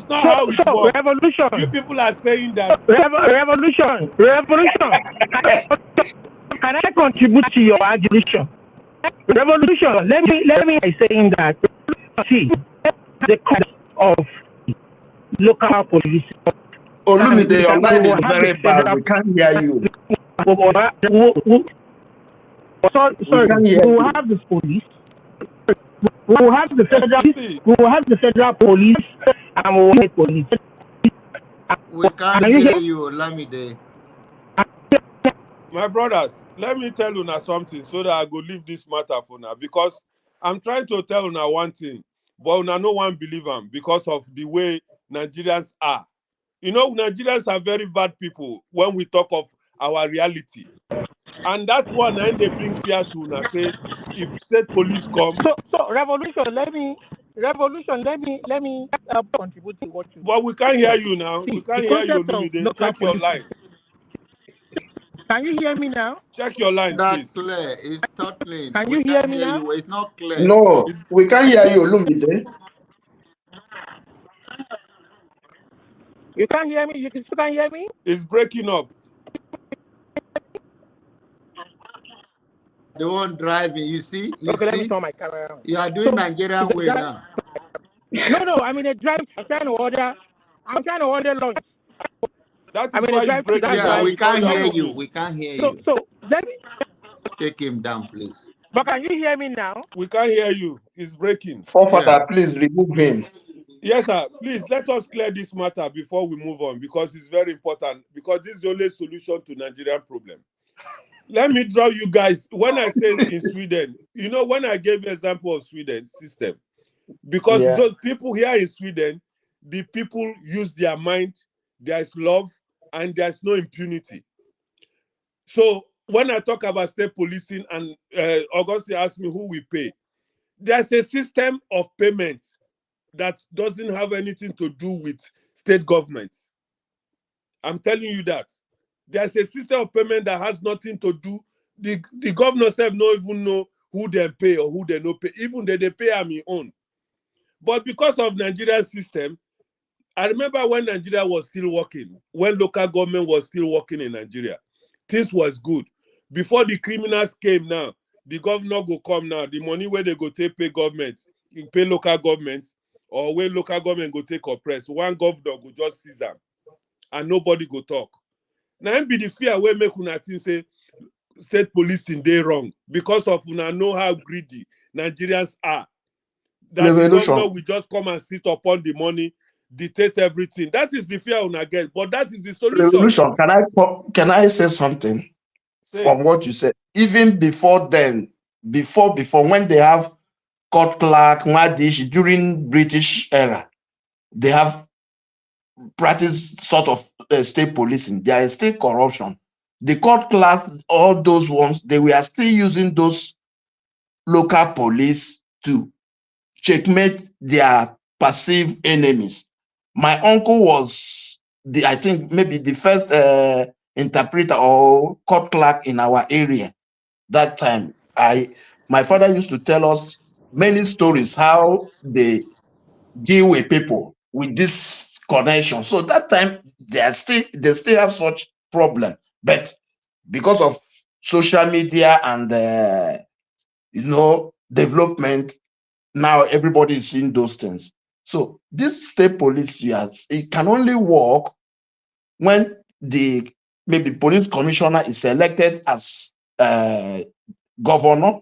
Speaker 18: not how it works.
Speaker 21: Revolution.
Speaker 18: You people are saying that.
Speaker 21: Revolution. Can I contribute to your argument? Revolution. Let me saying that. See, the cost of local police.
Speaker 11: Olumide, your line is very bad. We can't hear you.
Speaker 21: Sorry, we will have the police. We will have the federal. We will have the federal police, and we will have police.
Speaker 17: We can't hear you, Olamide.
Speaker 18: My brothers, let me tell you now something so that I go leave this matter for now because I'm trying to tell you now one thing, but now no one believe them because of the way Nigerians are. You know, Nigerians are very bad people when we talk of our reality. And that's one and they bring fear to now say if state police come.
Speaker 21: So revolution, let me contribute to what you.
Speaker 18: But we can't hear you now. We can't hear you, Olumide. Check your line.
Speaker 21: Can you hear me now?
Speaker 18: Check your line,
Speaker 17: That's
Speaker 18: please.
Speaker 17: clear. It's totally.
Speaker 21: Can you hear me now?
Speaker 17: It's not clear.
Speaker 11: No, we can't hear you, Olumide.
Speaker 21: You can't hear me? You still can't hear me?
Speaker 18: It's breaking up.
Speaker 17: The one driving, you see?
Speaker 21: Let me turn my camera on.
Speaker 17: You are doing Nigerian way now.
Speaker 21: No, I mean, the drive, I'm trying to order lunch.
Speaker 18: That is why it's breaking
Speaker 17: up. We can't hear you. We can't hear you.
Speaker 21: So let me
Speaker 17: take him down, please.
Speaker 21: But can you hear me now?
Speaker 18: We can't hear you. It's breaking.
Speaker 11: Forefather, please remove him.
Speaker 18: Yes, sir. Please let us clear this matter before we move on, because it's very important, because this is the only solution to Nigerian problem. Let me draw you guys. When I say in Sweden, you know, when I gave the example of Sweden system, because those people here in Sweden, the people use their mind, there is love, and there's no impunity. So when I talk about state policing, and Augustine asked me who we pay, there's a system of payment that doesn't have anything to do with state government. I'm telling you that. There's a system of payment that has nothing to do. The governors have not even know who they pay or who they don't pay. Even they pay on their own. But because of Nigerian system, I remember when Nigeria was still working, when local government was still working in Nigeria, things was good. Before the criminals came now, the governor go come now, the money where they go take pay government, pay local government, or where local government go take oppress, one governor go just seize them, and nobody go talk. Now it be the fear where make una think say state policing they wrong, because of una know how greedy Nigerians are. That the governor will just come and sit upon the money, dictate everything. That is the fear una get, but that is the solution.
Speaker 11: Revolution. Can I say something from what you said? Even before then, before when they have court clerk, Madish, during British era, they have practiced sort of state policing. There is still corruption. The court clerk, all those ones, they were still using those local police to checkmate their perceived enemies. My uncle was I think maybe the first interpreter or court clerk in our area. That time, my father used to tell us many stories how they deal with people with this connection. So that time they still have such problem, but because of social media and development, now everybody is seeing those things. So this state police, yes, it can only work when the maybe police commissioner is elected as governor.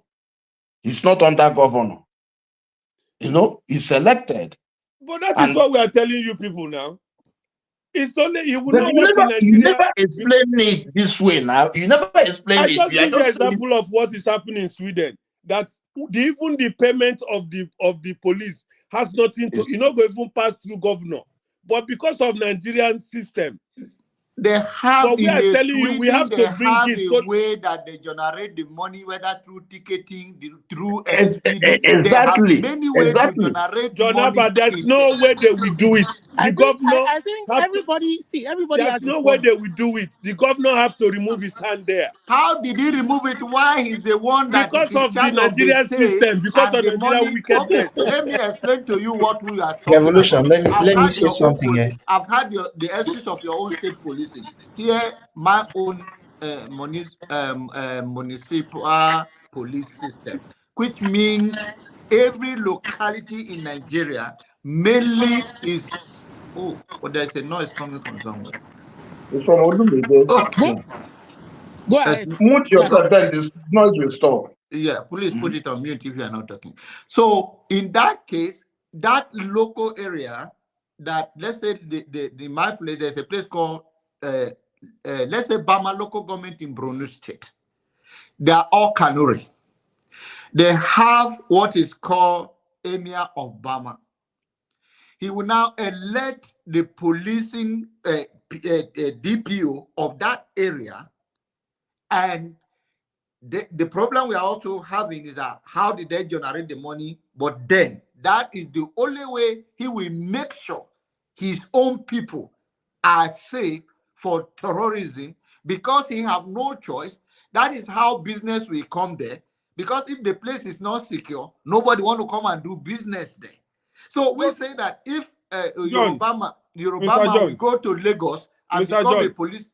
Speaker 11: He's not under governor. He's elected.
Speaker 18: But that is what we are telling you people now. It's only you will not work in Nigeria.
Speaker 11: You never explain it this way now. You never explain it.
Speaker 18: I just give you an example of what is happening in Sweden. That even the payment of the police has nothing to, go even pass through governor. But because of Nigerian system,
Speaker 17: they have.
Speaker 18: But we are telling you, we have to bring it.
Speaker 17: So way that they generate the money, whether through ticketing, through
Speaker 11: exactly.
Speaker 17: Many ways to generate money.
Speaker 18: But there's no way they will do it. The governor.
Speaker 19: I think everybody. Everybody.
Speaker 18: There's no way they will do it. The governor have to remove his hand there.
Speaker 17: How did he remove it? Why he's the one that
Speaker 18: because of the Nigerian system, because of Nigerian wickedness.
Speaker 17: Okay, let me explain to you what we are talking
Speaker 10: Revolution.
Speaker 17: about.
Speaker 10: Let me say something here.
Speaker 17: I've had the excuse of your own state policing. Here, my own municipal police system, which means every locality in Nigeria mainly is. Oh, but there's a noise coming from somewhere.
Speaker 11: It's from Olumide.
Speaker 19: Go ahead.
Speaker 11: Mute yourself, then this noise will stop.
Speaker 17: Yeah, please put it on mute if you are not talking. So in that case, that local area, that let's say in my place, there's a place called let's say Bama local government in Borno State. They are all Kanuri. They have what is called Emir of Bama. He will now elect the policing DPO of that area. And the problem we are also having is that how did they generate the money? But then that is the only way he will make sure his own people are safe for terrorism, because he have no choice. That is how business will come there. Because if the place is not secure, nobody want to come and do business there. So we say that if Yoruba will go to Lagos and become a police...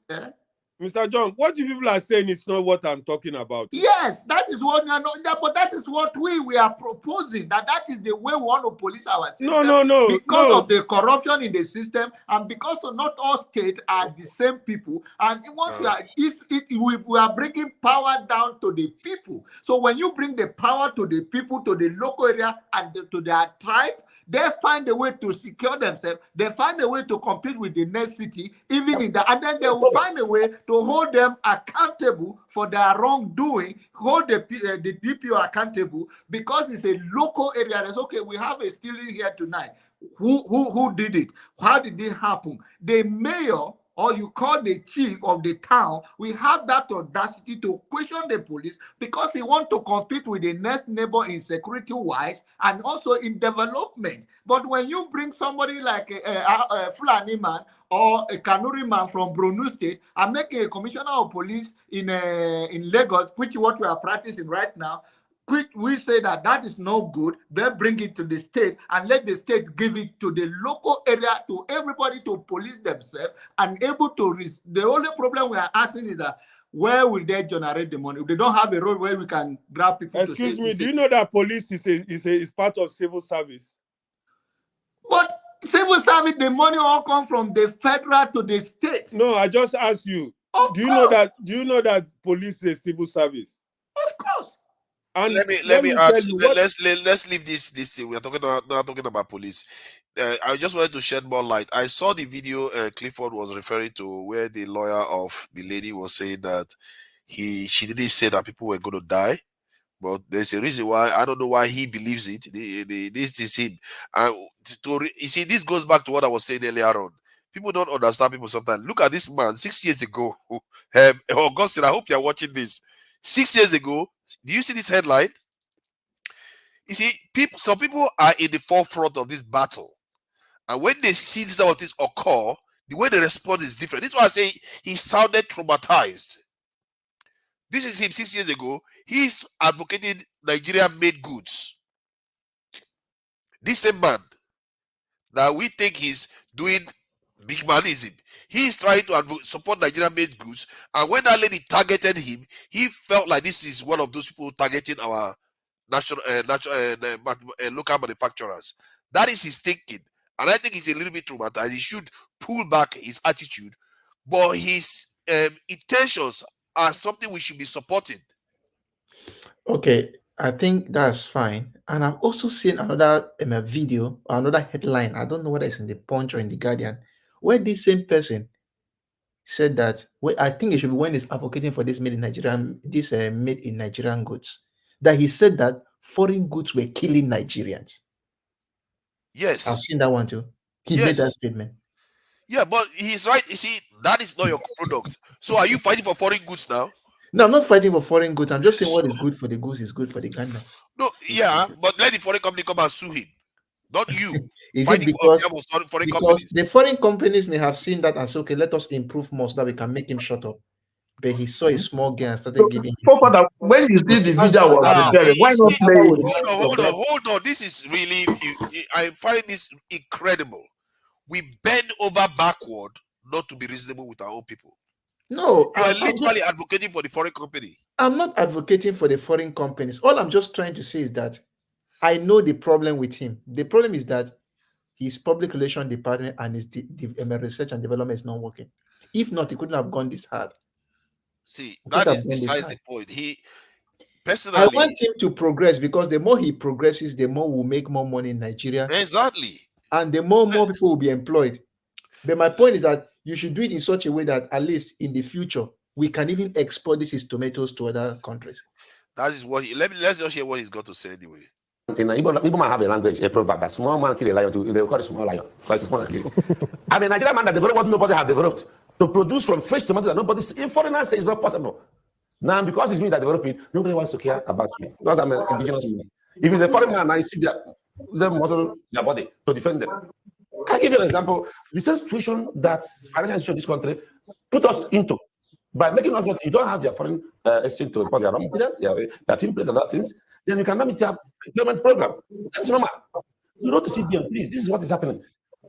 Speaker 18: Mr. John, what you people are saying is not what I'm talking about.
Speaker 17: Yes, that is what but that is what we are proposing. That is the way we want to police our system.
Speaker 18: No.
Speaker 17: Because of the corruption in the system, and because not all states are the same people. And once we are bringing power down to the people. So when you bring the power to the people, to the local area, and to their tribe, They find a way to secure themselves. They find a way to compete with the next city, even in the, and then they will find a way to hold them accountable for their wrongdoing, hold the DPO accountable, because it's a local area. That's okay. We have a stealing here tonight. Who did it? How did it happen? The mayor, or you call the chief of the town, we have that audacity to question the police because he wants to compete with the next neighbor in security-wise and also in development. But when you bring somebody like a Fulani man or a Kanuri man from Borno State and making a commissioner of police in Lagos, which is what we are practicing right now, we say that is no good. They bring it to the state and let the state give it to the local area, to everybody to police themselves and able to the only problem we are asking is that where will they generate the money? If they don't have a road where we can grab people.
Speaker 18: Excuse me, do you know that police is part of civil service?
Speaker 17: But civil service, the money all comes from the federal to the state.
Speaker 18: No, I just asked you. Do you know that police is civil service?
Speaker 17: Of course.
Speaker 4: And let me add. Let's leave this thing. We are talking about not talking about police. I just wanted to shed more light. I saw the video Clifford was referring to where the lawyer of the lady was saying that she didn't say that people were going to die, but there's a reason why. I don't know why he believes it. This is him. You see, this goes back to what I was saying earlier on. People don't understand people sometimes. Look at this man 6 years ago. Augustine, I hope you're watching this. 6 years ago. Do you see this headline? You see, some people are in the forefront of this battle. And when they see this occur, the way they respond is different. This is why I say he sounded traumatized. This is him 6 years ago. He's advocating Nigeria-made goods. This same man that we think he's doing big manism, he's trying to support Nigeria-made goods, and when that lady targeted him, he felt like this is one of those people targeting our local manufacturers. That is his thinking, and I think he's a little bit traumatized. He should pull back his attitude, but his intentions are something we should be supporting.
Speaker 10: Okay, I think that's fine. And I've also seen another video, another headline. I don't know whether it's in the Punch or in the Guardian, where this same person said that, I think it should be when he's advocating for this made in Nigerian goods, that he said that foreign goods were killing Nigerians.
Speaker 4: Yes,
Speaker 10: I've seen that one too. He made that statement.
Speaker 4: Yeah, but he's right. You see, that is not your product. So are you fighting for foreign goods now?
Speaker 10: No, I'm not fighting for foreign goods. I'm just saying what is good for the goods is good for the Ghana.
Speaker 4: No, yeah, but let the foreign company come and sue him. Not you.
Speaker 10: Is it because the foreign companies may have seen that and said, okay, let us improve more so that we can make him shut up. But he saw a small guy and started giving him.
Speaker 11: When you see the video was preparing, why not play it?
Speaker 4: Hold on. This is really, I find this incredible. We bend over backward not to be reasonable with our own people.
Speaker 10: No,
Speaker 4: you are literally advocating for the foreign company.
Speaker 10: I'm not advocating for the foreign companies. All I'm just trying to say is that I know the problem with him. The problem is that his public relations department and his research and development is not working. If not, he couldn't have gone this hard.
Speaker 4: See, that is besides the point. He personally,
Speaker 10: I want him to progress, because the more he progresses, the more we'll make more money in Nigeria.
Speaker 4: Exactly.
Speaker 10: And the more people will be employed. But my point is that you should do it in such a way that at least in the future we can even export these tomatoes to other countries.
Speaker 4: That is what let's just hear what he's got to say anyway.
Speaker 13: People might have a language, a proverb that small man kill a lion, they call it small lion. I'm a Nigerian man that developed what nobody has developed. To produce from fresh tomato that nobody, in foreigners say it's not possible. Now, because it's me that developed it, nobody wants to care about me. Because I'm an indigenous man. If it's a foreign man, I see that they model their body to defend them. I'll give you an example. The same situation that financial institutions in this country put us into by making us what you don't have your foreign exchange to import your raw materials, your team plate and other things, then you can manage your employment program. That's normal. You know to CBN, please, this is what is happening.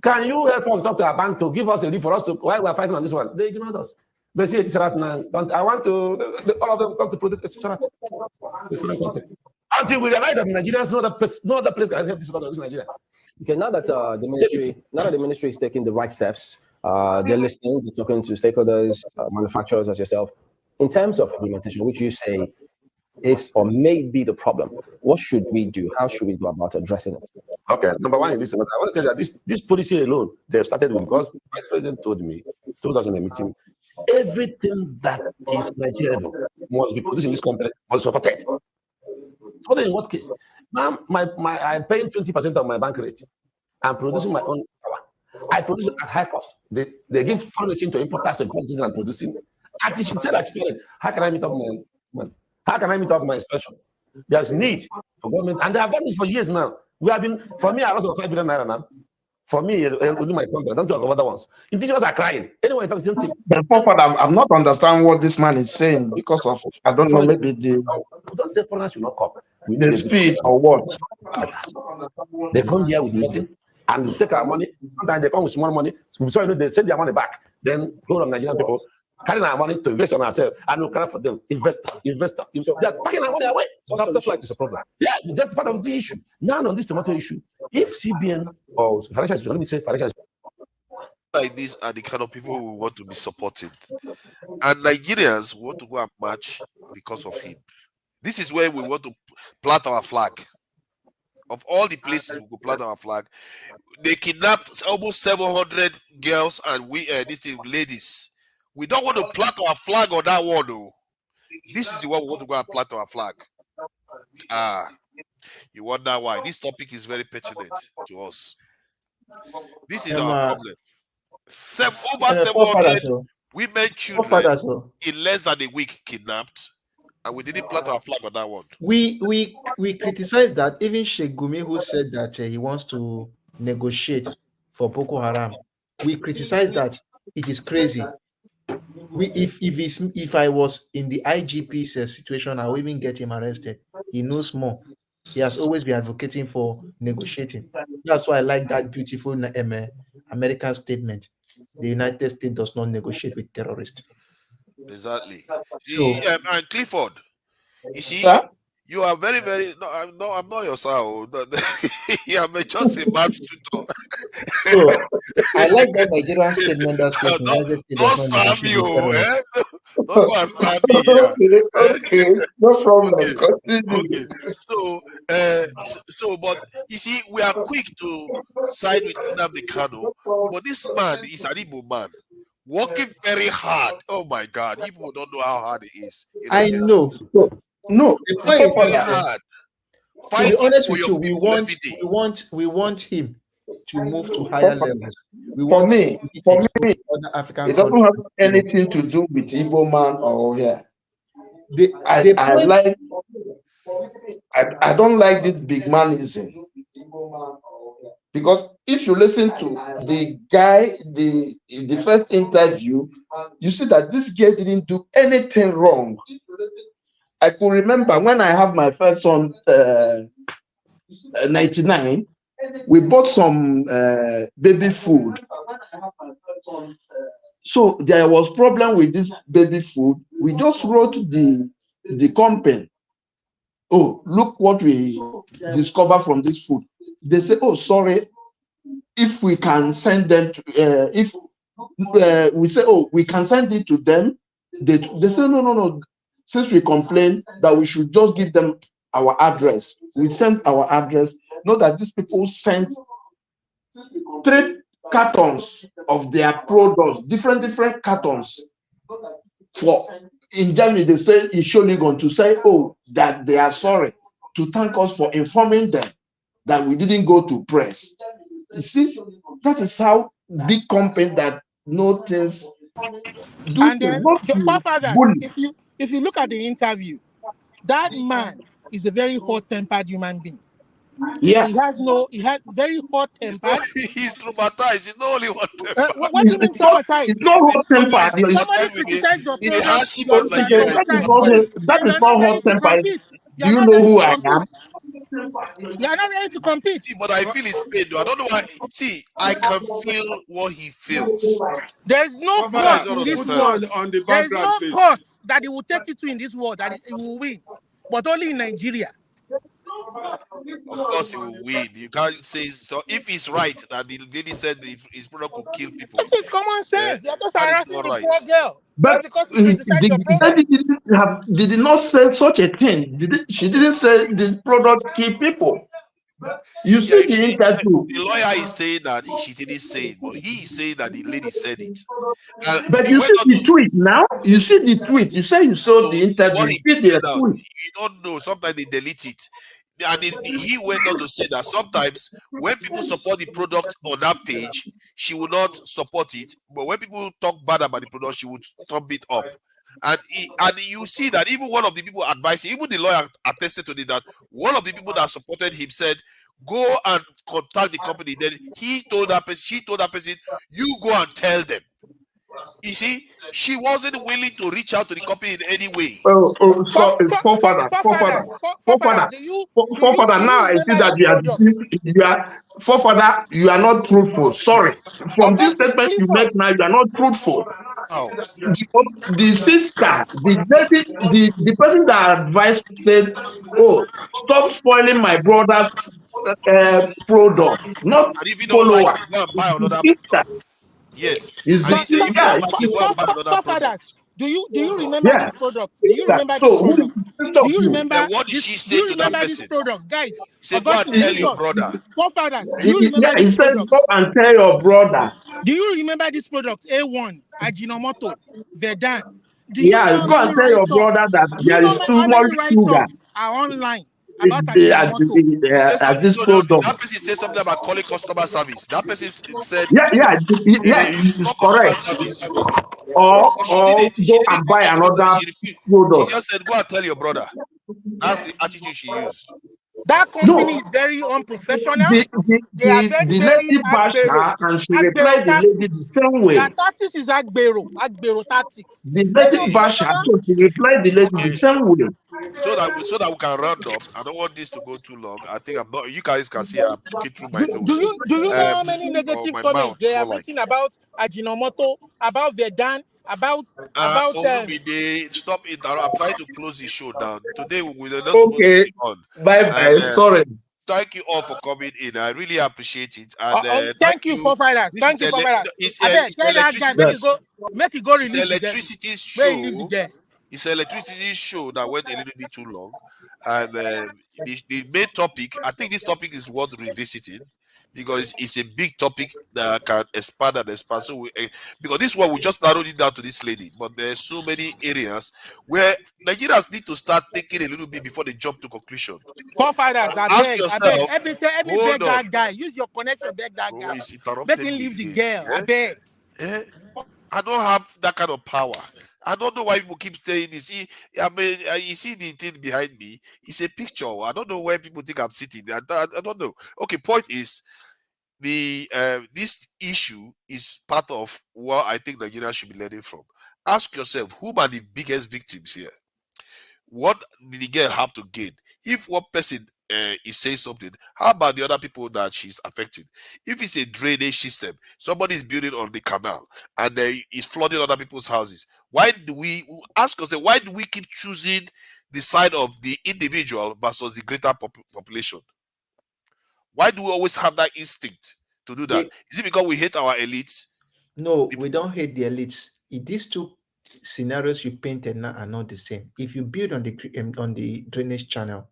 Speaker 13: Can you help us talk to our bank to give us a lead for us to while we're fighting on this one? They ignored us. They say it's right now. I want to all of them come to protect the right. Until we realize that Nigerians no other place can help this country, Nigeria.
Speaker 1: Okay, now that the ministry is taking the right steps, they're listening, they're talking to stakeholders, manufacturers as yourself. In terms of implementation, which you say is or may be the problem. What should we do? How should we go about addressing it?
Speaker 13: Okay, number one is this. I want to tell you that this policy alone, they started with, because Vice President told us in a meeting, everything that is Nigerian must be produced in this country, must be supported. So in what case? Now, I'm paying 20% of my bank rate. I'm producing my own power. I produce it at high cost. They give foreign exchange to importers to import and producing. At least you tell experience. How can I meet up my money? How can I meet up my expression? There's need for government, and they have done this for years now. We have been, for me, I lost 5 billion naira now. For me, within my company, I don't talk about other ones. Indigenous are crying. Anyway, talk the same thing.
Speaker 11: But Papa, I'm not understanding what this man is saying because of, I don't know, maybe
Speaker 13: Don't say foreigners should not come.
Speaker 11: the speed or what.
Speaker 13: They come here with nothing and take our money. Sometimes they come with small money. So they send their money back. Then go to Nigerian people, carrying our money to invest on ourselves, and we'll carry for them. Investor. They're packing our money away. So stuff like this is a problem. Yeah, that's part of the issue. Now on this tomato issue, if CBN or financial institution, let me say financial
Speaker 4: like this are the kind of people who want to be supported. And Nigerians want to go and march because of him. This is where we want to plant our flag. Of all the places we could plant our flag, they kidnapped almost 700 girls and ladies. We don't want to plant our flag on that one, though. This is the one we want to go and plant our flag. You wonder why. This topic is very pertinent to us. This is our problem. Over 700 women, children in less than a week kidnapped, and we didn't plant our flag on that one.
Speaker 10: We criticize that. Even Sheikh Gumi, who said that he wants to negotiate for Boko Haram, we criticize that. It is crazy. If I was in the IGP's situation, I would even get him arrested. He knows more. He has always been advocating for negotiating. That's why I like that beautiful American statement. The United States does not negotiate with terrorists.
Speaker 4: Exactly.
Speaker 10: So,
Speaker 4: and Clifford, you see,
Speaker 11: sir?
Speaker 4: You are very, very. No, I'm not your son. You are just a bad tutor.
Speaker 10: So I like that Nigerian statement that says United States
Speaker 4: Don't
Speaker 10: does not
Speaker 4: stab
Speaker 10: negotiate with
Speaker 4: you,
Speaker 10: terrorists.
Speaker 4: Don't go and stab me here.
Speaker 11: Okay, no problem.
Speaker 4: Okay. So, but you see, we are quick to side with Nnamdi Kanu, but this man is an Igbo man, working very hard. Oh my God, people don't know how hard it is.
Speaker 10: I know.
Speaker 11: No,
Speaker 10: the point is
Speaker 4: very
Speaker 10: that,
Speaker 4: hard.
Speaker 10: to be honest with you, we want him to move to higher levels. We want
Speaker 11: for me,
Speaker 10: other African
Speaker 11: it doesn't have anything to do with Igbo man or I don't like this big manism, because if you listen to the guy, the first interview, you see that this guy didn't do anything wrong. I could remember when I have my first son, 99, we bought some baby food. So there was problem with this baby food. We just wrote the company. Oh, look what we discovered from this food. They say, oh, sorry, if we can send them to, we say, oh, we can send it to them. They say, no. Since we complained that we should just give them our address, we sent our address. Know that these people sent 3 cartons of their products, different cartons. For in Germany, they say it's surely going to say, oh, that they are sorry, to thank us for informing them that we didn't go to press. You see, that is how big companies that know things do.
Speaker 19: And then, if you look at the interview, that man is a very hot-tempered human being.
Speaker 11: Yeah,
Speaker 19: he has very hot-tempered.
Speaker 4: He's traumatized. He's not only hot-tempered.
Speaker 19: What do you mean traumatized?
Speaker 11: It's not hot-tempered.
Speaker 19: Somebody criticized your product.
Speaker 11: That is not hot-tempered. Do you know who I am?
Speaker 19: You are not ready to compete.
Speaker 4: See, but I feel his pain, though. I don't know why. See, I can feel what he feels.
Speaker 19: There's no court in this world. There's no court that he will take you to in this world that he will win, but only in Nigeria.
Speaker 4: Of course, he will win. You can't say so. If he's right that the lady said his product could kill people,
Speaker 19: it is common sense. You're just harassing the poor girl.
Speaker 11: But
Speaker 19: because you criticize your product.
Speaker 11: did not say such a thing. She didn't say the product kill people. You
Speaker 4: Yeah,
Speaker 11: see the interview.
Speaker 4: the lawyer is saying that she didn't say it, but he is saying that the lady said it.
Speaker 11: But
Speaker 4: He
Speaker 11: you
Speaker 4: went
Speaker 11: see
Speaker 4: on
Speaker 11: the
Speaker 4: to
Speaker 11: tweet now. You see the tweet. You say you saw the interview.
Speaker 4: what
Speaker 11: You
Speaker 4: he
Speaker 11: see the
Speaker 4: said now.
Speaker 11: tweet.
Speaker 4: You don't know. Sometimes they delete it. And he went on to say that sometimes when people support the product on that page, she will not support it. But when people talk bad about the product, she would thumb it up. And you see that even one of the people advising, even the lawyer attested to it, that one of the people that supported him said, go and contact the company. Then she told that person, you go and tell them. You see, she wasn't willing to reach out to the company in any way.
Speaker 11: Forefather. Now I see that you are forefather. You are not truthful. Sorry, from this statement you make now, you are not truthful.
Speaker 4: How?
Speaker 11: The sister, the lady, the person that advised said, "Oh, stop spoiling my brother's product." Not
Speaker 4: And if you don't like
Speaker 11: follower.
Speaker 4: it, go and buy
Speaker 11: The
Speaker 4: another.
Speaker 11: sister.
Speaker 4: Yes.
Speaker 11: Is
Speaker 4: And
Speaker 11: the
Speaker 4: he said, if you don't like it, go and buy another product.
Speaker 19: Forefathers, do you remember
Speaker 11: Yeah.
Speaker 19: this product? Do you remember
Speaker 11: So
Speaker 19: this
Speaker 11: who
Speaker 19: product?
Speaker 11: stop
Speaker 19: Do you
Speaker 11: you?
Speaker 19: remember
Speaker 4: Then what did
Speaker 19: this?
Speaker 4: she
Speaker 19: Do
Speaker 4: say
Speaker 19: you
Speaker 4: to that
Speaker 19: remember this
Speaker 4: person?
Speaker 19: product, guys?
Speaker 4: He said, go and
Speaker 19: Augustine,
Speaker 4: tell your
Speaker 19: Jesus,
Speaker 4: brother.
Speaker 19: forefathers, do you remember
Speaker 11: Yeah, he
Speaker 19: this
Speaker 11: said,
Speaker 19: product?
Speaker 11: go and tell your brother.
Speaker 19: Do you remember this product? A1, Ajinomoto, Vedan. Do you know
Speaker 11: Yeah,
Speaker 19: how
Speaker 11: go
Speaker 19: many
Speaker 11: and tell your
Speaker 19: write-ups?
Speaker 11: brother that
Speaker 19: Do you
Speaker 11: there
Speaker 19: know
Speaker 11: is too
Speaker 19: how
Speaker 11: much
Speaker 19: many
Speaker 11: sugar
Speaker 19: write-ups are online about Ajinomoto?
Speaker 4: He said
Speaker 11: at
Speaker 4: something,
Speaker 11: this
Speaker 4: no,
Speaker 11: product.
Speaker 4: that person said something about calling customer service. That person said,
Speaker 11: Yeah,
Speaker 4: you should
Speaker 11: it's
Speaker 4: call customer
Speaker 11: correct.
Speaker 4: service.
Speaker 11: Or
Speaker 4: But she didn't. She
Speaker 11: go
Speaker 4: didn't
Speaker 11: and
Speaker 4: call
Speaker 11: buy
Speaker 4: customer service.
Speaker 11: another
Speaker 4: She refused. She
Speaker 11: product.
Speaker 4: just said, go and tell your brother. That's the attitude she used.
Speaker 19: That
Speaker 11: No,
Speaker 19: company is very unprofessional. They are very,
Speaker 11: the
Speaker 19: very
Speaker 11: lady bashed
Speaker 19: agbero.
Speaker 11: her and she
Speaker 19: Agbero
Speaker 11: replied the lady
Speaker 19: tactics.
Speaker 11: the same
Speaker 19: Their
Speaker 11: way.
Speaker 19: tactics is agbero tactics.
Speaker 11: The
Speaker 19: Very
Speaker 11: lady bashed her,
Speaker 19: unprofessional.
Speaker 11: so she replied the lady the
Speaker 4: Okay.
Speaker 11: same way.
Speaker 4: So that we can round up. I don't want this to go too long. I think I'm not. You guys can see I'm looking through my
Speaker 19: Do
Speaker 4: notes.
Speaker 19: you know how many
Speaker 4: Or
Speaker 19: negative
Speaker 4: my
Speaker 19: comments
Speaker 4: mouth,
Speaker 19: they
Speaker 4: more
Speaker 19: have
Speaker 4: like.
Speaker 19: written about Ajinomoto, about Vedan, about
Speaker 4: Stop it. I'm trying to close the show down. Today we're not supposed to
Speaker 11: Okay,
Speaker 4: be on.
Speaker 11: bye. Sorry.
Speaker 4: Thank you all for coming in. I really appreciate it. And
Speaker 19: thank you for fighters. Thank you for fighters.
Speaker 4: It's
Speaker 19: I bet tell that guy make it go
Speaker 4: It's
Speaker 19: release the girl.
Speaker 4: electricity
Speaker 19: Where he leave the
Speaker 4: show.
Speaker 19: girl.
Speaker 4: It's an electricity show that went a little bit too long. And the main topic, I think this topic is worth revisiting because it's a big topic that can expand and expand. So because this one we just narrowed it down to this lady, but there's so many areas where Nigerians need to start thinking a little bit before they jump to conclusion.
Speaker 19: Forefathers,
Speaker 4: Ask yourself.
Speaker 19: Every beg that guy. Use your connection, beg that guy. Make him leave the girl. I beg.
Speaker 4: I don't have that kind of power. I don't know why people keep saying this. You see the thing behind me. It's a picture. I don't know where people think I'm sitting. I don't know. Okay, point is, this issue is part of what I think Nigeria should be learning from. Ask yourself, who are the biggest victims here? What did the girl have to gain? If one person is saying something, how about the other people that she's affecting? If it's a drainage system, somebody is building on the canal and is flooding other people's houses, why do we ask ourselves, why do we keep choosing the side of the individual versus the greater population? Why do we always have that instinct to do that? Is it because we hate our elites?
Speaker 10: No, we don't hate the elites. These two scenarios you painted now are not the same. If you build on the drainage channel,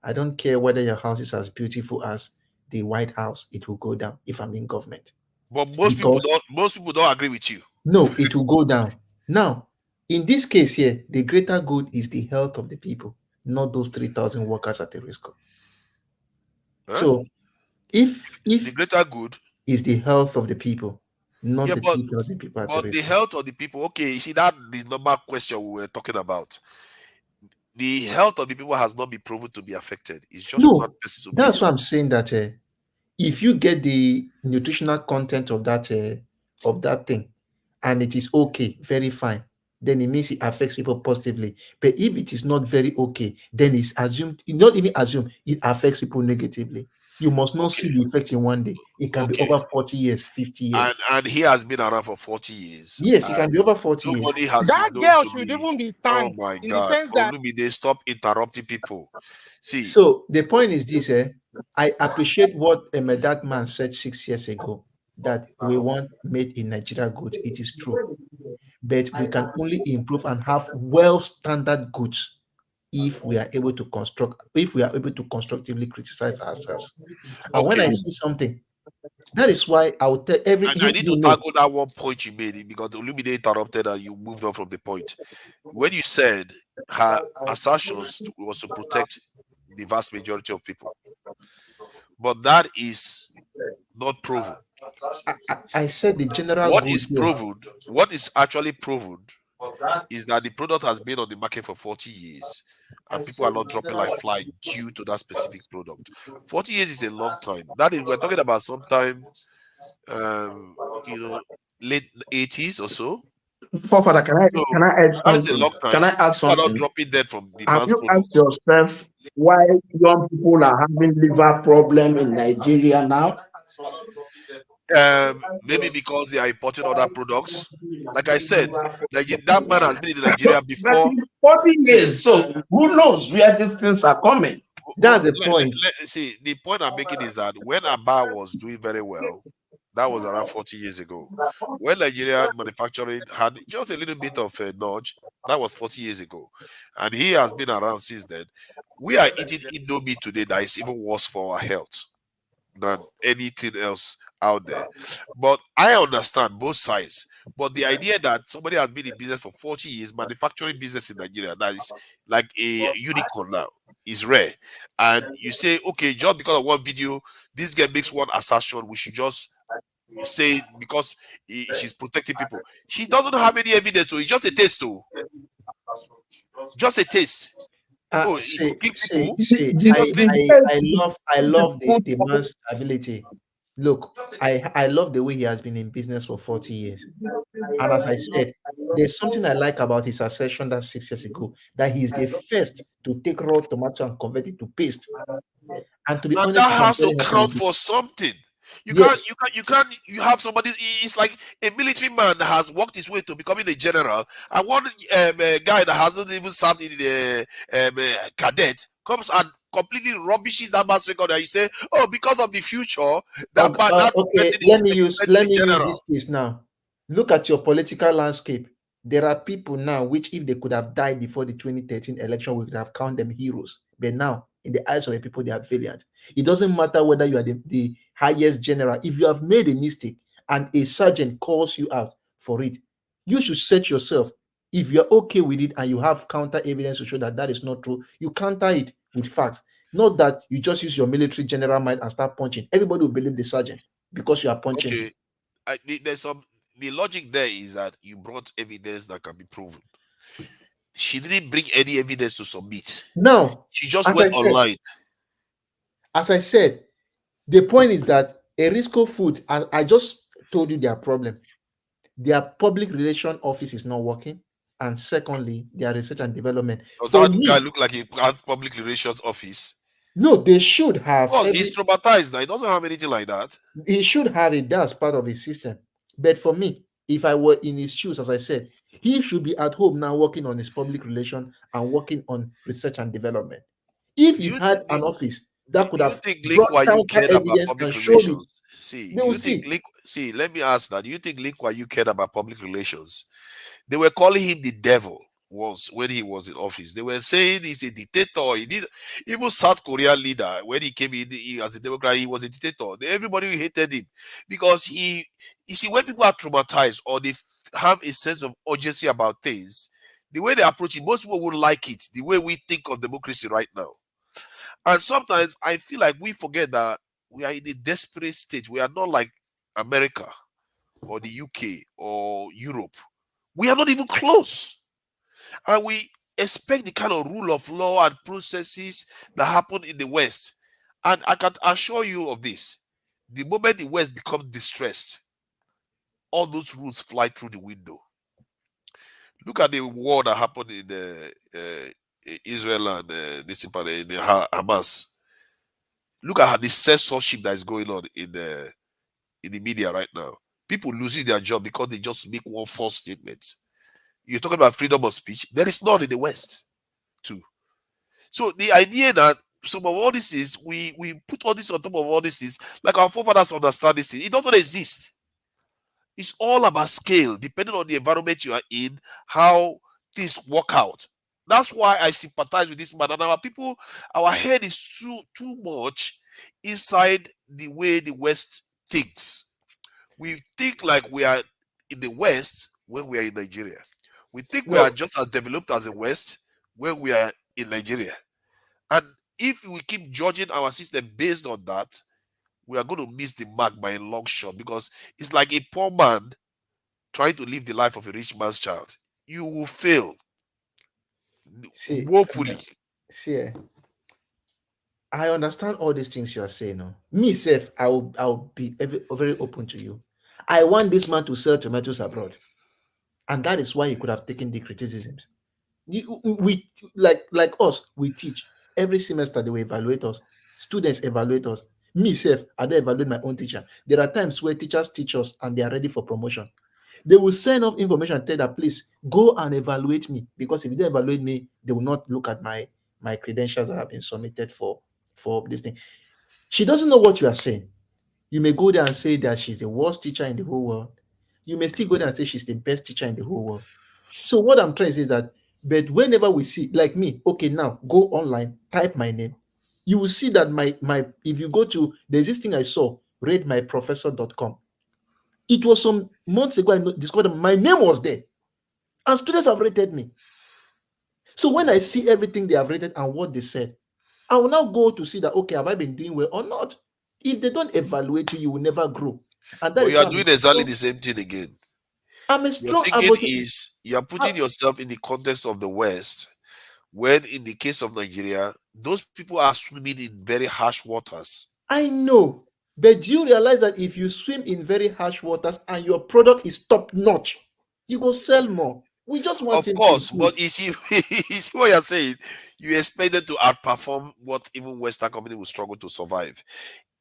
Speaker 10: I don't care whether your house is as beautiful as the White House, it will go down if I'm in government.
Speaker 4: But most people don't agree with you.
Speaker 10: No, it will go down. Now, in this case here, the greater good is the health of the people, not those 3,000 workers at Erisco. So if
Speaker 4: the greater good
Speaker 10: is the health of the people, not the
Speaker 4: but
Speaker 10: 3,000 people at
Speaker 4: but the health of the people, okay, you see, that the normal question we were talking about. The health of the people has not been proven to be affected. It's just one person's opinion.
Speaker 10: That's why I'm saying that if you get the nutritional content of that thing and it is okay, very fine, then it means it affects people positively. But if it is not very okay, then it's assumed, not even assumed, it affects people negatively. You must not see the effect in one day. It can be over 40 years, 50 years.
Speaker 4: And he has been around for 40 years.
Speaker 10: Yes, it can be over 40
Speaker 4: nobody
Speaker 10: years.
Speaker 4: has
Speaker 19: That
Speaker 4: been
Speaker 19: girl should even be thanked.
Speaker 4: Oh my
Speaker 19: in
Speaker 4: God.
Speaker 19: the sense that
Speaker 4: They stop interrupting people. See.
Speaker 10: So the point is this, I appreciate what that man said 6 years ago, that we want made in Nigeria goods. It is true. But we can only improve and have well standard goods if we are able to constructively criticize ourselves. And when I see something, that is why I will tell
Speaker 4: I need to tackle that one point you made because Olumide interrupted and you moved on from the point. When you said her assertions was to protect the vast majority of people, but that is not proven.
Speaker 10: I said the general.
Speaker 4: What is proven? What is actually proven is that the product has been on the market for 40 years and people are not dropping like fly due to that specific product. 40 years is a long time. That is, we're talking about sometime, late 80s or so.
Speaker 11: Forefather, can I add something?
Speaker 4: That is a long time.
Speaker 11: Can I add
Speaker 4: People are not
Speaker 11: something?
Speaker 4: dropping dead from the
Speaker 11: Have
Speaker 4: mass
Speaker 11: you
Speaker 4: product.
Speaker 11: asked yourself why young people are having liver problem in Nigeria now?
Speaker 4: Maybe because they are importing other products. Like I said, that man has been in Nigeria before.
Speaker 11: 40 years, so who knows where these things are coming?
Speaker 10: That's the point.
Speaker 4: See, the point I'm making is that when Abba was doing very well, that was around 40 years ago. When Nigerian manufacturing had just a little bit of a nudge, that was 40 years ago. And he has been around since then. We are eating Indomie today that is even worse for our health than anything else out there. But I understand both sides. But the idea that somebody has been in business for 40 years, manufacturing business in Nigeria, that is like a unicorn now, is rare. And you say, okay, just because of one video, this guy makes one assertion, we should just say because she's protecting people. She doesn't have any evidence, so it's just a taste, too. Just a taste.
Speaker 10: I love the man's ability. Look, I love the way he has been in business for 40 years. And as I said, there's something I like about his assertion that 6 years ago, that he's the first to take raw tomato and convert it to paste. And to be honest,
Speaker 4: that has to count for something. You have somebody, it's like a military man that has worked his way to becoming a general, and one guy that hasn't even served in the cadet comes and completely rubbishes that man's record, and you say, oh, because of the future, that
Speaker 10: okay, let me use this case now. Look at your political landscape. There are people now which, if they could have died before the 2013 election, we could have counted them heroes. But now, in the eyes of the people, they are valiant. It doesn't matter whether you are the highest general. If you have made a mistake and a sergeant calls you out for it, you should set yourself. If you're okay with it and you have counter evidence to show that that is not true, you counter it with facts. Not that you just use your military general might and start punching. Everybody will believe the sergeant because you are punching.
Speaker 4: Okay, the logic there is that you brought evidence that can be proven. She didn't bring any evidence to submit.
Speaker 10: No.
Speaker 4: She just went online.
Speaker 10: As I said, the point is that Erisco Food, I just told you their problem. Their public relation office is not working. And secondly, their research and development.
Speaker 4: Does that guy look like he has public relations office?
Speaker 10: No, they should have.
Speaker 4: Because he's traumatized now. He doesn't have anything like that.
Speaker 10: He should have it. That's part of his system. But for me, if I were in his shoes, as I said, he should be at home now working on his public relation and working on research and development. If he had an office that could have brought counter evidence and showed it,
Speaker 4: See, let me ask that. Do you think you cared about public relations? They were calling him the devil once when he was in office. They were saying he's a dictator. He did even South Korea leader when he came in as a Democrat, he was a dictator. Everybody hated him because you see, when people are traumatized or they have a sense of urgency about things, the way they approach it, most people would like it. The way we think of democracy right now, and sometimes I feel like we forget that we are in a desperate state. We are not like America or the UK or Europe. We are not even close. And we expect the kind of rule of law and processes that happen in the West. And I can assure you of this. The moment the West becomes distressed, all those rules fly through the window. Look at the war that happened in Israel and Hamas. Look at the censorship that is going on in the media right now. People losing their job because they just make one false statement. You're talking about freedom of speech. There is none in the West, too. So the idea that some of all this is we put all this on top of all this is like our forefathers understand this thing. It doesn't exist. It's all about scale, depending on the environment you are in, how things work out. That's why I sympathize with this man. And our people, our head is too much inside the way the West thinks. We think like we are in the West when we are in Nigeria. We think we are just as developed as the West when we are in Nigeria. And if we keep judging our system based on that, we are going to miss the mark by a long shot, because it's like a poor man trying to live the life of a rich man's child. You will fail woefully.
Speaker 10: See, I understand all these things you are saying. No? Me, self, I'll be very open to you. I want this man to sell tomatoes abroad, and that is why he could have taken the criticisms. We like us, we teach every semester. They will evaluate us. Students evaluate us. Me, self, I don't evaluate my own teacher. There are times where teachers teach us and they are ready for promotion. They will send off information and tell that, please go and evaluate me, because if you don't evaluate me, they will not look at my credentials that have been submitted for this thing. She doesn't know what you are saying. You may go there and say that she's the worst teacher in the whole world. You may still go there and say she's the best teacher in the whole world. So what I'm trying to say is that, but whenever we see, like me, okay, now go online, type my name. You will see that my if you go to, there's this thing I saw, ratemyprofessor.com. It was some months ago, I discovered my name was there. And students have rated me. So when I see everything they have rated and what they said, I will now go to see that, okay, have I been doing well or not? If they don't evaluate you, you will never grow. And that
Speaker 4: but
Speaker 10: is
Speaker 4: you are
Speaker 10: why
Speaker 4: doing exactly the same thing again.
Speaker 10: I'm a
Speaker 4: Your
Speaker 10: strong
Speaker 4: thinking
Speaker 10: advocate.
Speaker 4: is you are putting yourself in the context of the West, when in the case of Nigeria, those people are swimming in very harsh waters.
Speaker 10: I know, but do you realize that if you swim in very harsh waters and your product is top notch, you go sell more? We just want
Speaker 4: Of course, but you see, you see what you're saying. You expect them to outperform what even Western companies will struggle to survive.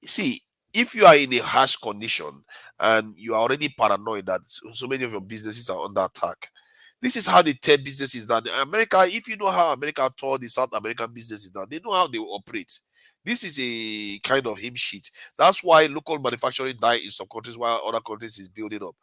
Speaker 4: See, if you are in a harsh condition and you are already paranoid that so many of your businesses are under attack, this is how the tech business is done. America, if you know how America taught the South American business is done, they know how they operate. This is a kind of hymn sheet. That's why local manufacturing died in some countries while other countries is building up.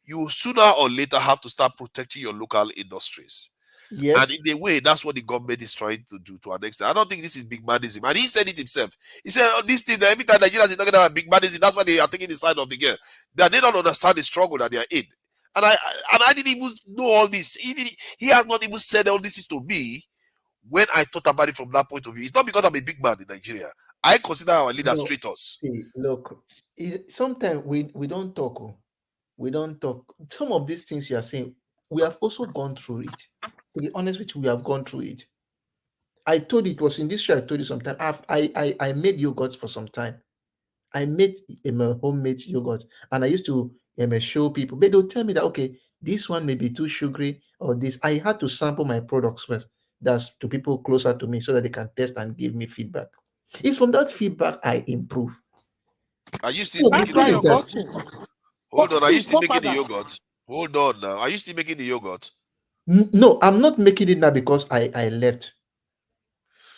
Speaker 4: You sooner or later have to start protecting your local industries.
Speaker 10: Yes.
Speaker 4: And in a way, that's what the government is trying to do to an extent. I don't think this is big manism. And he said it himself. He said, oh, this thing, every time Nigerians are talking about big manism, that's why they are taking the side of the girl. That they don't understand the struggle that they are in. And I didn't even know all this. He has not even said all this to me when I thought about it from that point of view. It's not because I'm a big man in Nigeria. I consider our leaders traitors.
Speaker 10: See, look, sometimes we don't talk. We don't talk. Some of these things you are saying, we have also gone through it. To be honest with you, we have gone through it. I told you, it was in this show, I told you sometime. I made yogurts for some time. I made homemade yogurt, and I used to show people, but they'll tell me that, okay, this one may be too sugary or this. I had to sample my products first. That's to people closer to me so that they can test and give me feedback. It's from that feedback I improve.
Speaker 4: Are you still making the yogurt? Hold on, are you still making the yogurt? Hold on now. Are you still making the yogurt?
Speaker 10: No, I'm not making it now because I left.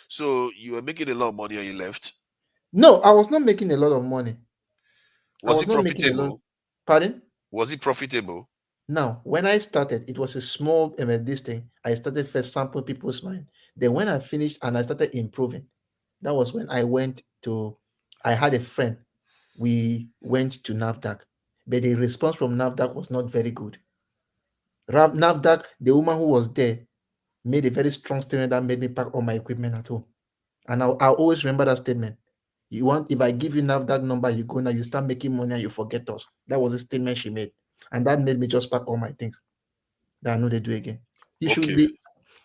Speaker 4: So you were making a lot of money and you left?
Speaker 10: No, I was not making a lot of money.
Speaker 4: Was it profitable?
Speaker 10: Pardon?
Speaker 4: Was it profitable?
Speaker 10: Now, when I started, it was a small this thing. I started first sampling people's mind. Then when I finished and I started improving, that was when I went to, I had a friend. We went to NAFDAC, but the response from NAFDAC was not very good. NAFDAC, the woman who was there, made a very strong statement that made me pack all my equipment at home. And I'll always remember that statement. You want, if I give you NAFDAC number, you go now, you start making money and you forget us. That was a statement she made. And that made me just pack all my things that I know they do again. You should be,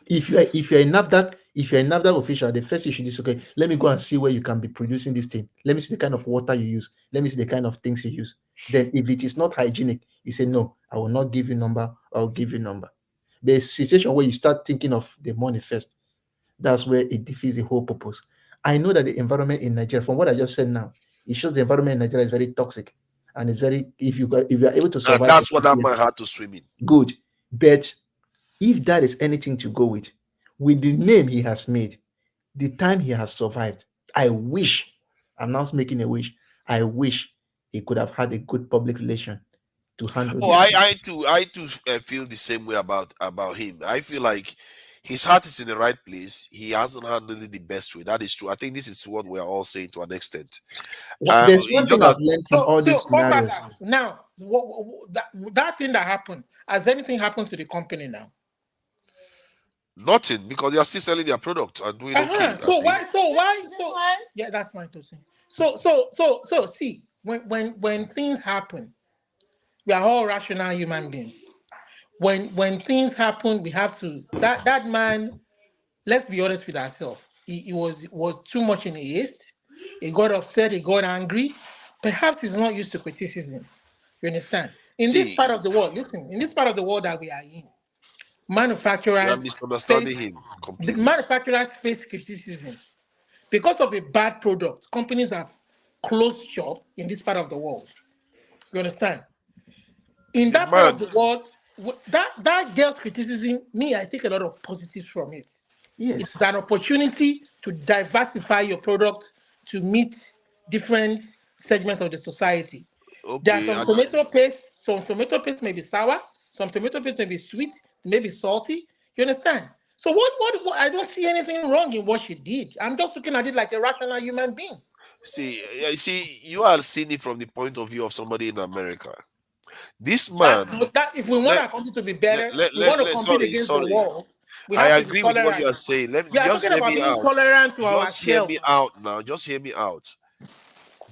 Speaker 10: if you're a NAFDAC official, the first you should do, okay, let me go and see where you can be producing this thing. Let me see the kind of water you use. Let me see the kind of things you use. Then if it is not hygienic, you say, no, I will not give you number, I'll give you number. There's a situation where you start thinking of the money first. That's where it defeats the whole purpose. I know that the environment in Nigeria, from what I just said now, it shows the environment in Nigeria is very toxic. And it's very, if you are able to survive.
Speaker 4: And that's what that man had to swim in.
Speaker 10: Good. But if that is anything to go with the name he has made, the time he has survived, I wish, I'm now making a wish, I wish he could have had a good public relation to handle
Speaker 4: Oh,
Speaker 10: this.
Speaker 4: I too feel the same way about him. I feel like his heart is in the right place. He hasn't handled it the best way. That is true. I think this is what we're all saying to an extent.
Speaker 10: There's one
Speaker 4: It's just
Speaker 10: thing I've
Speaker 4: that
Speaker 10: learned from all these scenarios.
Speaker 19: Now, that thing that happened, has anything happened to the company now?
Speaker 4: nothing, because they are still selling their product and doing okay.
Speaker 19: So why? Yeah, that's my two cents. So see, when things happen, we are all rational human beings. When things happen, we have to that man. Let's be honest with ourselves. He was too much in haste. He got upset. He got angry. Perhaps he's not used to criticism. You understand? In this part of the world, listen. In this part of the world that we are in,
Speaker 4: You are
Speaker 19: manufacturers
Speaker 4: misunderstanding him
Speaker 19: the
Speaker 4: completely.
Speaker 19: manufacturers face criticism because of a bad product. Companies have closed shop in this part of the world. You understand? In that part of the world, that girl's criticism, me, I take a lot of positives from it. It's an opportunity to diversify your product to meet different segments of the society. There are
Speaker 4: Okay.
Speaker 19: some tomato paste. Some tomato paste may be sour. Some tomato paste may be sweet, maybe salty. You understand? So what? I don't see anything wrong in what she did. I'm just looking at it like a rational human being.
Speaker 4: See, you are seeing it from the point of view of somebody in America. This man.
Speaker 19: If we want our country to be better, we want to compete against the world. We
Speaker 4: I
Speaker 19: have to be
Speaker 4: agree with what you
Speaker 19: tolerant.
Speaker 4: are saying.
Speaker 19: We are
Speaker 4: Just
Speaker 19: talking
Speaker 4: hear
Speaker 19: about
Speaker 4: me
Speaker 19: being
Speaker 4: out.
Speaker 19: tolerant to
Speaker 4: Just hear
Speaker 19: ourselves.
Speaker 4: me out now. Just hear me out.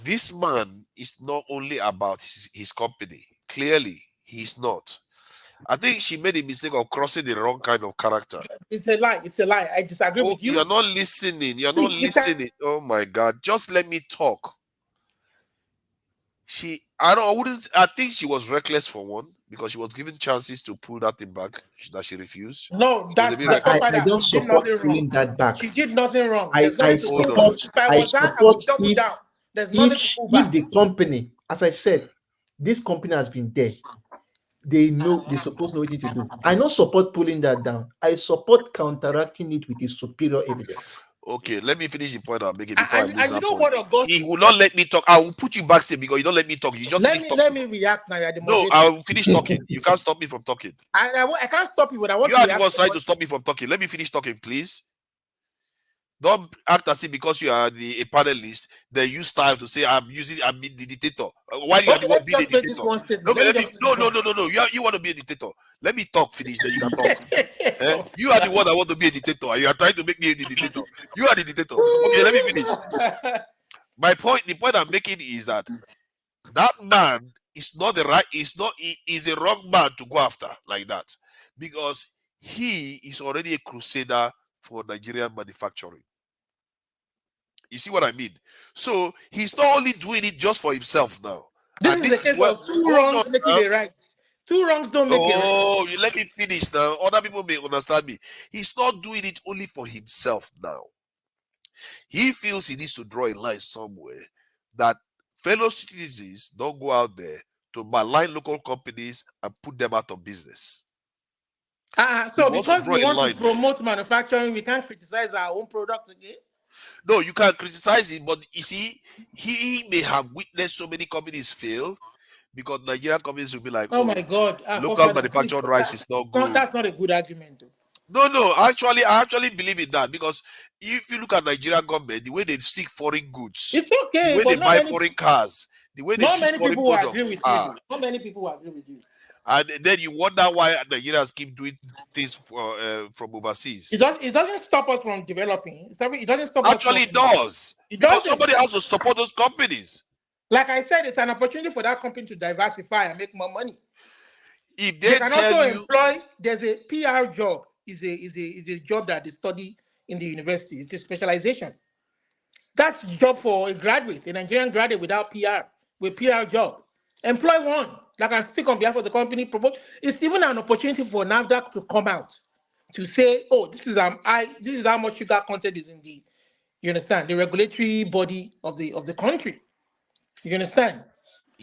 Speaker 4: This man is not only about his company. Clearly, he's not. I think she made a mistake of crossing the wrong kind of character.
Speaker 19: It's a lie. It's a lie. I disagree with you.
Speaker 4: You're not listening. You're not listening. Oh my God. Just let me talk. I think she was reckless for one, because she was given chances to pull that thing back that she refused.
Speaker 19: No, that's
Speaker 10: I don't support pulling that back.
Speaker 19: She did nothing wrong.
Speaker 10: I
Speaker 19: There's nothing to pull
Speaker 10: support.
Speaker 19: back. If I
Speaker 10: I
Speaker 19: was that, I
Speaker 10: support
Speaker 19: would double
Speaker 10: if
Speaker 19: down. There's nothing to pull back.
Speaker 10: the company, as I said, this company has been there. They know they're supposed to know what to do. I don't support pulling that down. I support counteracting it with a superior evidence.
Speaker 4: Okay, let me finish the point I'm making before I lose
Speaker 19: And
Speaker 4: that
Speaker 19: you know
Speaker 4: point.
Speaker 19: what, August?
Speaker 4: He will not let me talk. I will put you back, because you don't let me talk. You just finish talking.
Speaker 19: Let me react now. You're the
Speaker 4: No,
Speaker 19: moderator.
Speaker 4: I will finish talking. You can't stop me from talking.
Speaker 19: I can't stop you, but I want
Speaker 4: You
Speaker 19: to
Speaker 4: are the
Speaker 19: react.
Speaker 4: ones trying to stop me from talking. Let me finish talking, please. Don't act as if because you are a panelist, then you style to say I'm the dictator. Why you are the one being a dictator? No. You want to be a dictator. Let me talk, finish, then you can talk. You are the one that want to be a dictator, and you are trying to make me a dictator. You are the dictator. Okay, let me finish. The point I'm making is that man is not the right, is the wrong man to go after like that, because he is already a crusader for Nigerian manufacturing. You see what I mean? So he's not only doing it just for himself now.
Speaker 19: This is the case of two wrongs making a right. Two wrongs don't make a right.
Speaker 4: Oh, you let me finish now. Other people may understand me. He's not doing it only for himself now. He feels he needs to draw a line somewhere that fellow citizens don't go out there to malign local companies and put them out of business.
Speaker 19: So because we want to promote manufacturing, we can't criticize our own product again?
Speaker 4: No, you can't criticize it, but you see, he may have witnessed so many companies fail, because Nigerian companies will be like,
Speaker 19: oh my God,
Speaker 4: local manufactured rice is not good.
Speaker 19: That's not a good argument,
Speaker 4: No,
Speaker 19: though.
Speaker 4: I actually believe in that, because if you look at Nigerian government, the way they seek foreign goods,
Speaker 19: it's okay,
Speaker 4: the way they buy foreign cars, the way they choose foreign products.
Speaker 19: Agree with you. Not many people will agree with you.
Speaker 4: And then you wonder why Nigerians keep doing things from overseas.
Speaker 19: It doesn't stop us from developing. It doesn't stop us.
Speaker 4: Actually, it does. Because somebody has to support those companies.
Speaker 19: Like I said, it's an opportunity for that company to diversify and make more money.
Speaker 4: If they
Speaker 19: can also employ. There's a PR job. Is a job that they study in the university. It's a specialization. That's a job for a graduate, a Nigerian graduate without PR, with PR job. Employ one. Like I speak on behalf of the company. It's even an opportunity for NAFDAC to come out to say, oh, this is how much sugar content is in the, you understand, the regulatory body of the country. You understand?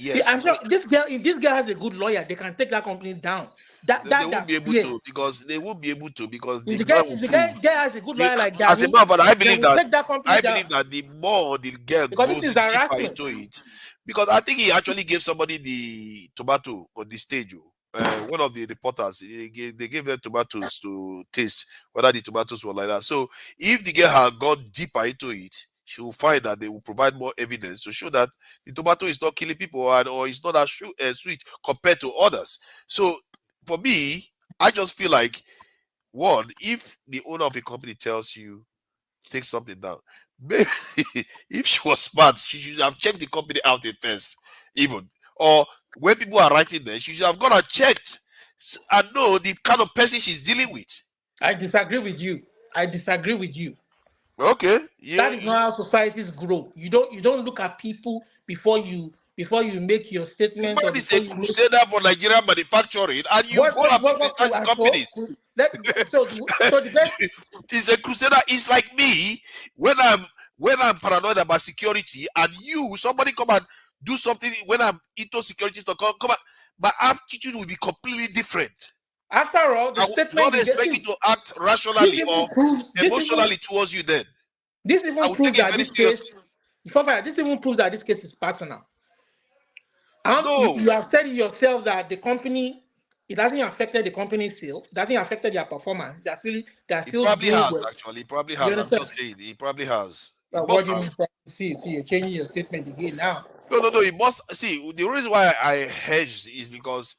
Speaker 4: Yes.
Speaker 19: I'm sure this girl, if this girl has a good lawyer, they can take that company down.
Speaker 4: They won't be able to because they won't be able to because
Speaker 19: if
Speaker 4: the
Speaker 19: the guy,
Speaker 4: man will
Speaker 19: if the
Speaker 4: prove.
Speaker 19: guy has a good lawyer like that,
Speaker 4: As a matter of fact, I
Speaker 19: they
Speaker 4: believe
Speaker 19: will
Speaker 4: that
Speaker 19: take that company down
Speaker 4: the more the girl
Speaker 19: because
Speaker 4: goes
Speaker 19: this is
Speaker 4: deeper
Speaker 19: harassment.
Speaker 4: into it, because I think he actually gave somebody the tomato on the stage. One of the reporters, they gave them tomatoes to taste whether the tomatoes were like that. So if the girl had gone deeper into it, she will find that they will provide more evidence to show that the tomato is not killing people or it's not as sweet compared to others. So for me, I just feel like, one, if the owner of a company tells you take something down, maybe if she was smart, she should have checked the company out at first, even. Or when people are writing there, she should have gone and checked and know the kind of person she's dealing with.
Speaker 19: I disagree with you.
Speaker 4: Okay.
Speaker 19: That is not how societies grow. You don't look at people before you make your statements or
Speaker 4: Man is a
Speaker 19: before you make.
Speaker 4: crusader for Nigerian manufacturing, and you go and criticize the companies.
Speaker 19: So the best.
Speaker 4: He's a crusader. It's like me when I'm paranoid about security, and somebody come and do something when I'm into security stuff. Come on, my attitude will be completely different.
Speaker 19: After all, the statement
Speaker 4: I don't expect you to act rationally or emotionally towards you. Then
Speaker 19: this even proves that this case. This even proves that this case is personal.
Speaker 4: No.
Speaker 19: You have said it yourself that the company, it hasn't affected the company's sale, it hasn't affected their performance. They're still
Speaker 4: probably
Speaker 19: doing
Speaker 4: has
Speaker 19: well.
Speaker 4: actually. It probably has. I'm just saying. It probably has.
Speaker 19: What do you mean? See, you're changing your statement again now.
Speaker 4: No. It must see. The reason why I hedged is because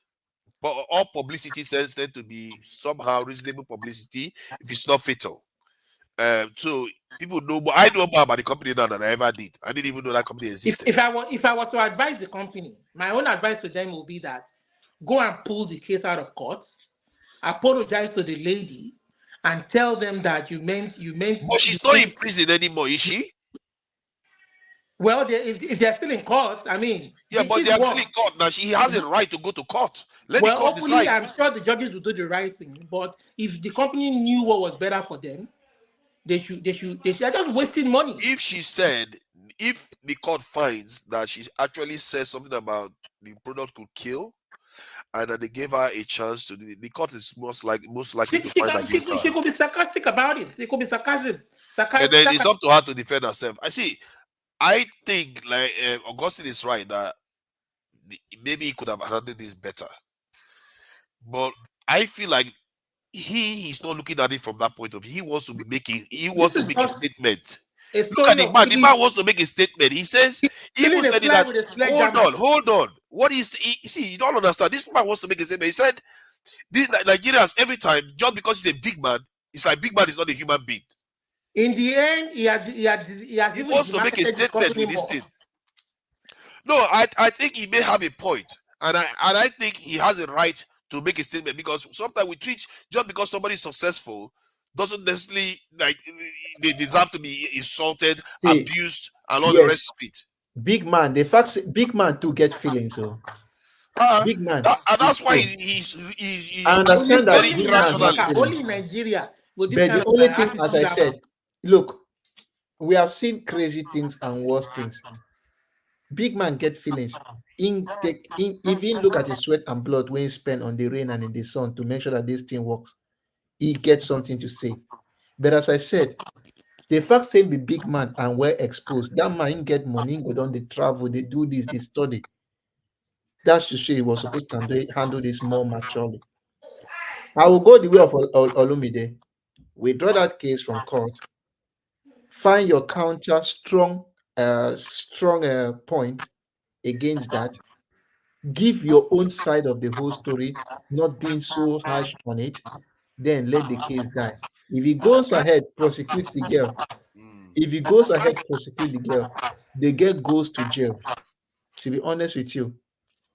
Speaker 4: all publicity tends to be somehow reasonable publicity if it's not fatal. So people know, but I know more about the company now than I ever did. I didn't even know that company existed.
Speaker 19: If I was to advise the company, my own advice to them will be that go and pull the case out of court, apologize to the lady, and tell them that you meant.
Speaker 4: But she's not in prison anymore, is she?
Speaker 19: Well, if they're still in court, I mean.
Speaker 4: Yeah, but they're still in court now. She has a right to go to court. Let the court
Speaker 19: hopefully,
Speaker 4: decide.
Speaker 19: I'm sure the judges will do the right thing. But if the company knew what was better for them, they should. They're just wasting money.
Speaker 4: If the court finds that she actually said something about the product could kill, and that they gave her a chance to, the court is most likely to find against her.
Speaker 19: She could be sarcastic about it. It could be sarcasm.
Speaker 4: And then it's up to her to defend herself. I think like Augustine is right that maybe he could have handled this better, but I feel like he's not looking at it from that point of view. He wants to make a statement. Look at the man. The man wants to make a statement. He says, he even said that. Hold on. What is you don't understand. This man wants to make a statement. He said, Nigerians every time, just because he's a big man, it's like big man is not a human being.
Speaker 19: In the end, he
Speaker 4: wants to make a statement with this thing. No, I think he may have a point, and I think he has a right to make a statement, because sometimes we treat, just because somebody is successful doesn't necessarily like they deserve to be insulted, abused, and all the rest of it.
Speaker 10: Big man, the fact big man too get feelings, so big man,
Speaker 4: and that's why he's
Speaker 10: I understand that
Speaker 4: very irrational.
Speaker 19: Only in Nigeria.
Speaker 10: But the only thing, as I said, look, we have seen crazy things and worse things. Big man get feelings. Even look at his sweat and blood when he spend on the rain and in the sun to make sure that this thing works. He gets something to say. But as I said, the fact saying be big man and well exposed, that man get money, go down, they travel, they do this, they study. That should show he was supposed to handle this more maturely. I will go the way of Olumide. Withdraw that case from court. Find your counter strong point against that. Give your own side of the whole story, not being so harsh on it. Then let the case die. If he goes ahead, prosecute the girl. If he goes ahead, prosecute the girl goes to jail. To be honest with you,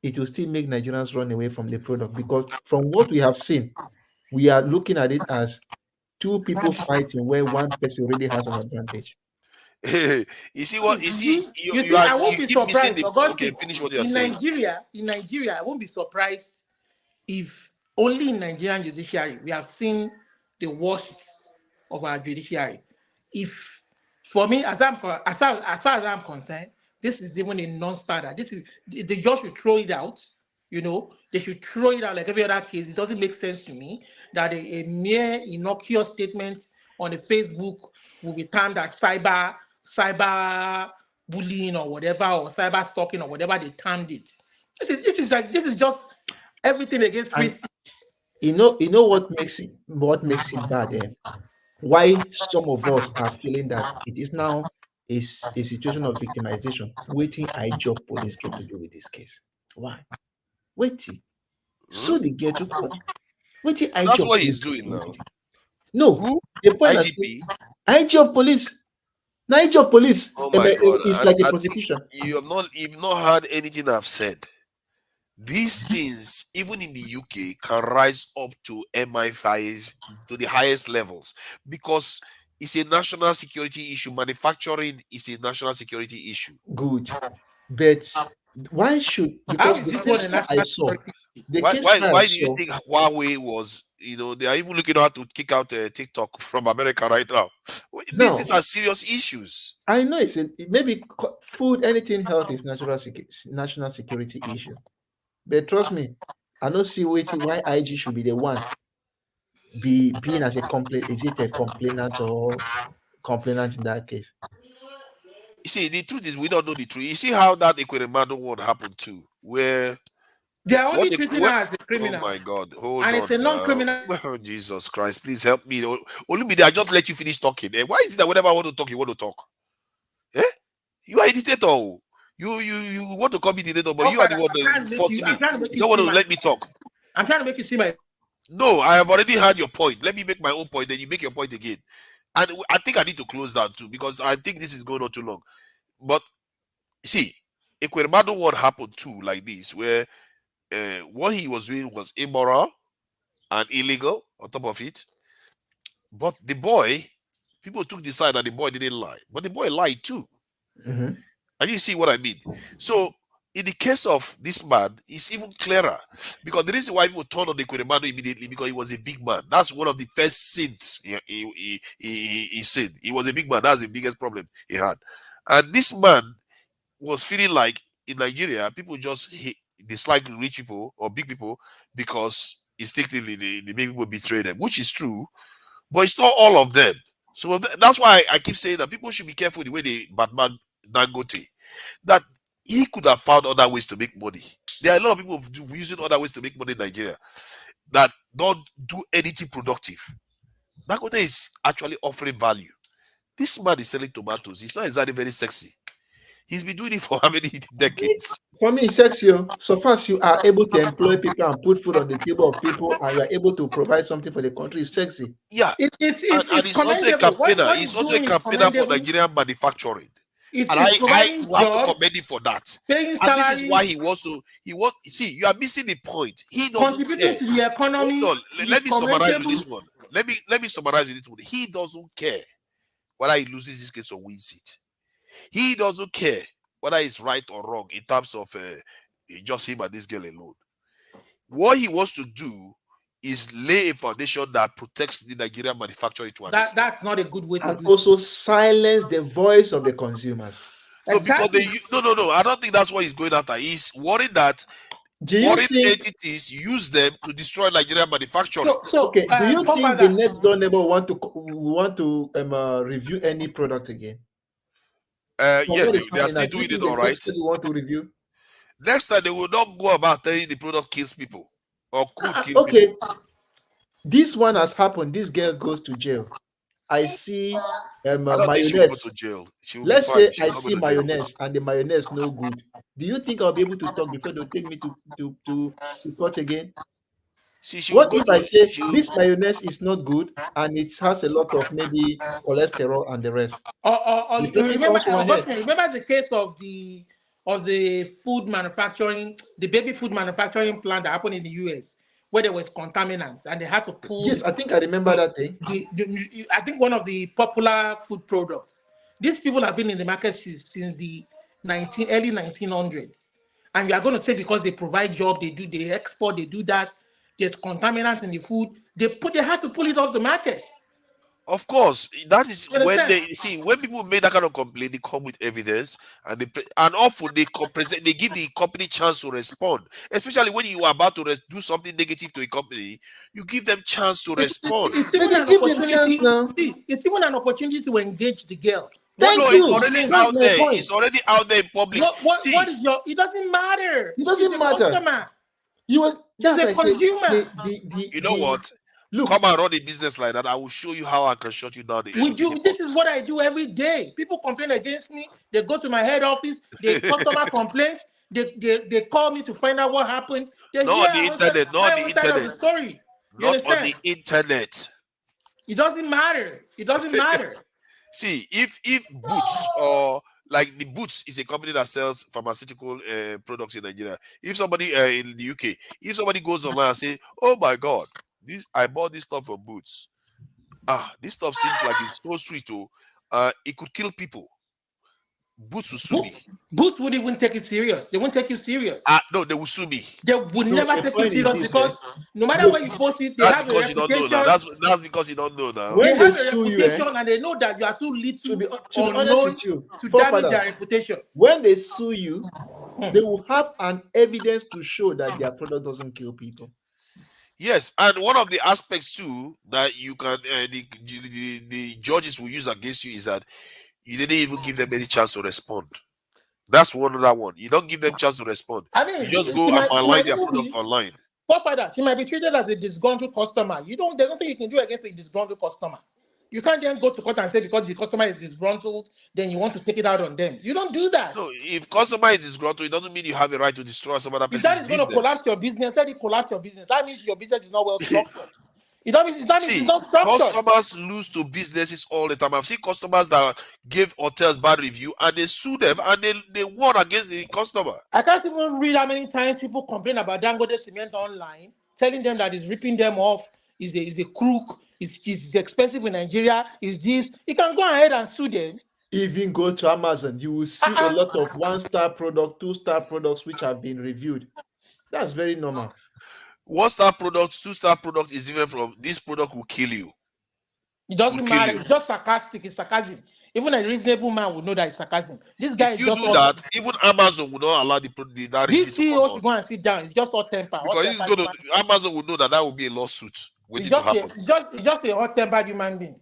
Speaker 10: it will still make Nigerians run away from the product, because from what we have seen, we are looking at it as two people fighting where one person already has an advantage.
Speaker 4: You see what?
Speaker 19: I won't be surprised.
Speaker 4: Okay, finish what you're saying.
Speaker 19: In Nigeria, I won't be surprised if only in Nigerian judiciary we have seen the worst of our judiciary. For me, as far as I'm concerned, this is even a non-starter. This is they just should throw it out. You know, they should throw it out like every other case. It doesn't make sense to me that a mere innocuous statement on a Facebook will be termed as cyber bullying or whatever, or cyber stalking or whatever they termed it. This is just everything against free speech.
Speaker 10: You know what makes it bad? Why some of us are feeling that it is now a situation of victimization. Waiting, I job police get to do with this case. Why? Waiting. So they get to court. Waiting, I
Speaker 4: That's
Speaker 10: job
Speaker 4: what he's doing now.
Speaker 10: No, the point
Speaker 4: IGP?
Speaker 10: IG of police. Now IG of police
Speaker 4: Oh my God.
Speaker 10: is like a
Speaker 4: I think
Speaker 10: prosecution.
Speaker 4: you've not heard anything I've said. These things, even in the UK, can rise up to MI5 to the highest levels because it's a national security issue. Manufacturing is a national security issue.
Speaker 10: Good, but why should, because the case I saw,
Speaker 4: why do you think Huawei was? You know, they are even looking out to kick out TikTok from America right now. These are serious issues.
Speaker 10: I know maybe food, anything health is national security issue. But trust me, I don't see why IG should be the one being as a complaint. Is it a complainant or complainant in that case?
Speaker 4: You see, the truth is we don't know the truth. You see how that Equirimado one happened too, where
Speaker 19: they are only treating her as a criminal.
Speaker 4: Oh my God! Hold
Speaker 19: and
Speaker 4: on.
Speaker 19: It's a non-criminal.
Speaker 4: Oh, Jesus Christ! Please help me. Olumide, I just let you finish talking. Why is it that whenever I want to talk, you want to talk? You are a dictator. You want to call me dictator, but you are the one forcing me. You don't want to let me talk.
Speaker 19: I'm trying to make you see my.
Speaker 4: No, I have already had your point. Let me make my own point, then you make your point again. And I think I need to close down too because I think this is going on too long. But see, Equirimado one happened too, like this, where what he was doing was immoral and illegal on top of it. But the boy, people took the side that the boy didn't lie, but the boy lied too.
Speaker 10: Mm-hmm.
Speaker 4: And you see what I mean? So in the case of this man, it's even clearer because the reason why people turned on the Equirimado immediately because he was a big man. That's one of the first sins he sinned. He was a big man. That's the biggest problem he had. And this man was feeling like in Nigeria, people just dislike rich people or big people because instinctively they make people betray them, which is true, but it's not all of them. So that's why I keep saying that people should be careful the way they Batman Dangote, that he could have found other ways to make money. There are a lot of people using other ways to make money in Nigeria that don't do anything productive. Dangote is actually offering value. This man is selling tomatoes. He's not exactly very sexy. He's been doing it for how many decades?
Speaker 10: For me, it's sexy. So far as you are able to employ people and put food on the table of people and you are able to provide something for the country, it's sexy.
Speaker 4: Yeah. And it's also a campaigner. He's also a campaigner for Nigerian manufacturing. And I have to commend him for that. And this is why he wants to. See, you are missing the point. He doesn't
Speaker 19: contributing to the economy.
Speaker 4: Hold on. Let me summarize with this one. Let me summarize with this one. He doesn't care whether he loses this case or wins it. He doesn't care whether it's right or wrong in terms of just him and this girl alone. What he wants to do is lay a foundation that protects the Nigerian manufacturing to an extent.
Speaker 19: That's not a good way to
Speaker 10: and
Speaker 19: do
Speaker 10: also silence the voice of the consumers.
Speaker 4: No, because no. I don't think that's what he's going after. He's worried that foreign entities use them to destroy Nigerian manufacturing.
Speaker 10: Okay, do you think the next door neighbor want to review any product again?
Speaker 4: Yeah, they are still doing it all right.
Speaker 10: Want to review?
Speaker 4: Next time they will not go about telling the product kills people or could kill
Speaker 10: okay.
Speaker 4: people.
Speaker 10: This one has happened. This girl goes to jail. I see
Speaker 4: I don't think she will go
Speaker 10: mayonnaise.
Speaker 4: to jail. She will
Speaker 10: Let's
Speaker 4: be fine.
Speaker 10: say
Speaker 4: She's
Speaker 10: I
Speaker 4: not
Speaker 10: see
Speaker 4: going to jail.
Speaker 10: mayonnaise and the mayonnaise no good. Do you think I'll be able to talk before they'll take me to court again? What if I say this mayonnaise is not good and it has a lot of maybe cholesterol and the rest?
Speaker 19: Or remember the case of the food manufacturing, the baby food manufacturing plant that happened in the US, where there was contaminants and they had to pull.
Speaker 10: Yes, I think I remember that thing.
Speaker 19: I think one of the popular food products. These people have been in the market since the early 1900s, and you are going to say because they provide job, they export, they do that. There's contaminants in the food. They had to pull it off the market.
Speaker 4: Of course, that is
Speaker 19: You
Speaker 4: when
Speaker 19: understand?
Speaker 4: they see when people make that kind of complaint, they come with evidence, and and often they present, they give the company chance to respond. Especially when you are about to do something negative to a company, you give them chance to respond.
Speaker 19: It's even an opportunity. See, it's even an opportunity to engage the girl.
Speaker 4: No,
Speaker 19: What
Speaker 4: it's
Speaker 19: is
Speaker 4: already
Speaker 19: complaint?
Speaker 4: out there. It's already out there in public.
Speaker 19: What is your? It doesn't matter.
Speaker 10: It doesn't
Speaker 19: She's a
Speaker 10: matter.
Speaker 19: customer.
Speaker 10: That's
Speaker 19: She's
Speaker 10: why I
Speaker 19: a
Speaker 10: say
Speaker 19: consumer.
Speaker 4: You know what?
Speaker 10: Look,
Speaker 4: come and run a business like that. I will show you how I can shut you down.
Speaker 19: This is what I do every day. People complain against me. They go to my head office. They customer complaints. They call me to find out what happened. They
Speaker 4: Not on the internet. Not on the internet.
Speaker 19: Sorry. You
Speaker 4: Not
Speaker 19: understand?
Speaker 4: on the internet.
Speaker 19: It doesn't matter. It doesn't matter.
Speaker 4: See, if Boots or like the Boots is a company that sells pharmaceutical products in Nigeria. If somebody in the UK, if somebody goes online and say, "Oh my God, I bought this stuff from Boots. This stuff seems like it's so sweet. It could kill people." Boots will sue me.
Speaker 19: Boots would even take it serious. They won't take you serious.
Speaker 4: No, they will sue me.
Speaker 19: They would never take you serious because no matter where you post it, they have a reputation.
Speaker 4: That's because you don't know now.
Speaker 19: They have a reputation and they know that you are too little
Speaker 10: to be honest with you,
Speaker 19: to damage their reputation.
Speaker 10: When they sue you, they will have an evidence to show that their product doesn't kill people.
Speaker 4: Yes, and one of the aspects too that you can the judges will use against you is that you didn't even give them any chance to respond. That's one other one. You don't give them chance to respond.
Speaker 19: I mean,
Speaker 4: you just go and online their product online.
Speaker 19: Forefather, she might be treated as a disgruntled customer. There's nothing you can do against a disgruntled customer. You can't then go to court and say because the customer is disgruntled, then you want to take it out on them. You don't do that.
Speaker 4: No, if customer is disgruntled, it doesn't mean you have a right to destroy some other person's
Speaker 19: business. If that is going to collapse your business, let it collapse your business. That means your business is not well structured. That means it's not structured.
Speaker 4: Customers lose to businesses all the time. I've seen customers that gave hotels bad review and they sue them and they won against the customer.
Speaker 19: I can't even read how many times people complain about Dangote Cement online, telling them that it's ripping them off, is a crook, it's expensive in Nigeria, is this. You can go ahead and sue them.
Speaker 10: Even go to Amazon, you will see a lot of 1-star product, 2-star products which have been reviewed. That's very normal.
Speaker 4: 1-star product, 2-star product is different from this product will kill you.
Speaker 19: It doesn't matter. It's just sarcastic. It's sarcasm. Even a reasonable man would know that it's sarcasm. This guy
Speaker 4: if
Speaker 19: is
Speaker 4: you
Speaker 19: just
Speaker 4: do that, even Amazon will not allow that.
Speaker 19: These CEOs to go and sit down. It's just hot temper.
Speaker 4: Because Amazon will know that will be a lawsuit waiting to happen.
Speaker 19: It's just a hot tempered human being.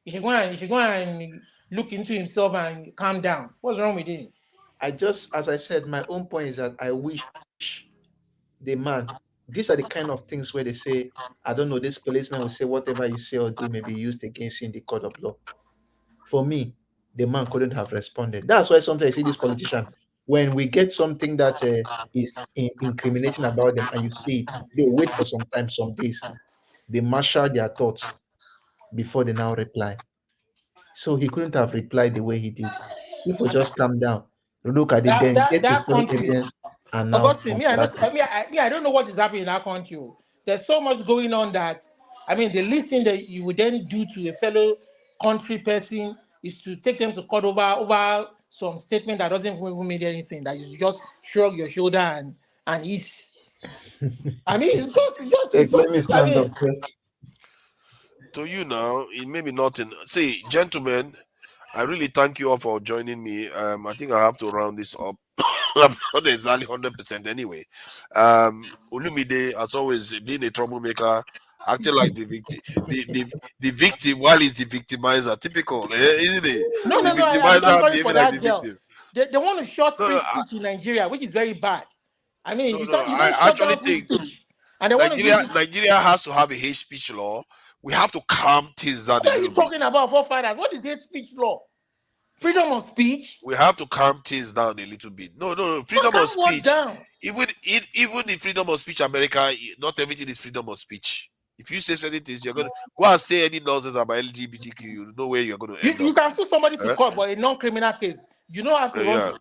Speaker 19: You should go and look into himself and calm down. What's wrong with him?
Speaker 10: As I said, my own point is that I wish the man. These are the kind of things where they say, I don't know, this policeman will say whatever you say or do may be used against you in the court of law. For me, the man couldn't have responded. That's why sometimes I see this politician, when we get something that is incriminating about them and you see it, they wait for some time, some days. They marshal their thoughts before they now reply. So he couldn't have replied the way he did. If we just calm down, look at it, then get the evidence. And now,
Speaker 19: I don't know what is happening in our country. There's so much going on that, the least thing that you would then do to a fellow country person is to take them to court over some statement that doesn't even mean anything, that you just shrug your shoulder and eat. It's
Speaker 10: let me stand up first.
Speaker 4: To you now, it may be nothing. See, gentlemen, I really thank you all for joining me. I think I have to round this up. I'm not exactly 100% anyway. Olumide, as always, being a troublemaker, acting like the victim, the victim while he's the victimizer. Typical, isn't it?
Speaker 19: No,
Speaker 4: victimizer
Speaker 19: sorry for that girl. They want to short free speech in Nigeria, which is very bad.
Speaker 4: I actually think Nigeria has to have a hate speech law. We have to calm things down.
Speaker 19: What are you talking about, forefathers? What is hate speech law? Freedom of speech.
Speaker 4: We have to calm things down a little bit. No. Freedom of speech. Even the freedom of speech, America, not everything is freedom of speech. If you say certain things, you're gonna go and say any nonsense about LGBTQ. You know where you're gonna end.
Speaker 19: You can sue somebody to court, but a non-criminal case. You don't have to run.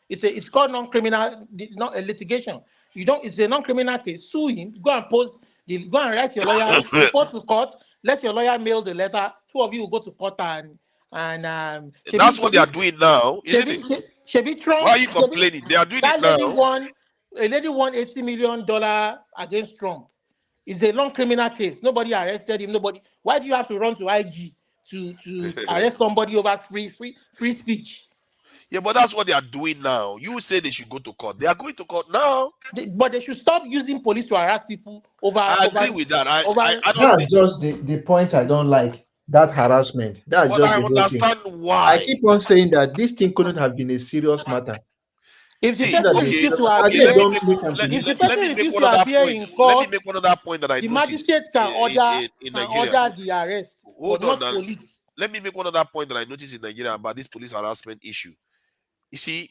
Speaker 19: It's called non-criminal, not a litigation. It's a non-criminal case. Sue him. Go and write your lawyer. Report to court. Let your lawyer mail the letter. Two of you will go to court and
Speaker 4: that's what they are doing now, isn't it?
Speaker 19: Trump,
Speaker 4: why are you complaining? They are doing it now.
Speaker 19: A lady won $80 million against Trump. It's a non-criminal case. Nobody arrested him. Why do you have to run to IG to arrest somebody over free speech.
Speaker 4: Yeah, but that's what they are doing now. You say they should go to court. They are going to court now.
Speaker 19: But they should stop using police to harass people over.
Speaker 4: I agree with that. I don't
Speaker 10: That's
Speaker 4: think.
Speaker 10: just the point I don't like. That harassment. That's
Speaker 4: But
Speaker 10: just
Speaker 4: I
Speaker 10: the whole thing.
Speaker 4: understand why.
Speaker 10: I keep on saying that this thing couldn't have been a serious matter.
Speaker 19: If the
Speaker 4: See,
Speaker 19: person
Speaker 4: okay,
Speaker 19: refused to
Speaker 4: okay,
Speaker 19: appear,
Speaker 4: let me
Speaker 19: if the
Speaker 4: make
Speaker 19: person refused to appear in
Speaker 4: Let me
Speaker 19: court,
Speaker 4: make one other point that I
Speaker 19: the
Speaker 4: noticed
Speaker 19: magistrate can
Speaker 4: in Nigeria.
Speaker 19: order the arrest,
Speaker 4: Hold
Speaker 19: but
Speaker 4: on,
Speaker 19: not police.
Speaker 4: let me make one other point that I noticed in Nigeria about this police harassment issue. You see,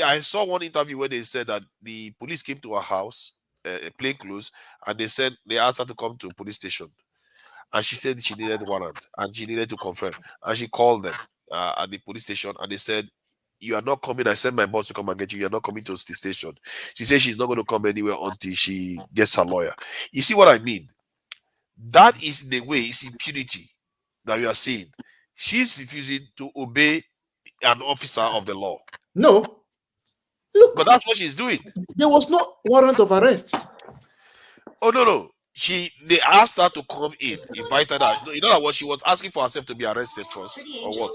Speaker 4: I saw one interview where they said that the police came to her house, plain clothes, and they asked her to come to a police station, and she said she needed a warrant and she needed to confirm, and she called them at the police station, and they said, "You are not coming. I sent my boss to come and get you. You are not coming to the station." She said she's not going to come anywhere until she gets her lawyer. You see what I mean? That is the way. It's impunity that we are seeing. She's refusing to obey an officer of the law.
Speaker 10: No. Look,
Speaker 4: but that's what she's doing.
Speaker 10: There was no warrant of arrest.
Speaker 4: Oh no. They asked her to come in, invited her. You know what she was asking for herself to be arrested first, or what?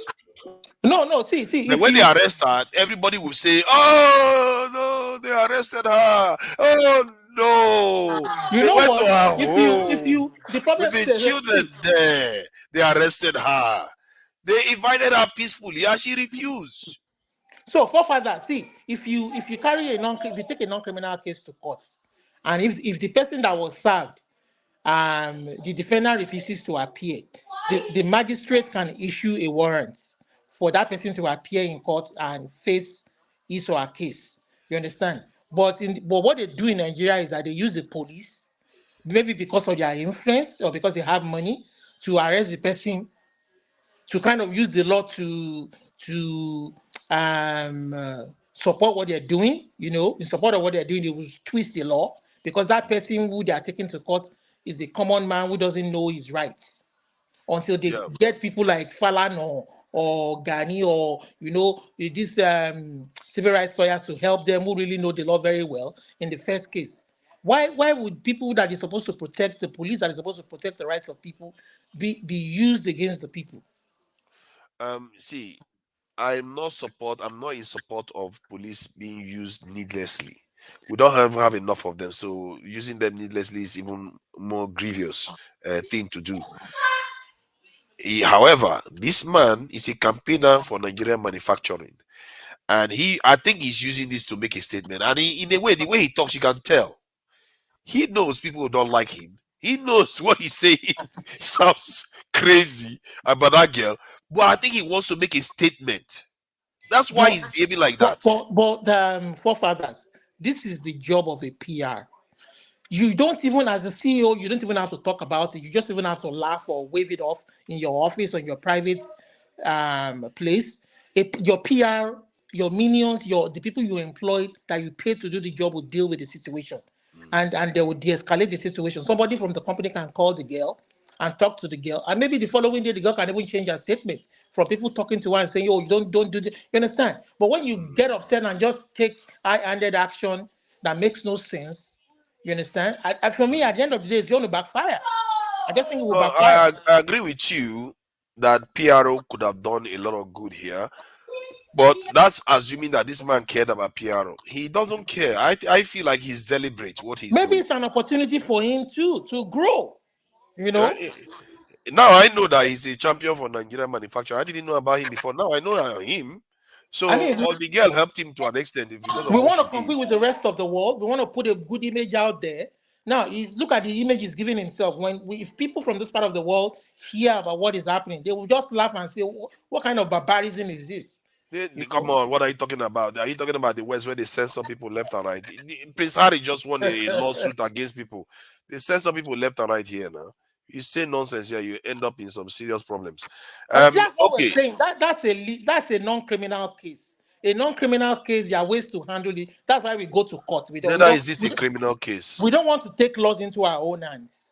Speaker 19: No. See.
Speaker 4: And when they arrest her, everybody will say, "Oh no, they arrested her. Oh no."
Speaker 19: You
Speaker 4: They
Speaker 19: know
Speaker 4: went
Speaker 19: what?
Speaker 4: to her
Speaker 19: If you,
Speaker 4: home
Speaker 19: the problem
Speaker 4: with the
Speaker 19: is,
Speaker 4: children there. They arrested her. They invited her peacefully, and she refused.
Speaker 19: So, forefather, see, if you carry if you take a non-criminal case to court, and if the person that was served, the defendant refuses to appear, the magistrate can issue a warrant for that person to appear in court and face his or her case. You understand? But what they do in Nigeria is that they use the police, maybe because of their influence or because they have money, to arrest the person, to kind of use the law to support what they're doing. In support of what they're doing, they will twist the law because that person who they are taking to court is a common man who doesn't know his rights until they get people like Falan or Gani or these civil rights lawyers to help them who really know the law very well in the first case. Why would people that is supposed to protect, the police that is supposed to protect the rights of people, be used against the people?
Speaker 4: See, I'm not in support of police being used needlessly. We don't have enough of them, so using them needlessly is even more grievous thing to do. However, this man is a campaigner for Nigerian manufacturing, and I think he's using this to make a statement. And in a way, the way he talks, you can tell he knows people who don't like him. He knows what he's saying sounds crazy about that girl, but I think he wants to make a statement. That's why he's behaving like that.
Speaker 19: But forefathers, this is the job of a PR. You don't even, as a CEO, you don't even have to talk about it. You just even have to laugh or wave it off in your office or in your private place. Your PR, your minions, the people you employ that you pay to do the job will deal with the situation, and they will de-escalate the situation. Somebody from the company can call the girl and talk to the girl, and maybe the following day the girl can even change her statement from people talking to her and saying, "Oh, you don't do this." You understand? But when you get upset and just take high-handed action that makes no sense, you understand? For me, at the end of the day, it's going to backfire. I just think it will backfire.
Speaker 4: I agree with you that PRO could have done a lot of good here, but that's assuming that this man cared about PRO. He doesn't care. I feel like he's deliberate what he's
Speaker 19: Maybe
Speaker 4: doing.
Speaker 19: it's an opportunity for him too to grow.
Speaker 4: Now I know that he's a champion for Nigerian manufacturing. I didn't know about him before. Now I know him. So the girl helped him to an extent.
Speaker 19: We want to compete with the rest of the world. We want to put a good image out there. Now, look at the image he's giving himself. If people from this part of the world hear about what is happening, they will just laugh and say, "What kind of barbarism is this?"
Speaker 4: Come on, what are you talking about? Are you talking about the West where they censor people left and right? Prince Harry just won a lawsuit against people. They censor people left and right here now. You say nonsense here, you end up in some serious problems.
Speaker 19: That's what we're saying. That's a non-criminal case. A non-criminal case, there are ways to handle it. That's why we go to court.
Speaker 4: Is this a criminal case?
Speaker 19: We don't want to take laws into our own hands.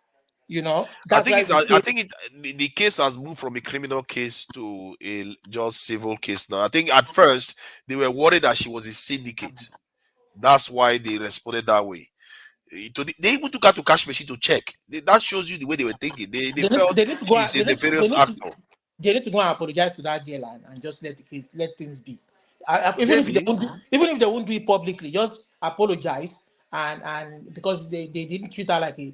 Speaker 4: I think the case has moved from a criminal case to a just civil case now. I think at first they were worried that she was a syndicate. That's why they responded that way. They even took her to cash machine to check. That shows you the way they were thinking. They felt she's a nefarious actor.
Speaker 19: they need to go and apologize to that girl and just let the case, let things be. Even if they won't do it publicly, just apologize and because they didn't treat her like a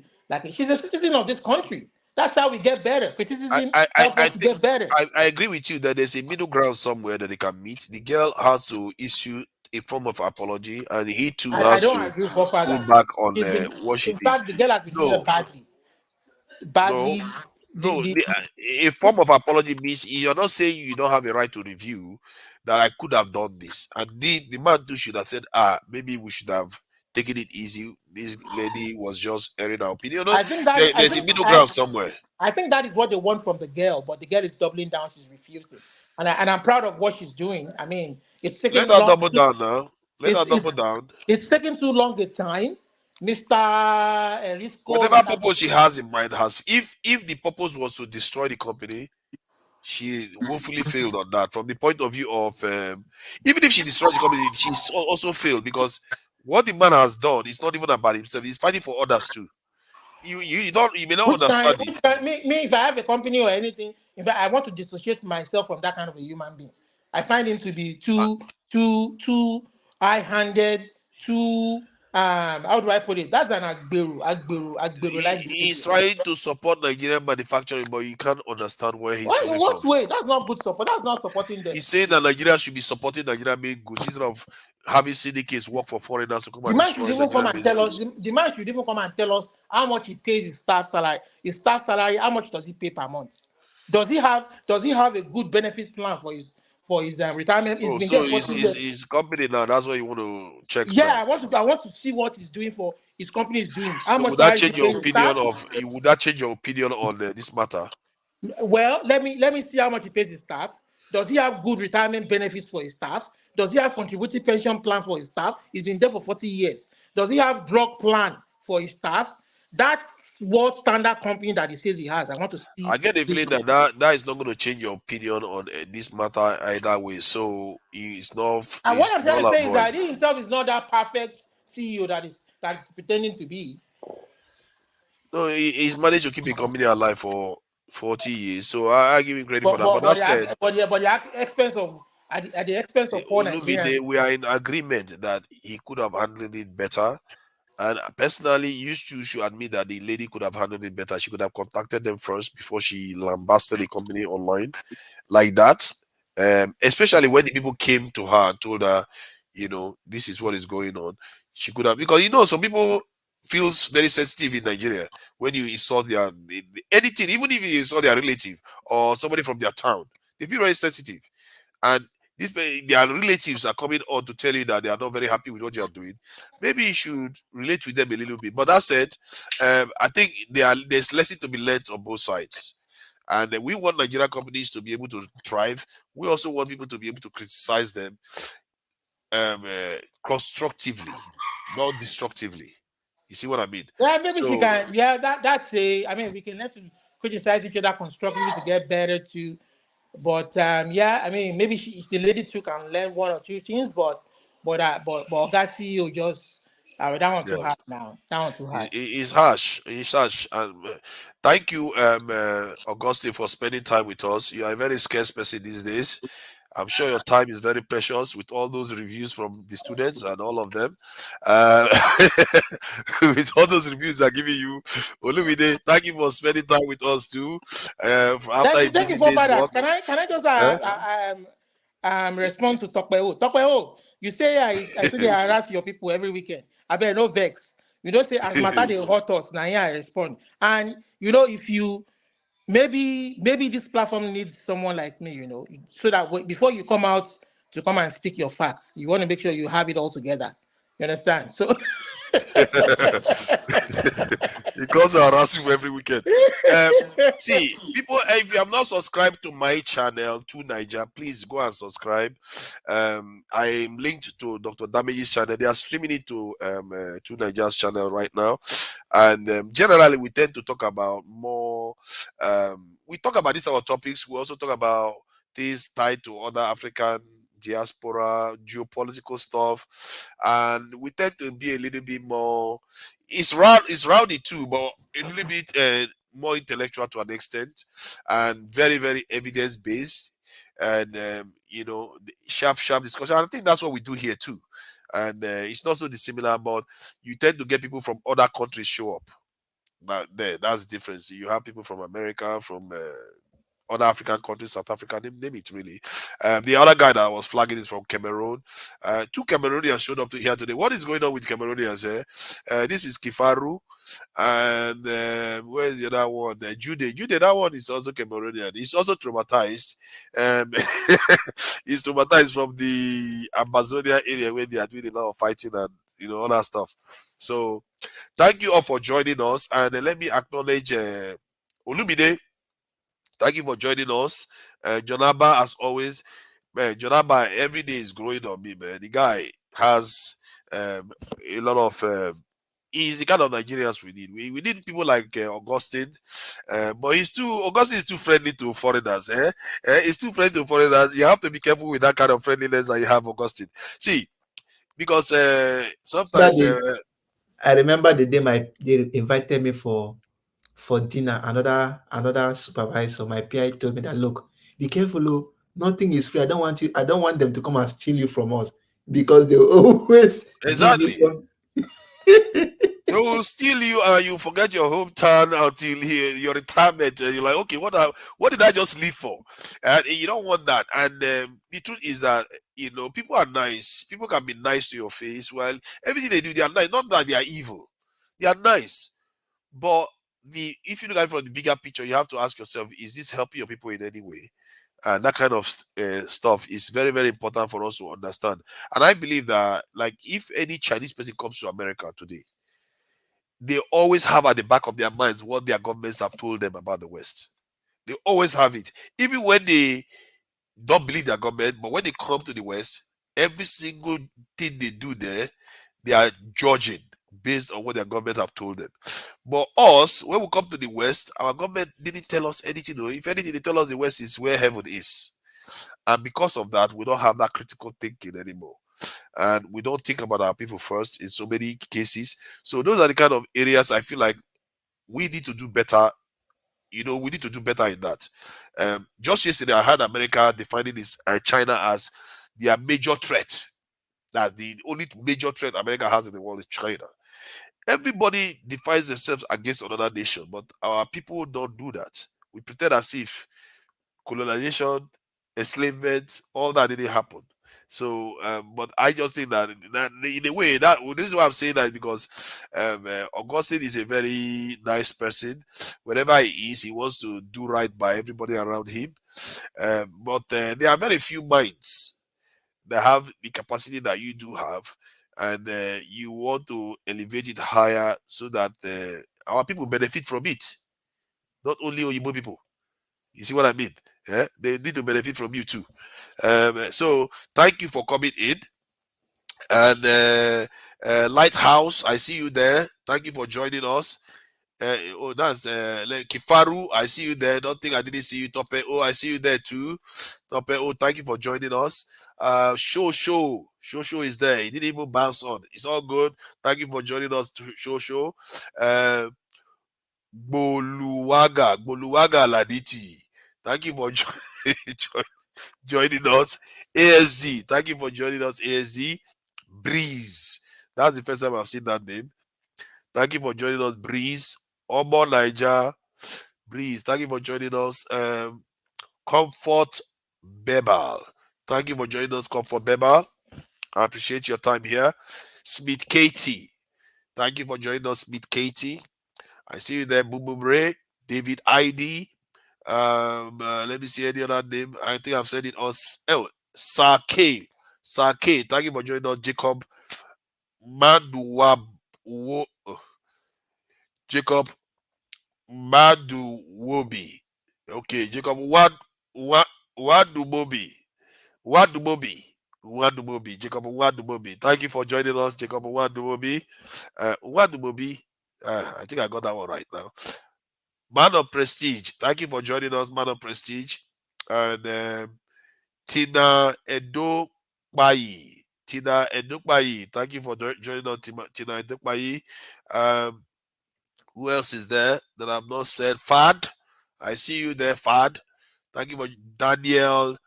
Speaker 19: she's a citizen of this country. That's how we get better. Criticism helps us to get better.
Speaker 4: I agree with you that there's a middle ground somewhere that they can meet. The girl has to issue a form of apology, and he too
Speaker 19: I
Speaker 4: has
Speaker 19: don't
Speaker 4: to
Speaker 19: agree with
Speaker 4: go back on what she
Speaker 19: in
Speaker 4: did.
Speaker 19: fact, the girl has been treated badly.
Speaker 4: A form of apology means you're not saying you don't have a right to review that I could have done this, and the man too should have said, maybe we should have taken it easy. This lady was just airing her opinion.
Speaker 19: I think
Speaker 4: There's a middle ground somewhere.
Speaker 19: I think that is what they want from the girl, but the girl is doubling down. She's refusing, and I'm proud of what she's doing. I mean, it's taking
Speaker 4: Let her double down now. Let her double down.
Speaker 19: It's taking too long a time, Mr. Erisco.
Speaker 4: Whatever purpose she has in mind if the purpose was to destroy the company, she woefully failed on that. From the point of view of even if she destroyed the company, she's also failed, because what the man has done is not even about himself. He's fighting for others too. You may not understand it.
Speaker 19: Me, if I have a company or anything, in fact, I want to dissociate myself from that kind of a human being. I find him to be too high-handed, too how do I put it? That's an Agberu.
Speaker 4: He's trying to support Nigerian manufacturing, but you can't understand where he's coming
Speaker 19: what
Speaker 4: from.
Speaker 19: way? That's not good support. That's not supporting them.
Speaker 4: He's saying that Nigeria should be supporting Nigerian made goods instead of having syndicates work for foreigners to come and destroy
Speaker 19: The man should even come and tell us how much he pays his staff salary. His staff salary, how much does he pay per month? Does he have a good benefit plan for his retirement?
Speaker 4: His company now. That's what you want to check.
Speaker 19: Yeah, I want to see what he's doing for his company is doing. How much
Speaker 4: would that change your opinion would that change your opinion on this matter?
Speaker 19: Well, let me see how much he pays his staff. Does he have good retirement benefits for his staff? Does he have contributing pension plan for his staff? He's been there for 40 years. Does he have drug plan for his staff? That's what standard company that he says he has. I want to see.
Speaker 4: I get the feeling that is not going to change your opinion on this matter either way. So it's not.
Speaker 19: And what I'm trying to say is that he himself is not that perfect CEO that is pretending to be.
Speaker 4: No, he's managed to keep a company alive for 40 years. So I give him credit for that. But
Speaker 19: at the expense of poor Nigerians.
Speaker 4: We are in agreement that he could have handled it better. And personally, you should admit that the lady could have handled it better. She could have contacted them first before she lambasted the company online like that. Especially when the people came to her and told her, this is what is going on. She could have, because some people feels very sensitive in Nigeria when you insult anything, even if you insult their relative or somebody from their town, they feel very sensitive. And their relatives are coming on to tell you that they are not very happy with what you are doing. Maybe you should relate with them a little bit. But that said, I think there's lesson to be learned on both sides. And we want Nigerian companies to be able to thrive. We also want people to be able to criticize them constructively, not destructively. You see what I mean?
Speaker 19: Yeah, maybe we can. Yeah, that's a. I mean, we can let criticize each other constructively to get better too. But I mean, maybe the lady too can learn one or two things. But that CEO just that one too hard now. That one too hard.
Speaker 4: It's harsh. It's harsh. And thank you, Augustine, for spending time with us. You are a very scarce person these days. I'm sure your time is very precious with all those reviews from the students and all of them. With all those reviews they're giving you, Olumide, thank you for spending time with us too.
Speaker 19: Thank you for that. Can I just respond to Tokpeo? Tokpeo, you say I say they harass your people every weekend. I bet no vex. You don't say as matter they hot us. Now here I respond. And if you maybe this platform needs someone like me, so that before you come out to come and speak your facts, you want to make sure you have it all together. You understand? So
Speaker 4: because I harass you every weekend. See, people, if you have not subscribed to my channel, to Niger, please go and subscribe. I am linked to Dr. Damage's channel. They are streaming it to Niger's channel right now. And generally, we tend to talk about more. We talk about these other topics. We also talk about things tied to other African diaspora, geopolitical stuff, and we tend to be a little bit more. It's rowdy too, but a little bit more intellectual to an extent, and very, very evidence-based, and sharp discussion. I think that's what we do here too. And it's not so dissimilar, but you tend to get people from other countries show up. That's the difference. You have people from America, from other African countries, South Africa, name it really. The other guy that was flagging is from Cameroon. 2 Cameroonians showed up here today. What is going on with Cameroonians? This is Kifaru, and where's the other one? Jude. That one is also Cameroonian. He's also traumatized. He's traumatized from the Amazonia area where they are doing a lot of fighting and all that stuff. So thank you all for joining us, and let me acknowledge Olumide. Thank you for joining us. Jonaba, as always, man, Jonaba every day is growing on me, man. The guy has a lot of he's the kind of Nigerians we need. We need people like Augustine, but Augustine is too friendly to foreigners. He's too friendly to foreigners. You have to be careful with that kind of friendliness that you have, Augustine. See, because sometimes
Speaker 10: I remember the day they invited me for dinner. Another supervisor, my PI, told me that, look, be careful, oh, nothing is free. I don't want them to come and steal you from us, because they always
Speaker 4: exactly. They will steal you and you forget your hometown until your retirement. And you're like, okay, what did I just leave for? And you don't want that. And the truth is that people are nice. People can be nice to your face. Well, everything they do, they are nice. Not that they are evil. They are nice. But if you look at it from the bigger picture, you have to ask yourself, is this helping your people in any way? And that kind of stuff is very, very important for us to understand. And I believe that, like, if any Chinese person comes to America today, they always have at the back of their minds what their governments have told them about the West. They always have it. Even when they don't believe their government, but when they come to the West, every single thing they do there, they are judging based on what their government have told them. But us, when we come to the West, our government didn't tell us anything. If anything, they tell us the West is where heaven is. And because of that, we don't have that critical thinking anymore. And we don't think about our people first in so many cases. So those are the kind of areas I feel like we need to do better. We need to do better in that. Just yesterday, I heard America defining China as their major threat. That the only major threat America has in the world is China. Everybody defines themselves against another nation, but our people don't do that. We pretend as if colonization, enslavement, all that didn't happen. So, but I just think that in a way, this is why I'm saying that, because Augustine is a very nice person. Wherever he is, he wants to do right by everybody around him. But there are very few minds that have the capacity that you do have, and you want to elevate it higher so that our people benefit from it. Not only Oyibo people. You see what I mean? Yeah? They need to benefit from you too. So thank you for coming in. And Lighthouse, I see you there. Thank you for joining us. That's Kifaru. I see you there. Don't think I didn't see you, Tope. Oh, I see you there too, Tope. Oh, thank you for joining us. Show is there. He didn't even bounce on. It's all good. Thank you for joining us, Show. Boluwaga Laditi. Thank you for joining us. ASD. Thank you for joining us, ASD. Breeze. That's the first time I've seen that name. Thank you for joining us, Breeze. Omo Niger. Breeze. Thank you for joining us. Comfort Bebal. Thank you for joining us, Comfort Bebal. I appreciate your time here. Smith Katie. Thank you for joining us, Smith Katie. I see you there, Boom Boom Ray. David ID. Let me see any other name. I think I've said it on. Sake. Thank you for joining us, Jacob Jacob Maduwobi. Okay, Jacob Wadumobi. Jacob Wadumobi. Thank you for joining us, Jacob Wadumobi. I think I got that one right now. Man of Prestige. Thank you for joining us, Man of Prestige. And Tina Edokbayi. Thank you for joining us, Tina Edokbayi. Who else is there that I've not said? Fad. I see you there, Fad. Thank you for Daniel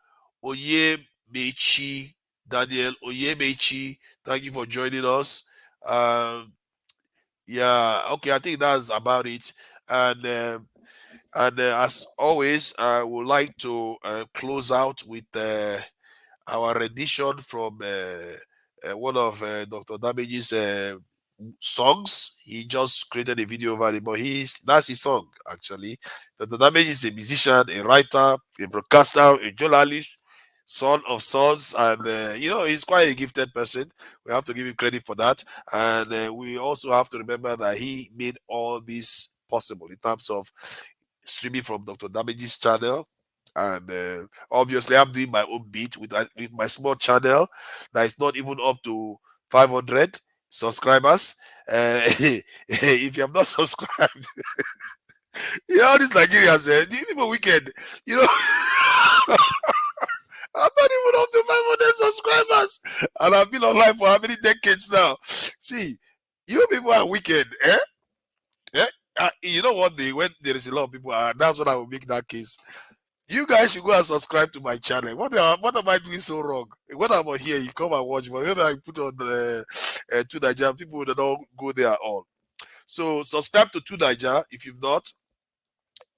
Speaker 4: Oyemechi. Daniel Oyemechi. Thank you for joining us. Yeah, okay, I think that's about it. And as always, I would like to close out with our rendition from one of Dr. Damage's songs. He just created a video over it, but that's his song actually. Dr. Damage is a musician, a writer, a broadcaster, a journalist, son of sons, and he's quite a gifted person. We have to give him credit for that. And we also have to remember that he made all this possible in terms of streaming from Dr. Damage's channel. And obviously, I'm doing my own beat with my small channel that is not even up to 500 subscribers. If you have not subscribed, all these Nigerians, these people wicked. I'm not even up to 500 subscribers, and I've been online for how many decades now? See, you people are wicked, you know what? When there is a lot of people, that's what I will make that case. You guys should go and subscribe to my channel. What am I doing so wrong? When I'm on here, you come and watch. But when I put on the Two Niger, people that don't go there at all. So subscribe to Two Niger if you've not.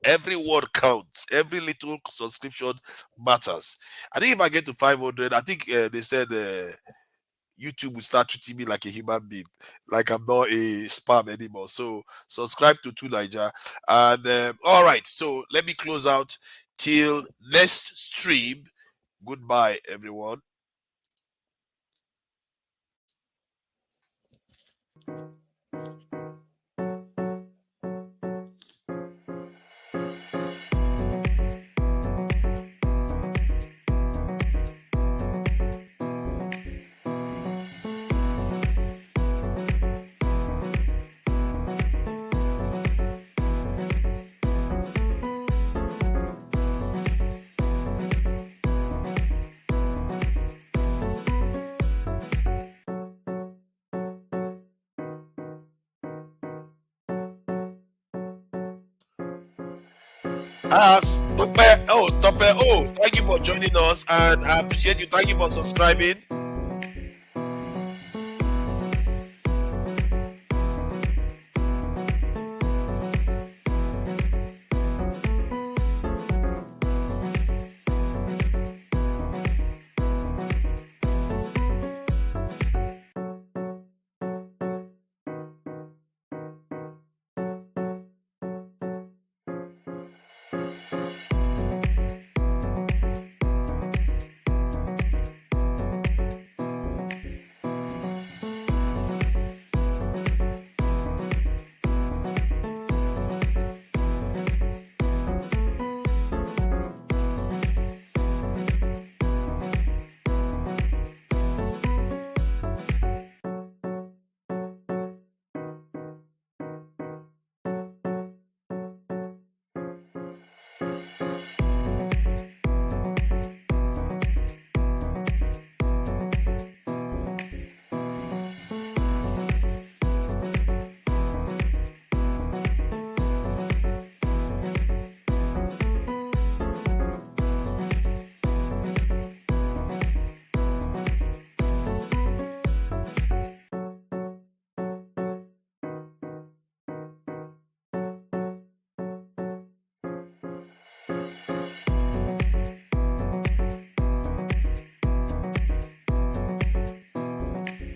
Speaker 4: Every word counts. Every little subscription matters. I think if I get to 500, I think they said YouTube will start treating me like a human being, like I'm not a spam anymore. So subscribe to Two Niger. And all right, so let me close out till next stream. Goodbye, everyone. Tope, thank you for joining us, and I appreciate you. Thank you for subscribing.